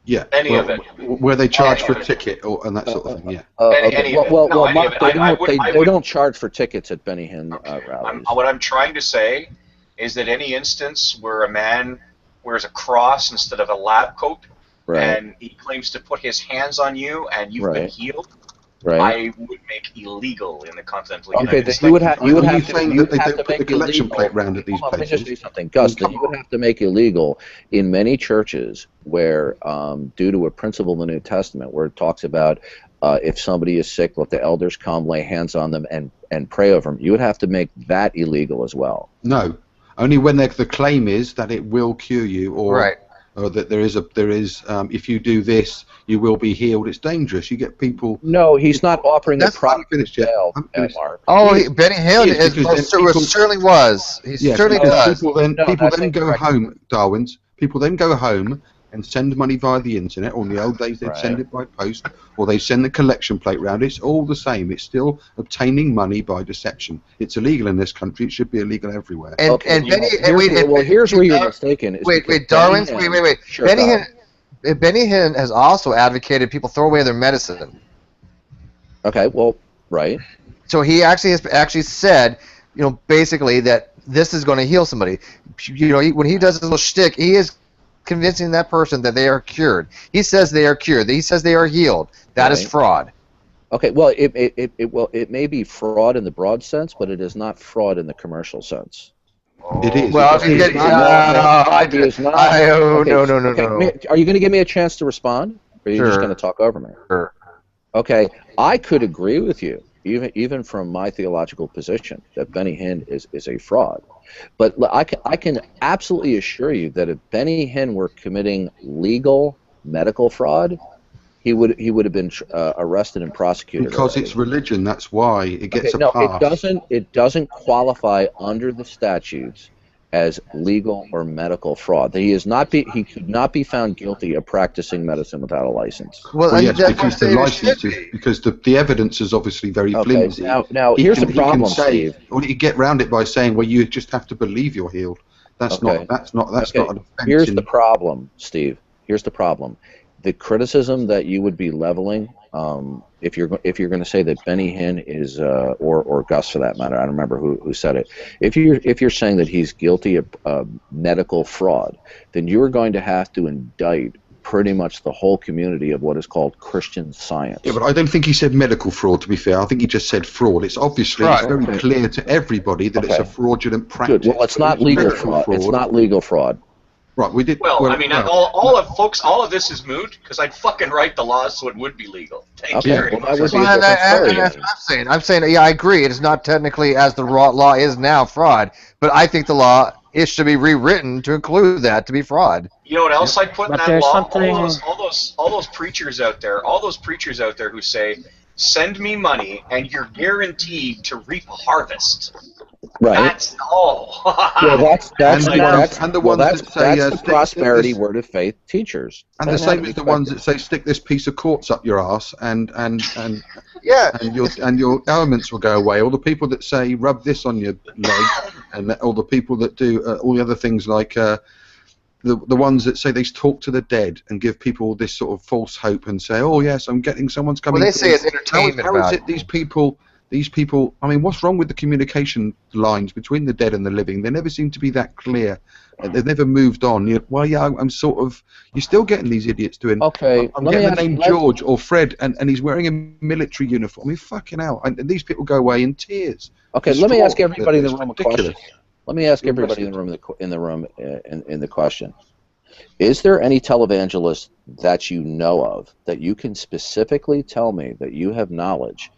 Yeah. Any of it. Where they charge for a ticket and that sort of thing. Yeah. Any of it. Well, No, any of Mark, it. they don't charge for tickets at Benny Hinn rallies. What I'm trying to say is that any instance where a man wears a cross instead of a lab coat, Right. and he claims to put his hands on you and you've been Right. healed, Right. I would make illegal in the continental Okay, United then States. you would have Are you to saying you that would they have don't to put the make collection illegal. plate round at these Hold on, let me just places? say something, Gus. Then you would have to make illegal in many churches where, due to a principle in the New Testament, where it talks about if somebody is sick, let the elders come, lay hands on them, and pray over them. You would have to make that illegal as well. No, only when the claim is that it will cure you, or that there is if you do this, you will be healed. It's dangerous. You get people. No, he's not offering a That's not product finished for yet. sale, I'm finished. Mark. Oh, Benny Hill He is, because then people- certainly was. He Yes, certainly because does. people then No, that's go incorrect. home, Darwin's. People then go home and send money via the internet, or in the old days they'd Right. send it by post, or they send the collection plate round. It's all the same. It's still obtaining money by deception. It's illegal in this country. It should be illegal everywhere. And Here's where you're mistaken. is because Wait, Darwin's. Benny Hinn- Wait. Sure, Benny go Hinn. ahead. Benny Hinn has also advocated people throw away their medicine. Okay, well, right. So he actually has said, basically that this is going to heal somebody. When he does his little shtick, he is convincing that person that they are cured. He says they are cured. He says they are healed. That is Right. fraud. Okay, well, it may be fraud in the broad sense, but it is not fraud in the commercial sense. It is. Well, It is not. no. Are you going to give me a chance to respond, or are you just Sure. going to talk over me? Sure. Okay, I could agree with you, even from my theological position, that Benny Hinn is a fraud. But I can absolutely assure you that if Benny Hinn were committing legal medical fraud, he would have been arrested and prosecuted. Because already. it's religion. That's why it gets Okay, a no, pass. it doesn't qualify under the statutes as legal or medical fraud. He could not be found guilty of practicing medicine without a license. Well, yes, because the licenses, because the evidence is obviously very flimsy. Now He here's can- the he can problem, say- Steve. Or you get round it by saying, well, you just have to believe you're healed. That's Okay. not an offense. Here's the problem, Steve. Here's the problem. The criticism that you would be leveling if you're going to say that Benny Hinn is or Gus for that matter, I don't remember who said it. If you're saying that he's guilty of medical fraud, then you're going to have to indict pretty much the whole community of what is called Christian Science. Yeah, but I don't think he said medical fraud, to be fair. I think he just said fraud. It's obviously it's very clear to everybody that it's a fraudulent practice. Good. Well, it's not legal fraud. It's not legal fraud. Right, we did. Well, I mean, all of this is moot because I'd fucking write the laws so it would be legal. Thank you very much. That's what I'm saying. Yeah, I agree. It is not technically, as the law is now, fraud, but I think the law should be rewritten to include that to be fraud. You know what else I'd put in But that there's law? something- All those preachers out there, who say, "Send me money and you're guaranteed to reap a harvest." Right. That's all. Well, that's the prosperity word of faith teachers. And the same as the ones that say stick this piece of quartz up your ass and yeah, and your ailments will go away. All the people that say rub this on your leg, and all the people that do all the other things like the ones that say they talk to the dead and give people this sort of false hope and say, oh yes, I'm getting someone's coming. Well, they say it's entertainment. How is it these people, I mean, what's wrong with the communication lines between the dead and the living? They never seem to be that clear. They've never moved on. I'm sort of, you're still getting these idiots doing, okay, I'm getting the name George or Fred, and he's wearing a military uniform. I mean, fucking hell. And these people go away in tears. Okay, let me ask everybody in the room a question. Let me ask everybody in the room in the question. Is there any televangelist that you know of that you can specifically tell me that you have knowledge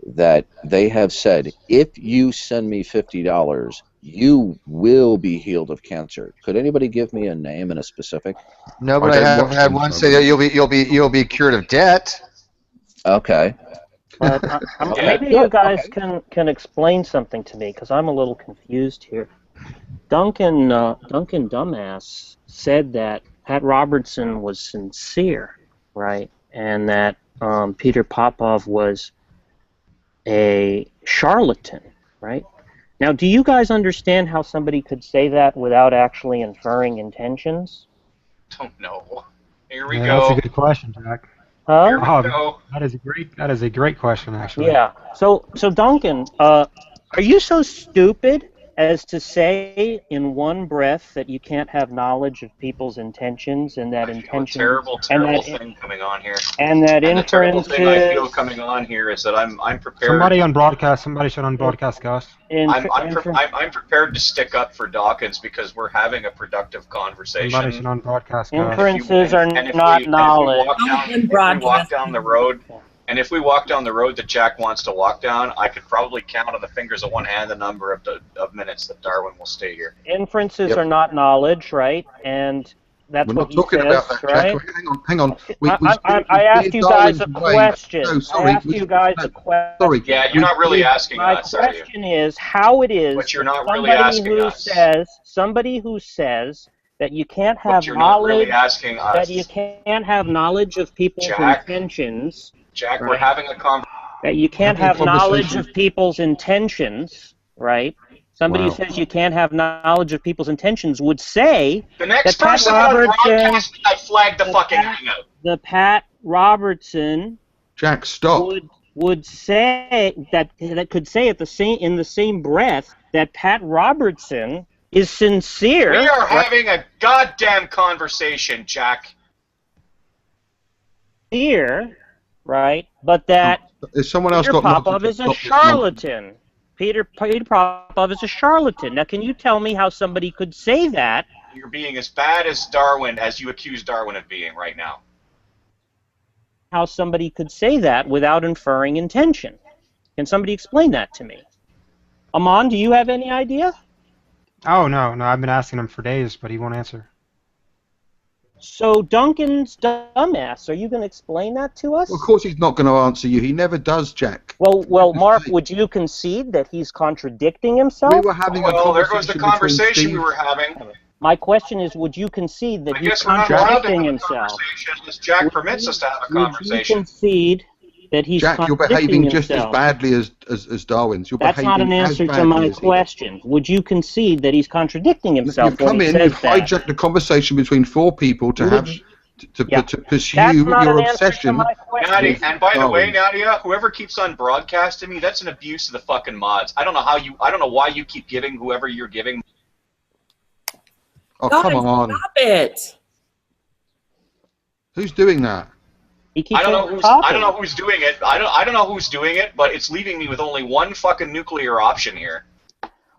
that they have said, if you send me $50, you will be healed of cancer? Could anybody give me a name and a specific? No, but I have had one say that you'll be cured of debt. Okay. Maybe you guys can explain something to me, because I'm a little confused here. Duncan Dumbass said that Pat Robertson was sincere, right, and that Peter Popov was a charlatan, right? Now, do you guys understand how somebody could say that without actually inferring intentions? Don't know. Here we Yeah, go. that's a good question, Jack. Huh? Here we go. That is a great question, actually. Yeah. So Duncan, are you so stupid as to say in one breath that you can't have knowledge of people's intentions, and that intention, Terrible thing coming on here. and that And the terrible inference thing I feel is coming on here is that I'm prepared. Somebody should on broadcast, Gus. I'm prepared to stick up for Dawkins because we're having a productive conversation. Somebody should on broadcast, Gus. inferences are not knowledge. If we walk down the road that Jack wants to walk down, I could probably count on the fingers of one hand the number of minutes that Darwin will stay here. Inferences are not knowledge, right? And that's We're what not talking he about says, that, right? Jack. Hang on. I asked you guys a question. Sorry, I asked you guys a question. Sorry. Yeah, you're not really asking us, are you? My question is how it is But you're not really asking us. Somebody who says that you can't have But you're not knowledge, really asking us. that you can't have knowledge of people's intentions. Jack, right? we're having a conversation. That you can't have knowledge of people's intentions, right? Somebody who says you can't have knowledge of people's intentions would say The next that Pat person on Robertson, broadcast, I flagged the fucking hangout. the Pat Robertson Jack, stop. would say that could say at in the same breath that Pat Robertson is sincere. We are right? having a goddamn conversation, Jack. Sincere, right? But that Is someone else Peter got Popov is a charlatan. Peter Popov is a charlatan. Now, can you tell me how somebody could say that? You're being as bad as Darwin as you accuse Darwin of being right now. How somebody could say that without inferring intention? Can somebody explain that to me? Amon, do you have any idea? Oh, no, I've been asking him for days, but he won't answer. So Duncan's dumbass, are you going to explain that to us? Well, of course he's not going to answer you. He never does, Jack. Well, Mark, would you concede that he's contradicting himself? We were having a conversation. There goes the conversation we were having. My question is, would you concede that I he's guess we're not allowed to contradicting have a himself? conversation unless Jack permits us to have a Would you conversation. concede that he's Jack, you're contradicting behaving just as himself? badly as Darwin's. You're That's not an behaving as answer to badly my as he is. question. Would you concede that he's contradicting himself You've come when he in, says you've that? hijacked the conversation between four people to have to pursue That's not your an answer to obsession. my question. Nadia, and by the way, Darwin. Nadia, whoever keeps on broadcasting me, that's an abuse of the fucking mods. I don't know why you keep giving whoever you're giving. Oh, Guys, come on. stop it. Who's doing that? I don't know who's doing it. I don't know who's doing it, but it's leaving me with only one fucking nuclear option here.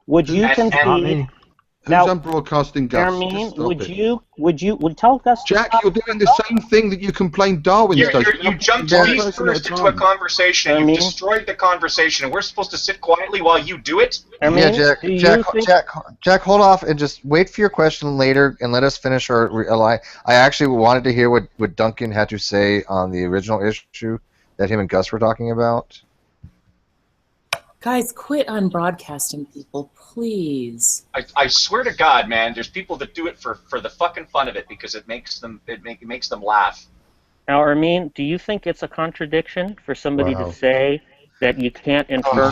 Would you concede? Who's Now, unbroadcasting Gus? Jermaine, Just stop it. would tell Gus to Jack, stop you're doing the same thing that you complained Darwin does. You jumped face first into a conversation. You destroyed the conversation, and we're supposed to sit quietly while you do it. Yeah, Jack, hold off and just wait for your question later, and let us finish our. I actually wanted to hear what Duncan had to say on the original issue that him and Gus were talking about. Guys, quit unbroadcasting people, please. I swear to God, man, there's people that do it for the fucking fun of it because it makes them laugh. Now, Ermine, do you think it's a contradiction for somebody Wow. to say that you can't infer?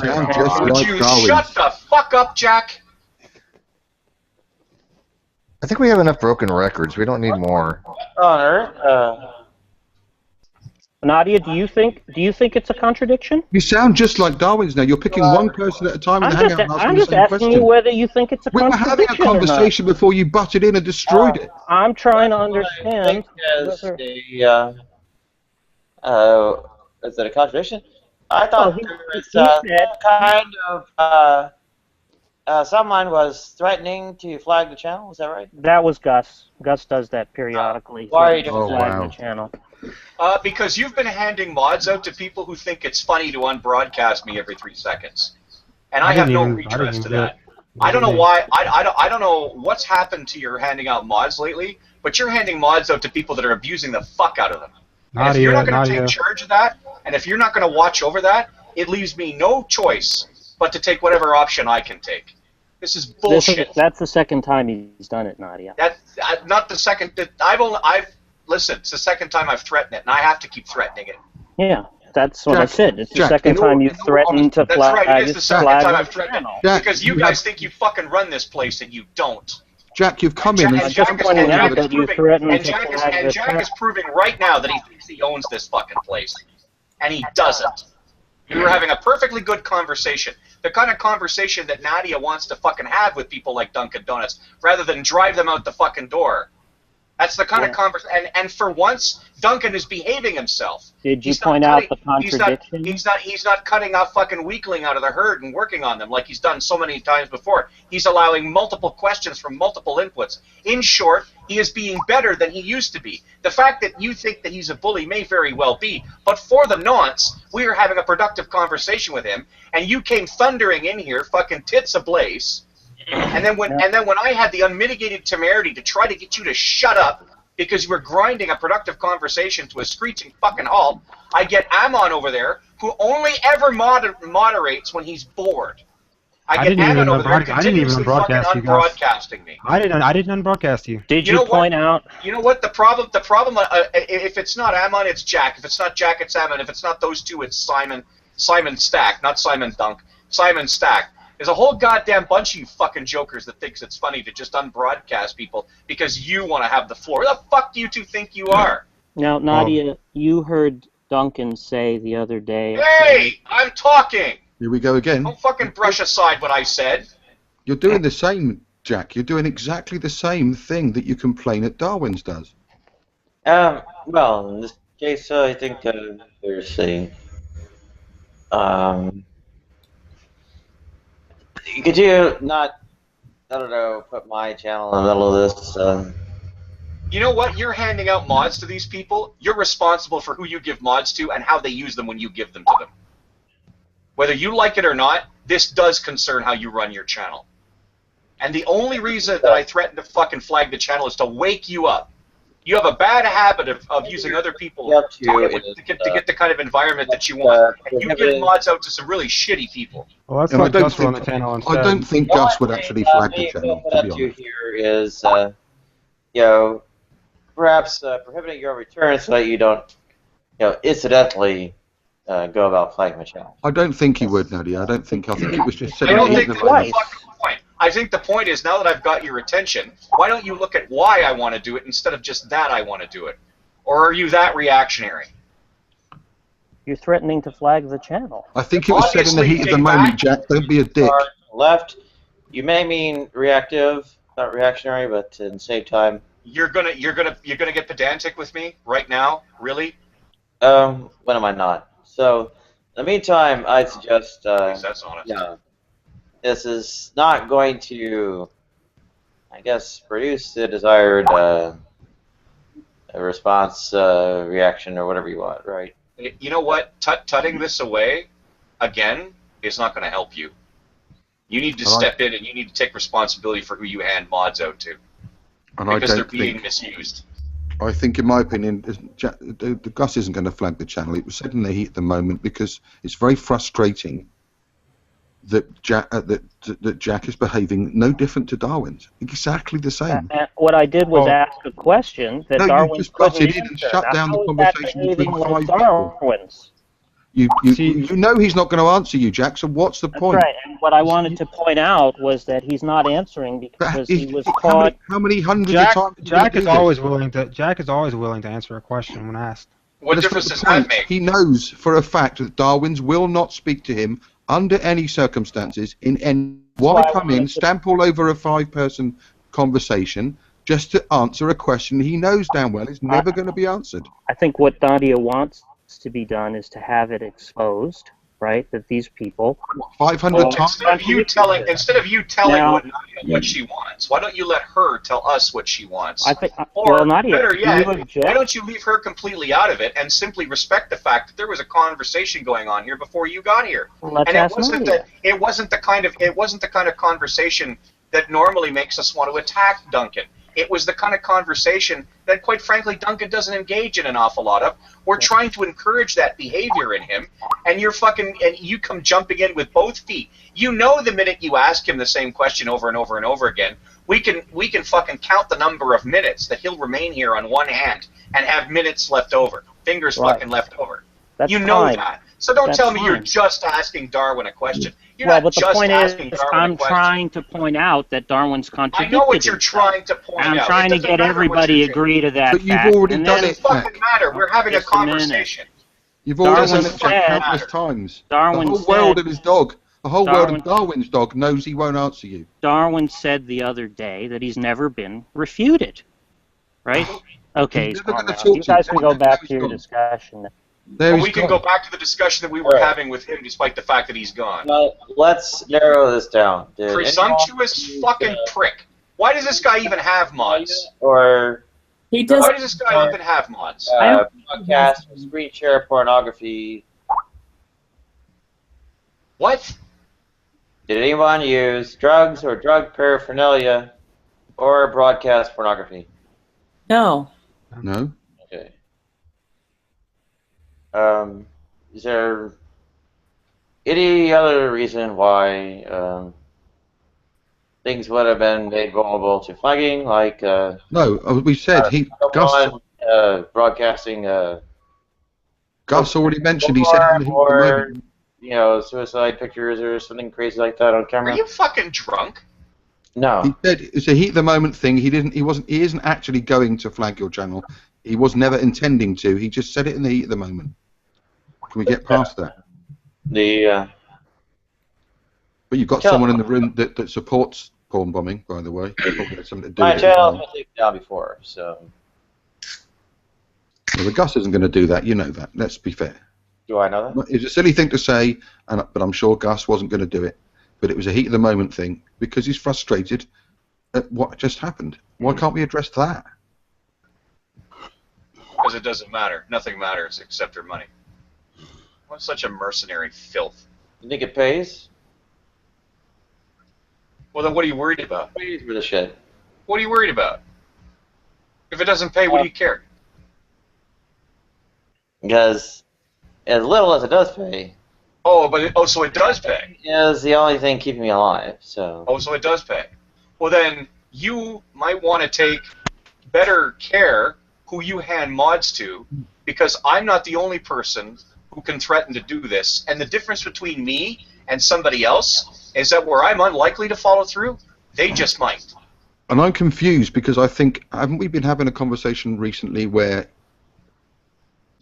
Would you shut the fuck up, Jack? I think we have enough broken records. We don't need more. Nadia, do you think it's a contradiction? You sound just like Darwin's now. You're picking one person at a time in the hangout and asking I'm the just same asking question. you whether you think it's a We were contradiction. having a conversation before you butted in and destroyed it. I'm trying to understand. Is it a contradiction? I thought there was kind of someone was threatening to flag the channel. Is that right? That was Gus. Gus does that periodically. Why are you to flag the channel? Because you've been handing mods out to people who think it's funny to unbroadcast me every 3 seconds, and I have no redress to that. I don't know why. I don't know what's happened to your handing out mods lately, but you're handing mods out to people that are abusing the fuck out of them. And if you're not going to take charge of that, and if you're not going to watch over that, it leaves me no choice but to take whatever option I can take. This is bullshit. That's the second time he's done it, Nadia. That's not the second. Listen, it's the second time I've threatened it, and I have to keep threatening it. Yeah, that's what I said. It's the Jack, second time you've threatened to That's flag. right, it is the second time I've threatened it. Jack, Because you guys think you fucking run this place, and you don't. Jack, you've come in and Jack is proving right now that he thinks he owns this fucking place, and he doesn't. We were having a perfectly good conversation, the kind of conversation that Nadia wants to fucking have with people like Dunkin' Donuts, rather than drive them out the fucking door. That's the kind of conversation, and for once, Duncan is behaving himself. Did you point out the contradiction? He's not cutting a fucking weakling out of the herd and working on them like he's done so many times before. He's allowing multiple questions from multiple inputs. In short, he is being better than he used to be. The fact that you think that he's a bully may very well be, but for the nonce, we were having a productive conversation with him, and you came thundering in here, fucking tits ablaze. And then when I had the unmitigated temerity to try to get you to shut up because you were grinding a productive conversation to a screeching fucking halt, I get Amon over there who only ever moderates when he's bored. I get Amon over there continuously fucking unbroadcasting me. I didn't unbroadcast you. Did you point out? You know what the problem? If it's not Amon, it's Jack. If it's not Jack, it's Amon. If it's not those two, it's Simon Stack, not Simon Dunk. Simon Stack. There's a whole goddamn bunch of you fucking jokers that thinks it's funny to just unbroadcast people because you want to have the floor. Who the fuck do you two think you are? Now, Nadia, you heard Duncan say the other day. Hey, I'm talking. Here we go again. Don't fucking brush aside what I said. You're doing the same, Jack. You're doing exactly the same thing that you complain at Darwin's does. Well, in this case, I think there's a could you not, I don't know, put my channel in the middle of this? You know what? You're handing out mods to these people. You're responsible for who you give mods to and how they use them when you give them to them. Whether you like it or not, this does concern how you run your channel. And the only reason that I threatened to fucking flag the channel is to wake you up. You have a bad habit of using other people to get the kind of environment that you want. And you give mods out to some really shitty people. Well, let's let Gus run the channel instead. I don't think Gus would actually flag the channel, to be honest. Here is, perhaps prohibiting your return so that you don't, incidentally go about flagging the channel. I don't think he would, Nadia. I think it was just said. I don't think that's the fucking point. I think the point is, now that I've got your attention, why don't you look at why I want to do it instead of just that I want to do it? Or are you that reactionary? You're threatening to flag the channel. I think it was said in the heat of the moment, Jack. Don't be a dick. Left. You may mean reactive, not reactionary, but at the same time. You're gonna get pedantic with me right now? Really? When am I not? So, in the meantime, I suggest. That's honest. Yeah. This is not going to, I guess, produce the desired response, reaction, or whatever you want, right? You know what? Tutting this away, again, is not going to help you. You need to step in and you need to take responsibility for who you hand mods out to. Because they're being misused. I think, in my opinion, the Gus isn't going to flag the channel. It was said in the heat of the moment because it's very frustrating that Jack is behaving no different to Darwin's. Exactly the same. What I did was ask a question that Darwin just couldn't butted in answer. and shut down the How is that conversation behaving between like 5 people. Darwin's? You know he's not going to answer you, Jack, so what's the point? Right, and what I wanted to point out was that he's not answering because he was caught. How many hundreds Jack, of times? Jack is always willing to answer a question when asked. What difference does that make? He knows for a fact that Darwin's will not speak to him under any circumstances. Why come in, stamp all over a 5-person conversation just to answer a question he knows damn well is never going to be answered? I think what Nadia wants to be done is to have it exposed, right? That these people 500 times. Instead of you telling Now- what she wants, why don't you let her tell us what she wants? I think, Or well, Nadia, better do yet, you object? why don't you leave her completely out of it and simply respect the fact that there was a conversation going on here before you got here? Well, let's And ask Nadia. it wasn't the kind of conversation that normally makes us want to attack Duncan. It was the kind of conversation that, quite frankly, Duncan doesn't engage in an awful lot of. We're trying to encourage that behavior in him, and you come jumping in with both feet. You know, the minute you ask him the same question over and over and over again, we can fucking count the number of minutes that he'll remain here on one hand and have minutes left over, fingers fucking left over. That's you know fine. that. So don't That's tell me you're fine. just asking Darwin a question. You're Well, not but the just point is, asking Darwin a I'm question. trying to point out that Darwin's I contradicted know what you're himself. trying to point I'm out. trying to get everybody agree to that But you've fact. already and done then- it, It doesn't matter. We're having a Just a minute. conversation. You've already Darwin done it, Jack, said- countless times. Darwin the whole world said- of his dog, the whole world Darwin- of Darwin's dog knows he won't answer you. Darwin said the other day that he's never been refuted, right? Okay, He's he's never gone gonna now. talk You to you. guys can go back He's to your gone. discussion. There But he's we can gone. go back to the discussion that we were having with him, despite the fact that he's gone. Well, let's narrow this down. Did Presumptuous fucking prick. Why does this guy even have mods? Or He does. Why does this guy even have mods? podcast, screen share pornography? What? Did anyone use drugs or drug paraphernalia or broadcast pornography? No. No. Okay. Is there any other reason why things would have been made vulnerable to flagging, like No, we said Gus. broadcasting Gus already mentioned. He said it in the heat of the or moment. suicide pictures or something crazy like that on camera? Are you fucking drunk? No. He said it's a heat of the moment thing. He isn't actually going to flag your channel. He was never intending to. He just said it in the heat of the moment. Can we get past that? But you've got someone in the room that supports porn bombing, by the way. Probably had something to do My with it as channel well. was taken down before, so Well, the Gus isn't going to do that. You know that. Let's be fair. do I know that? It's a silly thing to say, but I'm sure Gus wasn't going to do it. But it was a heat of the moment thing because he's frustrated at what just happened. Why can't we address that? Because it doesn't matter. Nothing matters except her money. What's such a mercenary filth? You think it pays? Well, then what are you worried about? Pays for the shit. What are you worried about? If it doesn't pay, what do you care? Because as little as it does pay So it does pay. is the only thing keeping me alive. So Oh, so it does pay. Well, then you might want to take better care who you hand mods to, because I'm not the only person who can threaten to do this. And the difference between me and somebody else is that where I'm unlikely to follow through, they just might. And I'm confused because I think, haven't we been having a conversation recently where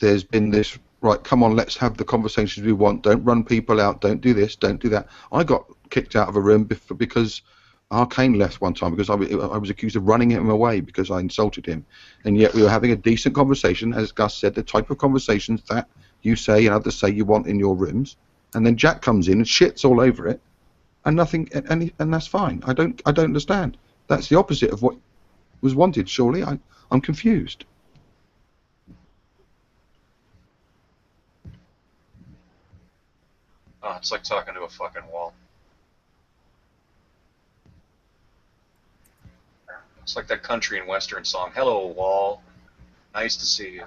there's been this, right, come on, let's have the conversations we want. Don't run people out. Don't do this. Don't do that. I got kicked out of a room because Arcane left one time because I was accused of running him away because I insulted him. And yet we were having a decent conversation, as Gus said, the type of conversations that you say and others say you want in your rooms. And then Jack comes in and shits all over it, and nothing, and that's fine. I don't understand. That's the opposite of what was wanted. Surely, I'm confused. Oh, it's like talking to a fucking wall. It's like that country and western song, "Hello, wall. Nice to see you."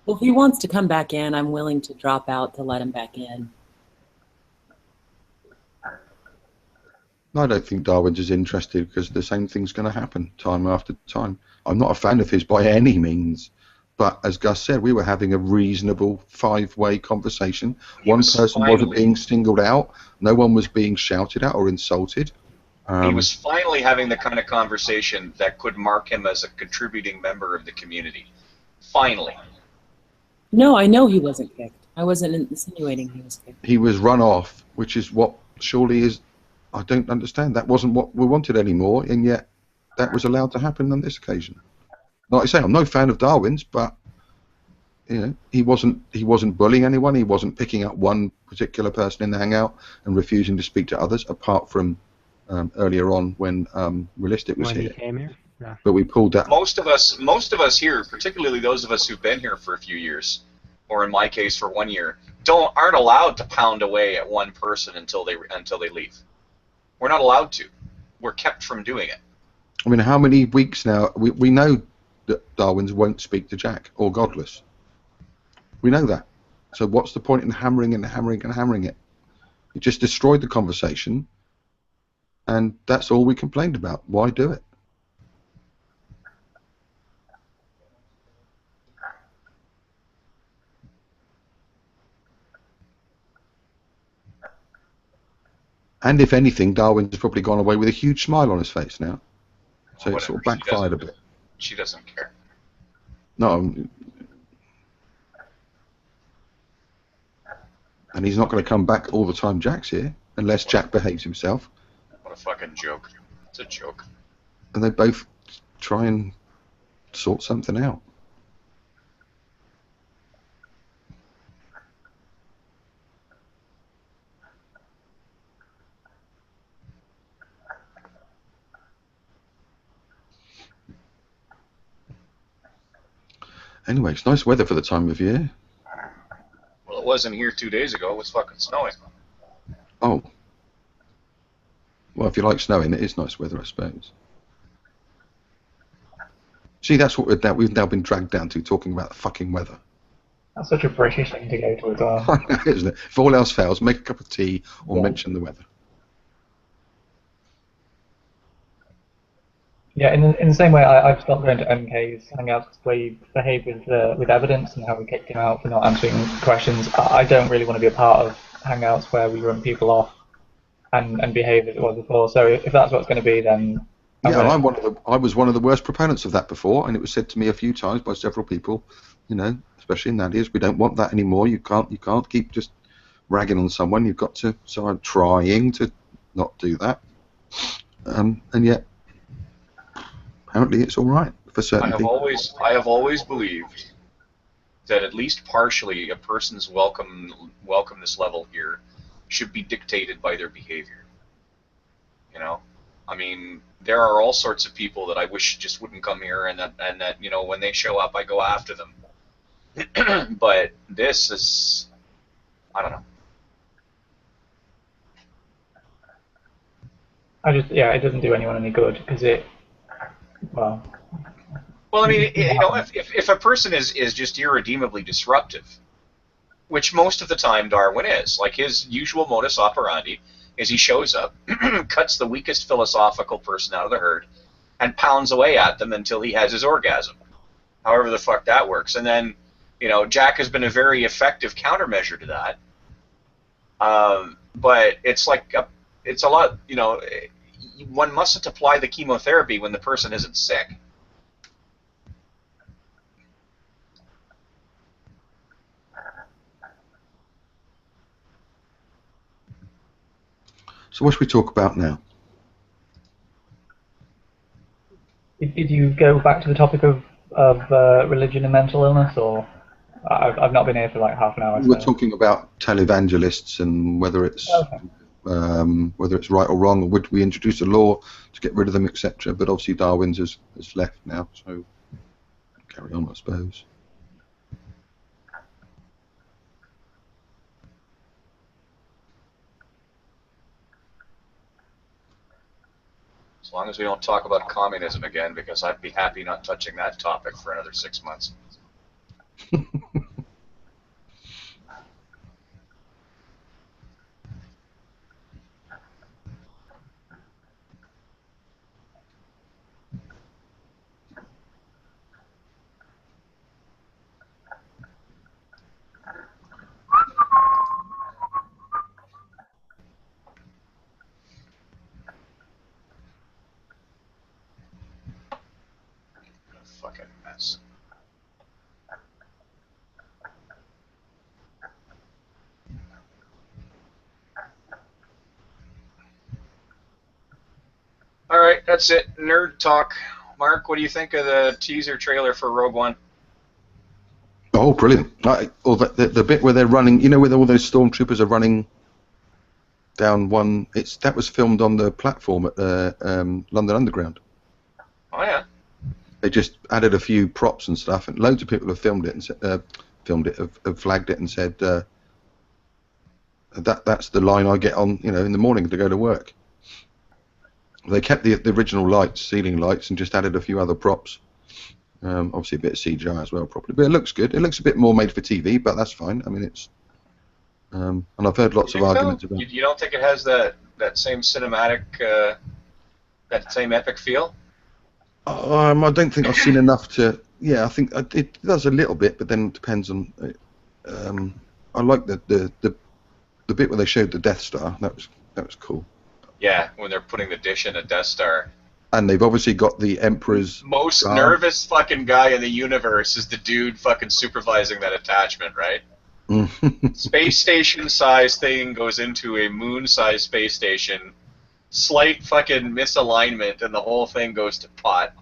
Well, if he wants to come back in, I'm willing to drop out to let him back in. I don't think Darwin's is interested because the same thing's going to happen time after time. I'm not a fan of his by any means, but as Gus said, we were having a reasonable five-way conversation. One person wasn't being singled out. No one was being shouted at or insulted. He was finally having the kind of conversation that could mark him as a contributing member of the community. Finally. No, I know he wasn't kicked. I wasn't insinuating he was kicked. He was run off, which is what surely is. I don't understand. That wasn't what we wanted anymore, and yet that was allowed to happen on this occasion. Like I say, I'm no fan of Darwin's, but you know, he wasn't bullying anyone. He wasn't picking up one particular person in the hangout and refusing to speak to others, apart from earlier on when Realistic was When here. he came here? Yeah. But we pulled that. Most of us here, particularly those of us who've been here for a few years, or in my case for 1 year, aren't allowed to pound away at one person until they leave. We're not allowed to. We're kept from doing it. I mean, how many weeks now? We know that Darwin's won't speak to Jack or Godless. We know that. So what's the point in hammering and hammering and hammering it? It just destroyed the conversation, and that's all we complained about. Why do it? And if anything, Darwin's probably gone away with a huge smile on his face now. So it sort of backfired a bit. She doesn't care. No. And he's not going to come back all the time Jack's here, unless Jack behaves himself. What a fucking joke. It's a joke. And they both try and sort something out. Anyway, it's nice weather for the time of year. Well, it wasn't here 2 days ago. It was fucking snowing. Oh. Well, if you like snowing, it is nice weather, I suppose. See, that's what we've now been dragged down to, talking about the fucking weather. That's such a British thing to go to as well. Isn't it? If all else fails, make a cup of tea or mention the weather. Yeah, in the same way, I've stopped going to MK's hangouts because the way he behaved with evidence and how we kicked him out for not answering questions. I don't really want to be a part of hangouts where we run people off and behave as it was before. So if that's what's going to be, then Yeah, I was one of the worst proponents of that before, and it was said to me a few times by several people, you know, especially in that is, we don't want that anymore. You can't keep just ragging on someone. You've got to. So I'm trying to not do that, and yet apparently it's all right for certain people. I have always believed that at least partially a person's welcomeness level here should be dictated by their behavior. You know, I mean, there are all sorts of people that I wish just wouldn't come here, and that you know, when they show up, I go after them. But this is, I don't know. It doesn't do anyone any good because well, I mean, you know, if a person is just irredeemably disruptive, which most of the time Darwin is, like his usual modus operandi is he shows up, cuts the weakest philosophical person out of the herd, and pounds away at them until he has his orgasm. However the fuck that works. And then, you know, Jack has been a very effective countermeasure to that. But it's like, it's a lot, you know, one mustn't apply the chemotherapy when the person isn't sick. So what should we talk about now? Did you go back to the topic of religion and mental illness, or I've not been here for like half an hour. We're talking about televangelists and whether it's right or wrong, or would we introduce a law to get rid of them, etc. But obviously Darwin's has left now, so carry on, I suppose. As long as we don't talk about communism again, because I'd be happy not touching that topic for another 6 months. Fucking mess. Alright, that's it. Nerd talk. Mark, what do you think of the teaser trailer for Rogue One? Oh, brilliant! The bit where they're running, you know, where all those stormtroopers are running down one. That was filmed on the platform at London Underground. Oh yeah. They just added a few props and stuff, and loads of people have filmed it and have flagged it and said that's the line I get on, you know, in the morning to go to work. They kept the original lights, ceiling lights, and just added a few other props. Obviously a bit of CGI as well, probably, but it looks good. It looks a bit more made for TV, but that's fine. I mean, it's and I've heard lots of arguments about. You don't think it has that same cinematic, that same epic feel? I don't think I've seen enough to. Yeah, I think it does a little bit, but then it depends on. I like the bit where they showed the Death Star. That was cool. Yeah, when they're putting the dish in a Death Star. And they've obviously got the Emperor's Most guard. nervous fucking guy in the universe is the dude fucking supervising that attachment, right? Space station size thing goes into a moon size space station. Slight fucking misalignment and the whole thing goes to pot.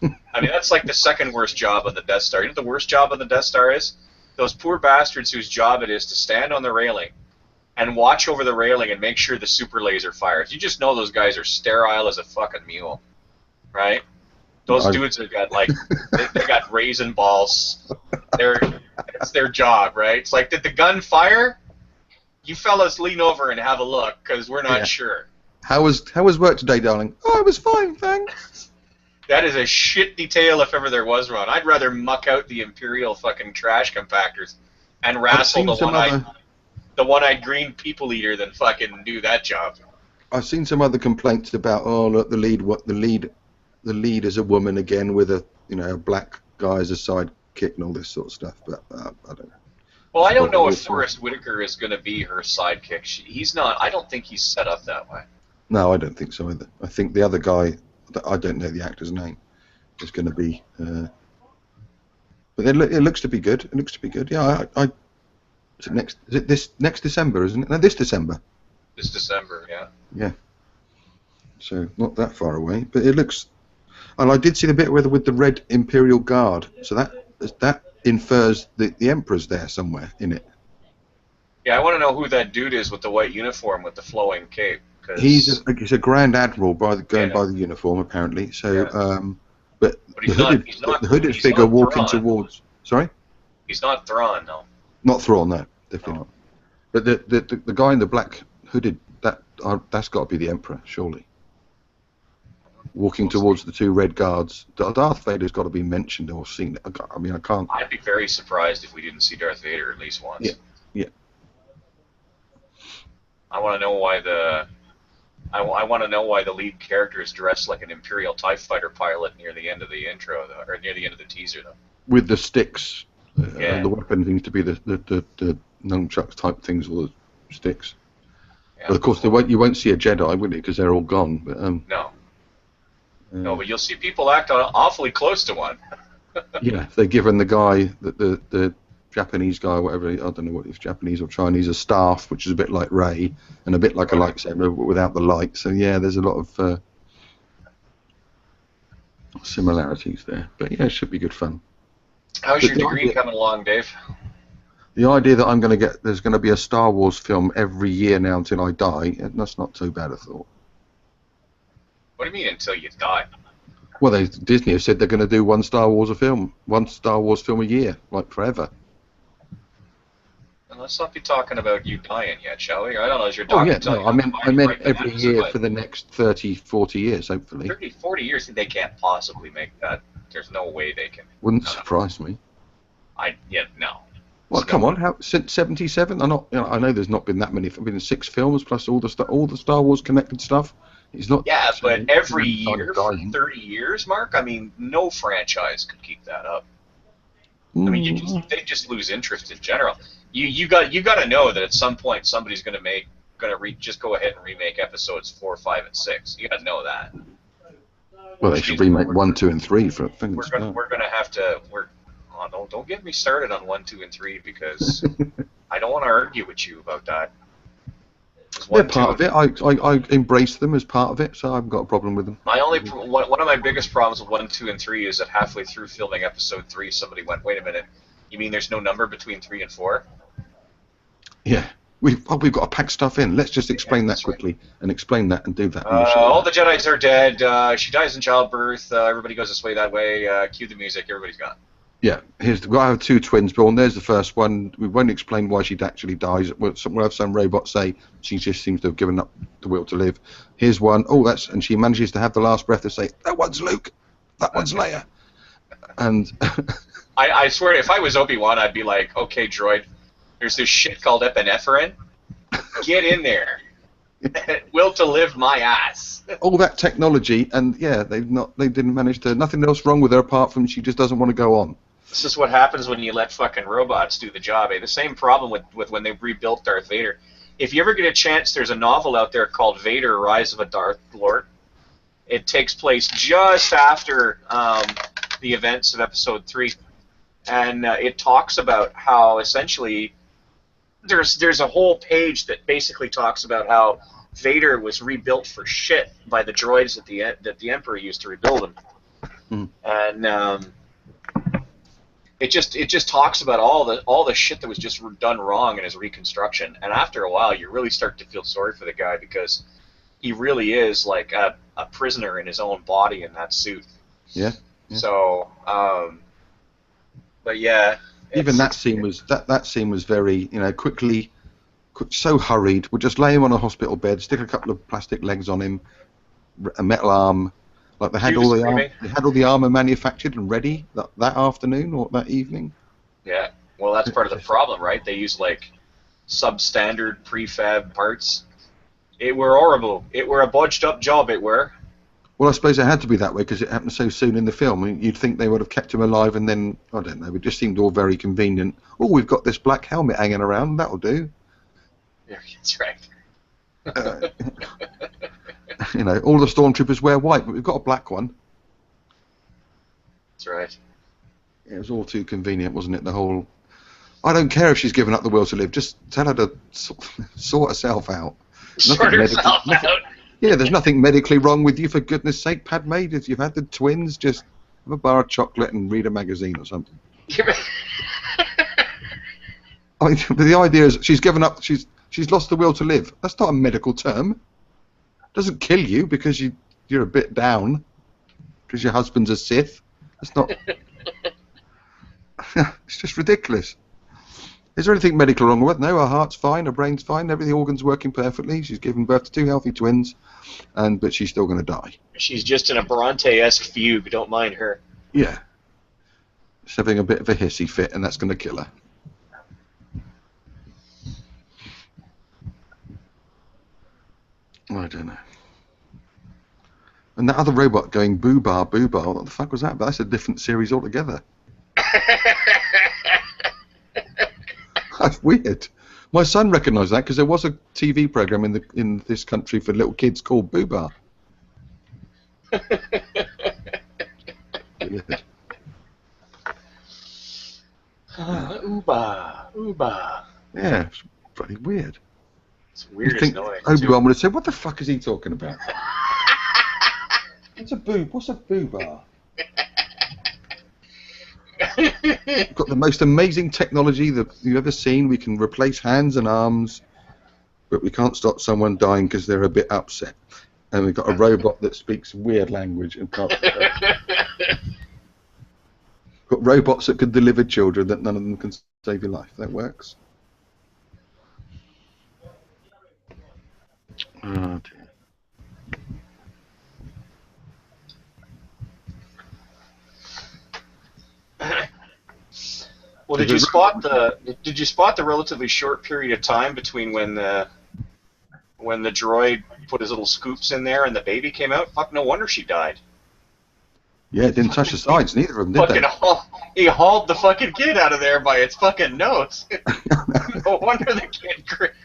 I mean, that's like the second worst job on the Death Star. You know what the worst job on the Death Star is? Those poor bastards whose job it is to stand on the railing and watch over the railing and make sure the super laser fires. You just know those guys are sterile as a fucking mule, right? Those dudes have got like they got raisin balls. It's their job, right? It's like, did the gun fire? You fellas lean over and have a look, because we're not sure. How was work today, darling? Oh, it was fine, thanks. That is a shit detail if ever there was one. I'd rather muck out the Imperial fucking trash compactors and wrestle the one-eyed green people eater than fucking do that job. I've seen some other complaints about, oh look, the lead is a woman again with a black guy as a sidekick and all this sort of stuff, but I don't know. Well, I don't know if Forrest Whitaker is going to be her sidekick. He's not. I don't think he's set up that way. No, I don't think so either. I think the other guy, I don't know the actor's name, is going to be. But it looks to be good. It looks to be good. Yeah, Is it this next December, isn't it? No, this December. This December, yeah. Yeah. So not that far away, but it looks. And I did see the bit with the red Imperial Guard. So that infers the Emperor's there somewhere in it. Yeah, I want to know who that dude is with the white uniform with the flowing cape. He's a Grand Admiral by the uniform apparently. So, but the hooded figure walking towards. Sorry. He's not Thrawn, no. Not Thrawn, no, definitely not. But the guy in the black hooded, that's got to be the Emperor, surely. Walking towards the two red guards. Darth Vader's got to be mentioned or seen. I mean, I can't. I'd be very surprised if we didn't see Darth Vader at least once. Yeah. I want to know why I want to know why the lead character is dressed like an Imperial TIE fighter pilot near the end of the intro, or near the end of the teaser, though. With the sticks. The weapon seems to be the nunchucks type things, or the sticks. But of course, you won't see a Jedi, will you? Because they're all gone. But, no, but you'll see people act awfully close to one. yeah, they're given the guy, the Japanese guy, whatever, I don't know what if Japanese or Chinese, a staff, which is a bit like Rey, and a bit like a lightsaber, but without the light. So yeah, there's a lot of similarities there. But yeah, it should be good fun. How's your degree coming along, Dave? The idea that there's going to be a Star Wars film every year now until I die, that's not too bad a thought. What do you mean until you die? Well, Disney have said they're going to do one Star Wars film a year, like forever. And let's not be talking about you dying yet, shall we? I don't know, as you're talking I meant every year for the next 30, 40 years, hopefully. 30, 40 years, they can't possibly make that. There's no way they can. Wouldn't surprise me. No. Well, come on, since '77, I know there's not been that many. There've been 6 films plus all the Star Wars connected stuff. It's not. Yeah, but every year for 30 years, Mark. I mean, no franchise could keep that up. I mean, they just lose interest in general. You got to know that at some point somebody's going to just go ahead and remake episodes 4, 5, and 6. You got to know that. Well, they should remake 1, 2, and 3 for things. We're going to have to. Don't get me started on 1, 2, and 3 because I don't want to argue with you about that. They're part of it. I embrace them as part of it, so I haven't got a problem with them. One of my biggest problems with 1, 2, and 3 is that halfway through filming episode 3, somebody went, "Wait a minute, you mean there's no number between 3 and 4?" Yeah, we've got to pack stuff in. Let's just explain that quickly and explain that and do that. All the Jedis are dead. She dies in childbirth. Everybody goes this way, that way. Cue the music. Everybody's gone. Yeah, I have 2 twins born. There's the first one. We won't explain why she actually dies. We'll have some robot say she just seems to have given up the will to live. Here's one. And she manages to have the last breath to say, "That one's Luke. That one's Leia." And I swear, if I was Obi-Wan, I'd be like, "Okay, droid, there's this shit called epinephrine. Get in there. Will to live my ass." All that technology, and yeah, they didn't manage to. Nothing else wrong with her apart from she just doesn't want to go on. This is what happens when you let fucking robots do the job. The same problem with when they rebuilt Darth Vader. If you ever get a chance, there's a novel out there called Vader: Rise of a Darth Lord. It takes place just after the events of Episode 3, and it talks about how essentially there's a whole page that basically talks about how Vader was rebuilt for shit by the droids that the Emperor used to rebuild him, and it just talks about all the shit that was just done wrong in his reconstruction. And after a while, you really start to feel sorry for the guy because he really is like a prisoner in his own body in that suit. Yeah. So, but yeah. Even that scene was very, quickly, so hurried. We'll just lay him on a hospital bed, stick a couple of plastic legs on him, a metal arm. Like they had all the armor manufactured and ready that afternoon or that evening. Yeah. Well, that's part of the problem, right? They use like substandard prefab parts. It were horrible. It were a bodged up job. It were. Well, I suppose it had to be that way because it happened so soon in the film. I mean, you'd think they would have kept him alive, and then I don't know. It just seemed all very convenient. Oh, we've got this black helmet hanging around. That'll do. Yeah, that's right. All the stormtroopers wear white, but we've got a black one. That's right. It was all too convenient, wasn't it? The whole. I don't care if she's given up the will to live. Just tell her to sort herself out. Sort herself out. Yeah, there's nothing medically wrong with you, for goodness sake, Padme. If you've had the twins, just have a bar of chocolate and read a magazine or something. I mean, the idea is she's given up. She's lost the will to live. That's not a medical term. It doesn't kill you because you're a bit down because your husband's a Sith. That's not. It's just ridiculous. Is there anything medical wrong with it? No, her heart's fine, her brain's fine, every organ's working perfectly. She's given birth to 2 healthy twins, but she's still going to die. She's just in a Bronte-esque fugue. Don't mind her. Yeah. She's having a bit of a hissy fit, and that's going to kill her. I don't know. And that other robot going boo-bar, boo-bar, what the fuck was that? But that's a different series altogether. That's weird. My son recognised that because there was a TV program in this country for little kids called Boobar. Weird. Uba. Yeah, it's pretty weird. It's weird You as think noise. Obi-Wan would have said, "What the fuck is he talking about?" What's a boob? What's a boobar? We've got the most amazing technology that you've ever seen. We can replace hands and arms, but we can't stop someone dying because they're a bit upset. And we've got a robot that speaks weird language and can't. Got robots that can deliver children that none of them can save your life. That works. Oh dear. Well, did you spot the relatively short period of time between when the droid put his little scoops in there and the baby came out? Fuck, no wonder she died. Yeah, it didn't touch the sides, neither of them, did they? He hauled the fucking kid out of there by its fucking nose. No wonder the kid.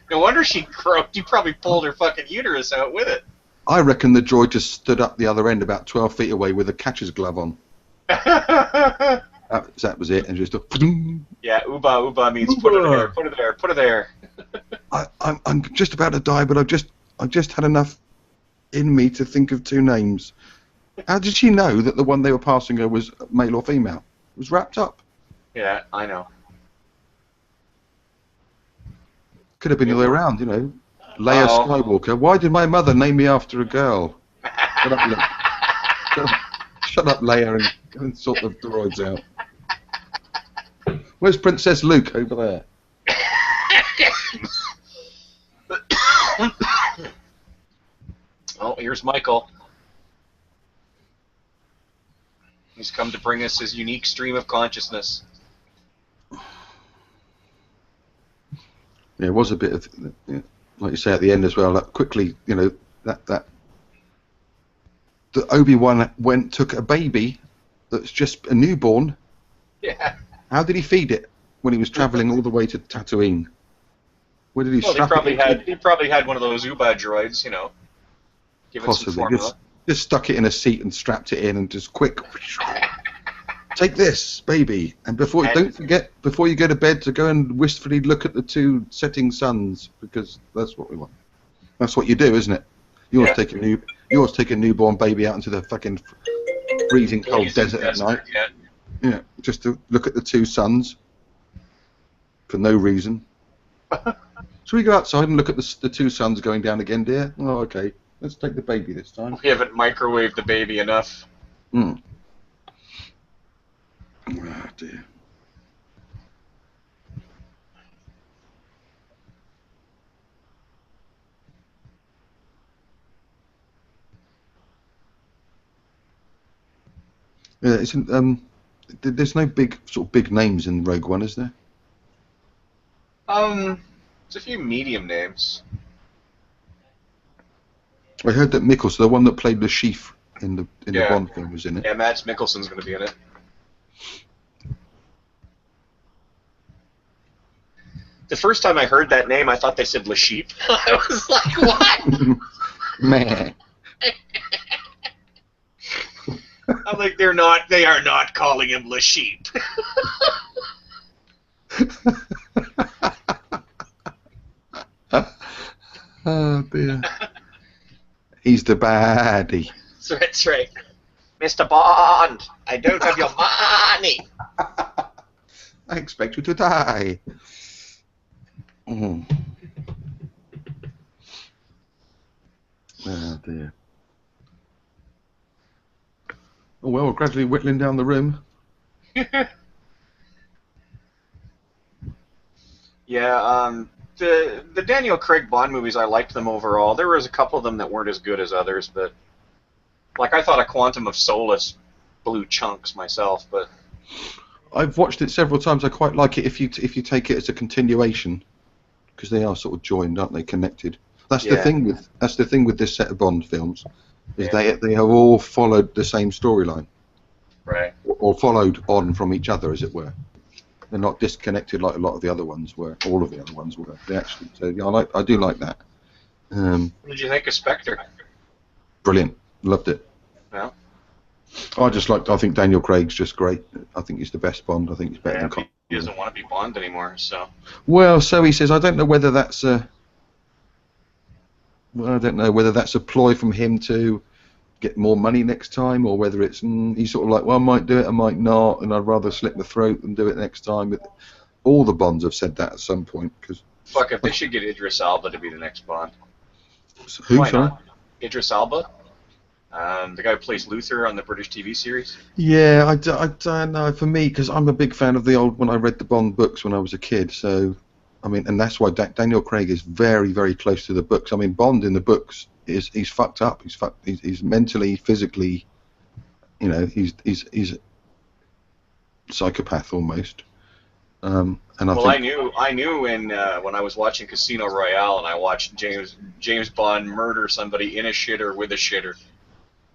No wonder she croaked. You probably pulled her fucking uterus out with it. I reckon the droid just stood up the other end about 12 feet away with a catcher's glove on. That was it, and just Yeah, uba means put her there, put her there, put her there. I'm just about to die, but I've just had enough in me to think of two names. How did she know that the one they were passing her was male or female? It was wrapped up. Yeah, I know. Could have been the other way around, you know. Leia Skywalker. Why did my mother name me after a girl? Shut up, Leia, and go and sort the droids out. Where's Princess Luke? Over there. Oh, here's Michael. He's come to bring us his unique stream of consciousness. Yeah, it was a bit of, like you say at the end as well. Like quickly, you know, that Obi-Wan took a baby that's just a newborn. Yeah. How did he feed it when he was travelling all the way to Tatooine? Where did he strap it? He probably had one of those Uba droids, you know. Give it some formula. Just stuck it in a seat and strapped it in and just quick. Take this, baby, and don't forget before you go to bed to go and wistfully look at the two setting suns, because that's what we want. That's what you do, isn't it? You always take a newborn baby out into the fucking freezing cold desert at night. Yeah, just to look at the two suns for no reason. Should we go outside and look at the two suns going down again, dear? Oh, okay. Let's take the baby this time. We haven't microwaved the baby enough. Oh, dear. Yeah, there's no big names in Rogue One, is there? There's a few medium names. I heard that Mikkelsen, the one that played the Chief in the Bond film, was in it. Yeah, Mads Mikkelsen's going to be in it. The first time I heard that name, I thought they said Le Sheep. I was like, what? Man. I'm like, they are not calling him Le Sheep. Oh, dear. He's the baddie. That's right. Mr. Bond, I don't have your money. I expect you to die. Oh, dear. Oh, well, we're gradually whittling down the room. Yeah, the Daniel Craig Bond movies, I liked them overall. There was a couple of them that weren't as good as others, but like I thought a Quantum of Solace blew chunks myself, but I've watched it several times. I quite like it if you take it as a continuation, because they are sort of joined, aren't they? Connected. That's the thing with this set of Bond films, is they have all followed the same storyline, right? Or followed on from each other, as it were. They're not disconnected like a lot of the other ones were. All of the other ones were. They actually. So yeah, I do like that. What did you think of Spectre? Brilliant. Loved it. Yeah. I think Daniel Craig's just great. I think he's the best Bond. I think he's better than. He doesn't want to be Bond anymore, so. Well, so he says. I don't know whether that's a. Well, I don't know whether that's a ploy from him to get more money next time, or whether it's he's sort of like, well, I might do it, I might not, and I'd rather slit my throat than do it next time. But all the Bonds have said that at some point. Cause, fuck, if they should get Idris Elba to be the next Bond. who, Why sorry? not? Idris Elba? The guy who plays Luther on the British TV series? Yeah, I don't know. For me, because I'm a big fan of the old, when I read the Bond books when I was a kid, so, I mean, and that's why Daniel Craig is very, very close to the books. I mean, Bond in the books, he's fucked up. He's mentally, physically, you know, he's a psychopath almost. And I knew when I was watching Casino Royale and I watched James Bond murder somebody in a shitter with a shitter.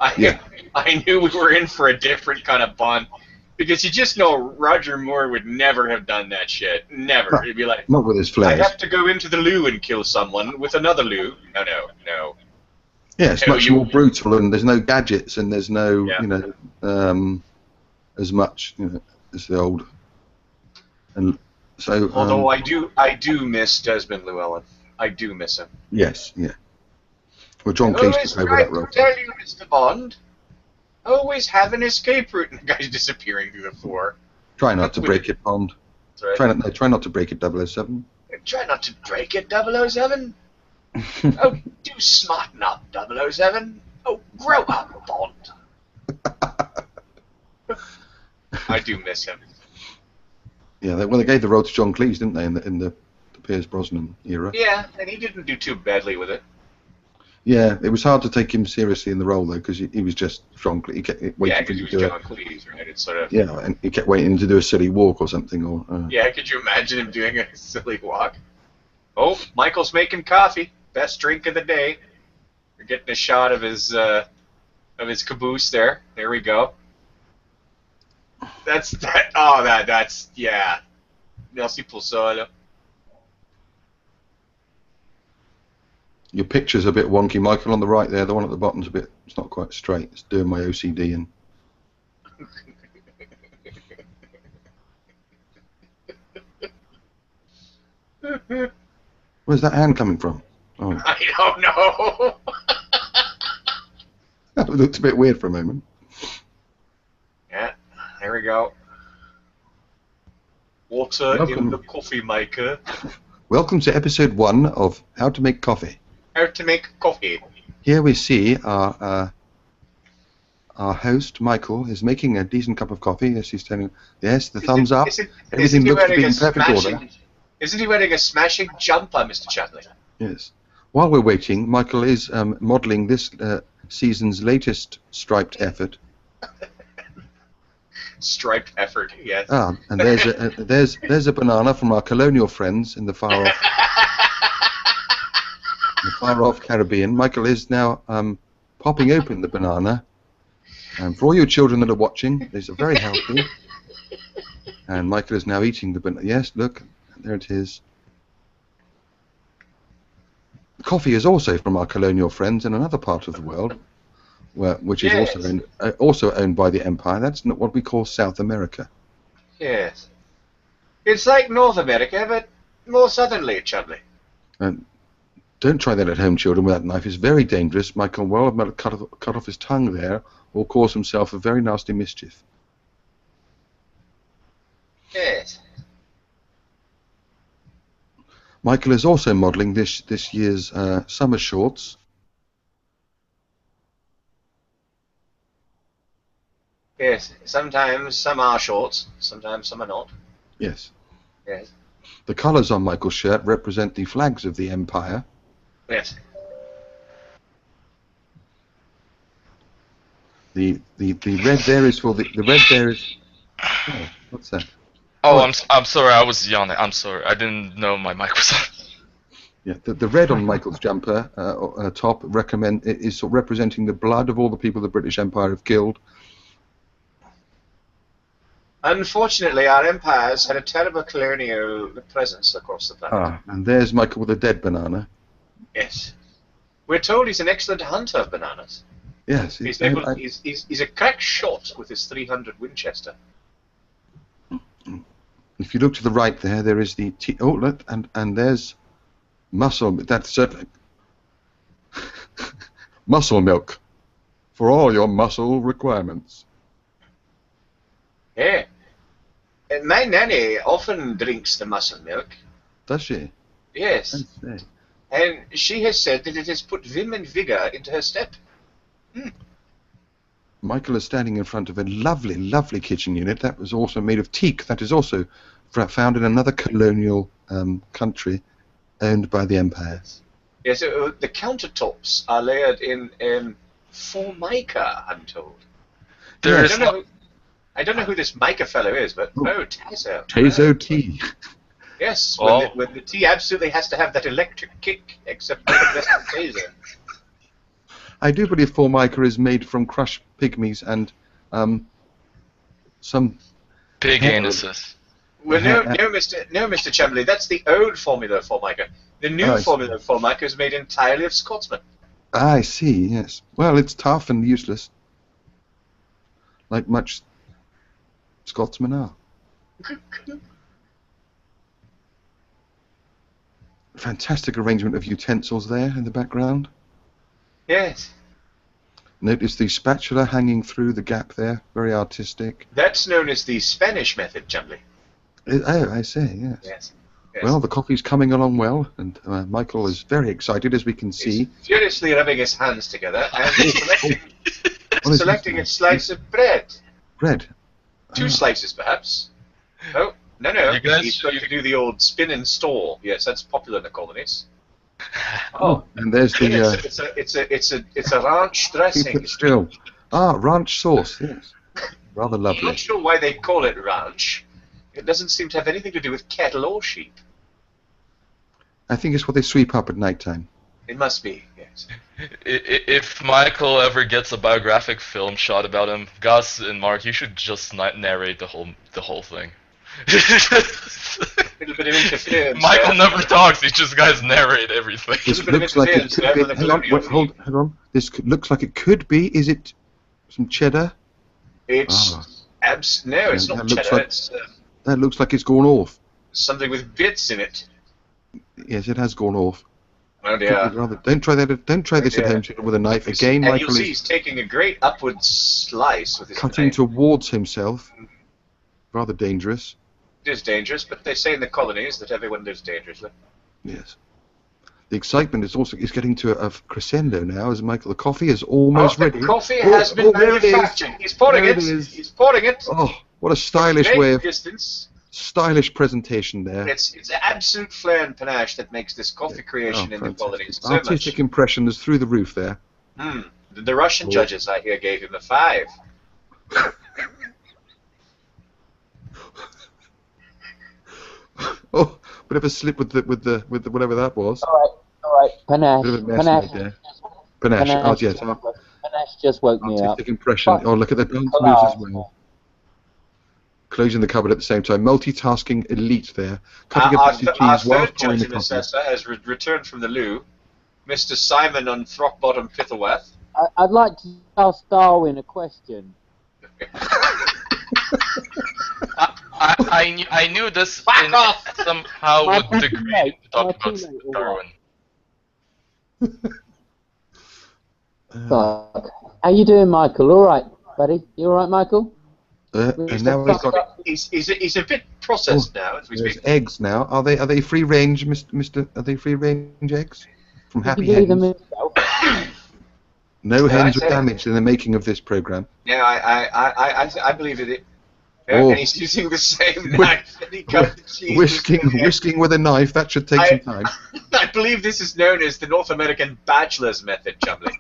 I knew we were in for a different kind of Bond, because you just know Roger Moore would never have done that shit. Never. He'd be like, not with his I flares. have to go into the loo and kill someone with another loo. No. Yeah, it's much more brutal, and there's no gadgets, and there's no, you know, as much, you know, as the old. And so. Although I do miss Desmond Llewellyn. I do miss him. Yes, yeah. Well, John Cleese took over that role. Tell you, Mr. Bond, always have an escape route. And the guy's disappearing through the floor. Try not to break it, Bond. Right. Try not to break it, 007. Try not to break it, 007. Oh, do smarten up, 007. Oh, grow up, Bond. I do miss him. Yeah, they gave the role to John Cleese, didn't they, in the Pierce Brosnan era? Yeah, and he didn't do too badly with it. Yeah, it was hard to take him seriously in the role though, because he was just John Cleese. He kept waiting for he him was to do John Cleese, right? It's sort of. Yeah, and he kept waiting to do a silly walk or something, or. Yeah, could you imagine him doing a silly walk? Oh, Michael's making coffee. Best drink of the day. We're getting a shot of his caboose there. There we go. That's that. Oh, that's yeah. Merci pour ça. Your picture's a bit wonky, Michael, on the right there. The one at the bottom's a bit. It's not quite straight. It's doing my OCD and. Where's that hand coming from? Oh. I don't know. That looked a bit weird for a moment. Yeah, there we go. Water in the coffee maker. Welcome to episode 1 of How to Make Coffee. How to make coffee. Here we see our host, Michael, is making a decent cup of coffee. Yes, he's telling. Yes, the thumbs up. Everything looks to be in perfect order. Isn't he wearing a smashing jumper, Mr. Chatley? Yes. While we're waiting, Michael is modelling this season's latest striped effort. Striped effort, yes. Ah, and there's a banana from our colonial friends in the far off Caribbean. Michael is now popping open the banana. And for all you children that are watching, these are very healthy. And Michael is now eating the banana. Yes, look, there it is. Coffee is also from our colonial friends in another part of the world, which is also owned by the Empire. That's not what we call South America. Yes. It's like North America, but more southernly, Chudley. And don't try that at home, children, with that knife. It's very dangerous. Michael well might have cut off his tongue there, or cause himself a very nasty mischief. Yes. Michael is also modelling this year's summer shorts. Yes. Sometimes some are shorts, sometimes some are not. Yes. Yes. The colours on Michael's shirt represent the flags of the Empire. Yes. The red there is for the red there is. Oh, what's that? Oh, I'm sorry. I was yawning. I'm sorry. I didn't know my mic was on. Yeah, the red on Michael's jumper top is representing the blood of all the people the British Empire have killed. Unfortunately, our empires had a terrible colonial presence across the planet. Ah, and there's Michael with a dead banana. Yes. We're told he's an excellent hunter of bananas. Yes. He's a crack shot with his 300 Winchester. If you look to the right there is the look, and there's muscle. That's certainly muscle milk for all your muscle requirements. Yeah. And my nanny often drinks the muscle milk. Does she? Yes. I see. And she has said that it has put vim and vigor into her step. Michael is standing in front of a lovely, lovely kitchen unit that was also made of teak. That is also found in another colonial country owned by the empires. Yes, the countertops are layered in formica, I'm told. I don't know who this mica fellow is, but Tazo. Tazo tea. Yes, when the tea absolutely has to have that electric kick, except for the rest of Tazo. I do believe formica is made from crushed pygmies and some pig anuses. Well, no, Mr. Chamberlain, that's the old formula of formica. The new formula of formica is made entirely of Scotsmen. I see. Yes. Well, it's tough and useless, like much Scotsmen are. Fantastic arrangement of utensils there in the background. Yes. Notice the spatula hanging through the gap there. Very artistic. That's known as the Spanish method, Chamberlain. Oh, I see. Yes. Yes. Well, the coffee's coming along well, and Michael is very excited, as we can see. He's furiously rubbing his hands together and selecting a slice of bread. Bread. Two slices, perhaps. Oh, no. You guys, he's going to do the old spin and store. Yes, that's popular in the colonies. Oh, and there's the. It's a ranch dressing. Still. Ranch sauce. Yes. Rather lovely. I'm not sure why they call it ranch. It doesn't seem to have anything to do with cattle or sheep. I think it's what they sweep up at night time. It must be, yes. If Michael ever gets a biographic film shot about him, Gus and Mark, you should just narrate the whole thing. A little bit of interference. Michael never talks. He just guys narrate everything. This looks like it could be. Hang on, hang on. This looks like it could be. Is it some cheddar? It's no, it's not cheddar. That looks like it's gone off. Something with bits in it. Yes, it has gone off. Oh dear. Don't try that. Don't try this at home, children, with a knife again. And Michael you'll see he's taking a great upward slice with his cutting knife. towards himself. Rather dangerous. It is dangerous, but they say in the colonies that everyone lives dangerously. Yes. The excitement is getting to a crescendo now, as Michael. The coffee is almost ready. The coffee has been manufactured. He's pouring it. He's pouring it. Oh, what a stylish way of distance. Stylish presentation there. It's absolute flair and panache that makes this coffee creation in the colonies so Artistic much. impression is through the roof there. The Russian judges, I hear, gave him a 5. Oh, bit of a slip with the whatever that was. All right, panache. Bit of a mess right there. Panache. Oh yes. Panache just woke me up. Artistic impression. Oh, look at the dance moves as well. Closing the cupboard at the same time. Multitasking elite there. Cutting a piece of cheese while pouring the coffee. Assessor has returned from the loo, Mr. Simon on Throckbottom Pittleworth. I'd like to ask Darwin a question. I knew this somehow would agree to talk about Darwin. Fuck. How you doing, Michael? All right, buddy? You all right, Michael? And now we've got. He's a bit processed now as we There's speak. eggs now. Are they free range, Mr. Are they free range eggs from Happy Hens? No hens were damaged in the making of this program. Yeah, I believe it. And he's using the same knife that he cut the cheese. Whisking with a knife. That should take some time. I believe this is known as the North American bachelor's method, Chumley.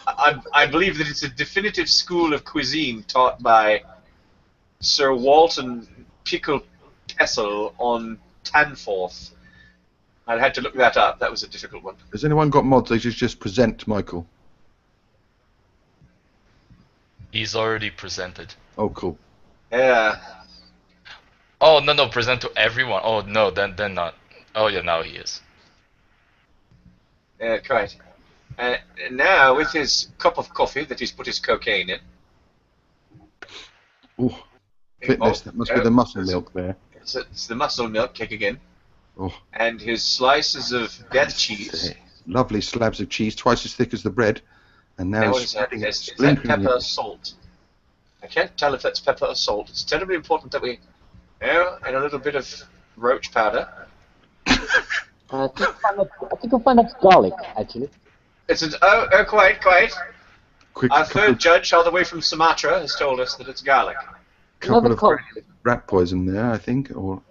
I believe that it's a definitive school of cuisine taught by Sir Walton Pickle Pessel on Tanforth. I had to look that up. That was a difficult one. Has anyone got mods? They should just present Michael. He's already presented. Oh, cool. Yeah. Oh no, present to everyone. Oh no, then not. Oh yeah, now he is. Yeah, quite. Now, with his cup of coffee that he's put his cocaine in. Oh, fitness. That must be the muscle milk there. It's the muscle milk kicking in. Oh, And his slices of death cheese. lovely slabs of cheese, twice as thick as the bread, and now Now he's is that, spreading it, is that splintering pepper or it. salt? I can't tell if that's pepper or salt. It's terribly important that we, and a little bit of roach powder. I think you'll find that's garlic, actually. It's quite. Our third judge, all the way from Sumatra, has told us that it's garlic. Couple of rat poison there, I think, or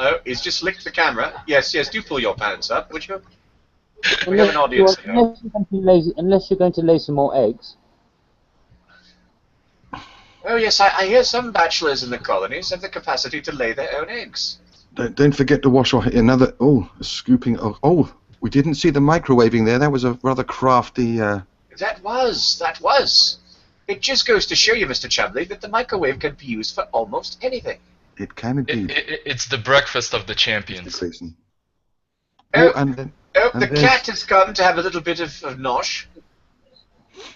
Oh, he's just licked the camera. Yes, do pull your pants up, would you? We have an audience here. Unless you're going to lay some more eggs. Oh yes, I hear some bachelors in the colonies have the capacity to lay their own eggs. don't forget to wash another. Oh, scooping. Oh, we didn't see the microwaving there. That was a rather crafty. That was. It just goes to show you, Mr. Chumley, that the microwave can be used for almost anything. It can indeed. It's the breakfast of the champions. The cat has come to have a little bit of nosh,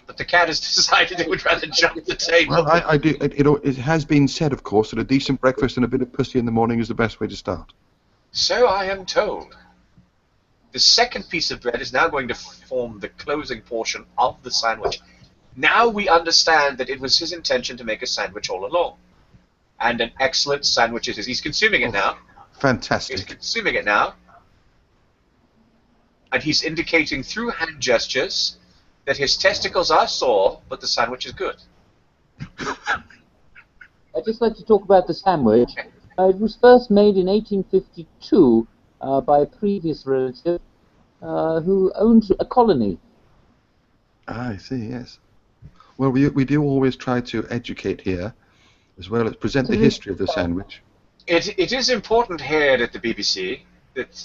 but the cat has decided it would rather jump the table. Well, I do. It has been said, of course, that a decent breakfast and a bit of pussy in the morning is the best way to start. So I am told. The second piece of bread is now going to form the closing portion of the sandwich. Now we understand that it was his intention to make a sandwich all along. And an excellent sandwich it is. He's consuming it now. Fantastic. He's consuming it now. And he's indicating through hand gestures that his testicles are sore, but the sandwich is good. I'd just like to talk about the sandwich. It was first made in 1852 by a previous relative who owned a colony. I see, yes. Well, we do always try to educate here, as well as present the history of the sandwich. It is important here at the BBC that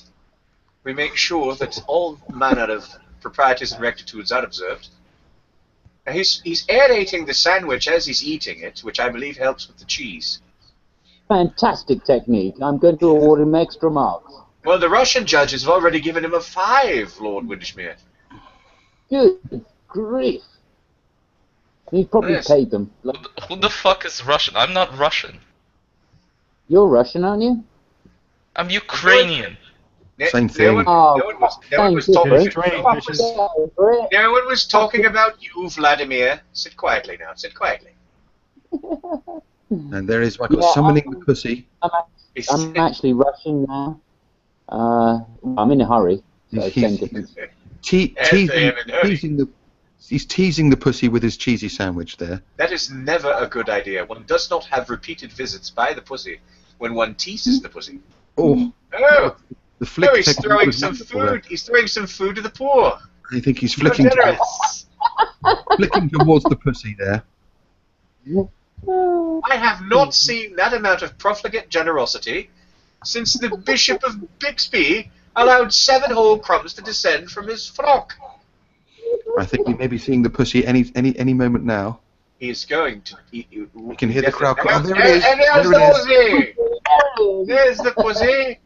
we make sure that all manner of proprieties and rectitudes are observed. Now he's aerating the sandwich as he's eating it, which I believe helps with the cheese. Fantastic technique. I'm going to award him extra marks. Well, the Russian judges have already given him a 5, Lord Windishmere. Good grief. He probably paid them. Who the fuck is Russian? I'm not Russian. You're Russian, aren't you? I'm Ukrainian. Same thing. No one was talking about you, Vladimir. Sit quietly now. Sit quietly. And there is Michael summoning the pussy. I'm actually rushing now. I'm in a hurry. So He's teasing the pussy with his cheesy sandwich there. That is never a good idea. One does not have repeated visits by the pussy when one teases the pussy. Oh. The flick he's throwing some food. He's throwing some food to the poor. I think he's flicking towards the pussy there. I have not seen that amount of profligate generosity since the Bishop of Bixby allowed 7 whole crumbs to descend from his frock. I think we may be seeing the pussy any moment now. He's going to. We can hear the crowd. Oh, there it is. And there's the pussy. There's the pussy.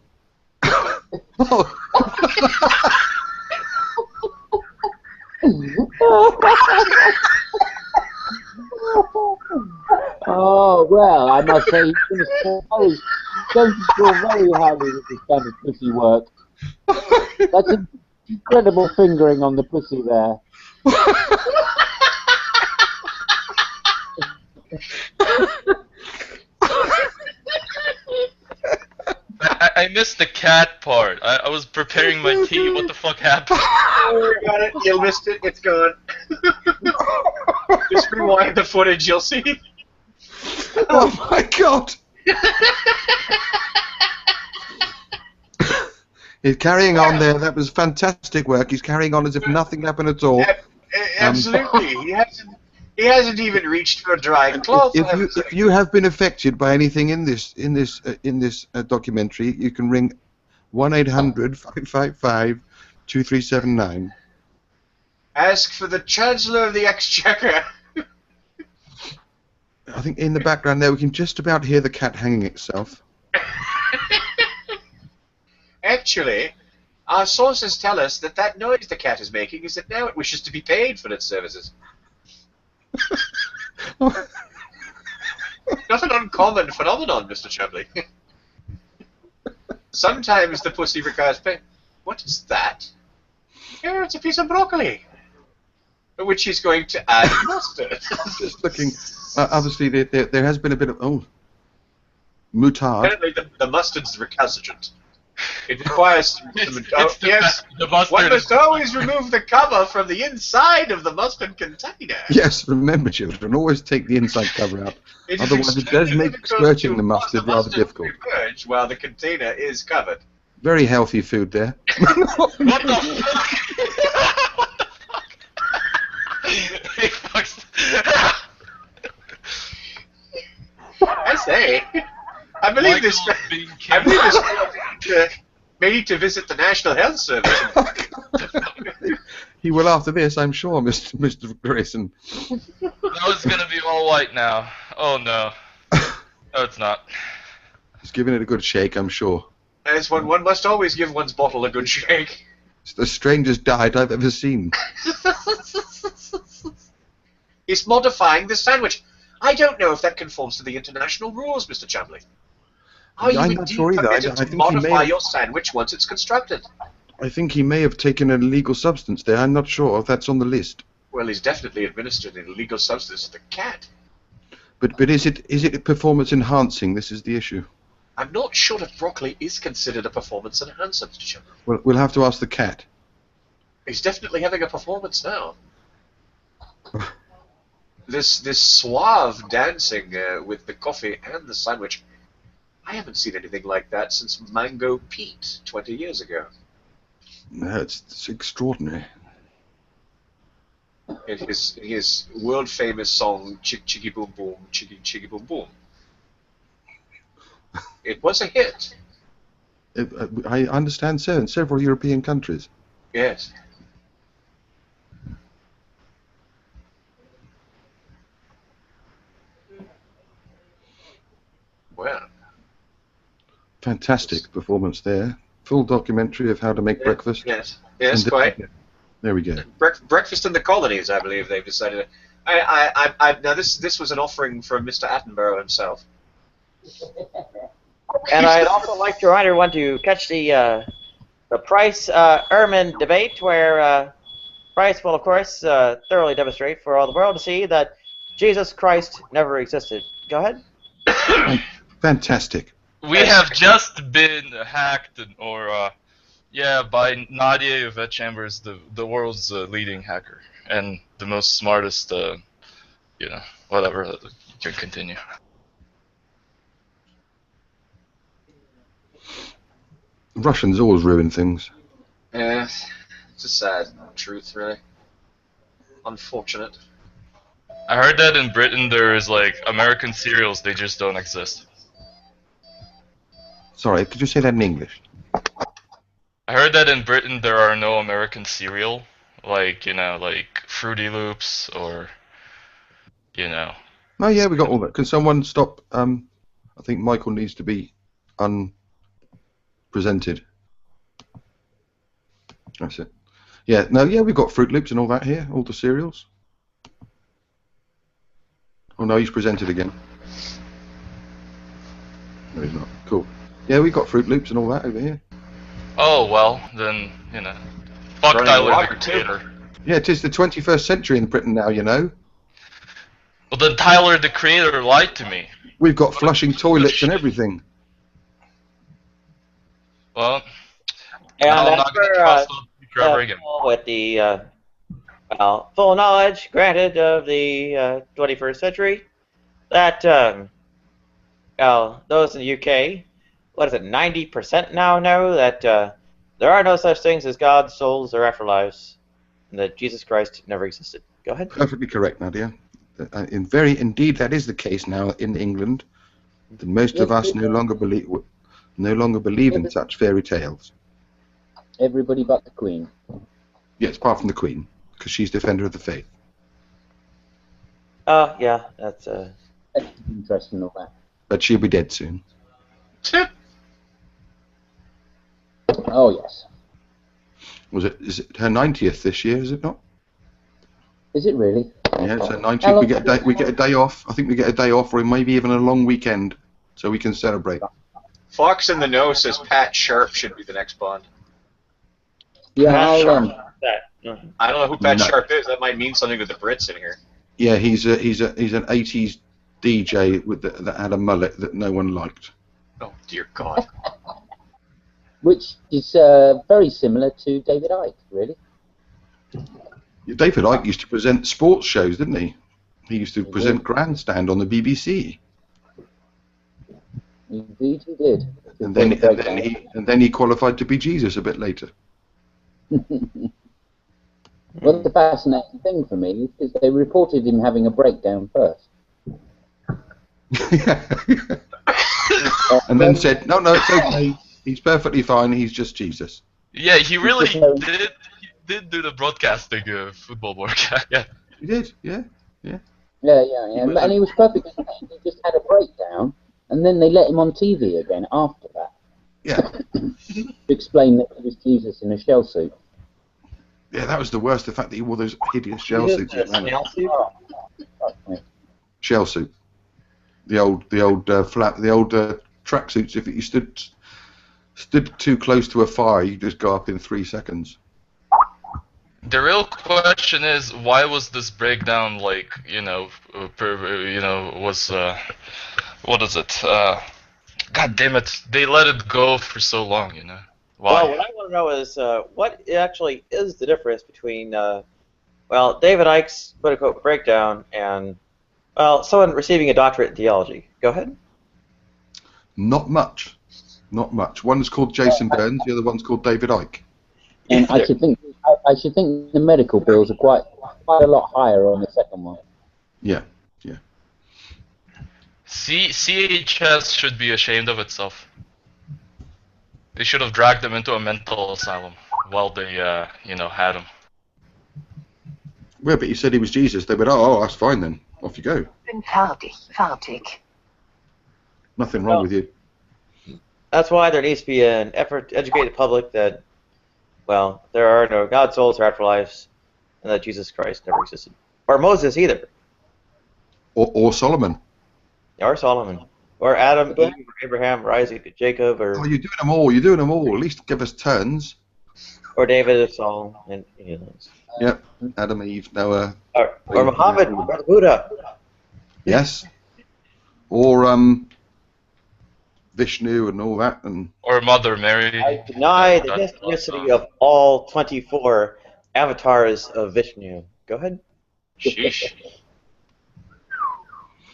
Oh, well, I must say, he's going to score very highly with this kind of pussy work. That's an incredible fingering on the pussy there. I missed the cat part. I was preparing my tea. What the fuck happened? Oh, you got it. You missed it. It's gone. Just rewind the footage. You'll see. Oh my god! He's carrying on there. That was fantastic work. He's carrying on as if nothing happened at all. Absolutely. He hasn't even reached for a dry cloth. If you have been affected by anything in this documentary, you can ring 1-800-555-2379. Ask for the Chancellor of the Exchequer. I think in the background there we can just about hear the cat hanging itself. Actually, our sources tell us that that noise the cat is making is that now it wishes to be paid for its services. Not an uncommon phenomenon, Mr. Chubley. Sometimes the pussy requires pay. What is that? Here, it's a piece of broccoli, which he's going to add mustard. Just looking. Obviously, there has been a bit of mutard. Apparently, the mustard's recalcitrant. It requires. Yes, one must always remove the cover from the inside of the mustard container. Yes, remember, children, always take the inside cover out. Otherwise, it does make squirting the mustard rather difficult. Emerge while the container is covered. Very healthy food there. What the fuck? I say, I believe this may need to visit the National Health Service. He will after this, I'm sure, Mr. Grayson. No, it's gonna be all white now. Oh no. No, it's not. He's giving it a good shake, I'm sure. As one must always give one's bottle a good shake. It's the strangest diet I've ever seen. He's modifying the sandwich. I don't know if that conforms to the international rules, Mr. Chumley. Are you I'm not sure either. permitted to modify your sandwich once it's constructed? I think he may have taken an illegal substance there. I'm not sure if that's on the list. Well, he's definitely administered an illegal substance to the cat. But is it performance enhancing? This is the issue. I'm not sure that broccoli is considered a performance enhancer, Mr. Chumley. Well, we'll have to ask the cat. He's definitely having a performance now. This suave dancing with the coffee and the sandwich, I haven't seen anything like that since Mango Pete 20 years ago. No, it's extraordinary. In his world-famous song, Chick Chicky Boom Boom, Chicky Chicky Boom Boom. It was a hit. I understand so, in several European countries. Yes. Well. Fantastic performance there. Full documentary of how to make breakfast. Yes, yes, quite. There we go. Breakfast in the colonies, I believe they've decided. Now this was an offering from Mr. Attenborough himself. And I'd also like to remind everyone to catch the Price-Ehrman debate, where Price will, of course, thoroughly demonstrate for all the world to see that Jesus Christ never existed. Go ahead. Fantastic. We have just been hacked, by Nadia Yvette Chambers, the world's leading hacker and the most smartest, whatever. You can continue. Russians always ruin things. Yeah, it's a sad truth, really. Unfortunate. I heard that in Britain there is American cereals, they just don't exist. Sorry, could you say that in English? I heard that in Britain there are no American cereal, like Fruity Loops or, Oh yeah, we got all that. Can someone stop? I think Michael needs to be unpresented. That's it. Yeah, we've got Fruit Loops and all that here, all the cereals. Oh no, he's presented again. No, he's not. Cool. Yeah, we've got Fruit Loops and all that over here. Oh, well, then, fuck Tyler, the Creator. Yeah, it is the 21st century in Britain now, you know. Well, then Tyler, the Creator, lied to me. We've got flushing toilets and everything. Well, And now I'm that's not going to where, trust Trevor again. with the full knowledge granted of the 21st century, that those in the UK, 90% now know that there are no such things as gods, souls, or afterlives, and that Jesus Christ never existed. Go ahead. Perfectly correct, Nadia. Indeed, that is the case now in England. That most of us no longer believe in such fairy tales. Everybody but the Queen. Yes, apart from the Queen, because she's defender of the faith. Yeah, that's interest and all that. But she'll be dead soon. Oh yes. Is it her 90th this year? Is it not? Is it really? Yeah, it's her How 90th. long- We get a day off. I think we get a day off, or maybe even a long weekend, so we can celebrate. Fox in the Know says Pat Sharp should be the next Bond. Yeah, Pat I'll, Sharp. That. I don't know who Pat No. Sharp is. That might mean something to the Brits in here. Yeah, he's an 80s DJ that had a mullet that no one liked. Oh dear God. which is very similar to David Icke, really. David Icke used to present sports shows, didn't he? He used to present Grandstand on the BBC. Indeed, he did. And then he qualified to be Jesus a bit later. Well, the fascinating thing for me is they reported him having a breakdown first. And then said, no, it's okay. He's perfectly fine. He's just Jesus. Yeah, he really did do the broadcasting football work. Yeah. He did, yeah. Yeah. And he was perfectly fine. He just had a breakdown, and then they let him on TV again after that. Yeah. To explain that he was Jesus in a shell suit. Yeah, that was the worst. The fact that he wore those hideous shell suits. Shell suit. The old tracksuits. If you stood too close to a fire, you just go up in 3 seconds. The real question is, why was this breakdown what is it? God damn it! They let it go for so long, Why? Well, what I want to know is what actually is the difference between, David Icke's quote-unquote breakdown and, someone receiving a doctorate in theology. Go ahead. Not much. Not much. One's called Jason Burns, the other one's called David Icke. And I should think the medical bills are quite a lot higher on the second one. Yeah. CHS should be ashamed of itself. They should have dragged him into a mental asylum while they, had him. Well, but he said he was Jesus. They went, oh, that's fine then. Off you go. Fertig. Nothing wrong with you. That's why there needs to be an effort to educate the public that, there are no God, souls, or afterlives, and that Jesus Christ never existed. Or Moses either. Or Solomon. Or Solomon. Or Adam, Eve, or Abraham, or Isaac, or Jacob, or... Oh, you're doing them all. You're doing them all. At least give us turns. Or David, or Saul, and any of those. Yep. Adam, Eve, Noah. Or Muhammad, or Buddha. Yes. Or Vishnu and all that. Or Mother Mary. I deny the historicity of all 24 avatars of Vishnu. Go ahead. Sheesh.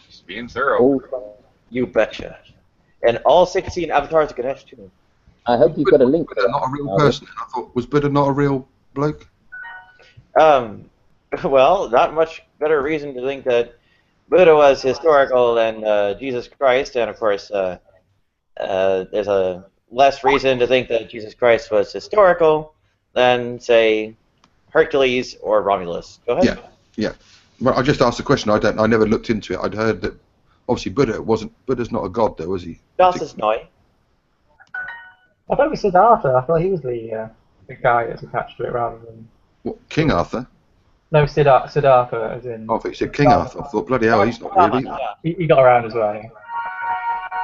Just being thorough. You betcha. And all 16 avatars of Ganesh too. I hope you've got a link. Buddha not a real person. I thought, was Buddha not a real bloke? Not much better reason to think that Buddha was historical than Jesus Christ, and of course, there's a less reason to think that Jesus Christ was historical than, say, Hercules or Romulus. Go ahead. Yeah. Well, I just asked the question. I never looked into it. I'd heard that obviously Buddha's not a god, though, was he? Das ist neu. I thought it was Siddhartha. I thought he was the guy that's attached to it rather than... What, King Arthur? No, Siddhartha, as in... Oh, I thought you said King Arthur. I thought, bloody hell, he's not really. He got around as well, yeah.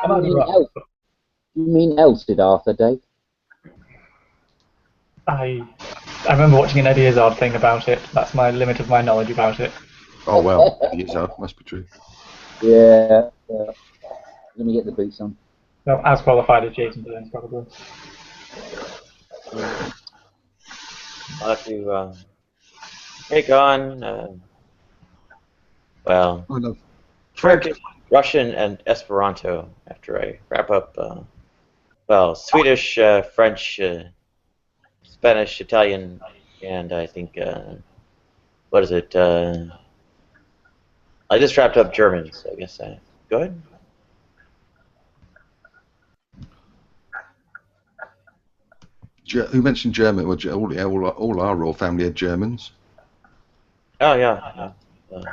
I might be wrong. You mean El Siddhartha, Dave? I remember watching an Eddie Izzard thing about it. That's my limit of my knowledge about it. Oh, well, Izzard must be true. Yeah. Let me get the boots on. No, as qualified as Jason Burns, probably. I'll have to take on, Turkish, Russian, and Esperanto after I wrap up, Swedish, French, Spanish, Italian, and I think, what is it? I just wrapped up German, so I guess go ahead. Who mentioned German? Well, all our royal family are Germans. Oh, yeah.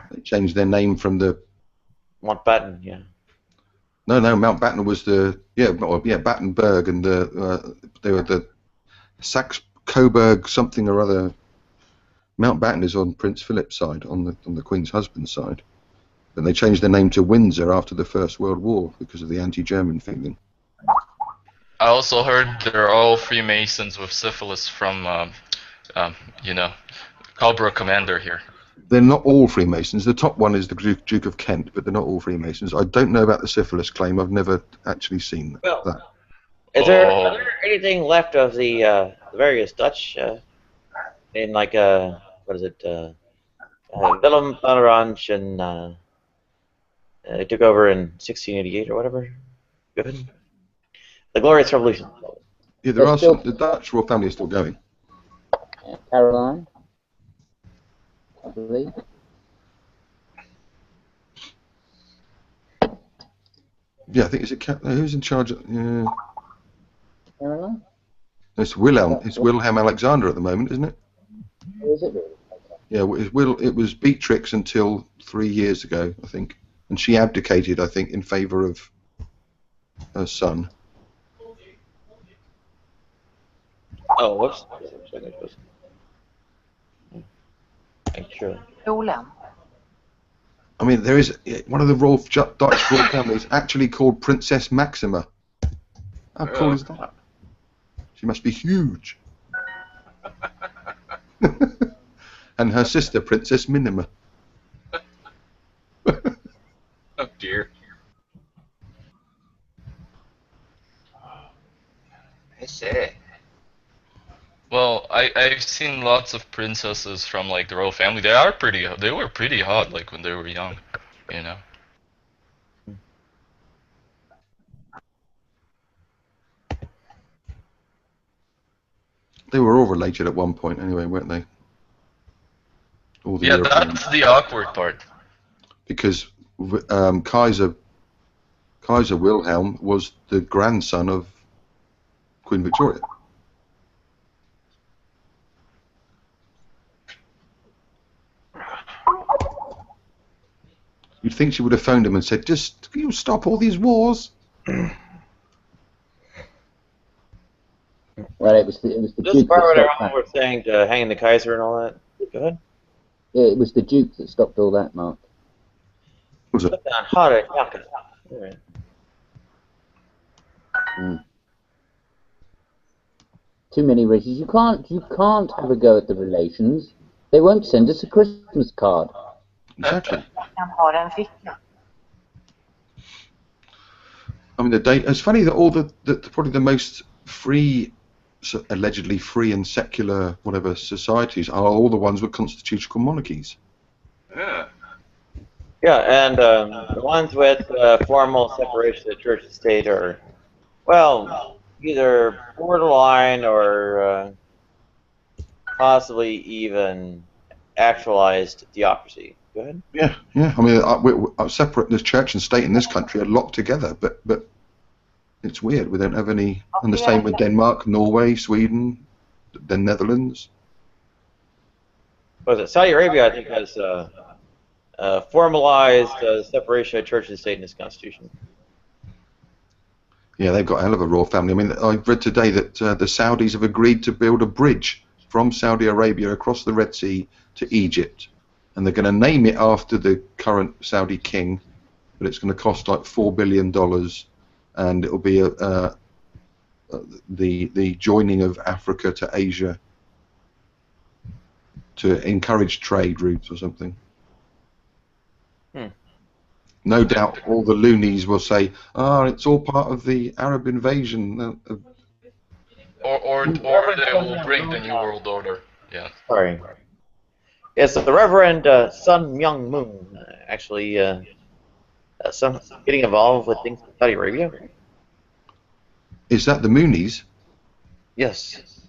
They changed their name from the Mountbatten, yeah. No, Mountbatten was Battenberg, and they were the Saxe-Coburg something or other. Mountbatten is on Prince Philip's side, on the Queen's husband's side. But they changed their name to Windsor after the First World War because of the anti-German feeling. I also heard they're all Freemasons with syphilis from, Cobra Commander here. They're not all Freemasons. The top one is the Duke of Kent, but they're not all Freemasons. I don't know about the syphilis claim. I've never actually seen that. Are there anything left of the various Dutch in like what is it? Willem van Orange and it took over in 1688 or whatever. Good. The Glorious Revolution. Yeah, there are some. The Dutch royal family is still going. Caroline, I believe. Yeah, I think who's in charge? Caroline? It's Wilhelm. It's Wilhelm Alexander at the moment, isn't it? Or is it really? Yeah, it was Beatrix until 3 years ago, I think, and she abdicated, I think, in favour of her son. Oh, whoops. Sure. I mean, there is one of the Dutch royal families actually called Princess Maxima. How cool is that? She must be huge. And her sister, Princess Minima. Oh dear. I say. Well, I've seen lots of princesses from like the royal family. They were pretty hot like when they were young, you know. They were all related at one point anyway, weren't they? All the Yeah, Europeans. that's the awkward part. Because Kaiser Wilhelm was the grandson of Queen Victoria. You'd think she would have phoned him and said, "Just can you stop all these wars?" Well, it was the This Duke is part that where stopped everyone that. was saying to hang the Kaiser and all that. Go ahead. Yeah, it was the Duke that stopped all that, Mark. Was it? Right. Too many races. You can't have a go at the relations. They won't send us a Christmas card. Exactly. I mean, it's funny that all probably the most free, allegedly free and secular, whatever societies are all the ones with constitutional monarchies. Yeah. Yeah, and the ones with formal separation of church and state are, well, either borderline or possibly even actualized theocracy. Go ahead. Yeah. I mean, separate the church and state in this country are locked together, but it's weird. We don't have any. And the same with Denmark, Norway, Sweden, the Netherlands. Was it Saudi Arabia? I think has formalized separation of church and state in its constitution. Yeah, they've got a hell of a royal family. I mean, I read today that the Saudis have agreed to build a bridge from Saudi Arabia across the Red Sea to Egypt, and they're going to name it after the current Saudi king, but it's going to cost like $4 billion, and it'll be the joining of Africa to Asia to encourage trade routes or something. No doubt all the loonies will say, it's all part of the Arab invasion. Or they will bring the New World Order. Yeah. Sorry. Yes, the Reverend Sun Myung Moon actually getting involved with things in Saudi Arabia. Is that the Moonies? Yes.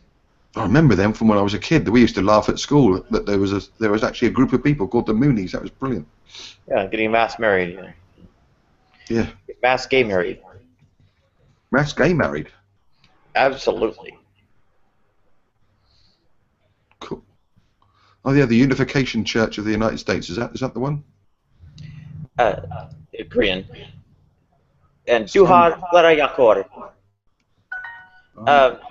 I remember them from when I was a kid. We used to laugh at school that there was actually a group of people called the Moonies. That was brilliant. Yeah, getting mass married. Yeah. Mass gay married. Mass gay married. Absolutely. Cool. Oh yeah, the Unification Church of the United States. Is that the one? It Korean. And Duhan Clara Yakor.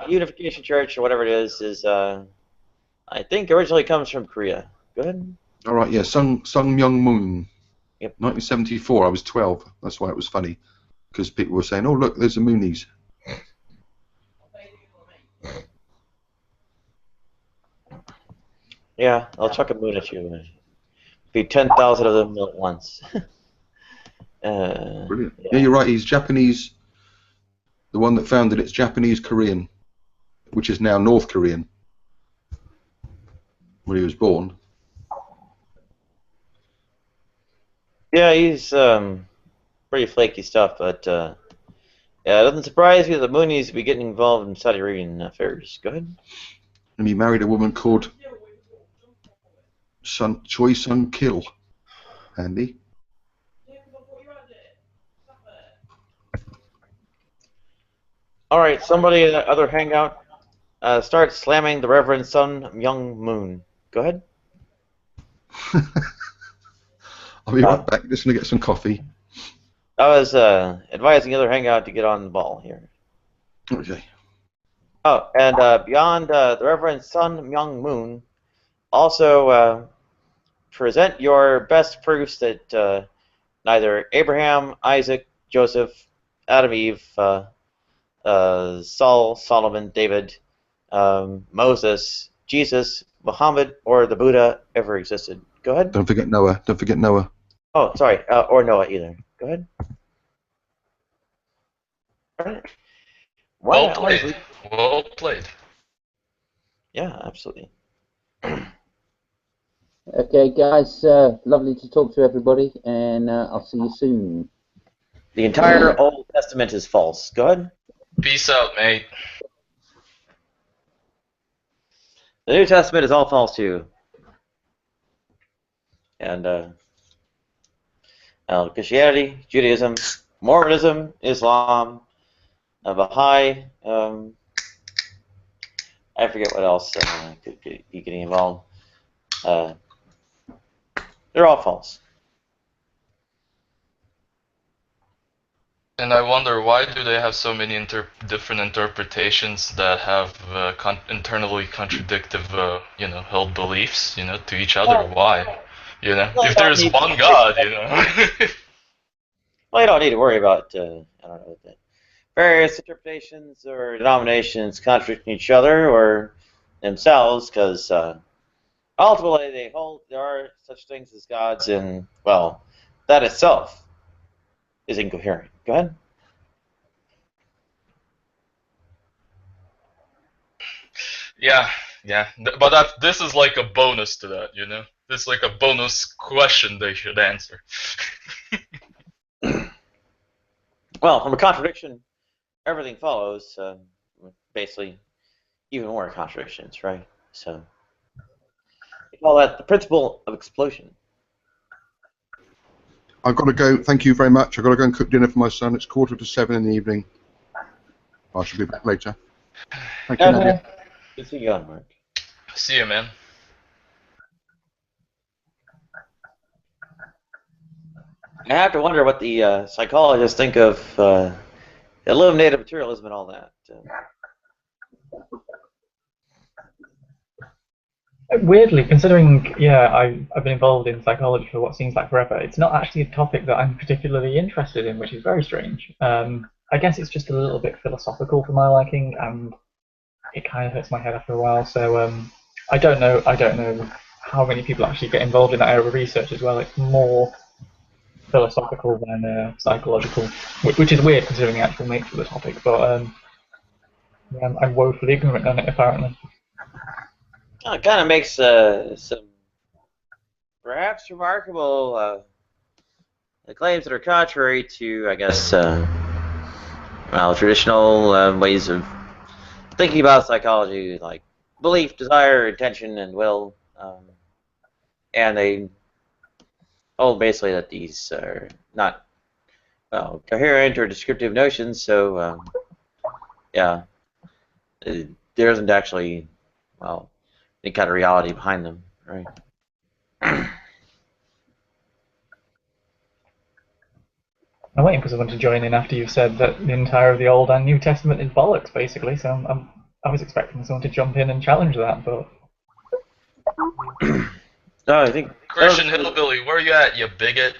Unification Church, or whatever it is I think originally comes from Korea. Go ahead. All right, yeah, Sung Myung Moon. Yep. 1974. I was 12. That's why it was funny, because people were saying, "Oh, look, there's the Moonies." Yeah, I'll chuck a moon at you. Be 10,000 of them at once. Brilliant. Yeah, you're right. He's Japanese. The one that founded it's Japanese Korean, which is now North Korean. When he was born. Yeah, he's pretty flaky stuff, but yeah, it doesn't surprise me that the Moonies would be getting involved in Saudi Arabian affairs. Go ahead. And he married a woman called Choi Sun Kil. Andy. All right, somebody in the other hangout, start slamming the Reverend Sun Myung Moon. Go ahead. I'll be right back. Just gonna get some coffee. I was advising the other hangout to get on the ball here. Okay. Oh, and beyond the Reverend Sun Myung Moon, also present your best proofs that neither Abraham, Isaac, Joseph, Adam, Eve, Saul, Solomon, David, Moses, Jesus, Muhammad, or the Buddha ever existed. Go ahead. Don't forget Noah. Don't forget Noah. Oh, sorry, or Noah either. Go ahead. All right. Well played. Well played. Yeah, absolutely. Okay, guys, lovely to talk to everybody, and I'll see you soon. The entire Old Testament is false. Go ahead. Peace out, mate. The New Testament is all false too. And Christianity, Judaism, Mormonism, Islam, Baha'i, I forget what else could be getting involved. They're all false. And I wonder, why do they have so many different interpretations that have internally contradictive, held beliefs, to each other? Why? If there's one God, Well, you don't need to worry about, I don't know, the various interpretations or denominations contradicting each other or themselves, because ultimately they hold there are such things as gods, and, well, that itself is incoherent. Go ahead. Yeah. But this is like a bonus to that, This is like a bonus question they should answer. Well, from a contradiction, everything follows. Basically, even more contradictions, right? So, we call that the principle of explosion. I've got to go. Thank you very much. I've got to go and cook dinner for my son. It's 6:45 in the evening. I shall be back later. Thank you, Nadia. Good to see you on, Mark. See you, man. I have to wonder what the psychologists think of eliminative materialism and all that. Weirdly, considering, yeah, I've been involved in psychology for what seems like forever, it's not actually a topic that I'm particularly interested in, which is very strange. I guess it's just a little bit philosophical for my liking, and it kind of hurts my head after a while. So I don't know how many people actually get involved in that area of research as well. It's more philosophical than psychological, which is weird considering the actual nature of the topic. But yeah, I'm woefully ignorant on it apparently. Well, it kind of makes some perhaps remarkable claims that are contrary to, I guess, traditional ways of thinking about psychology, like belief, desire, intention, and will. And they hold basically that these are not, coherent or descriptive notions, so, yeah, there isn't actually, any kind of reality behind them, right? I'm waiting for someone to join in after you've said that the entire of the Old and New Testament is bollocks, basically. So I was expecting someone to jump in and challenge that, but No, I think Christian hillbilly, where you at, you bigot?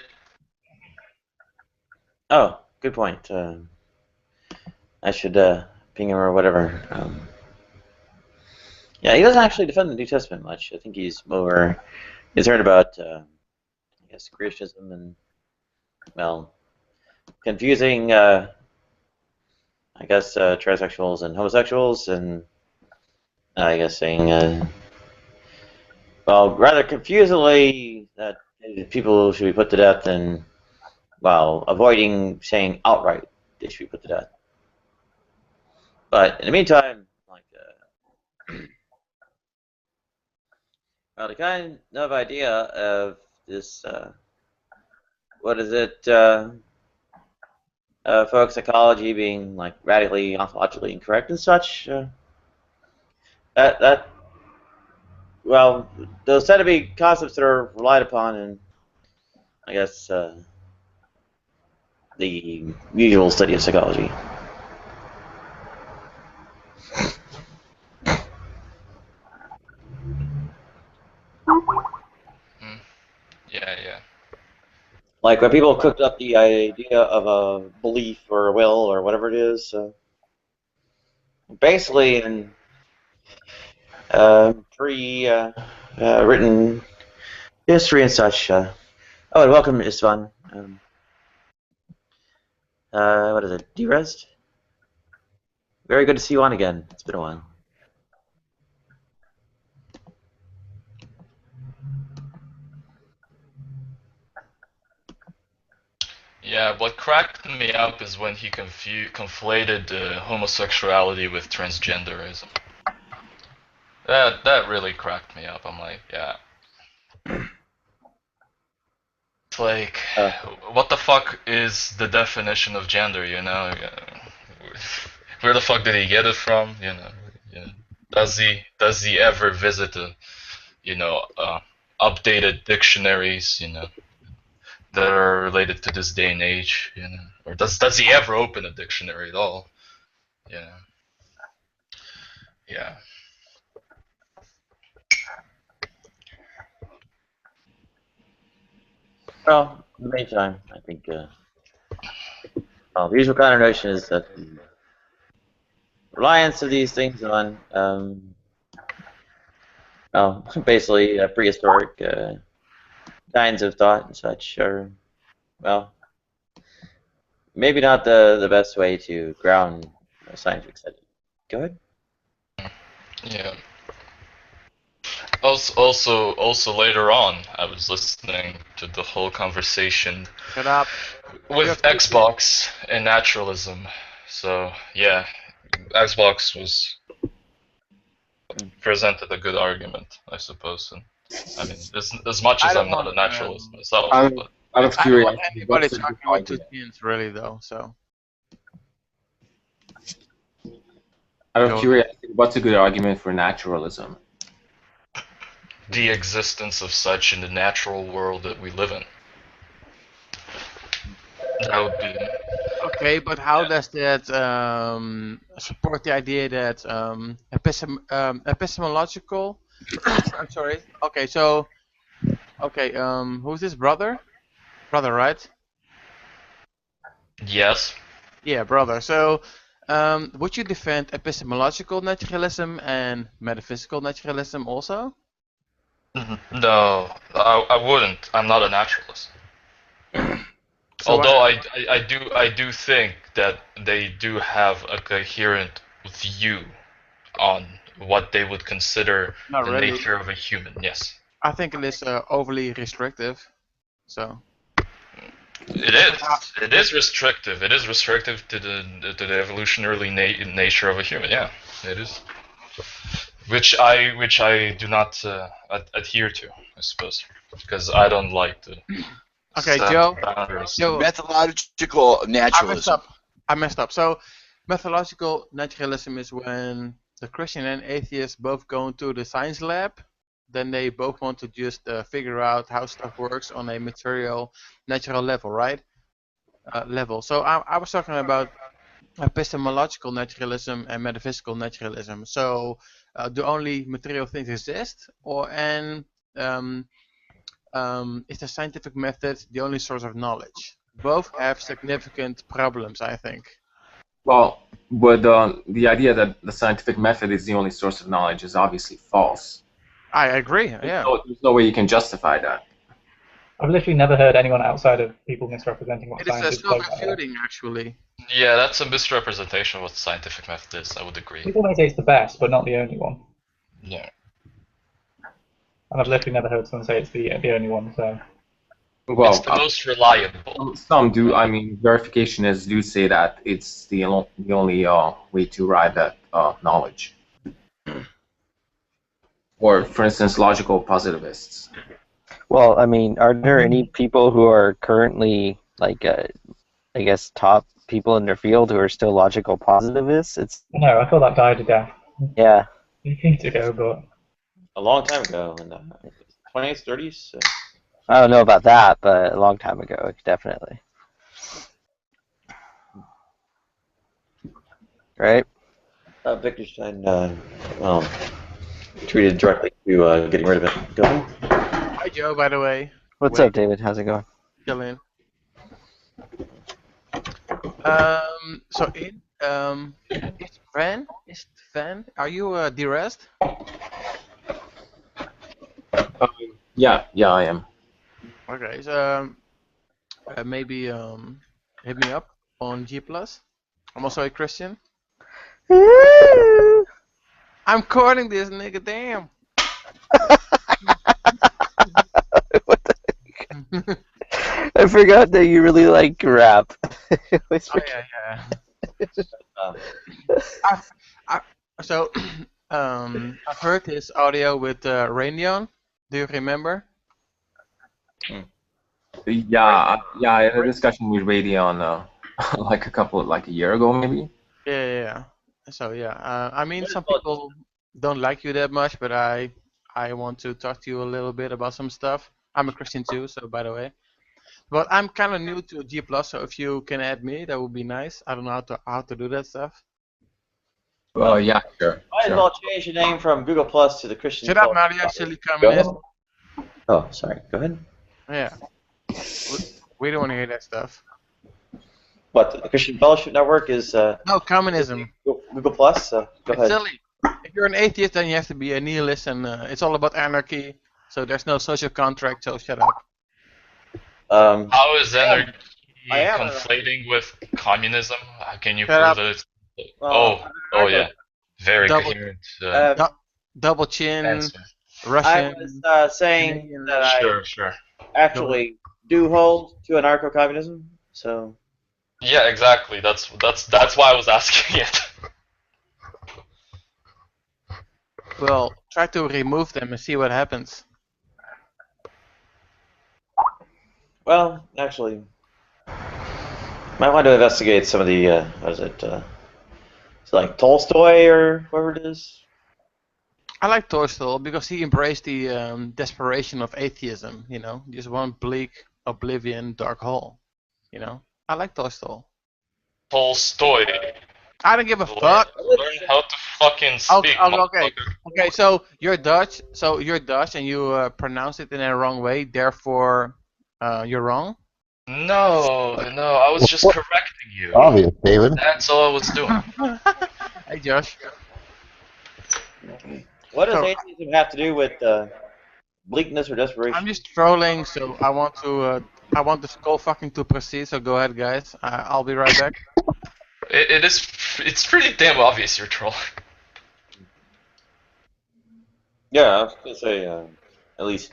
Oh, good point. I should ping him or whatever. Yeah, he doesn't actually defend the New Testament much. I think he's more concerned about, I guess, Christianism and, well, confusing, I guess, transsexuals and homosexuals, and I guess saying, well, rather confusingly that people should be put to death, and while avoiding saying outright they should be put to death. But in the meantime, like, well, the kind of idea of this, what is it, folk psychology being like radically ontologically incorrect and such, that well, those tend to be concepts that are relied upon in, I guess, the usual study of psychology. Yeah. Like when people cooked up the idea of a belief or a will or whatever it is, basically in pre-written history and such. Oh, and welcome, Istvan. What is it? D-Rest? Very good to see you on again. It's been a while. Yeah, what cracked me up is when he conflated homosexuality with transgenderism. That really cracked me up. I'm like, yeah. It's like, what the fuck is the definition of gender, you know? Where the fuck did he get it from, you know? Does he ever visit updated dictionaries, that are related to this day and age, or does he ever open a dictionary at all? Yeah. Well, in the meantime, I think the usual kind of notion is that the reliance of these things on, basically prehistoric kinds of thought and such are, well, maybe not the best way to ground scientific study. Go ahead. Yeah. Also later on, I was listening to the whole conversation Shut up. with Xbox and naturalism. So yeah, Xbox was presented a good argument, I suppose. And I mean, as much as I'm not a naturalist myself, but I don't want anybody talking about two teams, really, though. So. Out of curiosity, what's a good argument for naturalism? the existence of such in the natural world that we live in. That would be. Okay, but how does that support the idea that epistemological? I'm sorry. Okay, so who's this brother? Brother, right? Yes. Yeah, brother. So, would you defend epistemological naturalism and metaphysical naturalism also? No, I wouldn't. I'm not a naturalist. So although I do think that they do have a coherent view on what they would consider Not the really. nature of a human. Yes. I think it is overly restrictive. So. It is. It is restrictive. It is restrictive to the evolutionary nature of a human. Yeah, it is. Which I do not adhere to, I suppose, because I don't like to. Okay, set Joe. boundaries. Methodological naturalism. I messed up. So, methodological naturalism is when the Christian and atheist both go into the science lab. Then they both want to just figure out how stuff works on a material, natural level, right? level. So I was talking about epistemological naturalism and metaphysical naturalism. So do only material things exist, is the scientific method the only source of knowledge? Both have significant problems, I think. Well, but the idea that the scientific method is the only source of knowledge is obviously false. I agree, yeah. There's no way you can justify that. I've literally never heard anyone outside of people misrepresenting what It is science is. self-refuting, actually. Yeah, that's a misrepresentation of what the scientific method is, I would agree. People may say it's the best, but not the only one. Yeah. And I've literally never heard someone say it's the only one, so... Well, it's the most reliable. Some do. I mean, verificationists do say that it's the only way to arrive at knowledge. Or, for instance, logical positivists. Well, I mean, are there any people who are currently, like, I guess, top people in their field who are still logical positivists? No, I thought that died to death. Yeah. Decades ago, but... A long time ago, in the 20s, 30s? I don't know about that, but a long time ago, definitely. Right? Wittgenstein, tweeted directly to getting rid of it. Go ahead. Hi, Joe, by the way. What's up, David? How's it going? Chilling. Is Van, are you de-rest? Yeah, I am. Okay, so maybe hit me up on G+. I'm also a Christian. I'm courting this nigga, damn. I forgot that you really like rap. Yeah. I've heard his audio with Rainion. Do you remember? Yeah, I had a discussion with Radeon like a year ago, maybe. Yeah. So yeah, I mean, some people don't like you that much, but I want to talk to you a little bit about some stuff. I'm a Christian too, so by the way. But I'm kind of new to G+, so if you can add me, that would be nice. I don't know how to do that stuff. Well, yeah, sure. Might as well change the name from Google Plus to the Christian. Shut up, Mario, silly communist. Oh, sorry. Go ahead. Yeah. We don't want to hear that stuff. What, the Christian Fellowship Network is... no, communism. Google Plus? Go it's ahead. Silly. If you're an atheist, then you have to be a nihilist, and it's all about anarchy, so there's no social contract, so shut up. How is anarchy conflating with communism? How can you prove that it's... yeah. Very coherent. Double chin, answer. Russian... I was saying that I actually do hold to anarcho-communism, so... Yeah, exactly. That's why I was asking it. Well, try to remove them and see what happens. Well, actually, might want to investigate some of the, what is it, it's like Tolstoy or whoever it is? I like Tolstoy because he embraced the desperation of atheism, you know, just one bleak, oblivion, dark hole, you know. I like Tolstoy. Tolstoy. I don't give a fuck. Learn how to fucking speak. Okay. So you're Dutch. And you pronounce it in a wrong way. Therefore, you're wrong. No. I was just correcting you. Obvious, David. That's all I was doing. Hey, Josh. What does atheism have to do with bleakness or desperation? I'm just trolling, so I want this call fucking to proceed. So go ahead, guys. I'll be right back. It's pretty damn obvious you're trolling. Yeah, I was gonna say at least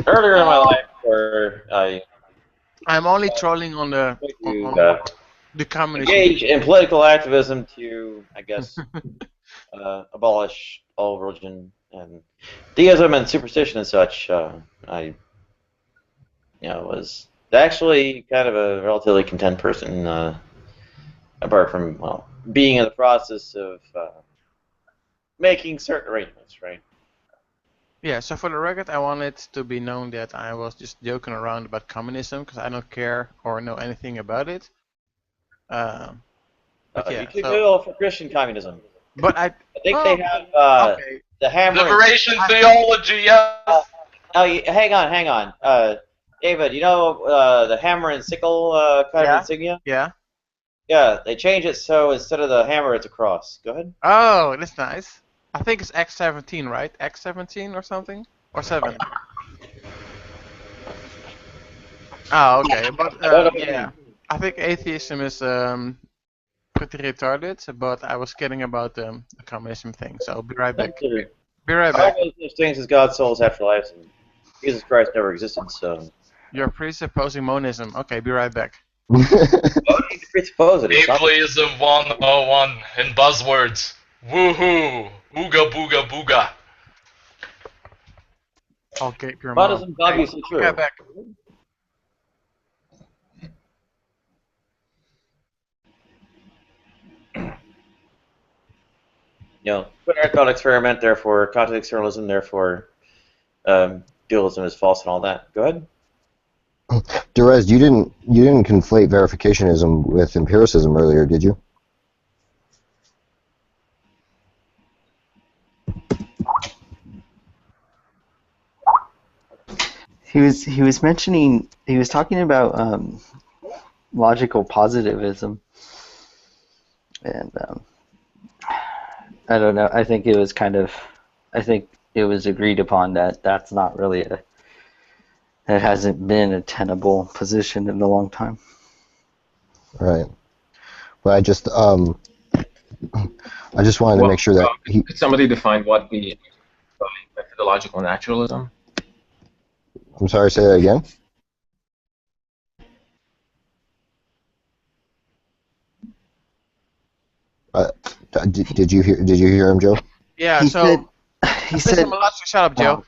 earlier in my life where I'm only trolling on the communist. Engage in political activism to, I guess, abolish all religion and theism and superstition and such. I was actually kind of a relatively content person, apart from, well, being in the process of making certain arrangements, right? Yeah, so for the record, I want it to be known that I was just joking around about communism because I don't care or know anything about it. But You yeah, too so little for Christian communism. but I think well, they have okay. the hammer. Liberation theology, yes. Hang on. David, you know the hammer and sickle kind of insignia? Yeah. Yeah, they change it so instead of the hammer, it's a cross. Go ahead. Oh, that's nice. I think it's X17, right? X17 or something? Or 7? Oh, okay. But yeah, I think atheism is pretty retarded, but I was kidding about the communism thing, so I'll be right back. Be right back. All those things is God's soul's afterlife, and Jesus Christ never existed, so. You're presupposing monism. Okay, be right back. Presuppose it. Ableism 101 in buzzwords. Woohoo! Ooga booga booga. I'll get your Why mom. doesn't God be so Be true? right back. You know, quit thought experiment, therefore content externalism, therefore dualism is false and all that. Go ahead. Derez, you didn't conflate verificationism with empiricism earlier, did you? He was talking about logical positivism, and I don't know. I think it was agreed upon that that's not really that hasn't been a tenable position in a long time. Right. But I just wanted to make sure that could somebody define what we by methodological naturalism? I'm sorry, say that again. Did you hear him, Joe? Yeah, so epistemological. Shut up, Joe.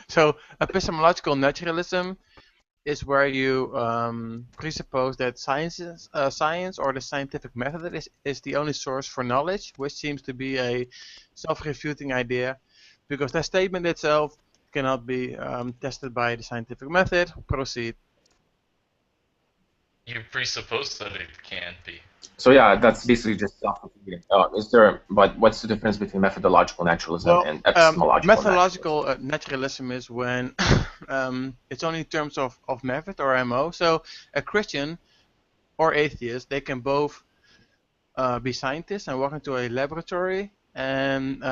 So epistemological naturalism is where you presuppose that science or the scientific method is the only source for knowledge, which seems to be a self-refuting idea, because that statement itself cannot be tested by the scientific method. Proceed. You presuppose that it can't be. So yeah, that's basically just self-refuting. But what's the difference between methodological naturalism and epistemological methodological naturalism is when it's only in terms of method or MO. So a Christian or atheist, they can both be scientists and walk into a laboratory and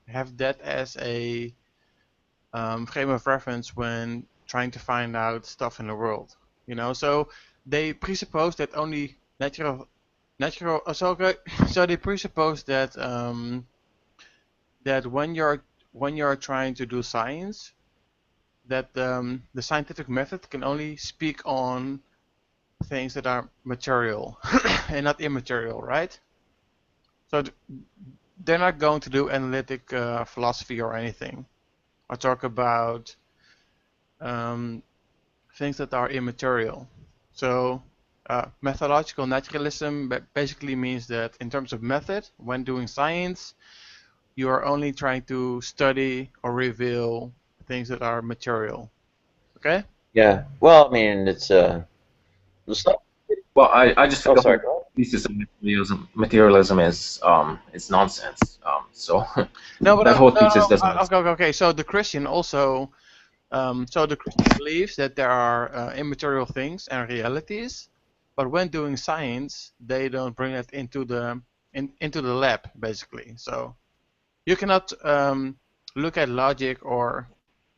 have that as a frame of reference when trying to find out stuff in the world. You know, so they presuppose that only so they presuppose that that when you're trying to do science, that the scientific method can only speak on things that are material and not immaterial, right? So they're not going to do analytic philosophy or anything, or talk about things that are immaterial. So methodological naturalism basically means that in terms of method, when doing science, you are only trying to study or reveal things that are material. Okay? Yeah. Well, I mean, it's Well, I just think Oh, the sorry. whole thesis of materialism is nonsense. So No, but that whole thesis doesn't make sense. okay. So the Christian also, so the Christian believes that there are immaterial things and realities, but when doing science, they don't bring it into the lab, basically. So you cannot look at logic or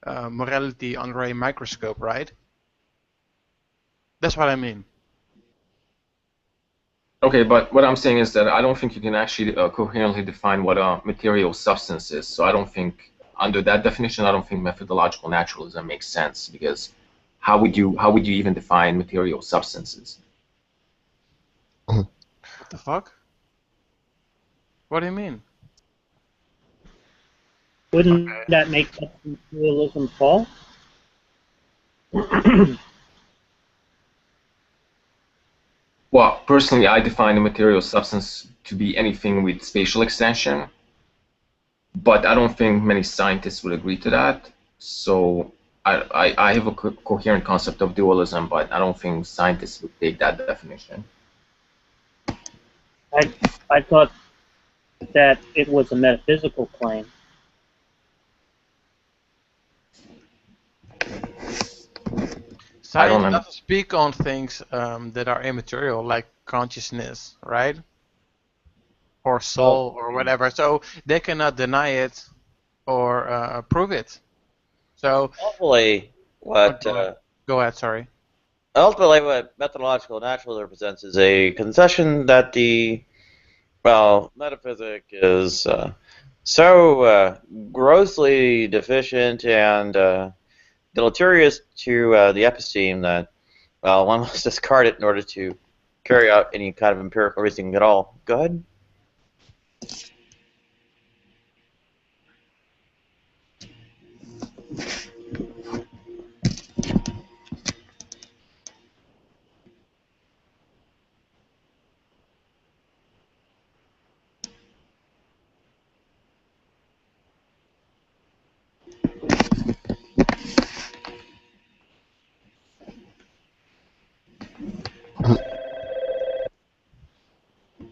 morality under a microscope, right? That's what I mean. Okay, but what I'm saying is that I don't think you can actually coherently define what a material substance is. So I don't think, under that definition, I don't think methodological naturalism makes sense, because how would you even define material substances? What the fuck? What do you mean? Wouldn't that make materialism false? Well, personally, I define a material substance to be anything with spatial extension. but I don't think many scientists would agree to that. So I have a coherent concept of dualism, but I don't think scientists would take that definition. I thought that it was a metaphysical claim. Science doesn't speak on things that are immaterial, like consciousness, right? Or soul, or whatever. So they cannot deny it or prove it. So Ultimately, what go ahead. Sorry. ultimately what methodological naturalism represents is a concession that the metaphysic is so grossly deficient and deleterious to the episteme that one must discard it in order to carry out any kind of empirical reasoning at all. Go ahead.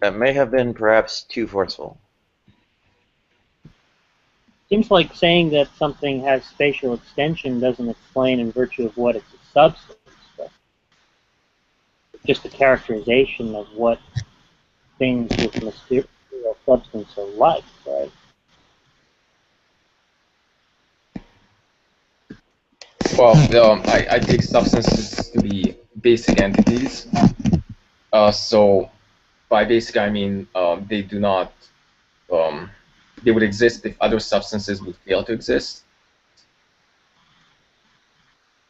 That may have been perhaps too forceful. Seems like saying that something has spatial extension doesn't explain in virtue of what it's a substance, but just a characterization of what things with material substance are like, right? Well, I take substances to be basic entities. So by basic I mean they do not. They would exist if other substances would fail to exist.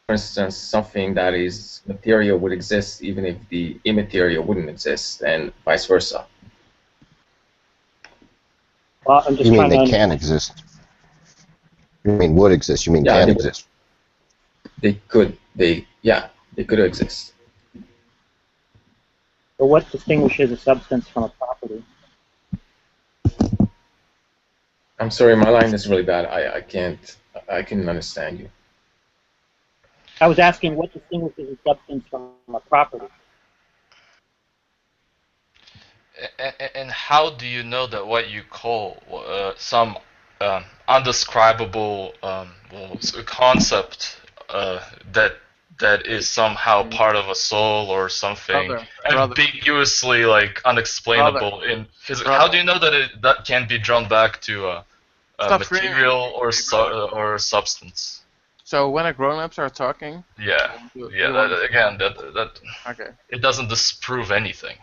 For instance, something that is material would exist even if the immaterial wouldn't exist, and vice versa. Well, I'm just You mean trying they to can exist? You mean would exist? You mean Yeah, can they exist? They could. They could exist. But what distinguishes a substance from a property? I'm sorry, my line is really bad. I can't understand you. I was asking what distinguishes a substance from a property. And how do you know that what you call some undescribable concept that is somehow part of a soul or something ambiguously like unexplainable in physics? How do you know that that can be drawn back to a material or substance? So when a grown-ups are talking, Yeah, that okay. It doesn't disprove anything.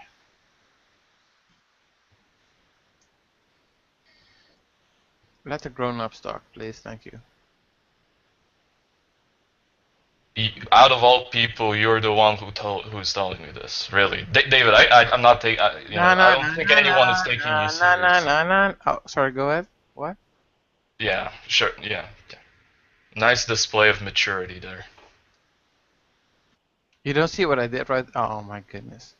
Let the grown-ups talk, please. Thank you. Out of all people, you're the one who's telling me this. Really, David, I'm not taking. I don't think anyone is taking you seriously. Oh, sorry. Go ahead. What? Yeah, sure. Yeah. Nice display of maturity there. You don't see what I did, right? Oh my goodness.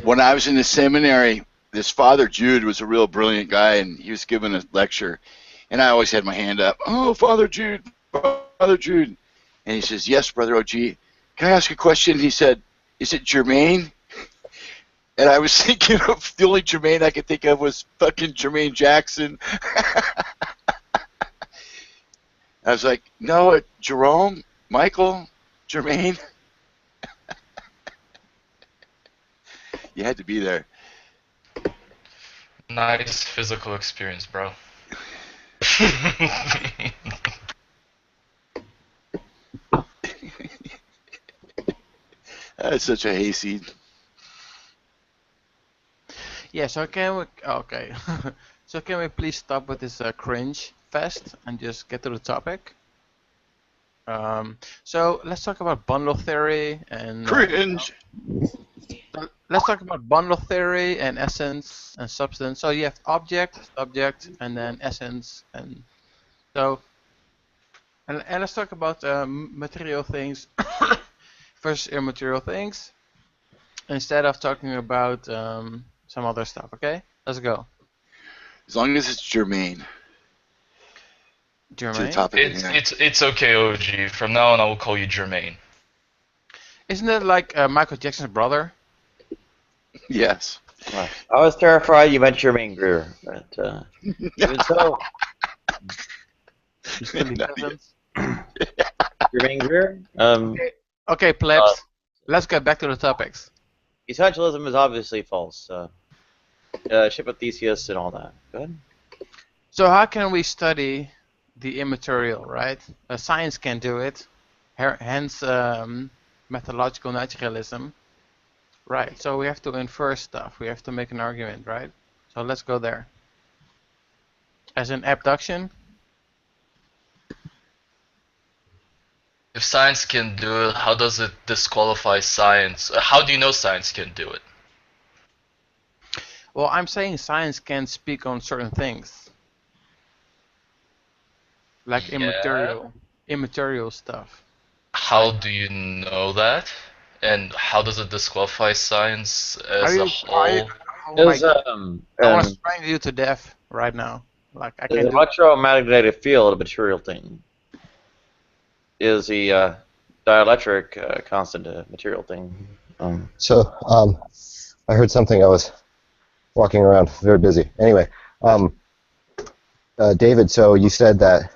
When I was in the seminary, this Father Jude was a real brilliant guy, and he was giving a lecture, and I always had my hand up. Oh, Father Jude, Father Jude. And he says, yes, Brother OG. Can I ask a question? He said, is it germane? And I was thinking of the only Jermaine I could think of was fucking Jermaine Jackson. I was like, no, Jerome, Michael, Jermaine. You had to be there. Nice physical experience, bro. That's such a hayseed. Yeah, so can we, okay. So can we please stop with this cringe fest and just get to the topic? So let's talk about bundle theory and cringe. Let's talk about bundle theory and essence and substance. So you have object, subject, and then essence, and so and let's talk about material things versus immaterial things. Instead of talking about some other stuff. Okay, let's go. As long as it's germane to the Jermaine? topic at hand. It's okay, OG. From now on, I will call you Jermaine. Isn't it like Michael Jackson's brother? Yes. Well, I was terrified you meant Jermaine Greer, but even so, You still cousins? Jermaine Greer. Okay, plebs. Let's get back to the topics. Essentialism is obviously false. Ship of Theseus and all that. Go ahead. So how can we study the immaterial, right? Science can do it, hence methodological naturalism. Right, so we have to infer stuff. We have to make an argument, right? So let's go there. As in abduction? If science can do it, how does it disqualify science? How do you know science can do it? Well, I'm saying science can speak on certain things. Like immaterial stuff. How do you know that? And how does it disqualify science as a whole? Oh my God. I want to strangle you to death right now. Like I The can't do it. electromagnetic field, a material thing, is the dielectric constant, material thing. So, I heard something. I was walking around, very busy. Anyway, David, so you said that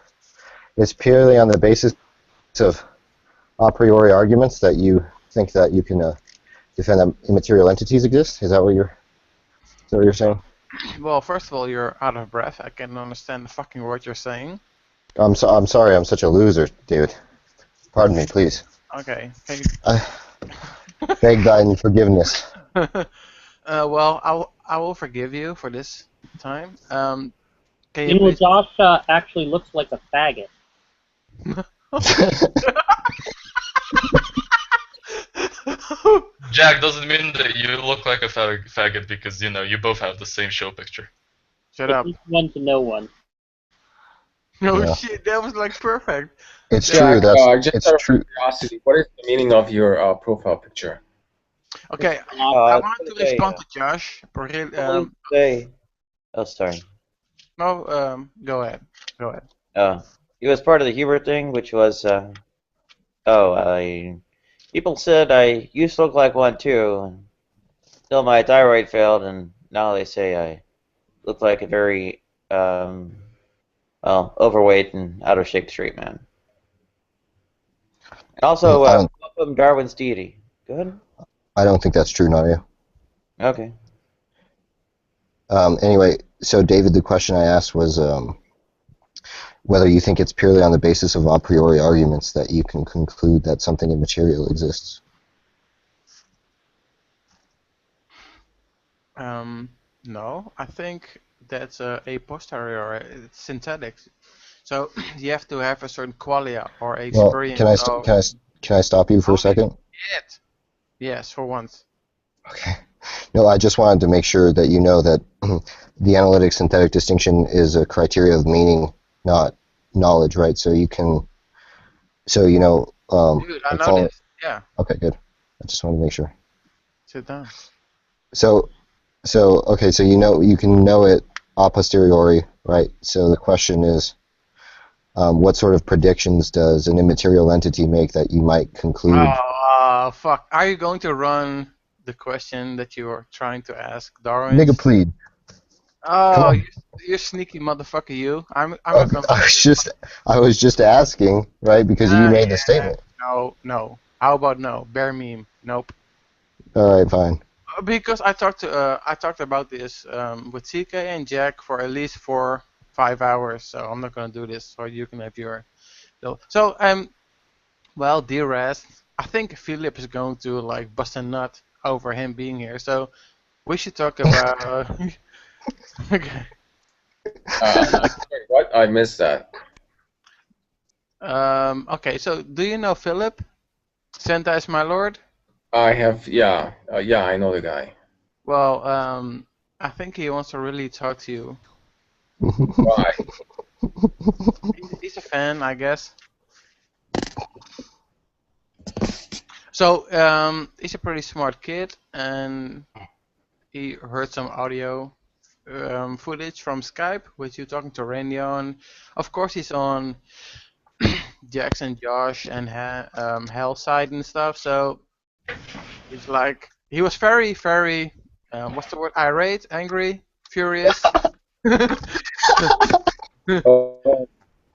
it's purely on the basis of a priori arguments that you think that you can defend that immaterial entities exist? Is that what you're saying? Well, first of all, you're out of breath. I can't understand the fucking word you're saying. I'm sorry. I'm such a loser, David. Pardon me, please. Okay. Hey. Beg thine forgiveness. Well, I will forgive you for this time. Can You know, please... Josh actually looks like a faggot. Jack doesn't mean that you look like a faggot because, you know, you both have the same show picture. Shut up. One to no one. No Yeah. shit, that was like perfect. It's Jack, true. just It's out of true. curiosity, what is the meaning of your profile picture? Okay, I wanted to respond to Josh. Oh, sorry. No, go ahead. Go ahead. It was part of the humor thing, which was, people said I used to look like one too, until my thyroid failed, and now they say I look like a very, overweight and out of shape straight man. And also, welcome Darwin's deity. Go ahead. I don't think that's true, Nadia. Okay. Anyway, so David, the question I asked was whether you think it's purely on the basis of a priori arguments that you can conclude that something immaterial exists. No, I think that's a posteriori. It's synthetic. So you have to have a certain qualia or experience. Well, can I stop you for a second? Yes, for once. Okay. No, I just wanted to make sure that you know that the analytic synthetic distinction is a criteria of meaning, not knowledge, right? So you can, Dude, I know this. Yeah. Okay, good. I just wanted to make sure. Sit down. So okay, so you can know it a posteriori, right? So the question is, what sort of predictions does an immaterial entity make that you might conclude? Oh, fuck. Are you going to run the question that you are trying to ask, Darwin? Nigga, plead. Oh, you sneaky motherfucker, you. I'm not gonna... I was just asking, right? Because you made the statement. No. How about no? Bear meme. Nope. All right, fine. Because I talked about this with CK and Jack for at least 4-5 hours, so I'm not gonna do this. So you can have your. So well, dear rest. I think Philip is going to like bust a nut over him being here. So we should talk about. Okay. Sorry, what? I missed that. Okay, so do you know Philip? Sent as my lord? I have, yeah, I know the guy. Well, I think he wants to really talk to you. Why? He's a fan, I guess. So, he's a pretty smart kid, and he heard some audio footage from Skype with you talking to Randy on. Of course, he's on Jax and Josh and Hal's side and stuff. So he's like, he was very, very, what's the word? Irate, angry, furious.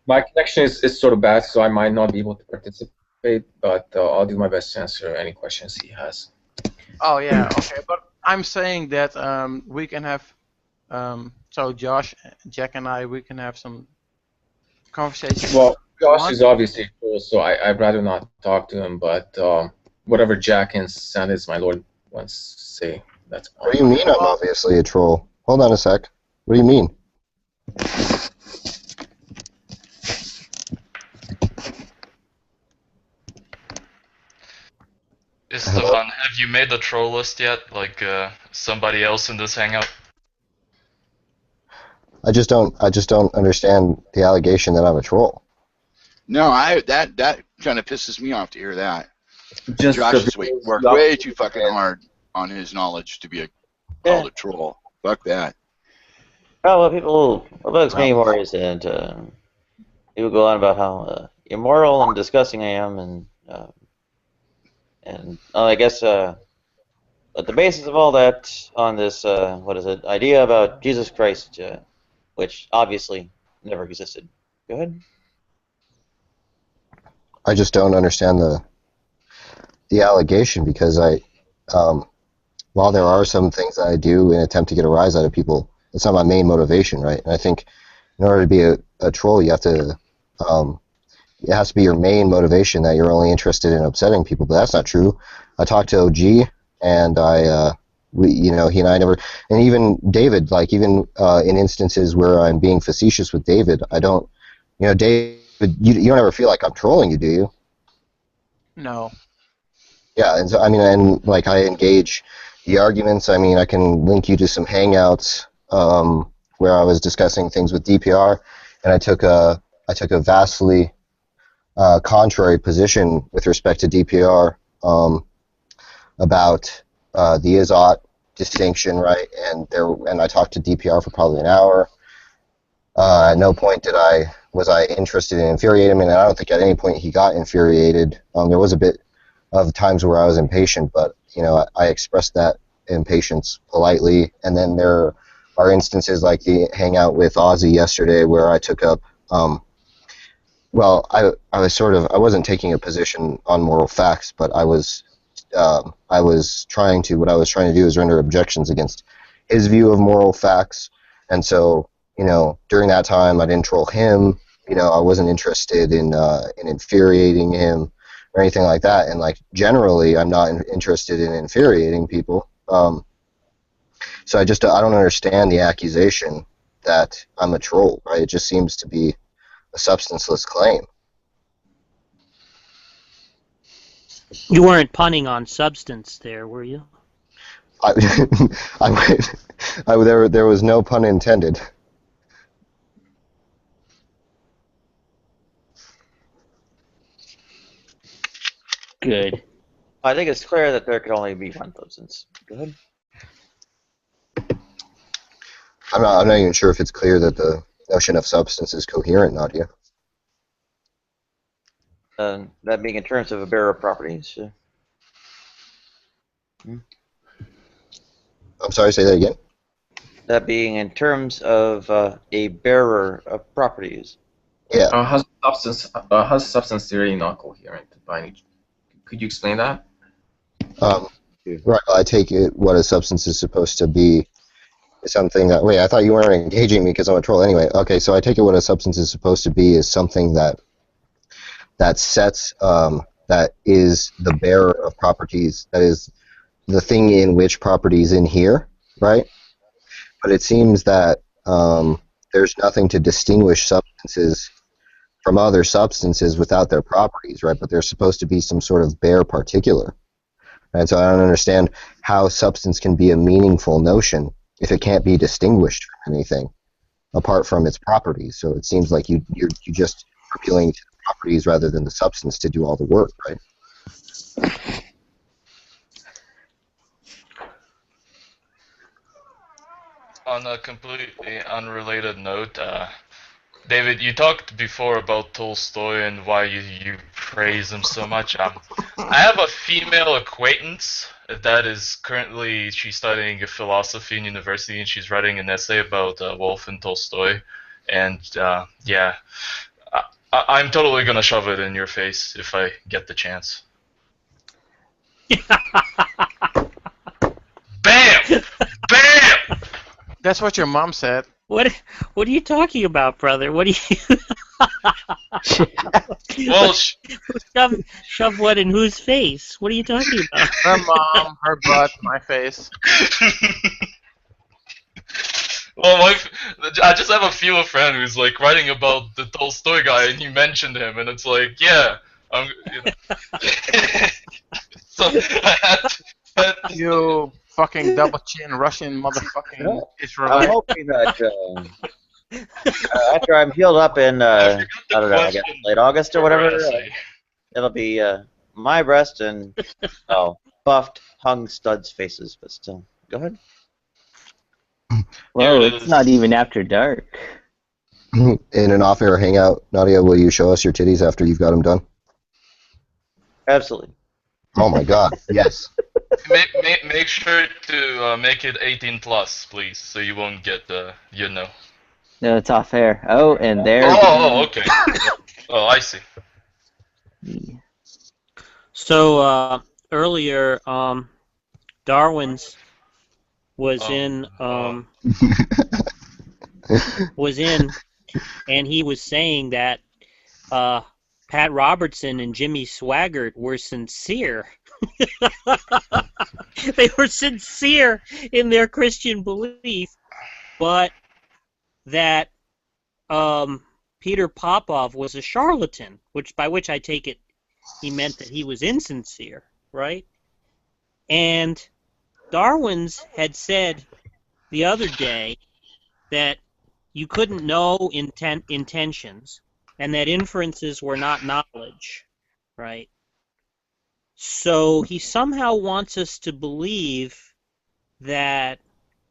My connection is sort of bad, so I might not be able to participate, but I'll do my best to answer any questions he has. Oh yeah, okay, but I'm saying that we can have, so Josh, Jack, and we can have some conversations. Well, Josh One? is obviously cool, so I'd rather not talk to him, but whatever Jack and Sanders, my lord, wants to say, that's fine. What do you mean I'm obviously a troll? Hold on a sec. What do you mean? Esteban, have you made the troll list yet? Like somebody else in this hangout? I just don't understand the allegation that I'm a troll. No, that kind of pisses me off to hear that. Just Josh has worked way too fucking hard on his knowledge to be called a troll. Fuck that. Oh, well, people bugs me more is that people go on about how immoral and disgusting I am, and I guess but the basis of all that on this what is it, idea about Jesus Christ, which obviously never existed. Go ahead. I just don't understand the allegation because while there are some things that I do in an attempt to get a rise out of people, it's not my main motivation, right? And I think in order to be a troll, you have to it has to be your main motivation that you're only interested in upsetting people, but that's not true. I talked to OG, and he and I never, and even David, like even in instances where I'm being facetious with David, I don't, David, you don't ever feel like I'm trolling you, do you? No. Yeah, and so I mean, and like I engage the arguments. I mean, I can link you to some hangouts where I was discussing things with DPR, and I took a vastly contrary position with respect to DPR about the Izot distinction, right? And I talked to DPR for probably an hour. At no point was I interested in infuriating him, and I don't think at any point he got infuriated. There was a bit of times where I was impatient, but I expressed that impatience politely. And then there are instances like the hangout with Ozzy yesterday where I took up. Well, I wasn't taking a position on moral facts, but what I was trying to do is render objections against his view of moral facts. And so, during that time, I didn't troll him. I wasn't interested in infuriating him or anything like that. And generally, I'm not interested in infuriating people. So I don't understand the accusation that I'm a troll. Right? It just seems to be a substanceless claim. You weren't punning on substance there, were you? There was no pun intended. Good. I think it's clear that there could only be one substance. Go ahead. I'm not even sure if it's clear that the notion of substance is coherent, Nadia. That being in terms of a bearer of properties. I'm sorry, say that again. That being in terms of a bearer of properties. Yeah. How's substance theory not coherent by any? Could you explain that? Right. I take it what a substance is supposed to be is something that. Wait, I thought you weren't engaging me because I'm a troll. Anyway, okay. So I take it what a substance is supposed to be is something that sets that is the bearer of properties. That is the thing in which properties inhere, right? But it seems that there's nothing to distinguish substances from other substances without their properties, right? But there's supposed to be some sort of bare particular. And so I don't understand how substance can be a meaningful notion if it can't be distinguished from anything apart from its properties. So it seems like you're just appealing to the properties rather than the substance to do all the work, right? On a completely unrelated note, David, you talked before about Tolstoy and why you praise him so much. I have a female acquaintance that is currently she's studying philosophy in university, and she's writing an essay about Wolf and Tolstoy. And yeah, I'm totally gonna shove it in your face if I get the chance. Bam! Bam! That's what your mom said. What are you talking about, brother? What do you? Well, shove what in whose face? What are you talking about? Her mom, her butt, my face. Well, I just have a female friend who's like writing about the Tolstoy guy, and he mentioned him, and it's like, yeah, you know. So You fucking double chin Russian motherfucking I'm Israelite. hoping that after I'm healed up in I don't know, I guess late August or whatever, it'll be my breast and buffed, hung studs faces, but still. Go ahead. Well, it's not even after dark. In an off-air hangout, Nadia, will you show us your titties after you've got them done? Absolutely. Oh my God, yes. Make sure to make it 18 plus, please, so you won't get you know. No, it's off air. Oh, and there. Oh, okay. Oh, I see. So earlier, Darwin's was in, and he was saying that Pat Robertson and Jimmy Swaggart were sincere. They were sincere in their Christian belief, but that Peter Popov was a charlatan, by which I take it he meant that he was insincere, right? And Darwin's had said the other day that you couldn't know intentions and that inferences were not knowledge, right? So he somehow wants us to believe that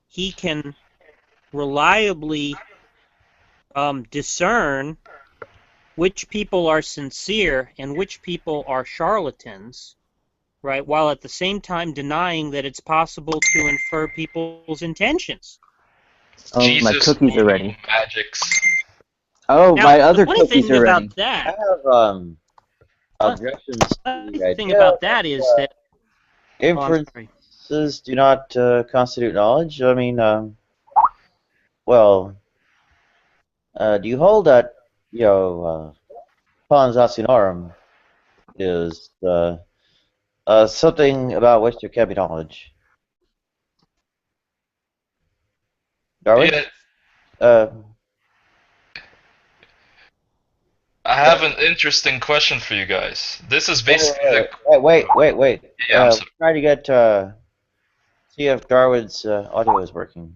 he can reliably discern which people are sincere and which people are charlatans, right? While at the same time denying that it's possible to infer people's intentions. Oh, my cookies are ready. Magics. Oh, Now, my other the funny cookies thing are about ready. that, I have objections to the the thing idea about that is that inferences do not constitute knowledge. I mean, well, do you hold that, pons asinorum is something about which there can be knowledge? Darwin? Yeah. I have an interesting question for you guys. This is basically wait. Yeah, I'm sorry. Trying to get see if Darwin's audio is working.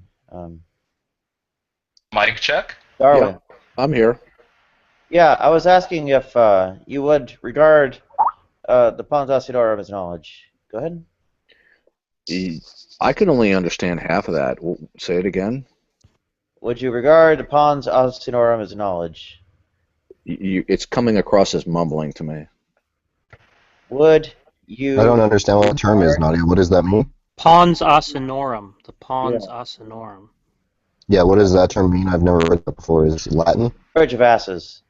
Mic check. Darwin. Yeah, I'm here. Yeah, I was asking if you would regard the pons asinorum as knowledge. Go ahead. I can only understand half of that. Say it again. Would you regard the pons asinorum as knowledge? It's coming across as mumbling to me. Would you... I don't understand what the term is, Nadia. What does that mean? Pons asinorum. The pons asinorum. Yeah, what does that term mean? I've never read that before. Is it Latin? Purge of asses.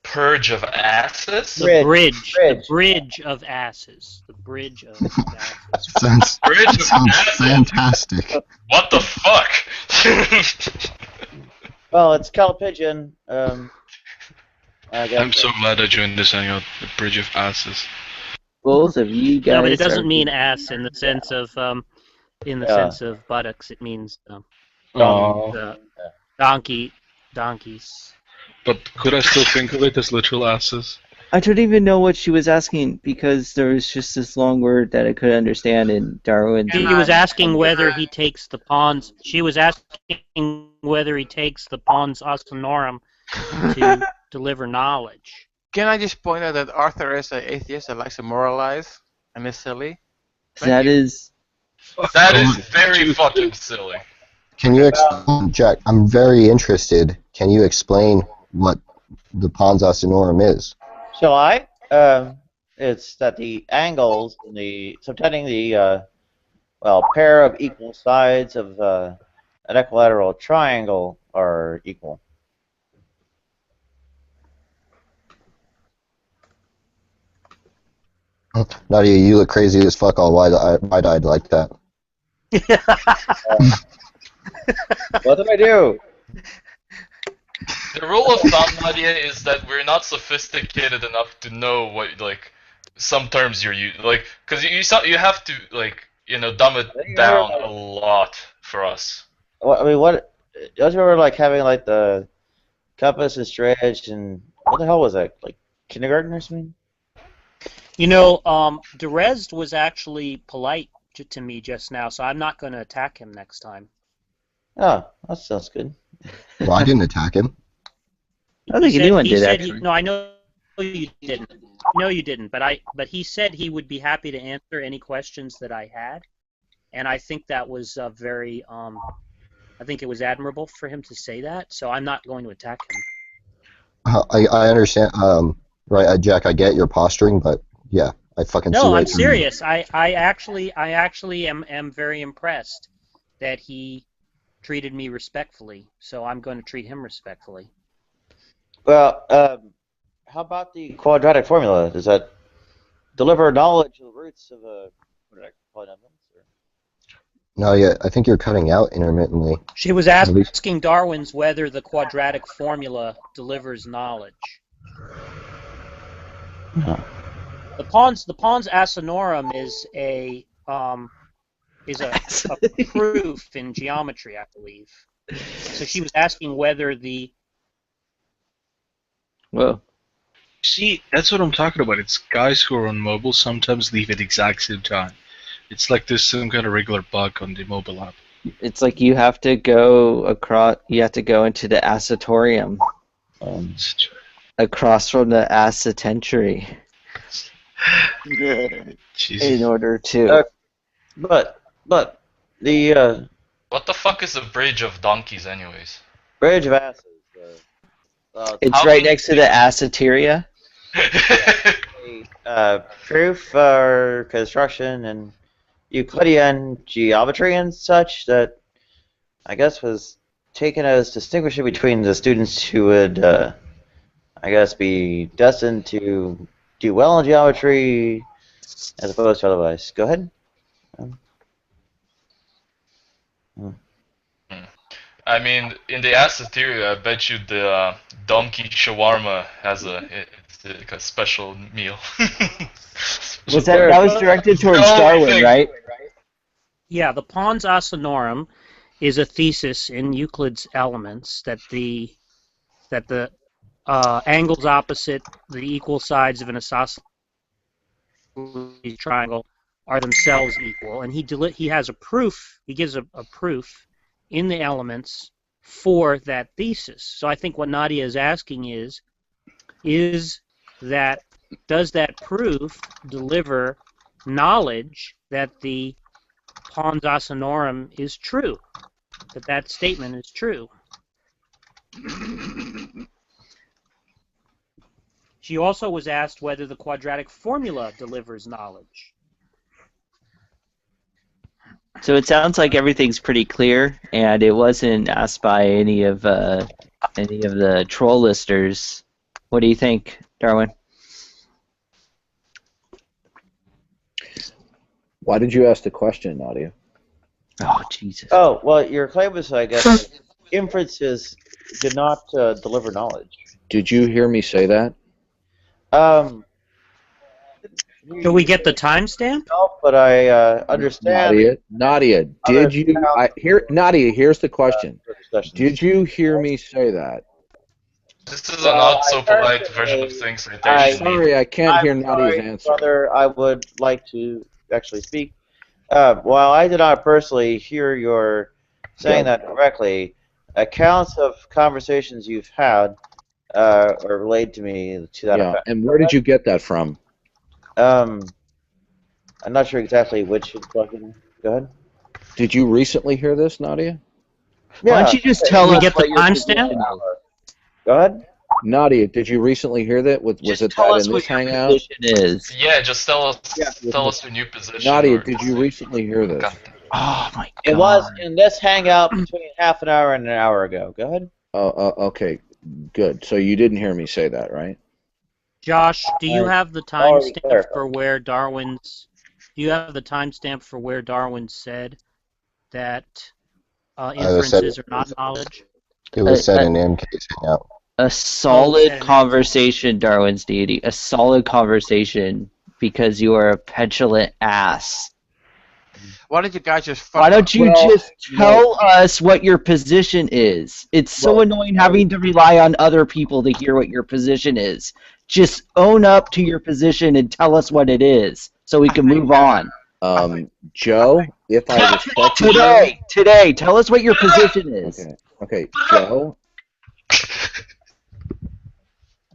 Purge of asses? The bridge. The bridge of asses. The bridge of asses. Sounds fantastic. What the fuck? Well, it's Calipigeon. I'm so glad I joined this hangout. The bridge of asses. Both of you guys. No, but it doesn't mean ass in the sense of sense of buttocks. It means donkeys. But could I still think of it as literal asses? I don't even know what she was asking because there was just this long word that I couldn't understand in Darwin's. He was asking whether he takes the pons. She was asking whether he takes the pons asinorum to deliver knowledge. Can I just point out that Arthur is an atheist that likes to moralize and is silly? That is That is very fucking silly. Can you explain, Jack? I'm very interested. Can you explain what the pons asinorum is? Shall I? It's that the angles in the subtending the pair of equal sides of an equilateral triangle are equal. Nadia, you look crazy as fuck, all wide-eyed like that. What did I do? The rule of thumb, Nadia, is that we're not sophisticated enough to know what, like, some terms you're using, like, because you have to, like, dumb it down a lot for us. What, I mean, what? Don't you remember like having like the compass and straight edge and what the hell was that? Like kindergarten or something? You know, Derez was actually polite to me just now, so I'm not going to attack him next time. Oh, that sounds good. Well, I didn't attack him. I think anyone did, actually. No, I know you didn't. No, you didn't. But he said he would be happy to answer any questions that I had, and I think that was very. I think it was admirable for him to say that. So I'm not going to attack him. I understand. Right, Jack. I get your posturing, but yeah, I fucking see No, right I'm through serious. I actually am very impressed that he treated me respectfully. So I'm going to treat him respectfully. Well, how about the quadratic formula? Does that deliver knowledge of the roots of a polynomial? No, yeah, I think you're cutting out intermittently. She was asking Darwin's whether the quadratic formula delivers knowledge. The pons asinorum is a proof in geometry, I believe. So she was asking whether the. Whoa. See, that's what I'm talking about. It's guys who are on mobile sometimes leave at the exact same time. It's like there's some kind of regular bug on the mobile app. It's like you have to go across. You have to go into the acitorium, across from the acetentry, in order to. But the. What the fuck is a bridge of donkeys, anyways? Bridge of asses. It's right next to the aceteria. Proof for construction and Euclidean geometry and such that I guess was taken as distinguishing between the students who would, I guess, be destined to do well in geometry as opposed to otherwise. Go ahead. I mean, in the Aceteria, I bet you the donkey shawarma has it's like a special meal. That was directed towards Darwin, right? Yeah, the pons asinorum is a thesis in Euclid's Elements that the angles opposite the equal sides of an isosceles triangle are themselves equal, and he has a proof. He gives a proof in the Elements for that thesis. So I think what Nadia is asking is that does that proof deliver knowledge that the pons asinorum is true, that statement is true? She also was asked whether the quadratic formula delivers knowledge. So it sounds like everything's pretty clear, and it wasn't asked by any of the troll listers. What do you think, Darwin? Why did you ask the question, Nadia? Oh, Jesus. Oh, well, your claim was, I guess, inferences did not deliver knowledge. Did you hear me say that? Do we get the timestamp? No, but I understand. Nadia, did you? Nadia, here's the question. Did you hear me say that? This is a not so polite version of things citation. Sorry, I can't hear Nadia's answer. Brother, I would like to actually speak. While I did not personally hear your saying that directly, accounts of conversations you've had are relayed to me to that effect. And where did you get that from? I'm not sure exactly which is talking. Go ahead. Did you recently hear this, Nadia? Why don't you just tell we us get the what your position timestamp? is? Go ahead. Nadia, did you recently hear that? Was Just it tell that us in what this your hangout? position is. Yeah, just tell us your new position. Nadia, or did you recently hear this? Oh my god. It was in this hangout between half an hour and an hour ago. Go ahead. Okay, good. So you didn't hear me say that, right? Josh, do you have the already timestamp clarified. for where Darwin's? Do you have the timestamp for where Darwin said that inferences are not knowledge? It was said in MK's hangout. A solid Okay. conversation, Darwin's deity. A solid conversation because you are a petulant ass. Why don't you guys just fuck Why don't off? you just tell us what your position is? It's so annoying having to rely on other people to hear what your position is. Just own up to your position and tell us what it is so we can move on. Joe, if I respect Today, tell us what your position is. Okay,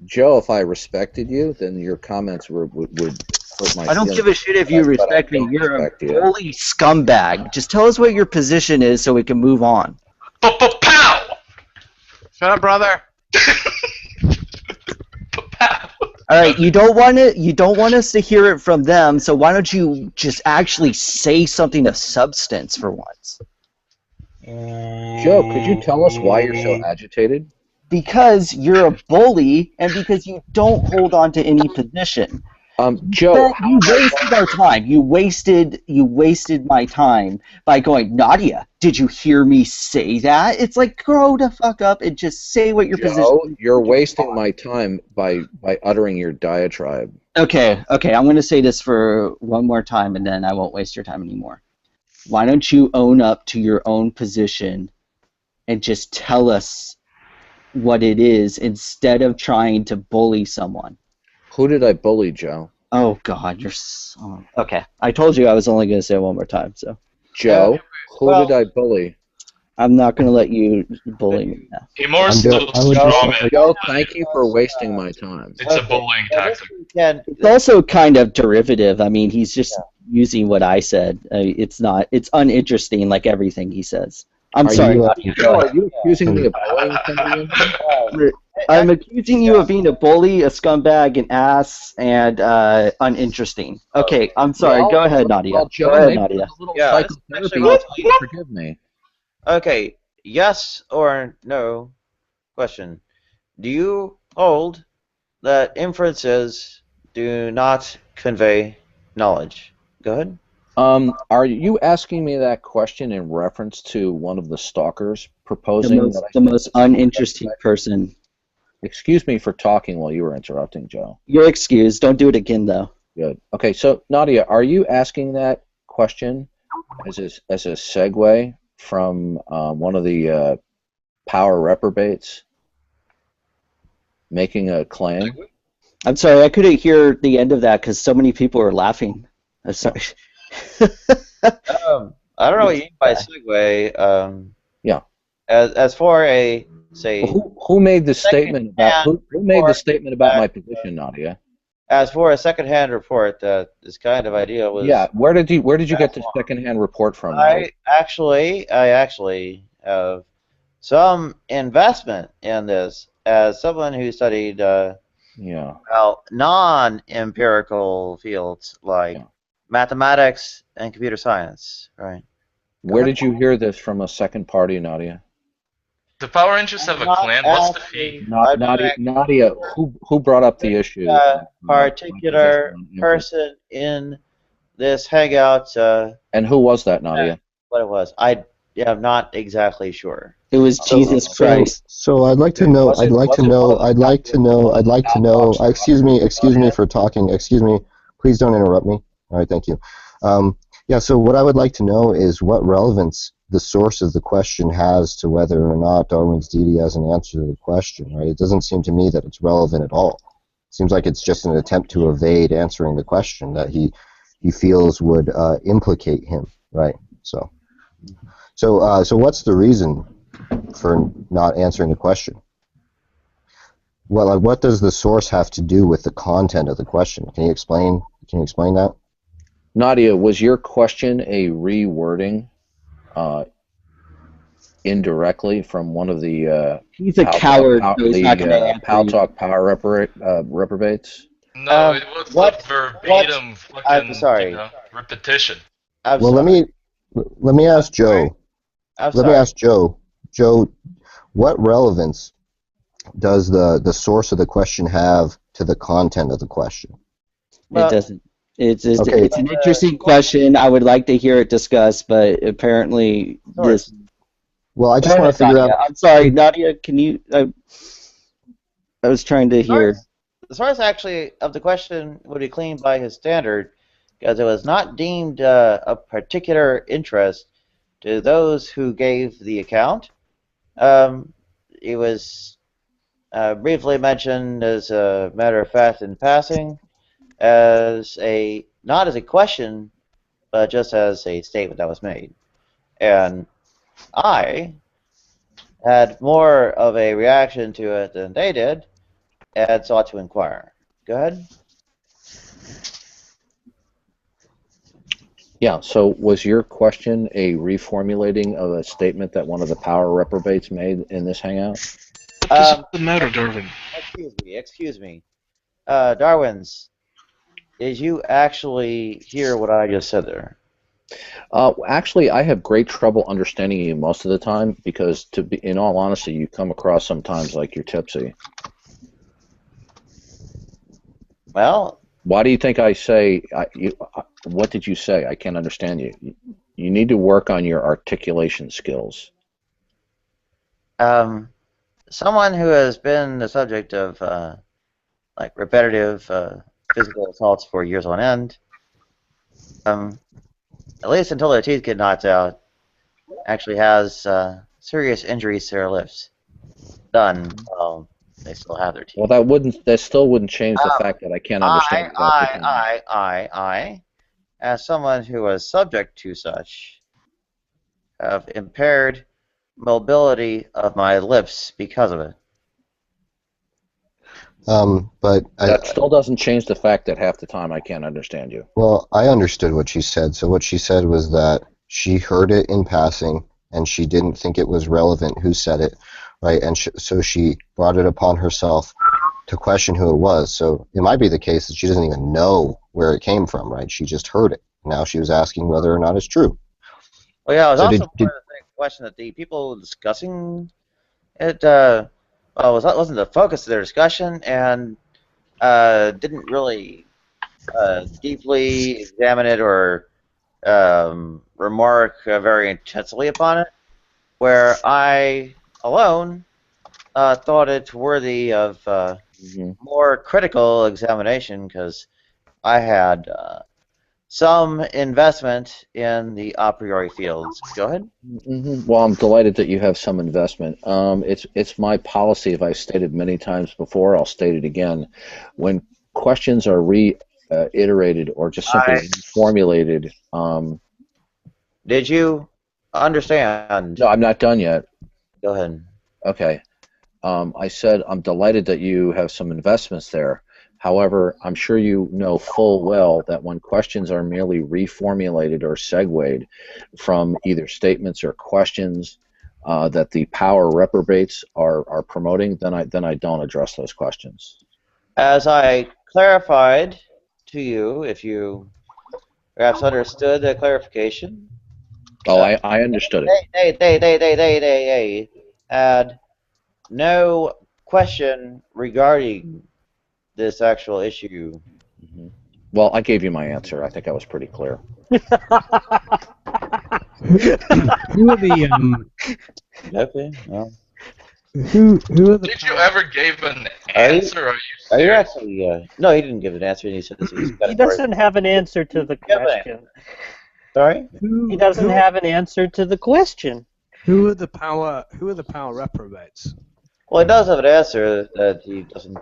Joe, if I respected you, then your comments would hurt my I don't feelings. give a shit if you But I respect me. don't You're a respect you. bully scumbag. Just tell us what your position is so we can move on. Shut up, brother. All right, you don't want us to hear it from them, so why don't you just actually say something of substance for once? Joe, could you tell us why you're so agitated? Because you're a bully and because you don't hold on to any position. Joe, you wasted our time. You wasted my time by going, Nadia, did you hear me say that? It's like, grow the fuck up and just say what your position Joe, is. you're wasting my time by uttering your diatribe. Okay, I'm going to say this for one more time and then I won't waste your time anymore. Why don't you own up to your own position and just tell us what it is instead of trying to bully someone? Who did I bully, Joe? Oh God, you're so... Okay, I told you I was only going to say it one more time, so... Joe, who did I bully? I'm not going to let you bully me now. Joe, thank you for wasting my time. It's a bullying tactic. It's also kind of derivative. I mean, he's just using what I said. It's uninteresting like everything he says. I'm sorry. Joe, are you accusing me of bullying somebody? I'm accusing you of being a bully, a scumbag, an ass, and uninteresting. Okay, I'm sorry. Go ahead, Nadia. Well, Joe, Go ahead, maybe Nadia. a little psychotherapy. Forgive me. Okay, yes or no question. Do you hold that inferences do not convey knowledge? Go ahead. Are you asking me that question in reference to one of the stalkers proposing The most uninteresting person. Excuse me for talking while you were interrupting, Joe. You're excused. Don't do it again, though. Good. Okay, so Nadia, are you asking that question as a segue from one of the power reprobates making a claim? I'm sorry, I couldn't hear the end of that because so many people were laughing. I'm sorry. I don't know what you mean by segue. Yeah. As for a say. Who made the statement about who made the statement about my position, Nadia? As for a secondhand report, this kind of idea was. Yeah. Where did you get the secondhand report from? I actually have some investment in this as someone who studied well, non-empirical fields like mathematics and computer science, right? Where did you hear this from a second party, Nadia? The Power Rangers have a clan. What's the fee? Nadia, who brought up the issue? Particular person in this hangout. And who was that, Nadia? What it was, I am not exactly sure. It was Jesus Christ. So I'd like to know. I'd like to know. Excuse me for talking. Excuse me. Please don't interrupt me. All right, thank you. Yeah. So what I would like to know is what relevance the source of the question has to whether or not Darwin's deity has an answer to the question. Right. It doesn't seem to me that it's relevant at all. It seems like it's just an attempt to evade answering the question that he feels would implicate him. Right. So what's the reason for not answering the question? Well, what does the source have to do with the content of the question? Can you explain that? Nadia, was your question a rewording indirectly from one of the He's a coward, so he's not going to answer Pal you. Talk Power reprobates? No, it was a verbatim fucking, I'm sorry. repetition. I'm Well, sorry. let me ask Joe. I'm Let me sorry. ask Joe. Joe, what relevance does the source of the question have to the content of the question? It doesn't. It's just, Okay. it's an interesting question. I would like to hear it discussed, but apparently this. Well, I just Go want to ahead, figure Nadia. out. I'm sorry, Nadia. Can you? I was trying to hear. The source actually of the question would be clean by his standard, because it was not deemed of particular interest to those who gave the account. It was briefly mentioned as a matter of fact in passing, as a not as a question, but just as a statement that was made. And I had more of a reaction to it than they did, and sought to inquire. Go ahead. Yeah, so was your question a reformulating of a statement that one of the power reprobates made in this hangout? Doesn't matter, Darwin. Excuse me. Darwin's, did you actually hear what I just said there? Actually, I have great trouble understanding you most of the time because, in all honesty, you come across sometimes like you're tipsy. Well, why do you think I say? What did you say? I can't understand you. You need to work on your articulation skills. Someone who has been the subject of like repetitive physical assaults for years on end, at least until their teeth get knocked out, actually has serious injuries to their lips done while they still have their teeth. Well, that still wouldn't change the fact that I can't understand. I, as someone who was subject to such, have impaired mobility of my lips because of it. But that still doesn't change the fact that half the time I can't understand you. Well, I understood what she said. So what she said was that she heard it in passing, and she didn't think it was relevant who said it, right? And so she brought it upon herself to question who it was. So it might be the case that she doesn't even know where it came from, right? She just heard it. Now she was asking whether or not it's true. Well, yeah, it was So also more the question that the people discussing it wasn't the focus of their discussion, and didn't really deeply examine it or remark very intensely upon it, where I alone thought it worthy of more critical examination, because I had some investment in the a priori fields. Go ahead. Well, I'm delighted that you have some investment. It's my policy, as I've stated many times before, I'll state it again. When questions are reiterated or just simply formulated. Did you understand? No, I'm not done yet. Go ahead. Okay. I said I'm delighted that you have some investments there. However, I'm sure you know full well that when questions are merely reformulated or segued from either statements or questions that the power reprobates are promoting, then I don't address those questions. As I clarified to you, if you perhaps understood the clarification. Oh, I understood it. They had no question regarding this actual issue. Well, I gave you my answer. I think I was pretty clear. Who are the Okay. Well. Who are the? Did you ever give an Are you- answer? Are you Are you serious? actually? No, he didn't give an answer. He says he's got He doesn't have an answer to the question. Sorry? He doesn't have an answer to the question. Who are the power reprobates? Well, he does have an answer that he doesn't.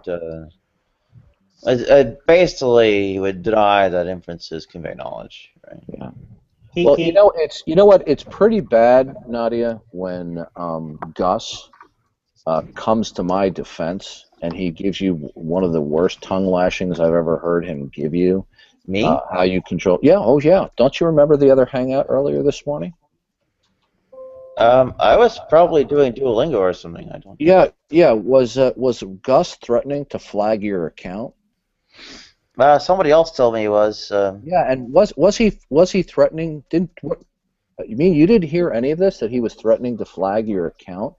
Basically, he would deny that inferences convey knowledge, right? Yeah. Well, you know what? It's pretty bad, Nadia, when Gus comes to my defense and he gives you one of the worst tongue lashings I've ever heard him give you. Me? How you control? Yeah. Oh, yeah. Don't you remember the other hangout earlier this morning? I was probably doing Duolingo or something. I don't. Yeah, yeah. Was Gus threatening to flag your account? Somebody else told me he was. Yeah, and was he threatening? You mean you didn't hear any of this? That he was threatening to flag your account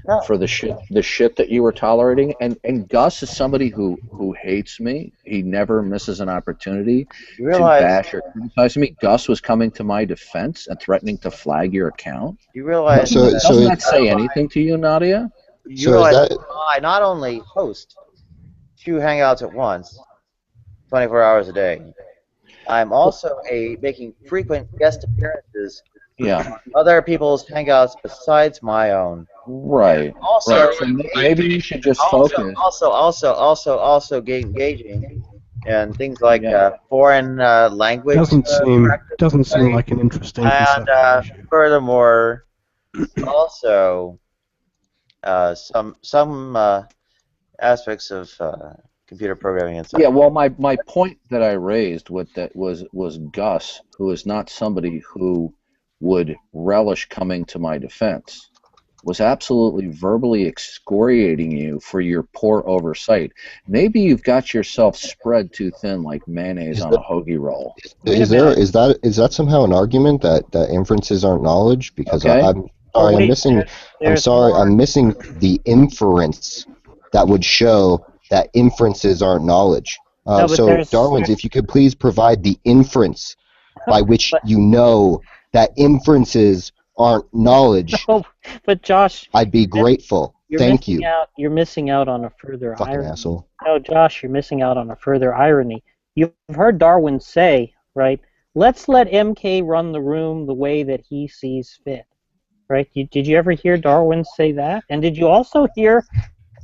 No. for the shit that you were tolerating? And Gus is somebody who hates me. He never misses an opportunity You to realize? bash or criticize me. Gus was coming to my defense and threatening to flag your account. You realize? Doesn't that say anything to you, Nadia? You realize I not only host 2 Hangouts at once, 24 hours a day. I'm also making frequent guest appearances Yeah. on other people's Hangouts besides my own. Right. Also, Right. So maybe you should just focus. Also engaging in things like foreign language. Doesn't seem like an interesting And conception. furthermore, also some aspects of computer programming and stuff. Yeah, well, my point that I raised with that was Gus, who is not somebody who would relish coming to my defense, was absolutely verbally excoriating you for your poor oversight. Maybe you've got yourself spread too thin like mayonnaise on a hoagie roll. Is that somehow an argument that inferences aren't knowledge? Because Okay. I'm sorry, I'm missing the inference that would show that inferences aren't knowledge. So Darwin's, if you could please provide the inference by which you know that inferences aren't knowledge. No, but Josh, I'd be grateful. Thank you. You're missing out on a further Fucking irony. asshole. No, Josh, you're missing out on a further irony. You've heard Darwin say, right? Let's let MK run the room the way that he sees fit, right? Did you ever hear Darwin say that? And did you also hear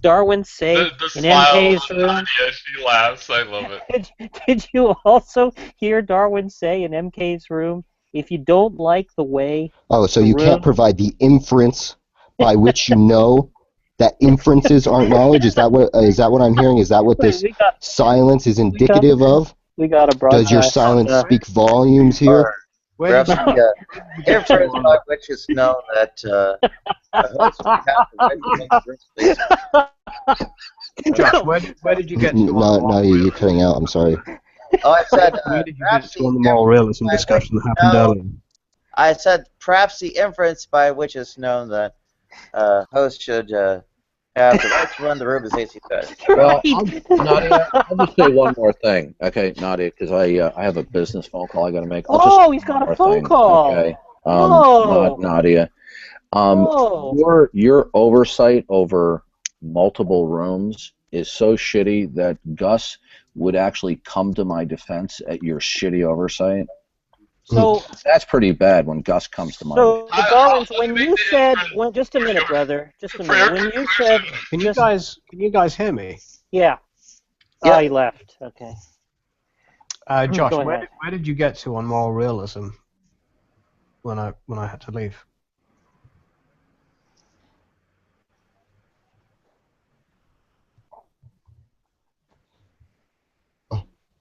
Darwin say The in smile MK's of room? Nadia, she laughs. I love it. Did you also hear Darwin say in MK's room, if you don't like the way Oh, so the you room, can't provide the inference by which you know that inferences aren't knowledge? Is that what I'm hearing? Is that what this silence is indicative of? we got a Does your broadcast. silence speak volumes here? Perhaps the inference by which is known that a host would have to Josh, where did you get to? No, you're cutting out. I'm sorry. Oh, I said. Where did you get to on the moral realism discussion that happened earlier? I said perhaps the inference by which is known that host should have the right to run the room as they see fit. Well, Nadia, I'll just say one more thing, okay, Nadia, because I have a business phone call I got to make. He's got a phone call. Okay, Oh. Nadia, your oversight over multiple rooms is so shitty that Gus would actually come to my defense at your shitty oversight. So that's pretty bad when Gus comes to my So, Darwin's, when you said, just a minute, brother, just a minute. When you said, Can you guys hear me? yeah, Yeah. he left. Okay. Josh, Go where ahead. did you get to on moral realism when I had to leave?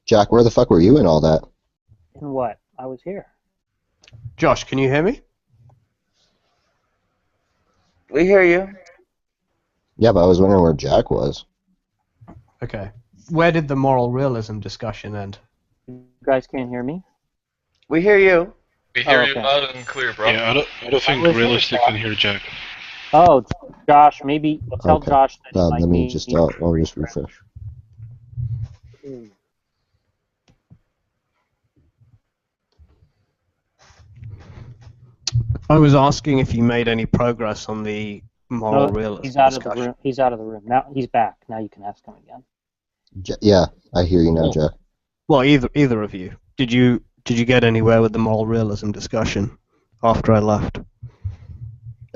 Jack, where the fuck were you in all that? In what? I was here. Josh, can you hear me? We hear you. Yeah, but I was wondering where Jack was. Okay. Where did the moral realism discussion end? You guys can't hear me? We hear you. We hear you okay. loud and clear, bro. Yeah, I don't think realistic can hear Jack. Oh, Josh, maybe tell Okay. Josh that he might Let me be. just. I'll just refresh. I was asking if you made any progress on the moral realism he's out of the discussion. room. He's out of the room. Now he's back. Now you can ask him again. Yeah, I hear you now, Jack. Well, either of you. Did you get anywhere with the moral realism discussion after I left?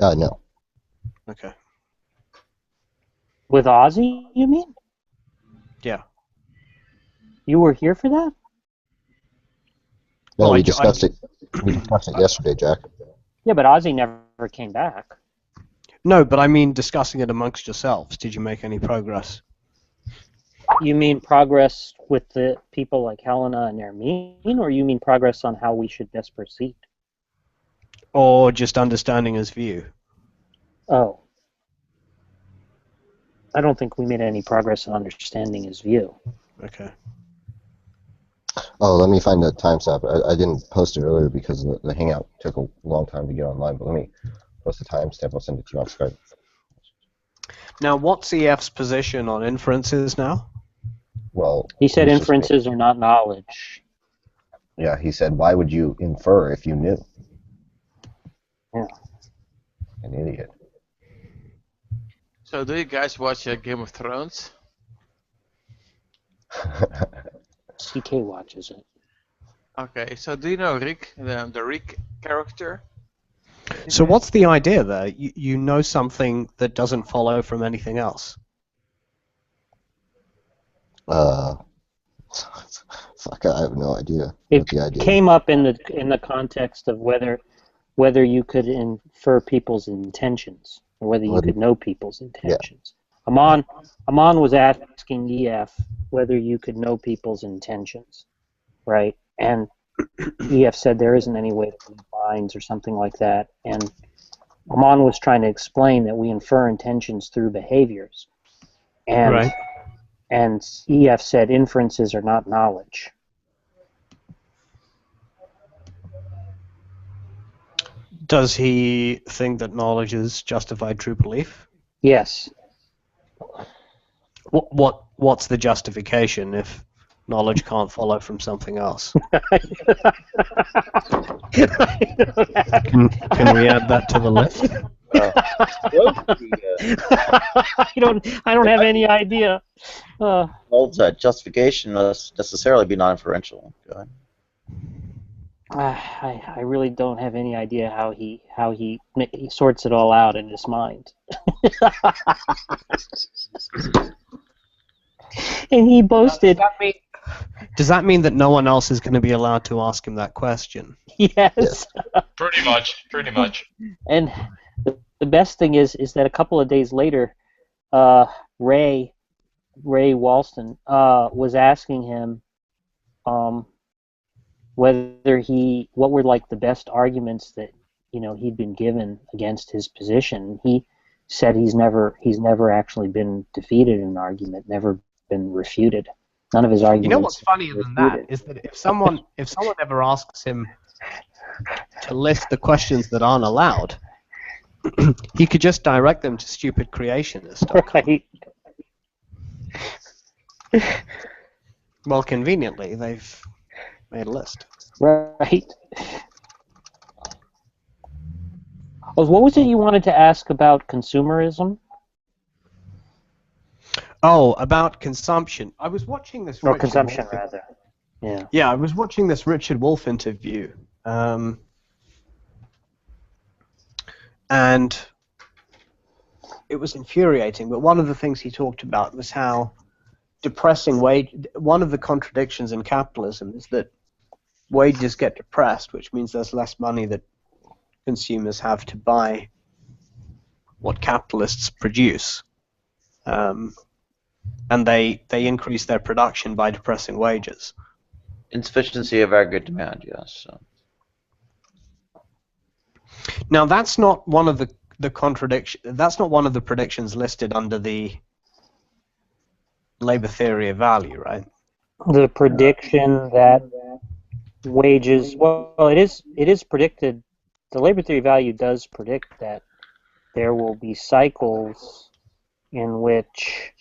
No. Okay. With Ozzy, you mean? Yeah. You were here for that? No, Well, we discussed it. We discussed it yesterday, Jack. Yeah, but Ozzy never came back. No, but I mean discussing it amongst yourselves. Did you make any progress? You mean progress with the people like Helena and Ermine, or you mean progress on how we should best proceed? Or just understanding his view? Oh. I don't think we made any progress in understanding his view. Okay. Oh, let me find the timestamp. I didn't post it earlier because the Hangout took a long time to get online, but let me post the timestamp. I'll send it to you on Skype. Now, what's EF's position on inferences now? Well, He said he's just inferences are not knowledge. yeah, he said, why would you infer if you knew? Yeah. An idiot. So do you guys watch Game of Thrones? CK watches it. Okay, so do you know Rick, the Rick character? So what's the idea there? You know something that doesn't follow from anything else. Fuck, I have no idea It what the idea is. came up in the context of whether you could infer people's intentions or whether you could know people's intentions. Amon was asking EF whether you could know people's intentions, right? And EF said there isn't any way to read minds or something like that. And Amon was trying to explain that we infer intentions through behaviors. And Right. And EF said inferences are not knowledge. Does he think that knowledge is justified true belief? Yes. What's the justification if knowledge can't follow from something else? Can we add that to the list? I don't have any idea. Holds that justification must necessarily be non-inferential. Go ahead. I really don't have any idea how he sorts it all out in his mind. And he boasted. Does that mean that no one else is going to be allowed to ask him that question? Yes. Pretty much. And the best thing is that a couple of days later, Ray Walston was asking him what were like the best arguments that he'd been given against his position. He said he's never actually been defeated in an argument, never been refuted. None of his arguments. You know what's funnier than that is that if someone ever asks him to list the questions that aren't allowed, he could just direct them to stupid creationists. Right. Well, conveniently, they've made a list. Right. Oh, what was it you wanted to ask about consumerism? Oh, about consumption. I was watching this. Or consumption, rather. Yeah. Yeah, I was watching this Richard Wolff interview, and it was infuriating. But one of the things he talked about was how depressing one of the contradictions in capitalism is that wages get depressed, which means there's less money that consumers have to buy what capitalists produce. And they increase their production by depressing wages. Insufficiency of aggregate demand, yes. So. Now that's not one of the contradiction. That's not one of the predictions listed under the labor theory of value, right? The prediction that wages. Well, it is predicted. The labor theory of value does predict that there will be cycles in which,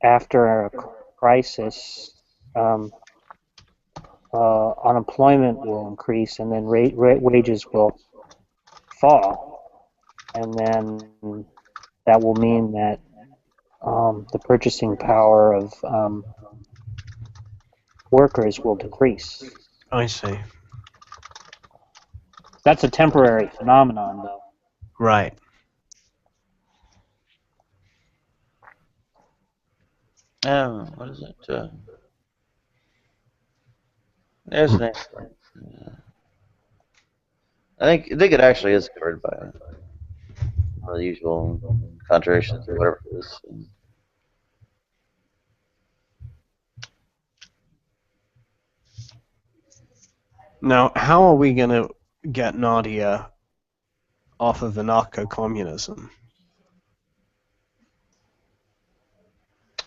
after a crisis, unemployment will increase, and then wages will fall, and then that will mean that the purchasing power of workers will decrease. I see. That's a temporary phenomenon, though. Right. What is it? There's an answer. I think it actually is covered by the usual contradictions or whatever it is. Now, how are we going to get Nadia off of anarcho-communism?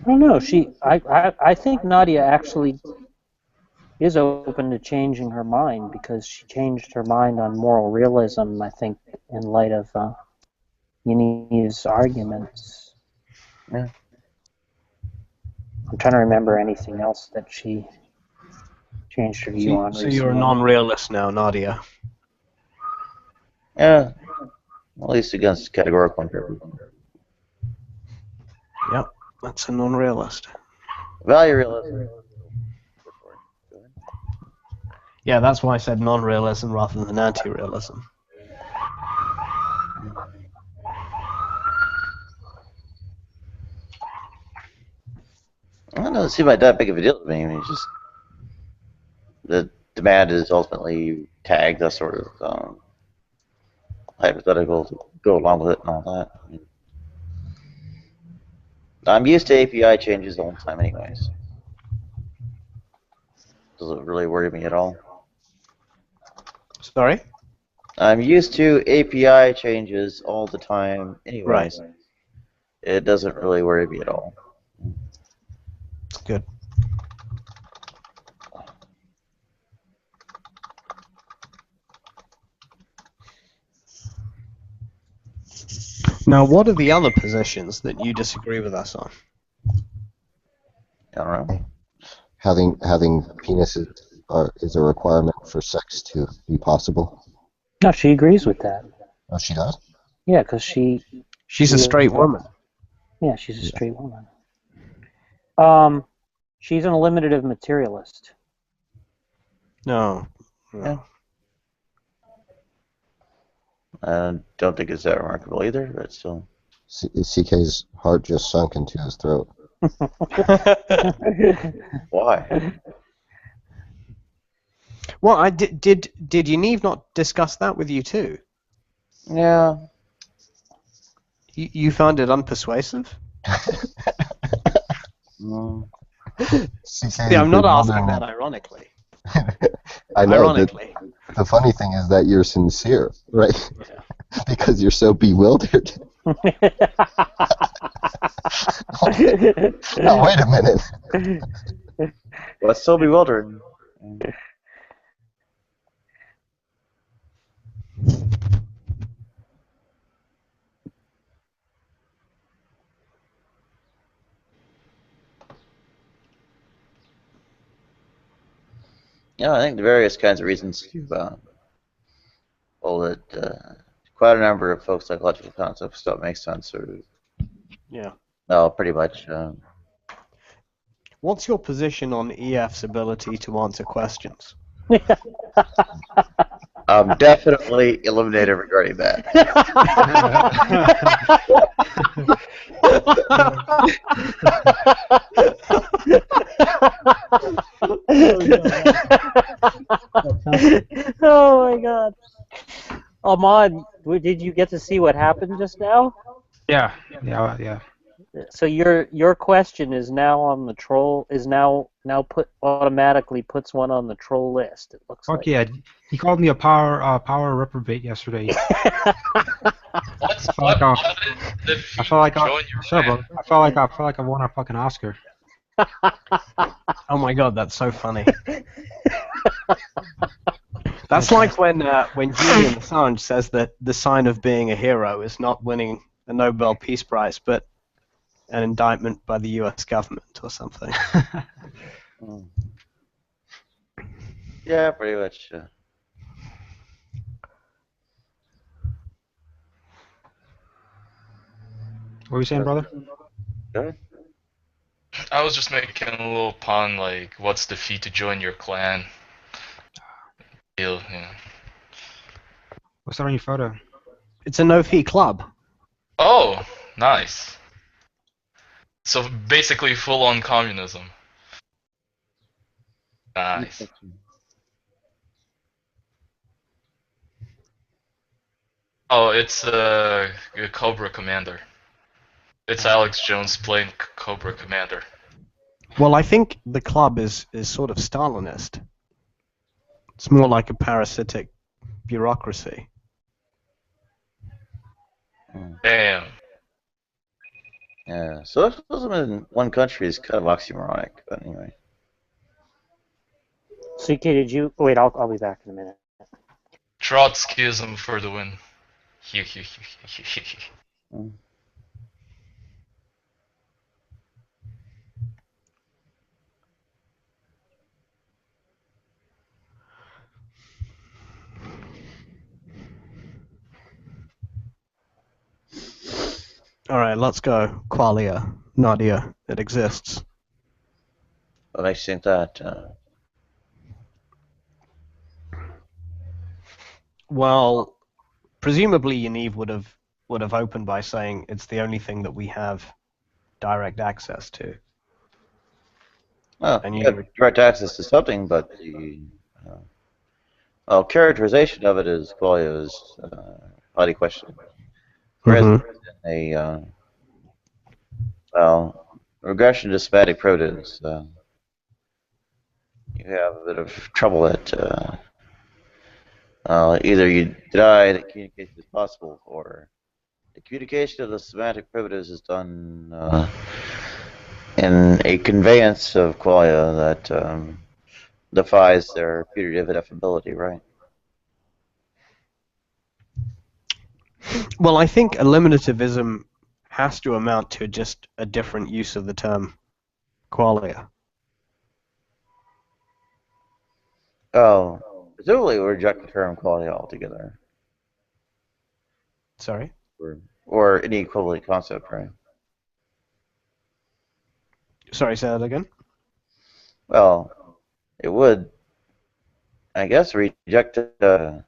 I don't know. I think Nadia actually is open to changing her mind because she changed her mind on moral realism, I think, in light of Yaniv's arguments. Yeah. I'm trying to remember anything else that she changed her view on So you're a recently. non-realist now, Nadia. Yeah. At least against categorical interpretation. Yep, that's a non-realist. Value realism. Yeah, that's why I said non-realism rather than anti-realism. I don't know, it seems like that big of a deal to me. I mean, it's just the demand is ultimately tagged as sort of hypothetical to go along with it and all that. I mean, I'm used to API changes all the time anyways. Doesn't really worry me at all. Sorry? I'm used to API changes all the time anyways. Right. It doesn't really worry me at all. Good. Now, what are the other positions that you disagree with us on? I don't know. Having penises is a requirement for sex to be possible. No, she agrees with that. Oh, she does? Yeah, because she's a straight woman. Yeah, she's a straight woman. She's an eliminative materialist. No. Yeah. I don't think it's that remarkable either, but still. CK's heart just sunk into his throat. Why? Well, did Yaniv not discuss that with you too? Yeah. You found it unpersuasive? No. Yeah, I'm not asking that ironically. I know. Ironically. The funny thing is that you're sincere, right? Yeah. Because you're so bewildered. Oh, wait a minute. What's so bewildering? Yeah, I think the various kinds of reasons to hold it. Quite a number of folk psychological concepts don't make sense, or yeah. Well, pretty much. What's your position on EF's ability to answer questions? Definitely eliminated regarding that. Oh my god. Ahmad, did you get to see what happened just now? Yeah. So your question is now on the troll automatically puts one on the troll list. It looks Fuck like. yeah! He called me a power reprobate yesterday. I felt like I won a fucking Oscar. Oh my god, that's so funny. That's like when Julian Assange says that the sign of being a hero is not winning a Nobel Peace Prize, but an indictment by the U.S. government or something. Yeah, pretty much. What were you saying, brother? Good. I was just making a little pun, like, what's the fee to join your clan? Deal, you know. What's that on your photo? It's a no-fee club. Oh, nice. So basically full-on communism. Nice. Oh, it's Cobra Commander. It's Alex Jones playing Cobra Commander. Well, I think the club is sort of Stalinist. It's more like a parasitic bureaucracy. Damn. Yeah, socialism in one country is kind of oxymoronic, but anyway. CK, did you wait? I'll be back in a minute. Trotskyism for the win. All right, let's go. Qualia, Nadia, it exists. What makes you think that? Well, presumably Yaniv would have opened by saying it's the only thing that we have direct access to. Well, And you have direct access to something, but the characterization of it is qualia is highly questioned. Whereas a regression to somatic primitives, you have a bit of trouble at either you deny that communication is possible, or the communication of the semantic primitives is done in a conveyance of qualia that defies their putative ineffability, right? Well, I think eliminativism has to amount to just a different use of the term qualia. Oh, presumably we reject the term qualia altogether. Sorry? Or any equivalent concept, right? Sorry, say that again? Well, it would, I guess, reject the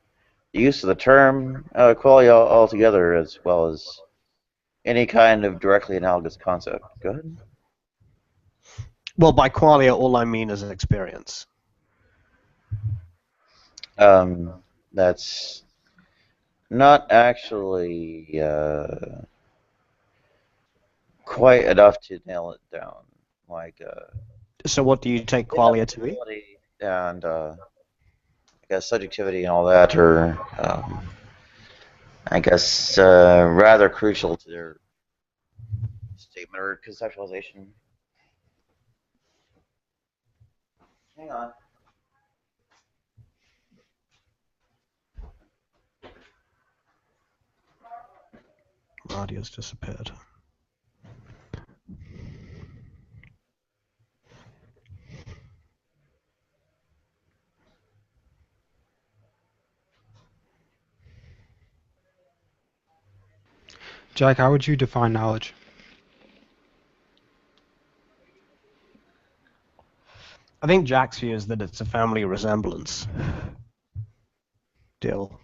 use of the term qualia altogether, as well as any kind of directly analogous concept. Go ahead. Well, by qualia, all I mean is an experience. That's not actually quite enough to nail it down. Like, so what do you take qualia to be? And I guess subjectivity and all that are, I guess, rather crucial to their statement or conceptualization. Hang on. Radia's disappeared. Jack, how would you define knowledge? I think Jack's view is that it's a family resemblance deal.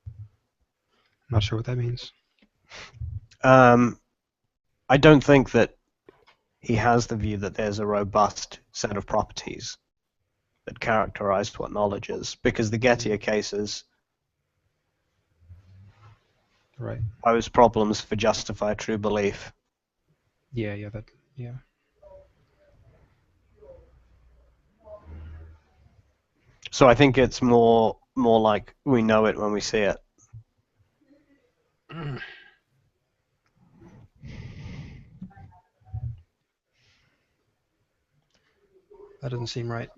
I'm not sure what that means. I don't think that he has the view that there's a robust set of properties that characterize what knowledge is, because the Gettier cases pose problems for justify true belief. Yeah. So I think it's more like we know it when we see it. That doesn't seem right.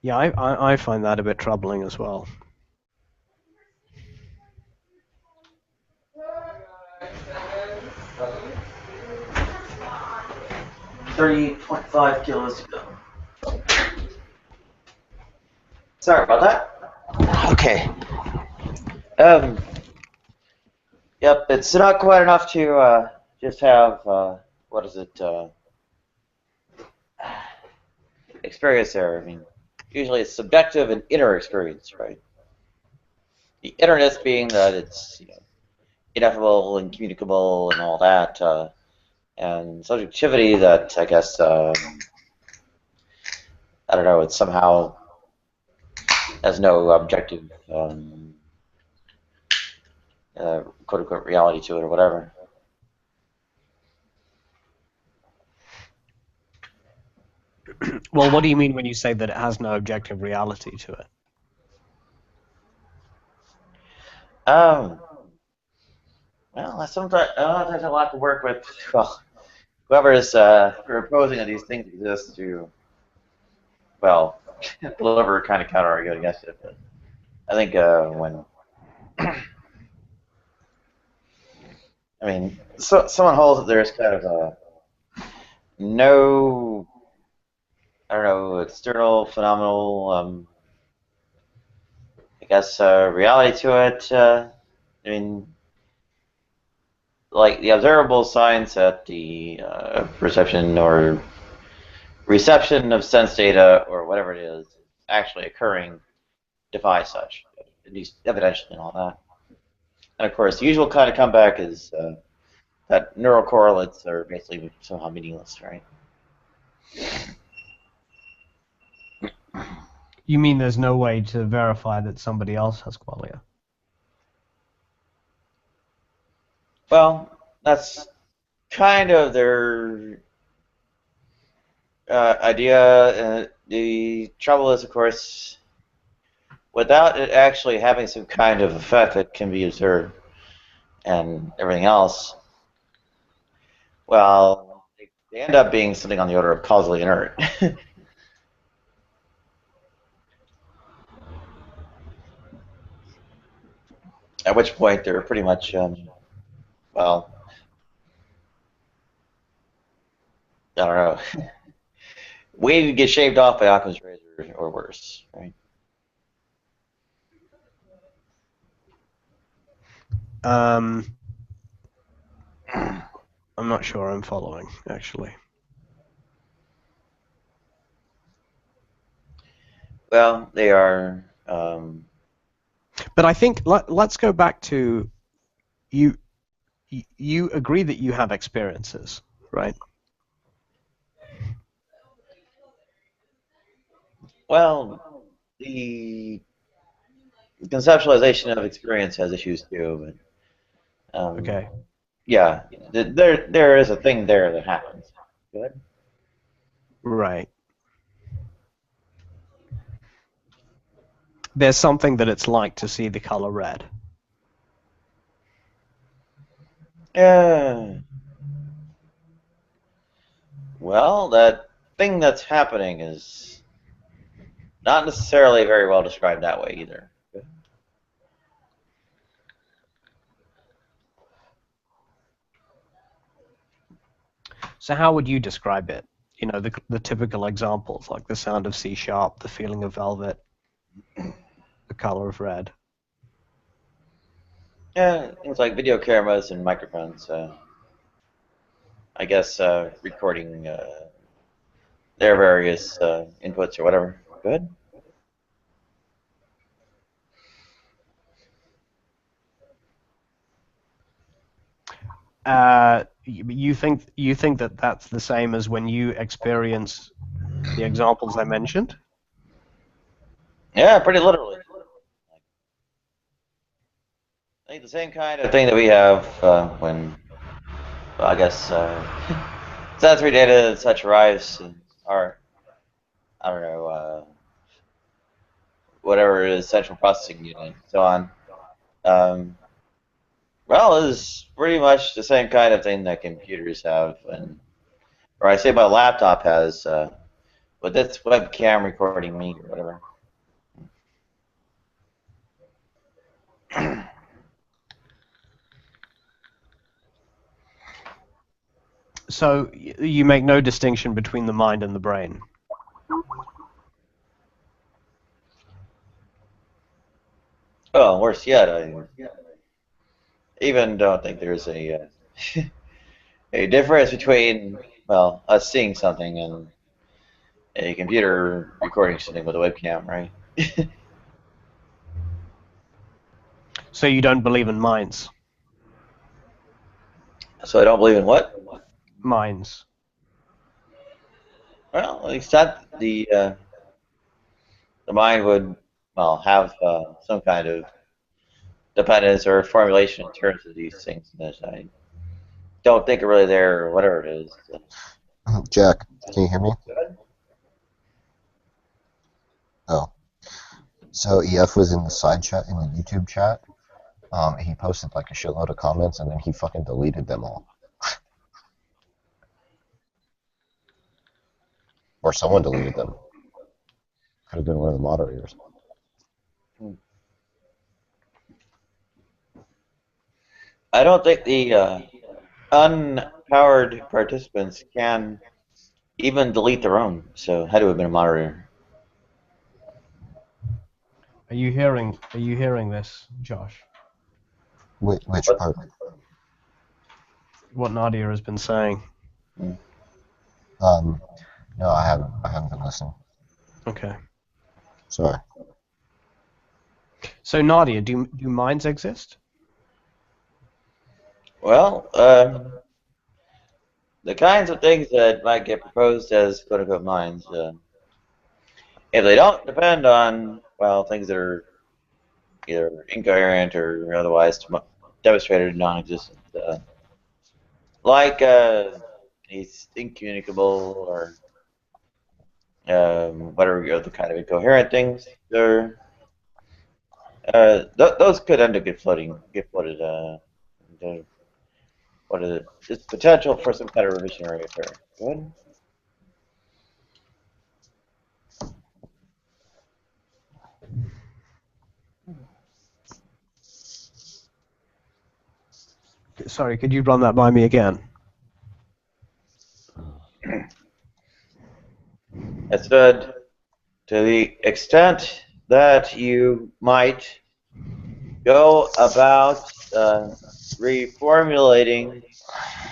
Yeah, I find that a bit troubling as well. $30.5 kilos to go. Sorry about that. Okay. Yep, it's not quite enough to just have what is it? Experience there. I mean, usually it's subjective and inner experience, right? The innerness being that it's ineffable and communicable and all that, and subjectivity that I guess I don't know. It somehow has no objective quote unquote reality to it or whatever. Well, what do you mean when you say that it has no objective reality to it? Well, sometimes there's a lot to work with. Well, whoever is proposing that these things exist to, well, deliver a kind of counter argument against it. But I think when, I mean, someone holds that there's kind of no, I don't know, external phenomenal, I guess, reality to it. I mean, like the observable signs that the perception or reception of sense data or whatever it is actually occurring defy such, at least evidentially and all that. And of course, the usual kind of comeback is that neural correlates are basically somehow meaningless, right? You mean there's no way to verify that somebody else has qualia? Well, that's kind of their idea. The trouble is, of course, without it actually having some kind of effect that can be observed and everything else, well, they end up being something on the order of causally inert. At which point they're pretty much, well, I don't know, waiting to get shaved off by Occam's razor or worse, right? I'm not sure I'm following, actually. Well, they are. But I think let's go back to you. You agree that you have experiences, right? Well, the conceptualization of experience has issues too, but Okay. yeah, there is a thing there that happens. Good. Right. There's something that it's like to see the color red. Yeah. Well, that thing that's happening is not necessarily very well described that way either. So how would you describe it? You know, the typical examples, like the sound of C sharp, the feeling of velvet, the color of red. Yeah, things like video cameras and microphones. I guess recording their various inputs or whatever. Good. You think that that's the same as when you experience the examples I mentioned? Yeah, pretty literally. I think the same kind of thing that we have when, well, I guess, sensory data and such arrives in our, I don't know, whatever it is, central processing unit, and so on. Well, it's pretty much the same kind of thing that computers have, and or I say my laptop has, with its webcam recording me or whatever. So you make no distinction between the mind and the brain? Well, worse yet, I even don't think there's a a difference between, well, us seeing something and a computer recording something with a webcam, right? So you don't believe in minds? So I don't believe in what? Minds. Well, except the mind would, well, have some kind of dependence or formulation in terms of these things that I don't think are really there or whatever it is. Jack, can you hear me? Oh. So EF was in the side chat, in the YouTube chat, He posted like a shitload of comments, and then he fucking deleted them all. Or someone deleted them. Could have been one of the moderators. I don't think the unpowered participants can even delete their own, so had to have been a moderator. Are you hearing this, Josh? Which part? What Nadia has been saying. No, I haven't been listening. Okay. Sorry. So Nadia, do minds exist? Well, the kinds of things that might get proposed as quote-unquote minds, if they don't depend on, well, things that are either incoherent or otherwise demonstrated non-existent, like he's incommunicable or whatever other kind of incoherent things, or those could end up get floated. What is it? It's potential for some kind of revisionary affair. Go ahead. Sorry, could you run that by me again? I said, to the extent that you might go about reformulating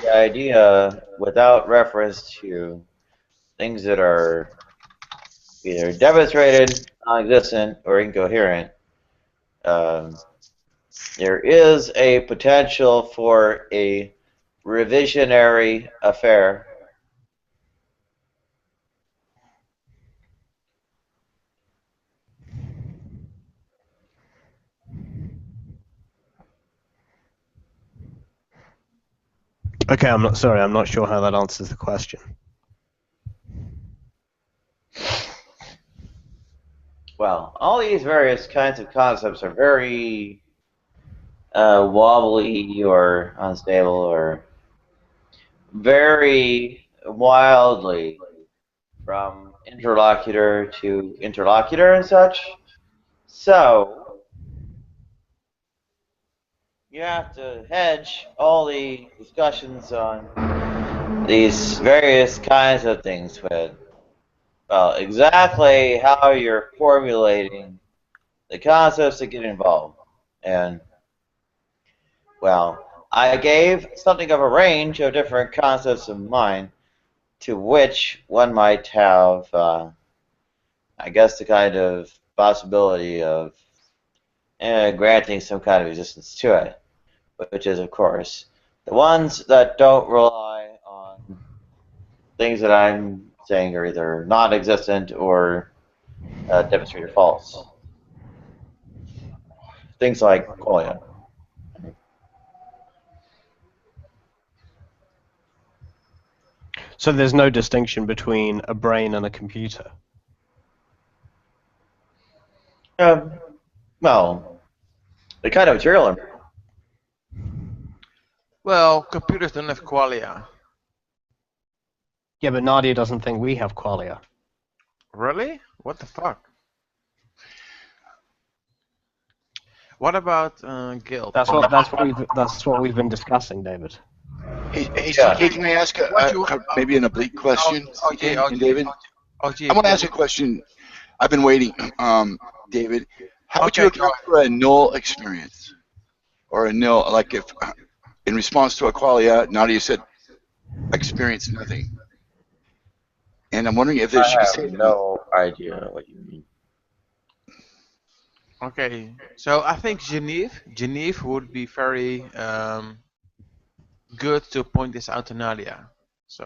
the idea without reference to things that are either demonstrated, non-existent, or incoherent, there is a potential for a revisionary affair. Okay, I'm not sure how that answers the question. Well, all these various kinds of concepts are very wobbly or unstable or very wildly from interlocutor to interlocutor and such. So you have to hedge all the discussions on these various kinds of things with, well, exactly how you're formulating the concepts that get involved. And, well, I gave something of a range of different concepts in mind to which one might have, I guess, the kind of possibility of granting some kind of existence to it, which is, of course, the ones that don't rely on things that I'm saying are either non-existent or demonstrated false. Things like qualia. So there's no distinction between a brain and a computer? Well, the kind of material. Well, computers don't have qualia. Yeah, but Nadia doesn't think we have qualia. Really? What the fuck? What about guilt? That's what we've been discussing, David. Hey, Yeah. CK, can I ask maybe an oblique question, Okay, David? I want to ask a question. I've been waiting, David. How would you account for a null experience, or a null, like if in response to a qualia, Nadia said, "Experience nothing," and I'm wondering if there should be I have no idea what you mean. Okay, so I think Genève would be very good to point this out to Nadia. So,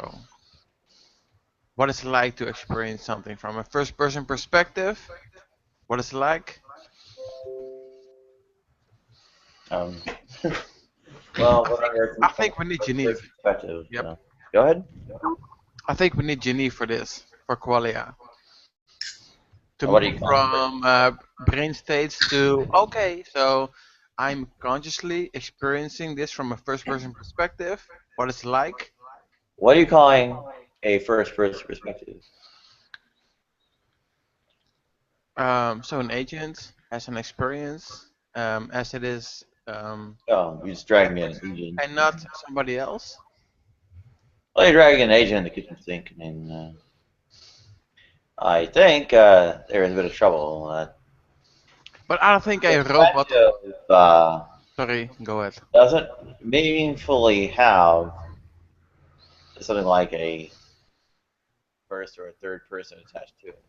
what it's like to experience something from a first-person perspective? What it's like? Well, I think we need Genève. Yep. Go ahead. I think we need Genève for this, for qualia. To What do you move call it? from brain states to, okay, so I'm consciously experiencing this from a first-person perspective, what it's like. What are you calling a first-person perspective? So an agent has an experience as it is, Oh, you just dragging an agent. and not somebody else. Well, you're dragging an agent in the kitchen sink. I mean, I think there is a bit of trouble. But I don't think a robot. Sorry, go ahead. Doesn't meaningfully have something like a first or a third person attached to it.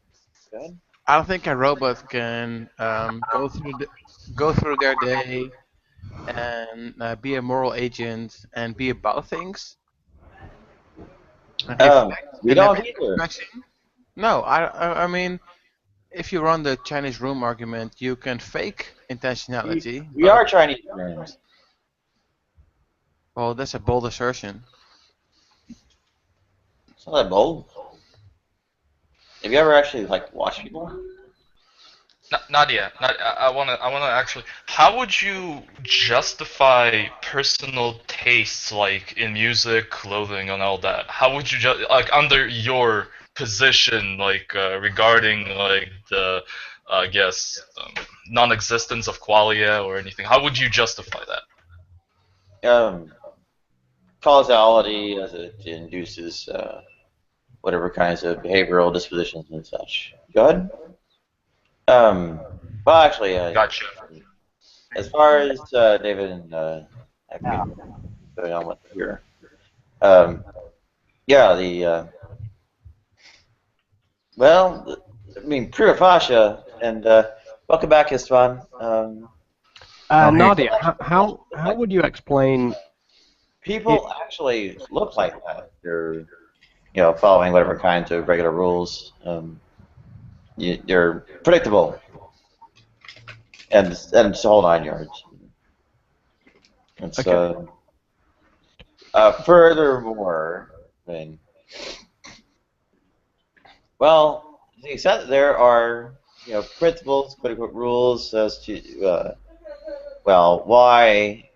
Go ahead. I don't think a robot can go through their day and be a moral agent and be about things. And We and don't have either. expression. No, I mean, if you run the Chinese room argument, you can fake intentionality. We are Chinese rooms. Well, that's a bold assertion. It's not that bold. Have you ever actually like watched people? Nadia, I wanna actually. How would you justify personal tastes like in music, clothing, and all that? How would you like under your position, like regarding like the, I guess, non-existence of qualia or anything? How would you justify that? Causality as it induces whatever kinds of behavioral dispositions and such. Go ahead. Well, actually, gotcha. As far as David and going on with here, yeah, well, I mean, prima facie, and welcome back, Istvan. Nadia, how would you explain? People actually look like that. They're, following whatever kinds of regular rules. They're predictable, and it's the whole 9 yards. It's furthermore, I mean, well, to the extent that there are principles, quote-unquote rules as to why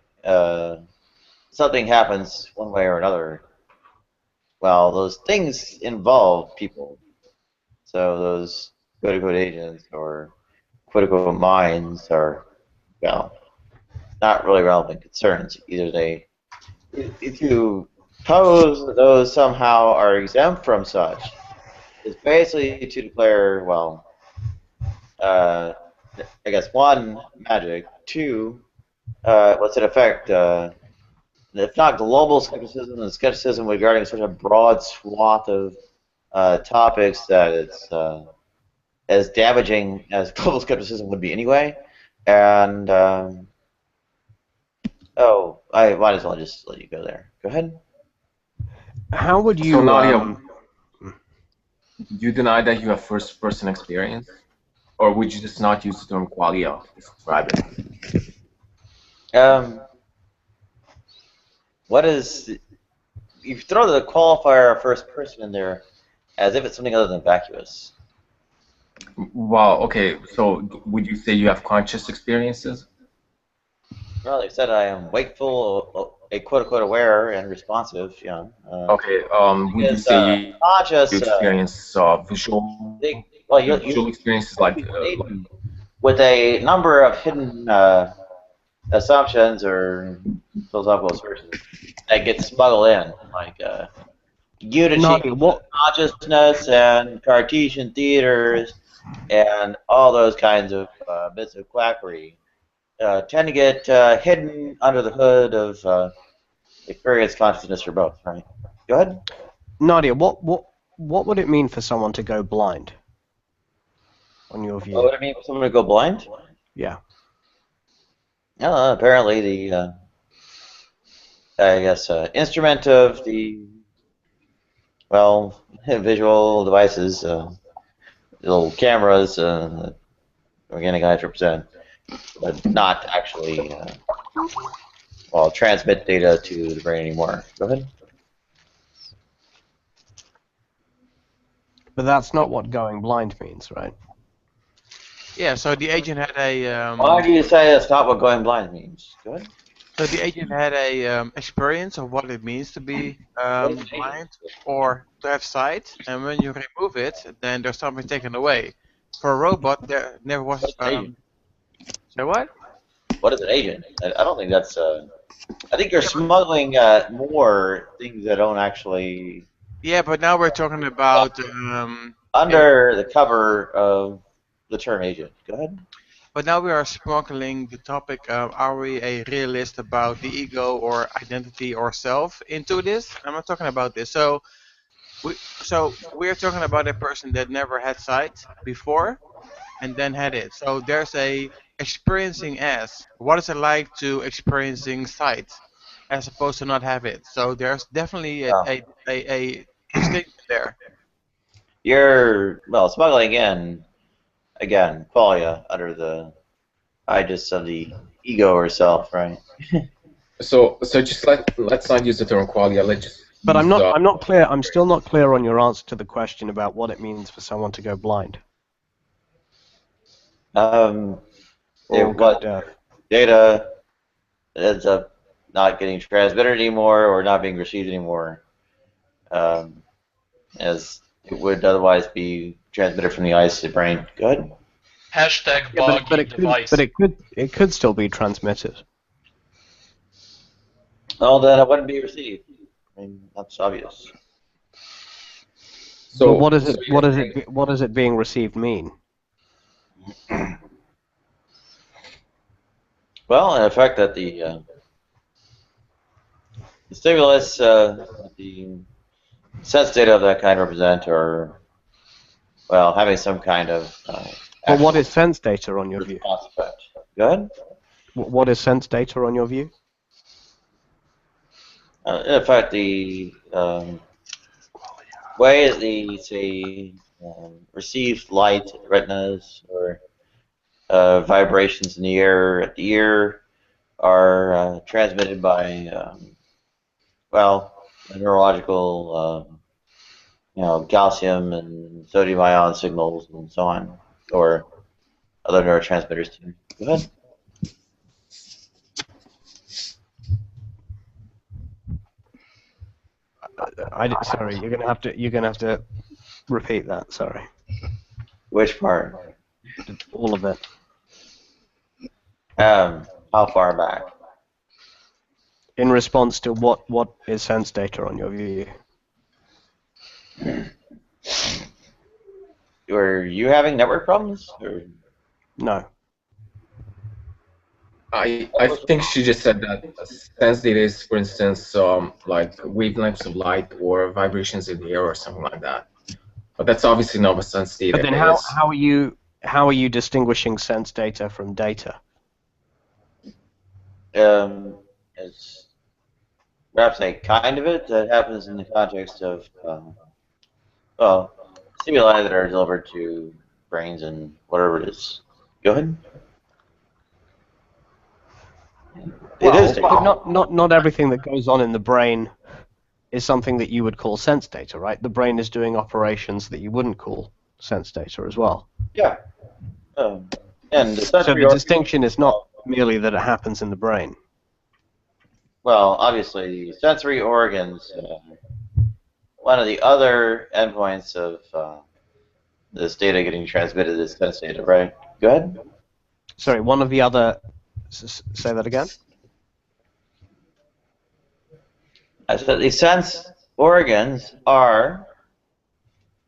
something happens one way or another. Well, those things involve people. So those quote-unquote agents or quote-unquote minds are, not really relevant concerns. Either if you pose that those somehow are exempt from such, it's basically to declare, I guess, one, magic, two, what's in effect, if not global skepticism, then skepticism regarding such a broad swath of topics that it's as damaging as global skepticism would be anyway. And I might as well just let you go there. Go ahead. How would you? So Nadia, do you deny that you have first-person experience, or would you just not use the term qualia to describe it? What is? You throw the qualifier of first person in there as if it's something other than vacuous. Wow. Okay. So would you say you have conscious experiences? Well, like I said, I am wakeful, a quote-unquote aware and responsive. Okay. Would you say you experience visual visual experiences like with a number of hidden assumptions or philosophical assertions that get smuggled in, like unity, consciousness, and Cartesian theaters, and all those kinds of bits of quackery tend to get hidden under the hood of experience consciousness for both, right? Go ahead. Nadia, what would it mean for someone to go blind? On your view. What would it mean for someone to go blind? Yeah. Apparently the I guess instrument of the visual devices, little cameras, organic eyes represent, but not actually transmit data to the brain anymore. Go ahead. But that's not what going blind means, right? Yeah, so the agent had a Why do you say that's not what going blind means? Good. so the agent had a experience of what it means to be blind or to have sight, and when you remove it, then there's something taken away. For a robot, there never was. What's an agent? Say what? What is an agent? I don't think that's. I think you're smuggling more things that don't actually. Yeah, but now we're talking about Under the cover of the term agent. Go ahead. but now we are smuggling the topic. Are we a realist about the ego or identity or self into this? I'm not talking about this. So we're talking about a person that never had sight before and then had it. So there's a experiencing as. What is it like to experiencing sight as opposed to not have it? So there's definitely a distinction there. You're smuggling again, qualia under the aegis of the ego or self, right? So just let's not use the term qualia. Let's just. But I'm not clear. I'm still not clear on your answer to the question about what it means for someone to go blind. Or What data ends up not getting transmitted anymore or not being received anymore, as it would otherwise be transmitted from the eyes to the brain. Good. Hashtag Yeah, buggy device. but it could still be transmitted. Well, then it wouldn't be received. I mean, that's obvious. So what does it being received mean? Well, in effect, that the stimulus, the sense data of that kind represent, or well, having some kind of. Well, what is sense data on your view? Go ahead. What is sense data on your view? In effect, the way that the say received light retinas or vibrations in the air at the ear are transmitted by neurological calcium and sodium ion signals and so on, or other neurotransmitters too. Go ahead. Sorry, you're gonna have to repeat that. Sorry. Which part? All of it. How far back? In response to what is sense data on your view? Were you having network problems? Or? No. I think she just said that sense data is, for instance, like wavelengths of light or vibrations in the air or something like that. But that's obviously not what sense data But then is. how are you distinguishing sense data from data? It's perhaps a kind of it that happens in the context of stimuli that are delivered to brains and whatever it is. Go ahead. Not everything that goes on in the brain is something that you would call sense data, right? The brain is doing operations that you wouldn't call sense data as well. Yeah. And so the distinction is not merely that it happens in the brain. Well, obviously, sensory organs. One of the other endpoints of this data getting transmitted is sense data, right? Go ahead. Sorry, one of the other. Say that again. I said the sense organs are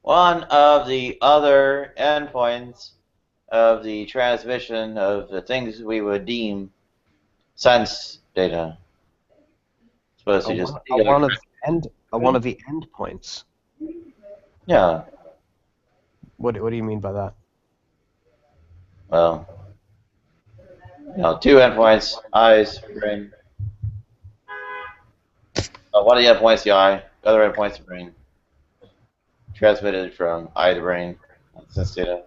one of the other endpoints of the transmission of the things we would deem sense data. Supposed to just one of the endpoints. Yeah. What do you mean by that? Well, two endpoints: eyes, brain. One of the endpoints the eye, the other endpoint's the brain. Transmitted from eye to brain. Sense data.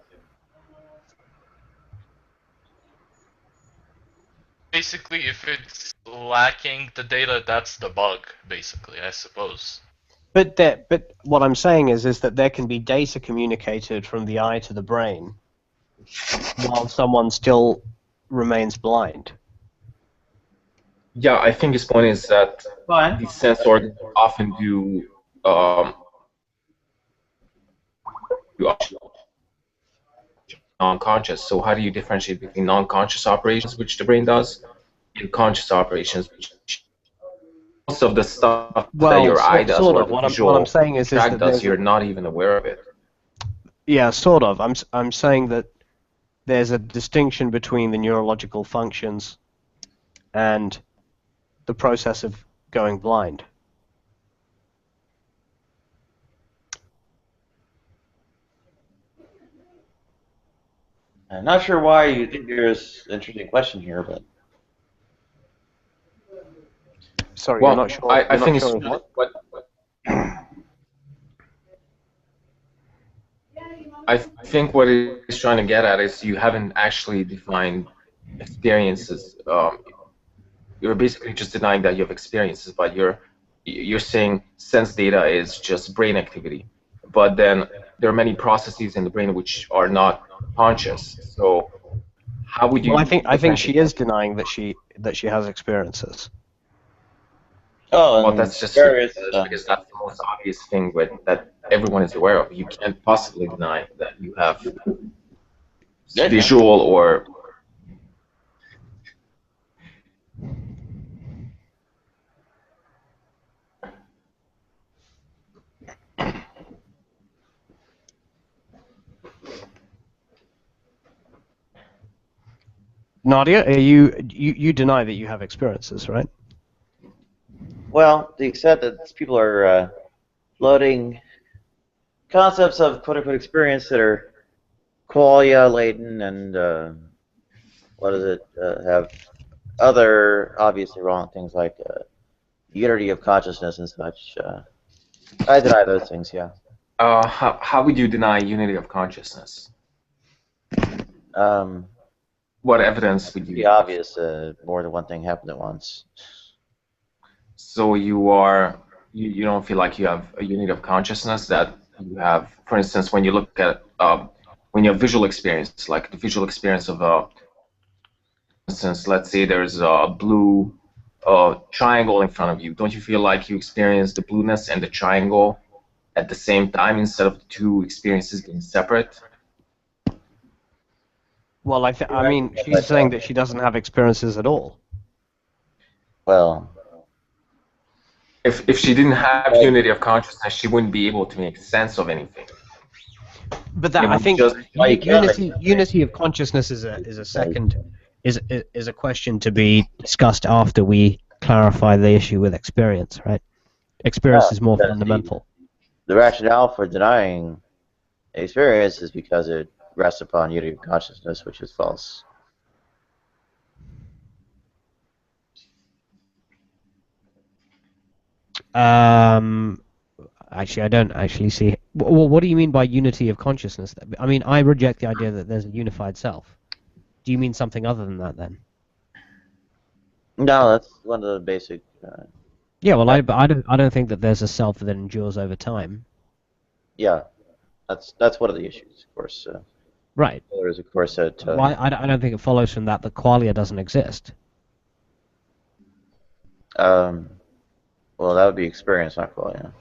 Basically, if it's lacking the data, that's the bug, basically, I suppose. But what I'm saying is that there can be data communicated from the eye to the brain while someone still remains blind. Yeah, I think his point is that Fine. these sense organs often do non-conscious. So how do you differentiate between non-conscious operations, which the brain does, and conscious operations, which most of the stuff that Well, your eye does sort or of. the What I'm visual saying is tract that does, there's you're not even aware of it. yeah, sort of. I'm saying that there's a distinction between the neurological functions and the process of going blind. I'm not sure why you think there's an interesting question here, but Sorry, Well, you're not sure. I You're not think sure it's of what? I think what he's trying to get at is you haven't actually defined experiences. You're basically just denying that you have experiences, but you're saying sense data is just brain activity. But then there are many processes in the brain which are not conscious. So how would you Well, I think she differentiate? is denying that she has experiences. Oh, Well, and that's just various. ridiculous because that's the most obvious thing that everyone is aware of. You can't possibly deny that you have Yeah, visual or Nadia, you deny that you have experiences, right? Well, to the extent that people are floating concepts of quote-unquote experience that are qualia laden and what does it have other obviously wrong things like unity of consciousness and such. I deny those things. Yeah. how would you deny unity of consciousness? Um, What evidence would you pretty use? obvious. More than one thing happened at once. So you don't feel like you have a unit of consciousness that you have, for instance, when you look at when you have visual experience, like the visual experience of for instance, let's say there's a blue triangle in front of you. Don't you feel like you experience the blueness and the triangle at the same time instead of the two experiences being separate? Well, I mean, she's saying that she doesn't have experiences at all. Well, if she didn't have unity of consciousness, she wouldn't be able to make sense of anything. But that It I would think just unity of consciousness is a question to be discussed after we clarify the issue with experience, right? Experience is more because fundamental. the rationale for denying experience is because it rests upon unity of consciousness, which is false. Actually, I don't actually see. Well, what do you mean by unity of consciousness? I mean, I reject the idea that there's a unified self. Do you mean something other than that then? No, that's one of the basic. Yeah, well, I don't think that there's a self that endures over time. Yeah, that's one of the issues, of course. Right. There's of course that. Well, I don't think it follows from that qualia doesn't exist. Well, that would be experience, not qualia.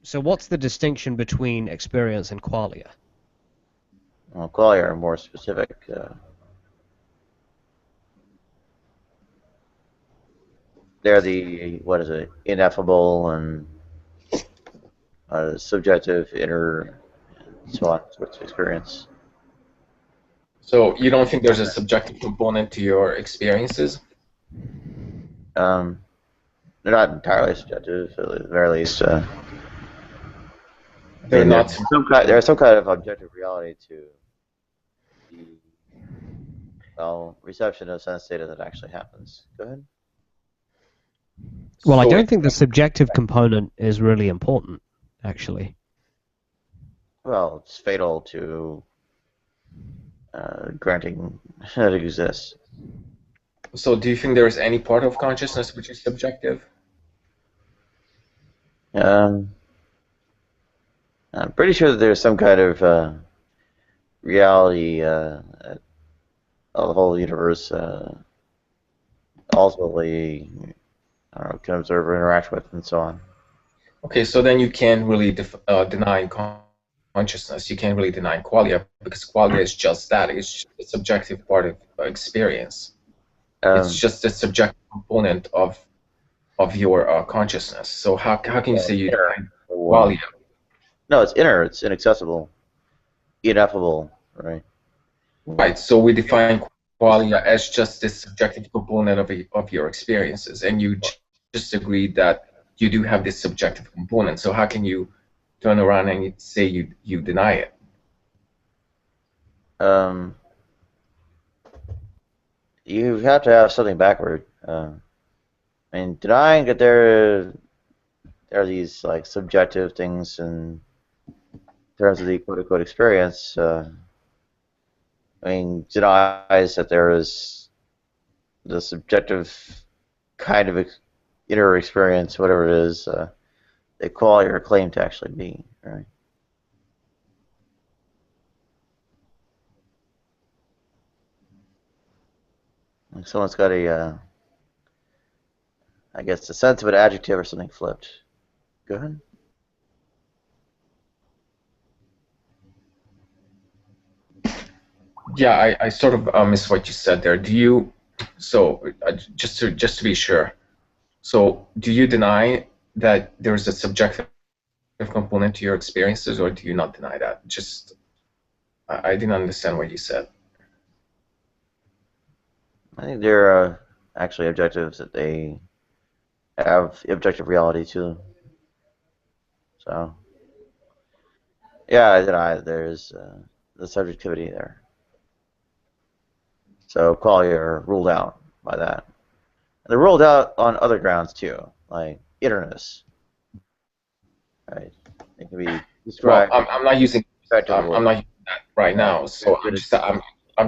So what's the distinction between experience and qualia? Well, qualia are more specific. They're the what is it? Ineffable and subjective, inner, and so on sorts of experience. So you don't think there's a subjective component to your experiences? They're not entirely subjective, at the very least. They're not. There's some kind of objective reality to the reception of sense data that actually happens. Go ahead. Well, I don't think the subjective component is really important, actually. Well, it's fatal to granting that it exists. So do you think there is any part of consciousness which is subjective? I'm pretty sure that there's some kind of reality of the whole universe ultimately can observe or interact with, and so on. Okay, so then you can't really deny consciousness. You can't really deny qualia because qualia is just that. It's just a subjective part of experience. It's just a subjective component of your consciousness. So how can you say you deny qualia? No, it's inner. It's inaccessible, ineffable, right? Right. So we define qualia as just this subjective component of your experiences, and you just agreed that you do have this subjective component. So how can you turn around and say you deny it? You have to have something backward. I mean, denying that there are these like subjective things in terms of the quote-unquote experience. I mean, denies that there is the subjective kind of inner experience, whatever it is, they call or claim to actually be, right? Like someone's got a, I guess, a sense of an adjective or something flipped. Go ahead. Yeah, I sort of missed what you said there. Do you? So just to be sure. So do you deny that there's a subjective component to your experiences, or do you not deny that? Just I didn't understand what you said. I think there are actually objectives that they have objective reality to them. So, yeah, I deny there's the subjectivity there. So Collier ruled out by that. And they're ruled out on other grounds too, like innerness. Right? It can be described. Well, I'm not using I'm not using that right now. So I'm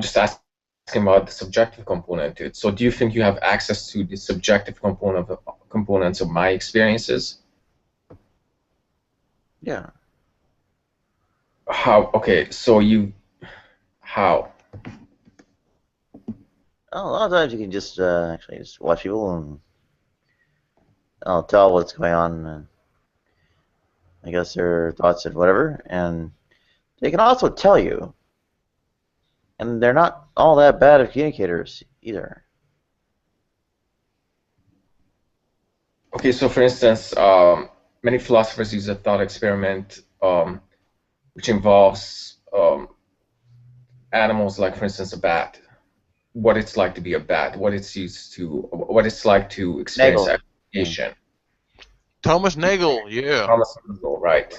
just asking about the subjective component to it. So do you think you have access to the subjective components of my experiences? Yeah. How? Okay, so how? Oh, a lot of times you can just actually just watch people and tell what's going on. And I guess their thoughts and whatever, and they can also tell you. And they're not all that bad of communicators either. Okay, so for instance, many philosophers use a thought experiment which involves animals, like for instance a bat. What it's like to be a bat, what it's like to experience aggregation. Thomas Nagel, yeah. Thomas Nagel, right.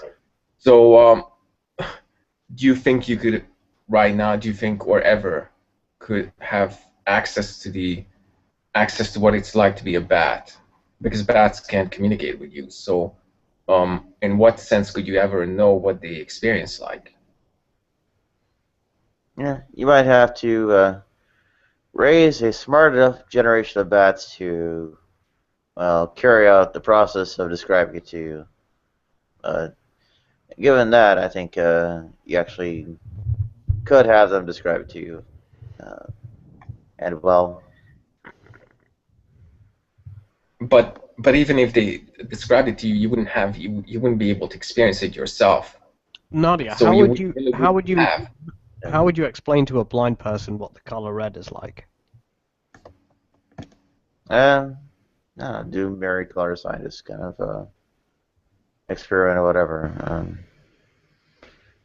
So do you think you could right now, do you think or ever could have access to what it's like to be a bat? Because bats can't communicate with you. So in what sense could you ever know what they experience like? Yeah, you might have to raise a smart enough generation of bats to, well, carry out the process of describing it to you. Given that, I think you actually could have them describe it to you. And, well... But even if they described it to you, you wouldn't be able to experience it yourself. Nadia, So how would you explain to a blind person what the color red is like? Do married color scientist kind of experiment or whatever.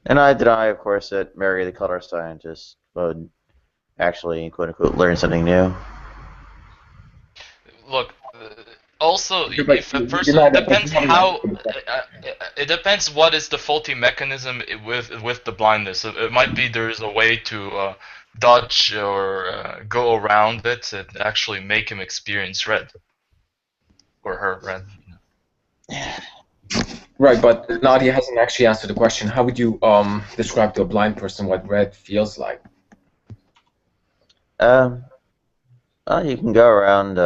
And I deny, of course, that Mary the color scientist would actually, quote unquote, learn something new. Look, also, if a person depends how it depends what is the faulty mechanism with the blindness. It might be there is a way to dodge or go around it and actually make him experience red or her red. Right, but Nadia hasn't actually answered the question. How would you describe to a blind person what red feels like? Well, you can go around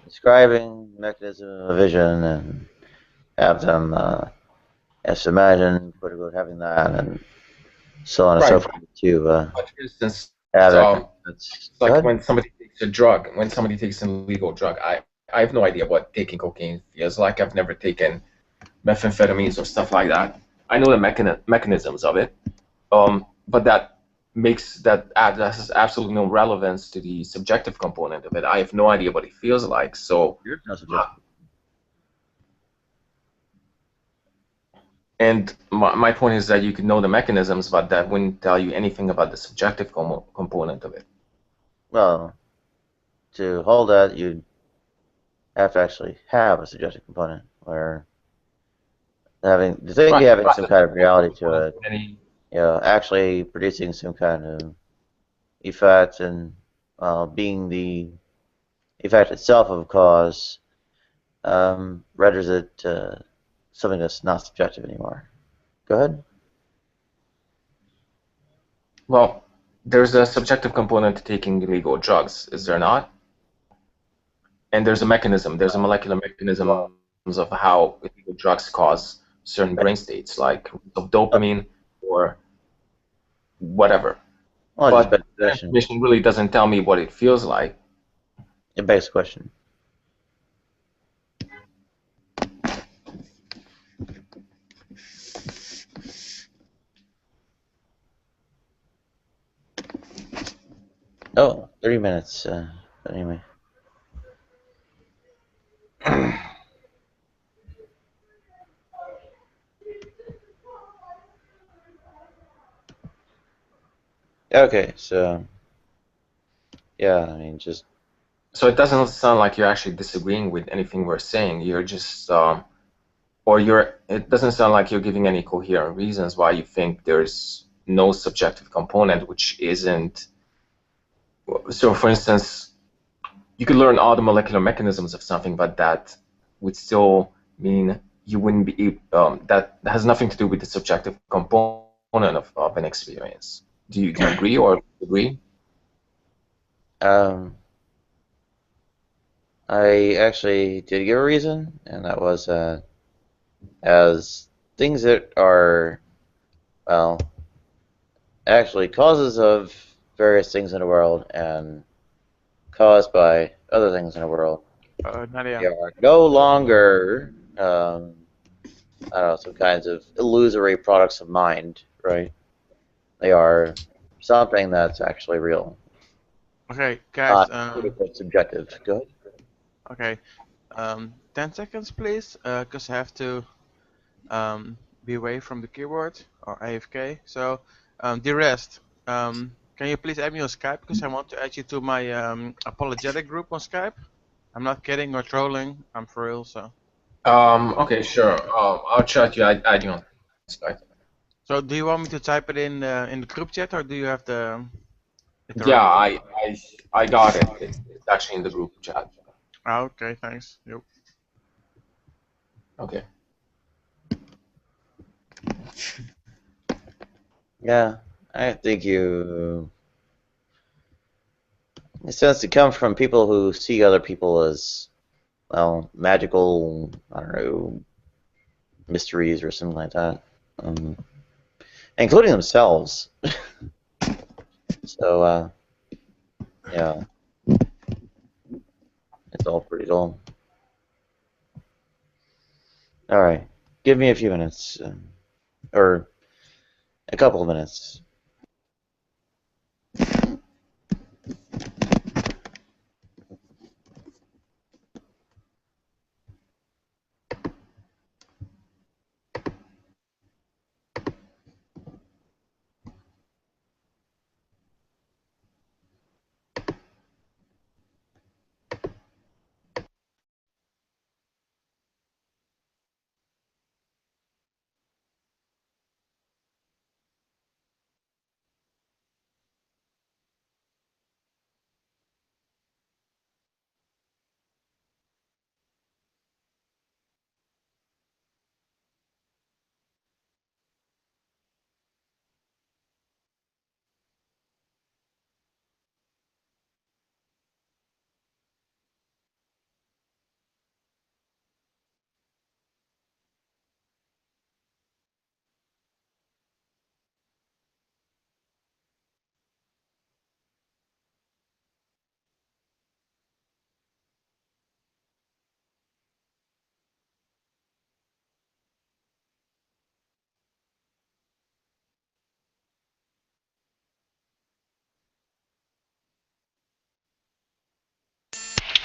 describing the mechanism of vision and have them just imagine, quote unquote, having that, and so on and so forth to But for instance, have that. it's like when somebody takes a drug, when somebody takes an illegal drug, I have no idea what taking cocaine feels like. I've never taken methamphetamines or stuff like that. I know the mechanisms of it, but that has absolutely no relevance to the subjective component of it. I have no idea what it feels like. So, and my point is that you could know the mechanisms, but that wouldn't tell you anything about the subjective component of it. Well, to hold that, you'd have to actually have a subjective component, where having some kind of reality to it, actually producing some kind of effect, and being the effect itself of a cause, renders it something that's not subjective anymore. Go ahead. Well, there's a subjective component to taking illegal drugs, is there not? And there's a mechanism, there's a molecular mechanism of how illegal drugs cause certain brain states, like of dopamine or whatever. Well, but the information really doesn't tell me what it feels like. It begs the question. Oh, 30 minutes. Anyway. Okay, so yeah, I mean, just so it doesn't sound like you're actually disagreeing with anything we're saying. You're just, it doesn't sound like you're giving any coherent reasons why you think there's no subjective component, which isn't. So, for instance, you could learn all the molecular mechanisms of something, but that would still mean you wouldn't be. That has nothing to do with the subjective component of an experience. Do you agree or disagree? I actually did give a reason, and that was as things that are, well, actually causes of various things in the world and caused by other things in the world. Nadia. They are no longer, I don't know, some kinds of illusory products of mind, right? They are something that's actually real. Okay, guys. Not subjective. Go ahead. Okay, 10 seconds, please, because I have to be away from the keyboard or AFK. So, the rest, can you please add me on Skype, because I want to add you to my apologetic group on Skype. I'm not kidding or trolling. I'm for real. So. Okay, sure. I'll chat you. Add you on Skype. So, do you want me to type it in the group chat, or do you have the? Yeah, I got it. It's actually in the group chat. Ah, okay, thanks. Yep. Okay. Yeah, I think it tends to come from people who see other people as, well, magical, I don't know, mysteries or something like that, including themselves. So, yeah, it's all pretty dull. All right, give me a few minutes, or a couple of minutes.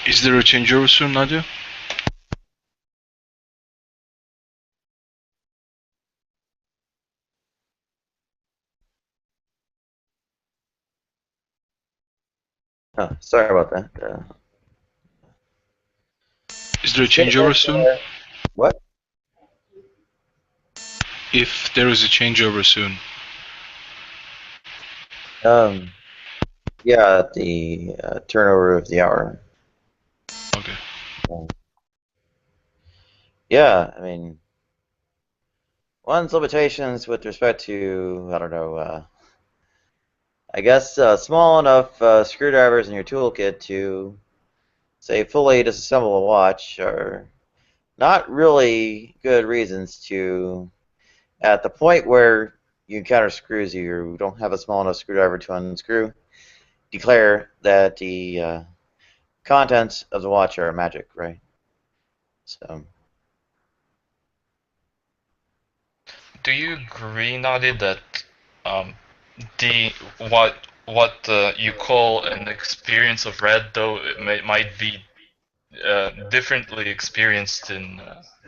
Is there a changeover soon, Nadia? Oh, sorry about that. Is there a changeover soon? What? If there is a changeover soon. Yeah, at the turnover of the hour. Okay. Yeah, I mean, one's limitations with respect to, I don't know, I guess small enough screwdrivers in your toolkit to, say, fully disassemble a watch are not really good reasons to, at the point where you encounter screws you don't have a small enough screwdriver to unscrew, declare that the contents of the watch are magic, right? So. Do you agree, Nadia, that the what you call an experience of red, though it might be differently experienced in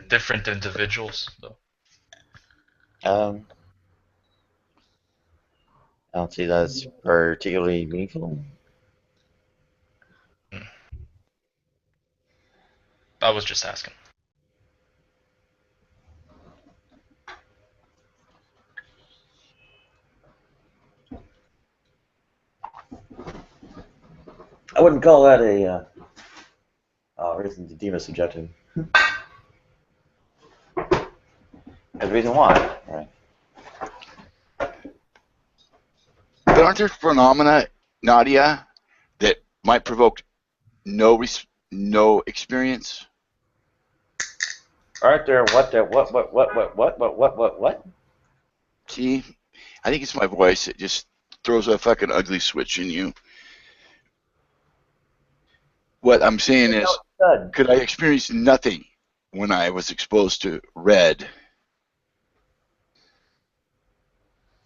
different individuals, though? I don't see that as particularly meaningful. I was just asking. I wouldn't call that a reason to deem it subjective. There's a reason why, right? But aren't there phenomena, Nadia, that might provoke no experience? Aren't there what? See, I think it's my voice. It just throws a fucking ugly switch in you. What I'm saying is, could I experience nothing when I was exposed to red?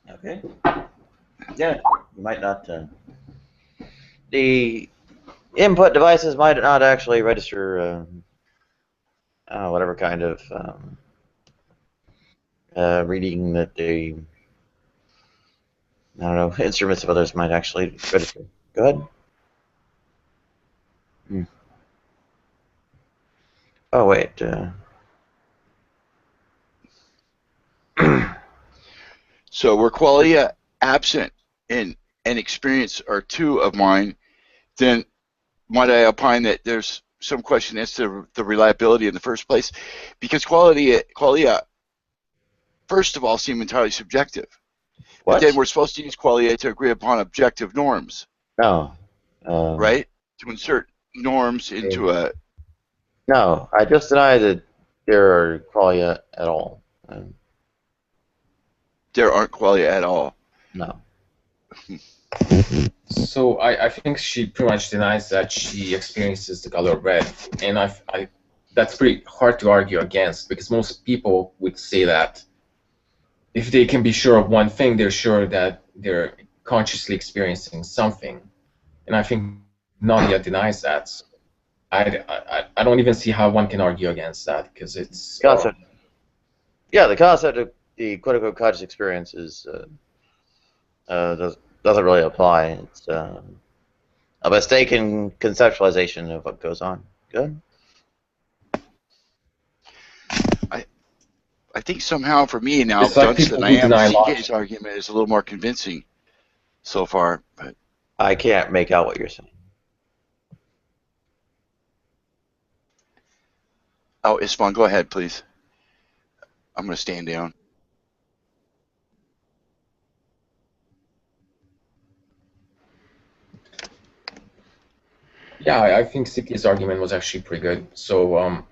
Okay. Yeah, you might not. The input devices might not actually register whatever kind of reading that they. I don't know. Instruments of others might actually register. Go ahead. Oh wait. So were qualia absent in an experience or two of mine, then might I opine that there's some question as to the reliability in the first place? Because qualia, first of all, seem entirely subjective. What? But then we're supposed to use qualia to agree upon objective norms. No. Right? To insert norms into a... No, I just deny that there are qualia at all. There aren't qualia at all. No. So I think she pretty much denies that she experiences the color red, and that's pretty hard to argue against, because most people would say that if they can be sure of one thing, they're sure that they're consciously experiencing something, and I think Nadia denies that. So I don't even see how one can argue against that, because it's Concept. Yeah, the concept of the quote-unquote conscious experience is doesn't really apply. It's a mistaken conceptualization of what goes on. Good. I think somehow for me now, It's like Dunstan, people I who am deny CK's argument is a little more convincing so far. But I can't make out what you're saying. oh, Isfan, go ahead, please. I'm going to stand down. Yeah, I think Siki's argument was actually pretty good. So,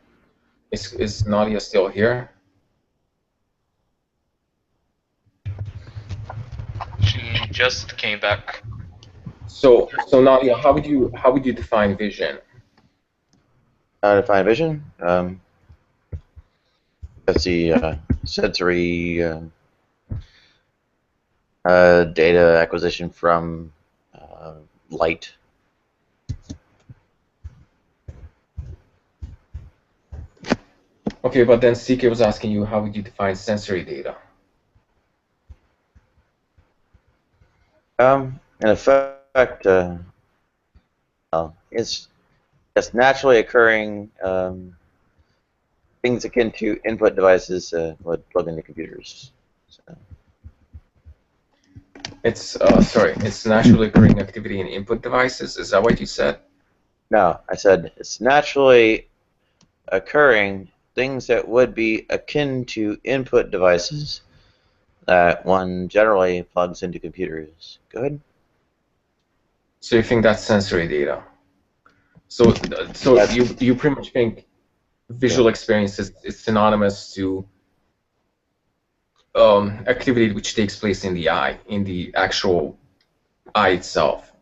is Nadia still here? She just came back. So Nadia, how would you define vision? Define vision. That's the sensory data acquisition from light. Okay, but then CK was asking you, how would you define sensory data? In effect, it's just naturally occurring things akin to input devices would plug into computers. So. It's it's naturally occurring activity in input devices. Is that what you said? No, I said it's naturally occurring things that would be akin to input devices that one generally plugs into computers. Go ahead. So you think that's sensory data? So you pretty much think visual experience is synonymous to activity which takes place in the eye, in the actual eye itself.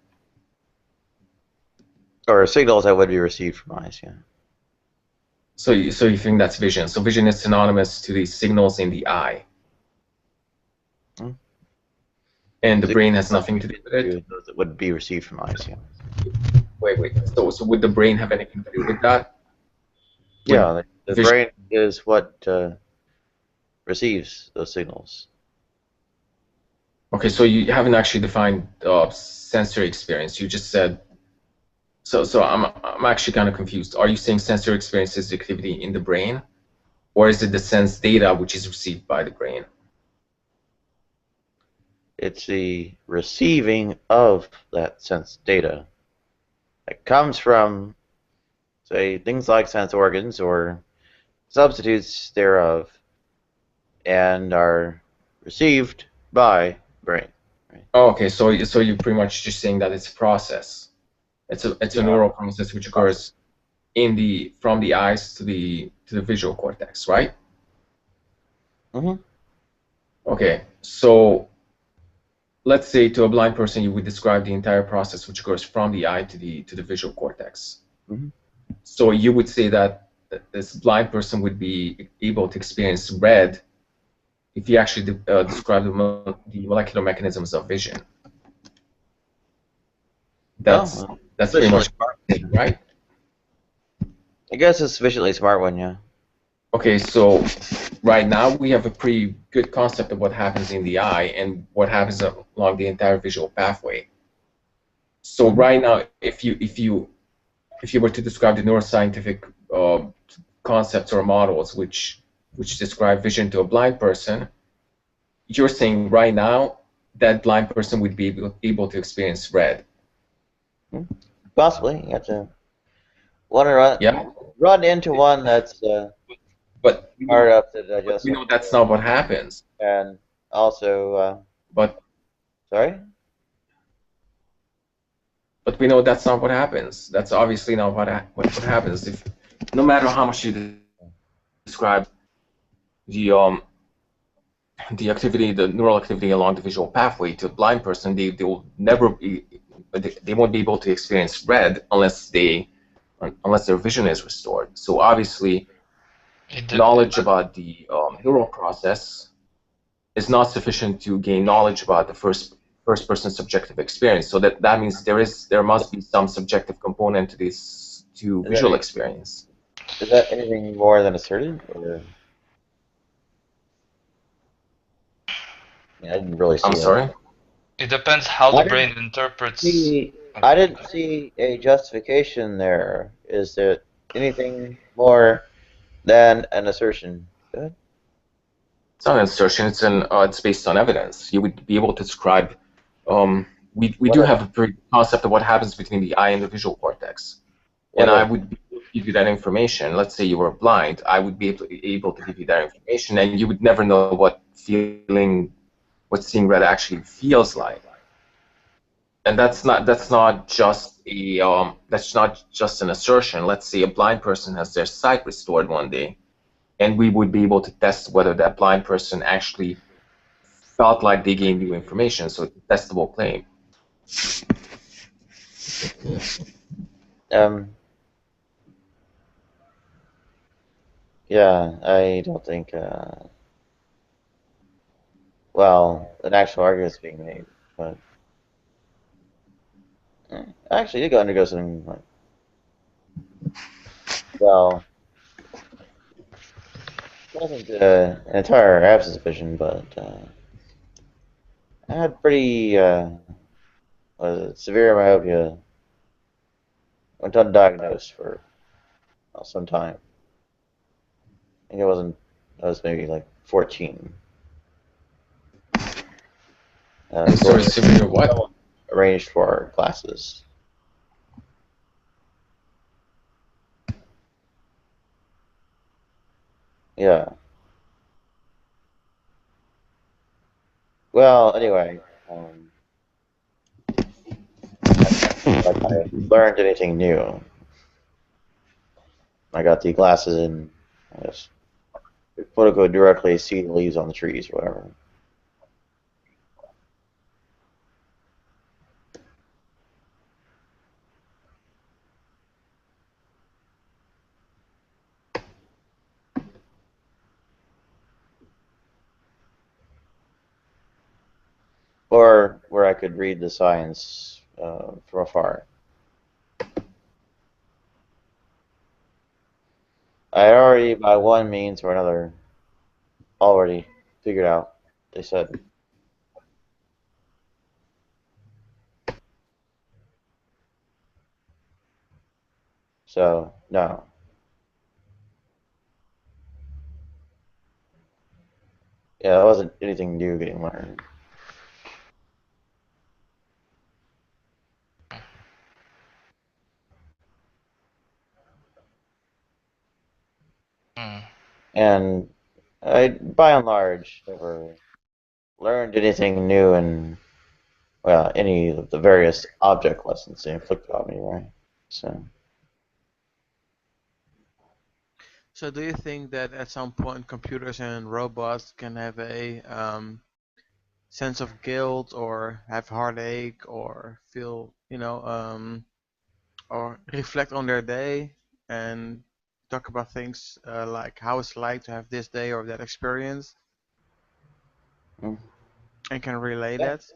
Or signals that would be received from eyes, yeah. So you think that's vision. So vision is synonymous to the signals in the eye. Hmm. And the brain has nothing to do with it? Those that would be received from eyes, yeah. Wait. So would the brain have anything to do with that? Yeah, the brain is what receives those signals. Okay, so you haven't actually defined sensory experience. You just said. So I'm actually kind of confused. Are you saying sensory experience is the activity in the brain, or is it the sense data which is received by the brain? It's the receiving of that sense data. It comes from, say, things like sense organs or substitutes thereof, and are received by brain. Right? Oh, okay, so you're pretty much just saying that it's a process. It's a neural process which occurs from the eyes to the visual cortex, right? Mm-hmm. Okay, so let's say to a blind person you would describe the entire process which occurs from the eye to the visual cortex. Mm-hmm. So you would say that this blind person would be able to experience red if you actually describe the molecular mechanisms of vision. That's pretty much right. I guess it's a sufficiently smart one, yeah. Okay, so right now we have a pretty good concept of what happens in the eye and what happens along the entire visual pathway. So right now, if you were to describe the neuroscientific concepts or models which describe vision to a blind person, you're saying right now that blind person would be able to experience red. Possibly, you have to run into one that's but hard up to digest. We know that's not what happens. And also, sorry. But we know that's not what happens. That's obviously not what happens. If no matter how much you describe the activity, the neural activity along the visual pathway to a blind person, they will never be, they won't be able to experience red unless their vision is restored. So obviously, knowledge about the neural process is not sufficient to gain knowledge about the first-person subjective experience. So that means there must be some subjective component to this visual experience. Is that anything more than asserted? Or? I didn't really see. I'm sorry. It depends how the brain interprets. I didn't see a justification there. Is there anything more than an assertion? Good. It's not an assertion. It's based on evidence. You would be able to describe. We do have a pretty concept of what happens between the eye and the visual cortex, and I would be able to give you that information. Let's say you were blind, I would be able to give you that information, and you would never know what seeing red actually feels like. And that's not just an assertion. Let's say a blind person has their sight restored one day, and we would be able to test whether that blind person actually felt like they gained new information. So it's a testable claim. Yeah, I don't think. Well, an actual argument is being made, but actually, you did undergo something like. Well, wasn't an entire absence of vision, but I had pretty severe myopia. Went undiagnosed for some time. I think it wasn't. I was maybe like 14. Sorry, severe what? Someone arranged for glasses. Yeah. Well, anyway, like I learned anything new. I got the glasses and I guess quote unquote directly see the leaves on the trees, or whatever. Or where I could read the signs from afar. I had already, by one means or another, already figured out. They said. So no. Yeah, it wasn't anything new getting learned. And I, by and large, never learned anything new in, well, any of the various object lessons they inflicted on me, right? So do you think that at some point computers and robots can have a sense of guilt or have heartache or feel, or reflect on their day and talk about things like how it's like to have this day or that experience Mm. and can relay Yeah. that?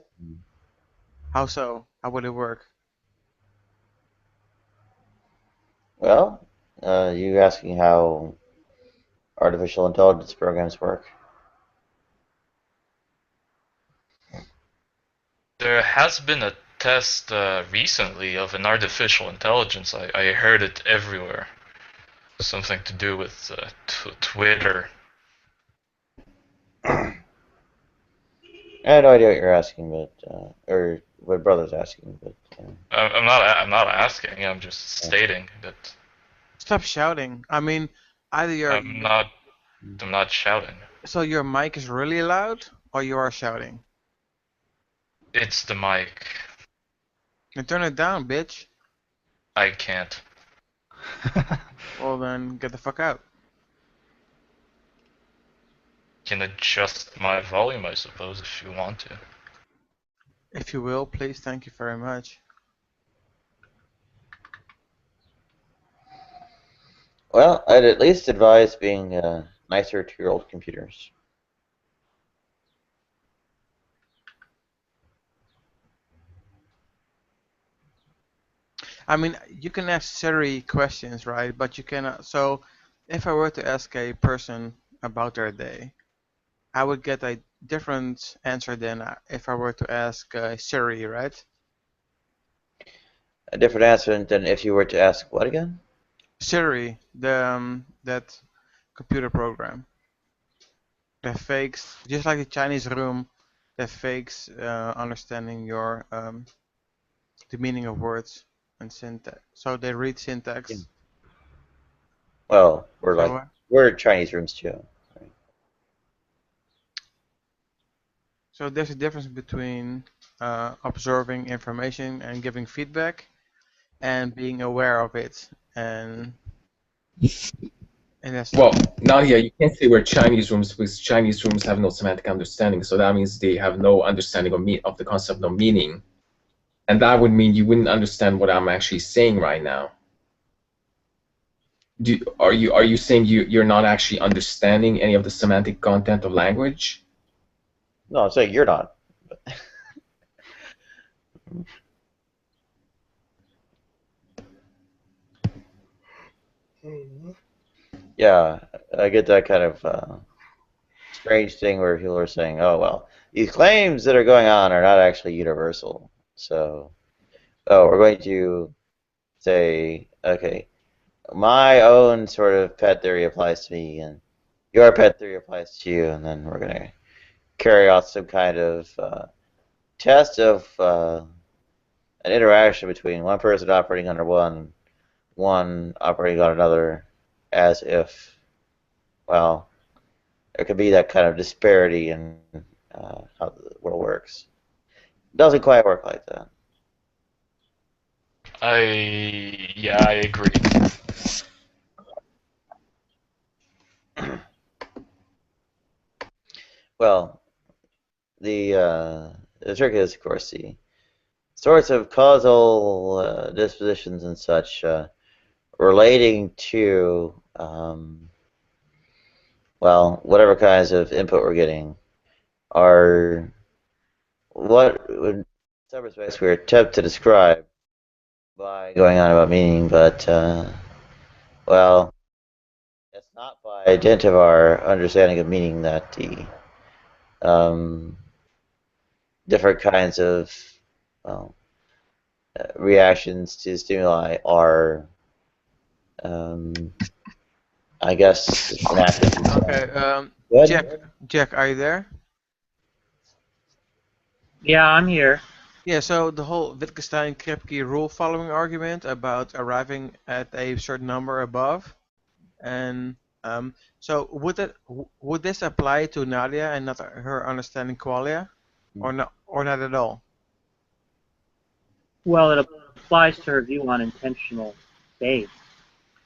How so? How would it work? Well, you asking how artificial intelligence programs work? There has been a test recently of an artificial intelligence. I heard it everywhere. Something to do with Twitter. I had no idea what you're asking, but or what brother's asking, but. I'm not asking. I'm just stating that Stop shouting. I mean, either I'm not shouting. so your mic is really loud or you are shouting. It's the mic. And turn it down, bitch. I can't. Well then, get the fuck out. Can adjust my volume, I suppose, if you want to. If you will, please. Thank you very much. Well, I'd at least advise being nicer to your old computers. I mean, you can ask Siri questions, right? But you cannot. So, if I were to ask a person about their day, I would get a different answer than if I were to ask Siri, right? A different answer than if you were to ask what again? Siri, that computer program that fakes, just like the Chinese room, that fakes understanding your the meaning of words and syntax. So they read syntax. Well, So, we're Chinese rooms too. so there's a difference between observing information and giving feedback, and being aware of it. And that's Well, now here you can't say we're Chinese rooms because Chinese rooms have no semantic understanding. So that means they have no understanding of the concept of meaning, and that would mean you wouldn't understand what I'm actually saying right now. Are you saying you're not actually understanding any of the semantic content of language? No, I'm saying you're not. yeah, I get that kind of strange thing where people are saying, "Oh well, these claims that are going on are not actually universal." So, oh, we're going to say, okay, my own sort of pet theory applies to me, and your pet theory applies to you, and then we're going to carry out some kind of test of an interaction between one person operating under one operating on another, as if, well, there could be that kind of disparity in how the world works. It doesn't quite work like that. I agree. Well, the trick is, of course, the sorts of causal dispositions and such relating to, well, whatever kinds of input we're getting are what, in some respects, we attempt to describe by going on about meaning, but, well, it's not by dint of our understanding of meaning that the different kinds of, well, reactions to stimuli are, I guess, enacted. Okay, Jack, are you there? Yeah, I'm here. Yeah, so the whole Wittgenstein-Kripke rule-following argument about arriving at a certain number above, and so would this apply to Nadia and not her understanding qualia, or not at all? Well, it applies to her view on intentional states.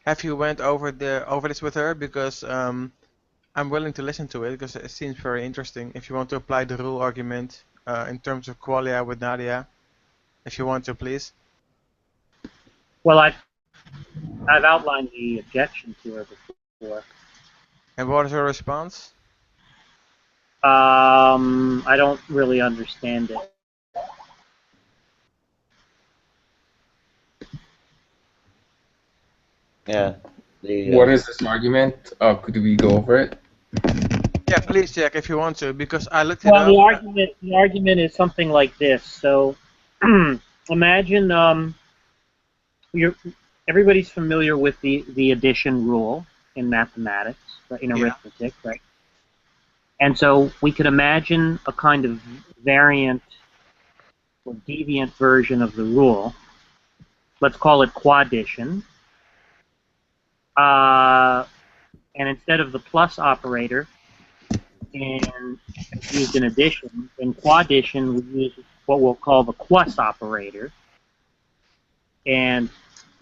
Have you went over this with her? Because I'm willing to listen to it because it seems very interesting. If you want to apply the rule argument in terms of qualia with Nadia, if you want to, please. Well, I've outlined the objection to her before. And what is her response? I don't really understand it. Yeah. What is this argument? Could we go over it? Yeah, please, Jack, if you want to, because I looked it Well, up. the argument is something like this. So, imagine everybody's familiar with the addition rule in mathematics, in arithmetic, right? And so we could imagine a kind of variant or deviant version of the rule. Let's call it quaddition. And instead of the plus operator used in addition, in quaddition we use what we'll call the plus operator. And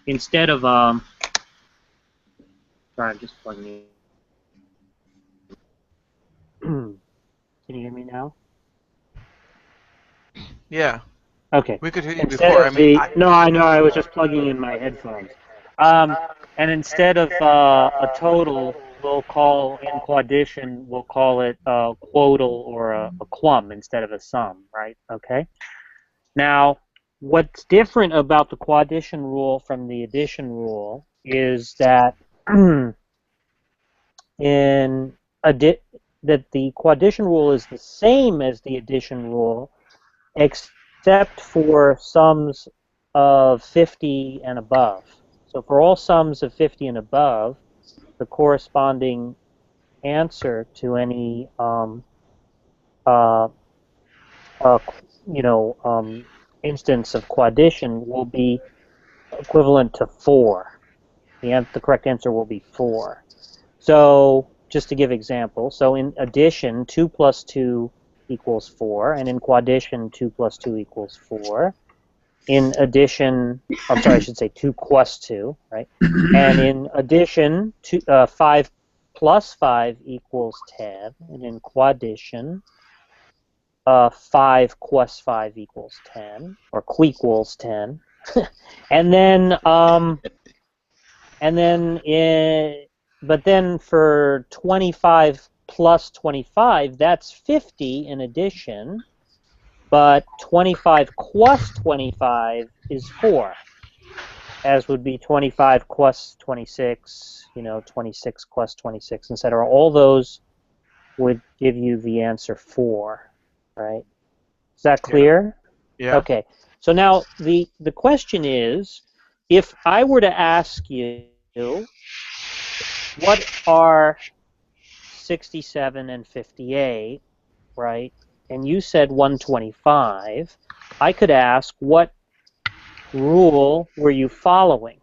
instead of sorry, I'm just plugging in. Can you hear me now? Yeah. Okay. We could hear you Instead before. of no, I know. I was just plugging in my headphones. And instead of a total, we'll call in quaddition, we'll call it a quotal or a quum instead of a sum, right? Okay. Now, what's different about the quaddition rule from the addition rule is that that the quaddition rule is the same as the addition rule, except for sums of 50 and above. So for all sums of 50 and above, the corresponding answer to any instance of quaddition will be equivalent to 4. The correct answer will be 4. So just to give example, so in addition, 2 plus 2 equals 4, and in quaddition, 2 plus 2 equals 4. In addition, I'm sorry, I should say 2 plus 2, right? And in addition, 5 plus 5 equals 10, and in quaddition, 5 plus 5 equals 10, or equals 10. But then for 25 plus 25, that's 50 in addition, but 25 plus 25 is 4. as would be 25 plus 26, 26 plus 26, etc. All those would give you the answer 4, right? Is that clear? Yeah. Okay. So now the question is, if I were to ask you, what are 67 and 58, right? And you said 125, I could ask, what rule were you following,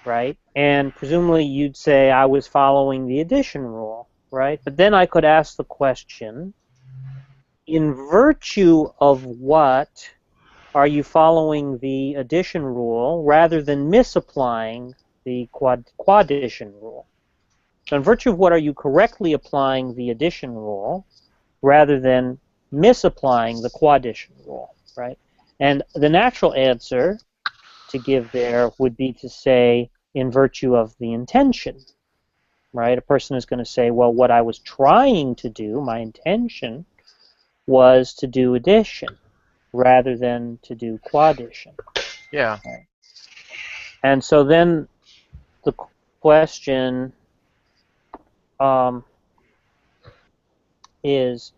right? And presumably you'd say I was following the addition rule, right? But then I could ask the question, in virtue of what are you following the addition rule rather than misapplying the quaddition rule? So in virtue of what are you correctly applying the addition rule rather than misapplying the quaddition rule, right? And the natural answer to give there would be to say in virtue of the intention, right? A person is going to say, well, what I was trying to do, my intention, was to do addition rather than to do quaddition. Yeah. Right? And so then the question is,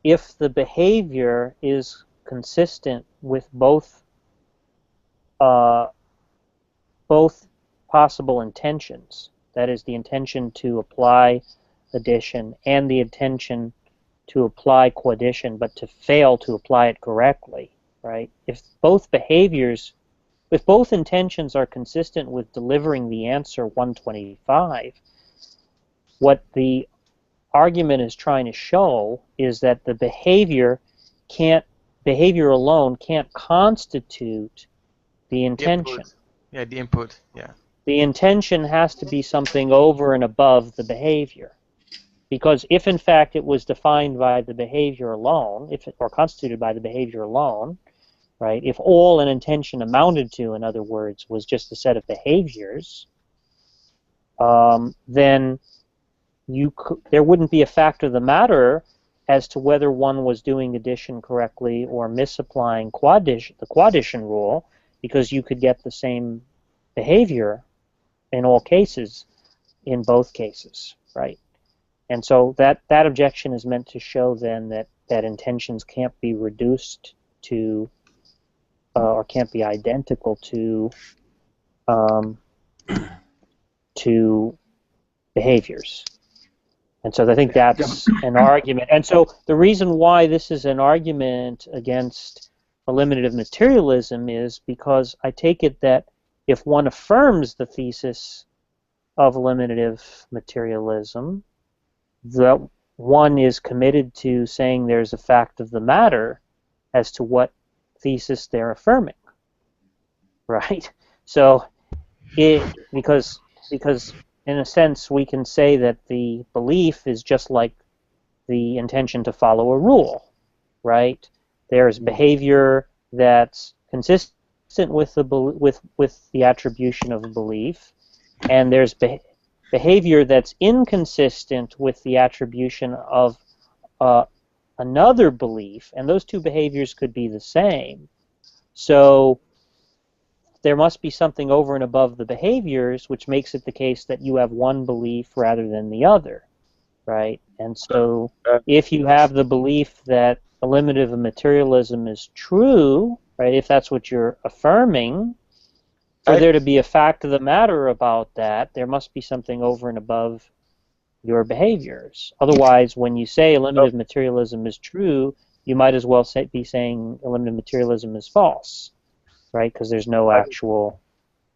if the behavior is consistent with both possible intentions, that is, the intention to apply addition and the intention to apply quaddition, but to fail to apply it correctly, right? If both intentions are consistent with delivering the answer 125, what the argument is trying to show is that the behavior alone can't constitute the intention. Yeah, the input. Yeah. The intention has to be something over and above the behavior. Because if in fact it was defined by the behavior alone, or constituted by the behavior alone, right? If all an intention amounted to, in other words, was just a set of behaviors, then there wouldn't be a fact of the matter as to whether one was doing addition correctly or misapplying the quaddition rule, because you could get the same behavior in all cases, in both cases, right? And so that objection is meant to show then that intentions can't be reduced to or can't be identical to behaviors. And so I think that's an argument. And so the reason why this is an argument against eliminative materialism is because I take it that if one affirms the thesis of eliminative materialism, that one is committed to saying there's a fact of the matter as to what thesis they're affirming, right? So, because in a sense we can say that the belief is just like the intention to follow a rule, right? There's behavior that's consistent with the attribution of a belief, and there's behavior that's inconsistent with the attribution of another belief, and those two behaviors could be the same. So there must be something over and above the behaviors, which makes it the case that you have one belief rather than the other, right? And so if you have the belief that eliminative materialism is true, right, if that's what you're affirming, for there to be a fact of the matter about that, there must be something over and above your behaviors. Otherwise, when you say eliminative materialism is true, you might as well be saying eliminative materialism is false, right? Because there's no actual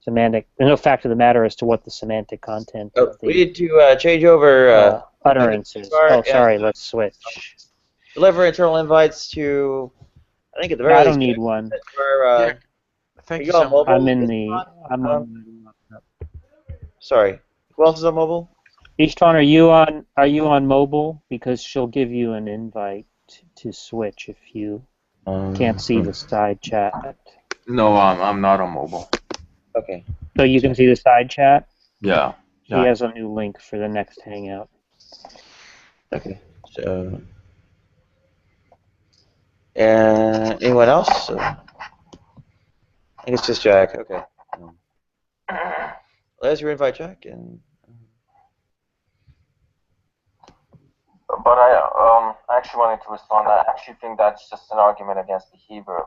there's no fact of the matter as to what the semantic content of the we need to change over utterance is. Oh, sorry, let's switch. Deliver internal invites to, I think at the very I least. don't need one. Thank you on mobile? I'm in the. I'm on. Sorry. Who else is on mobile? Ishtan, are you on mobile? Because she'll give you an invite to switch if you can't see the side chat. No, I'm not on mobile. Okay. So you can see the side chat? Yeah. He has a new link for the next hangout. Okay. So, anyone else? I think it's just Jack. Okay. There's your invite, Jack. And But I actually wanted to respond. I actually think that's just an argument against behavior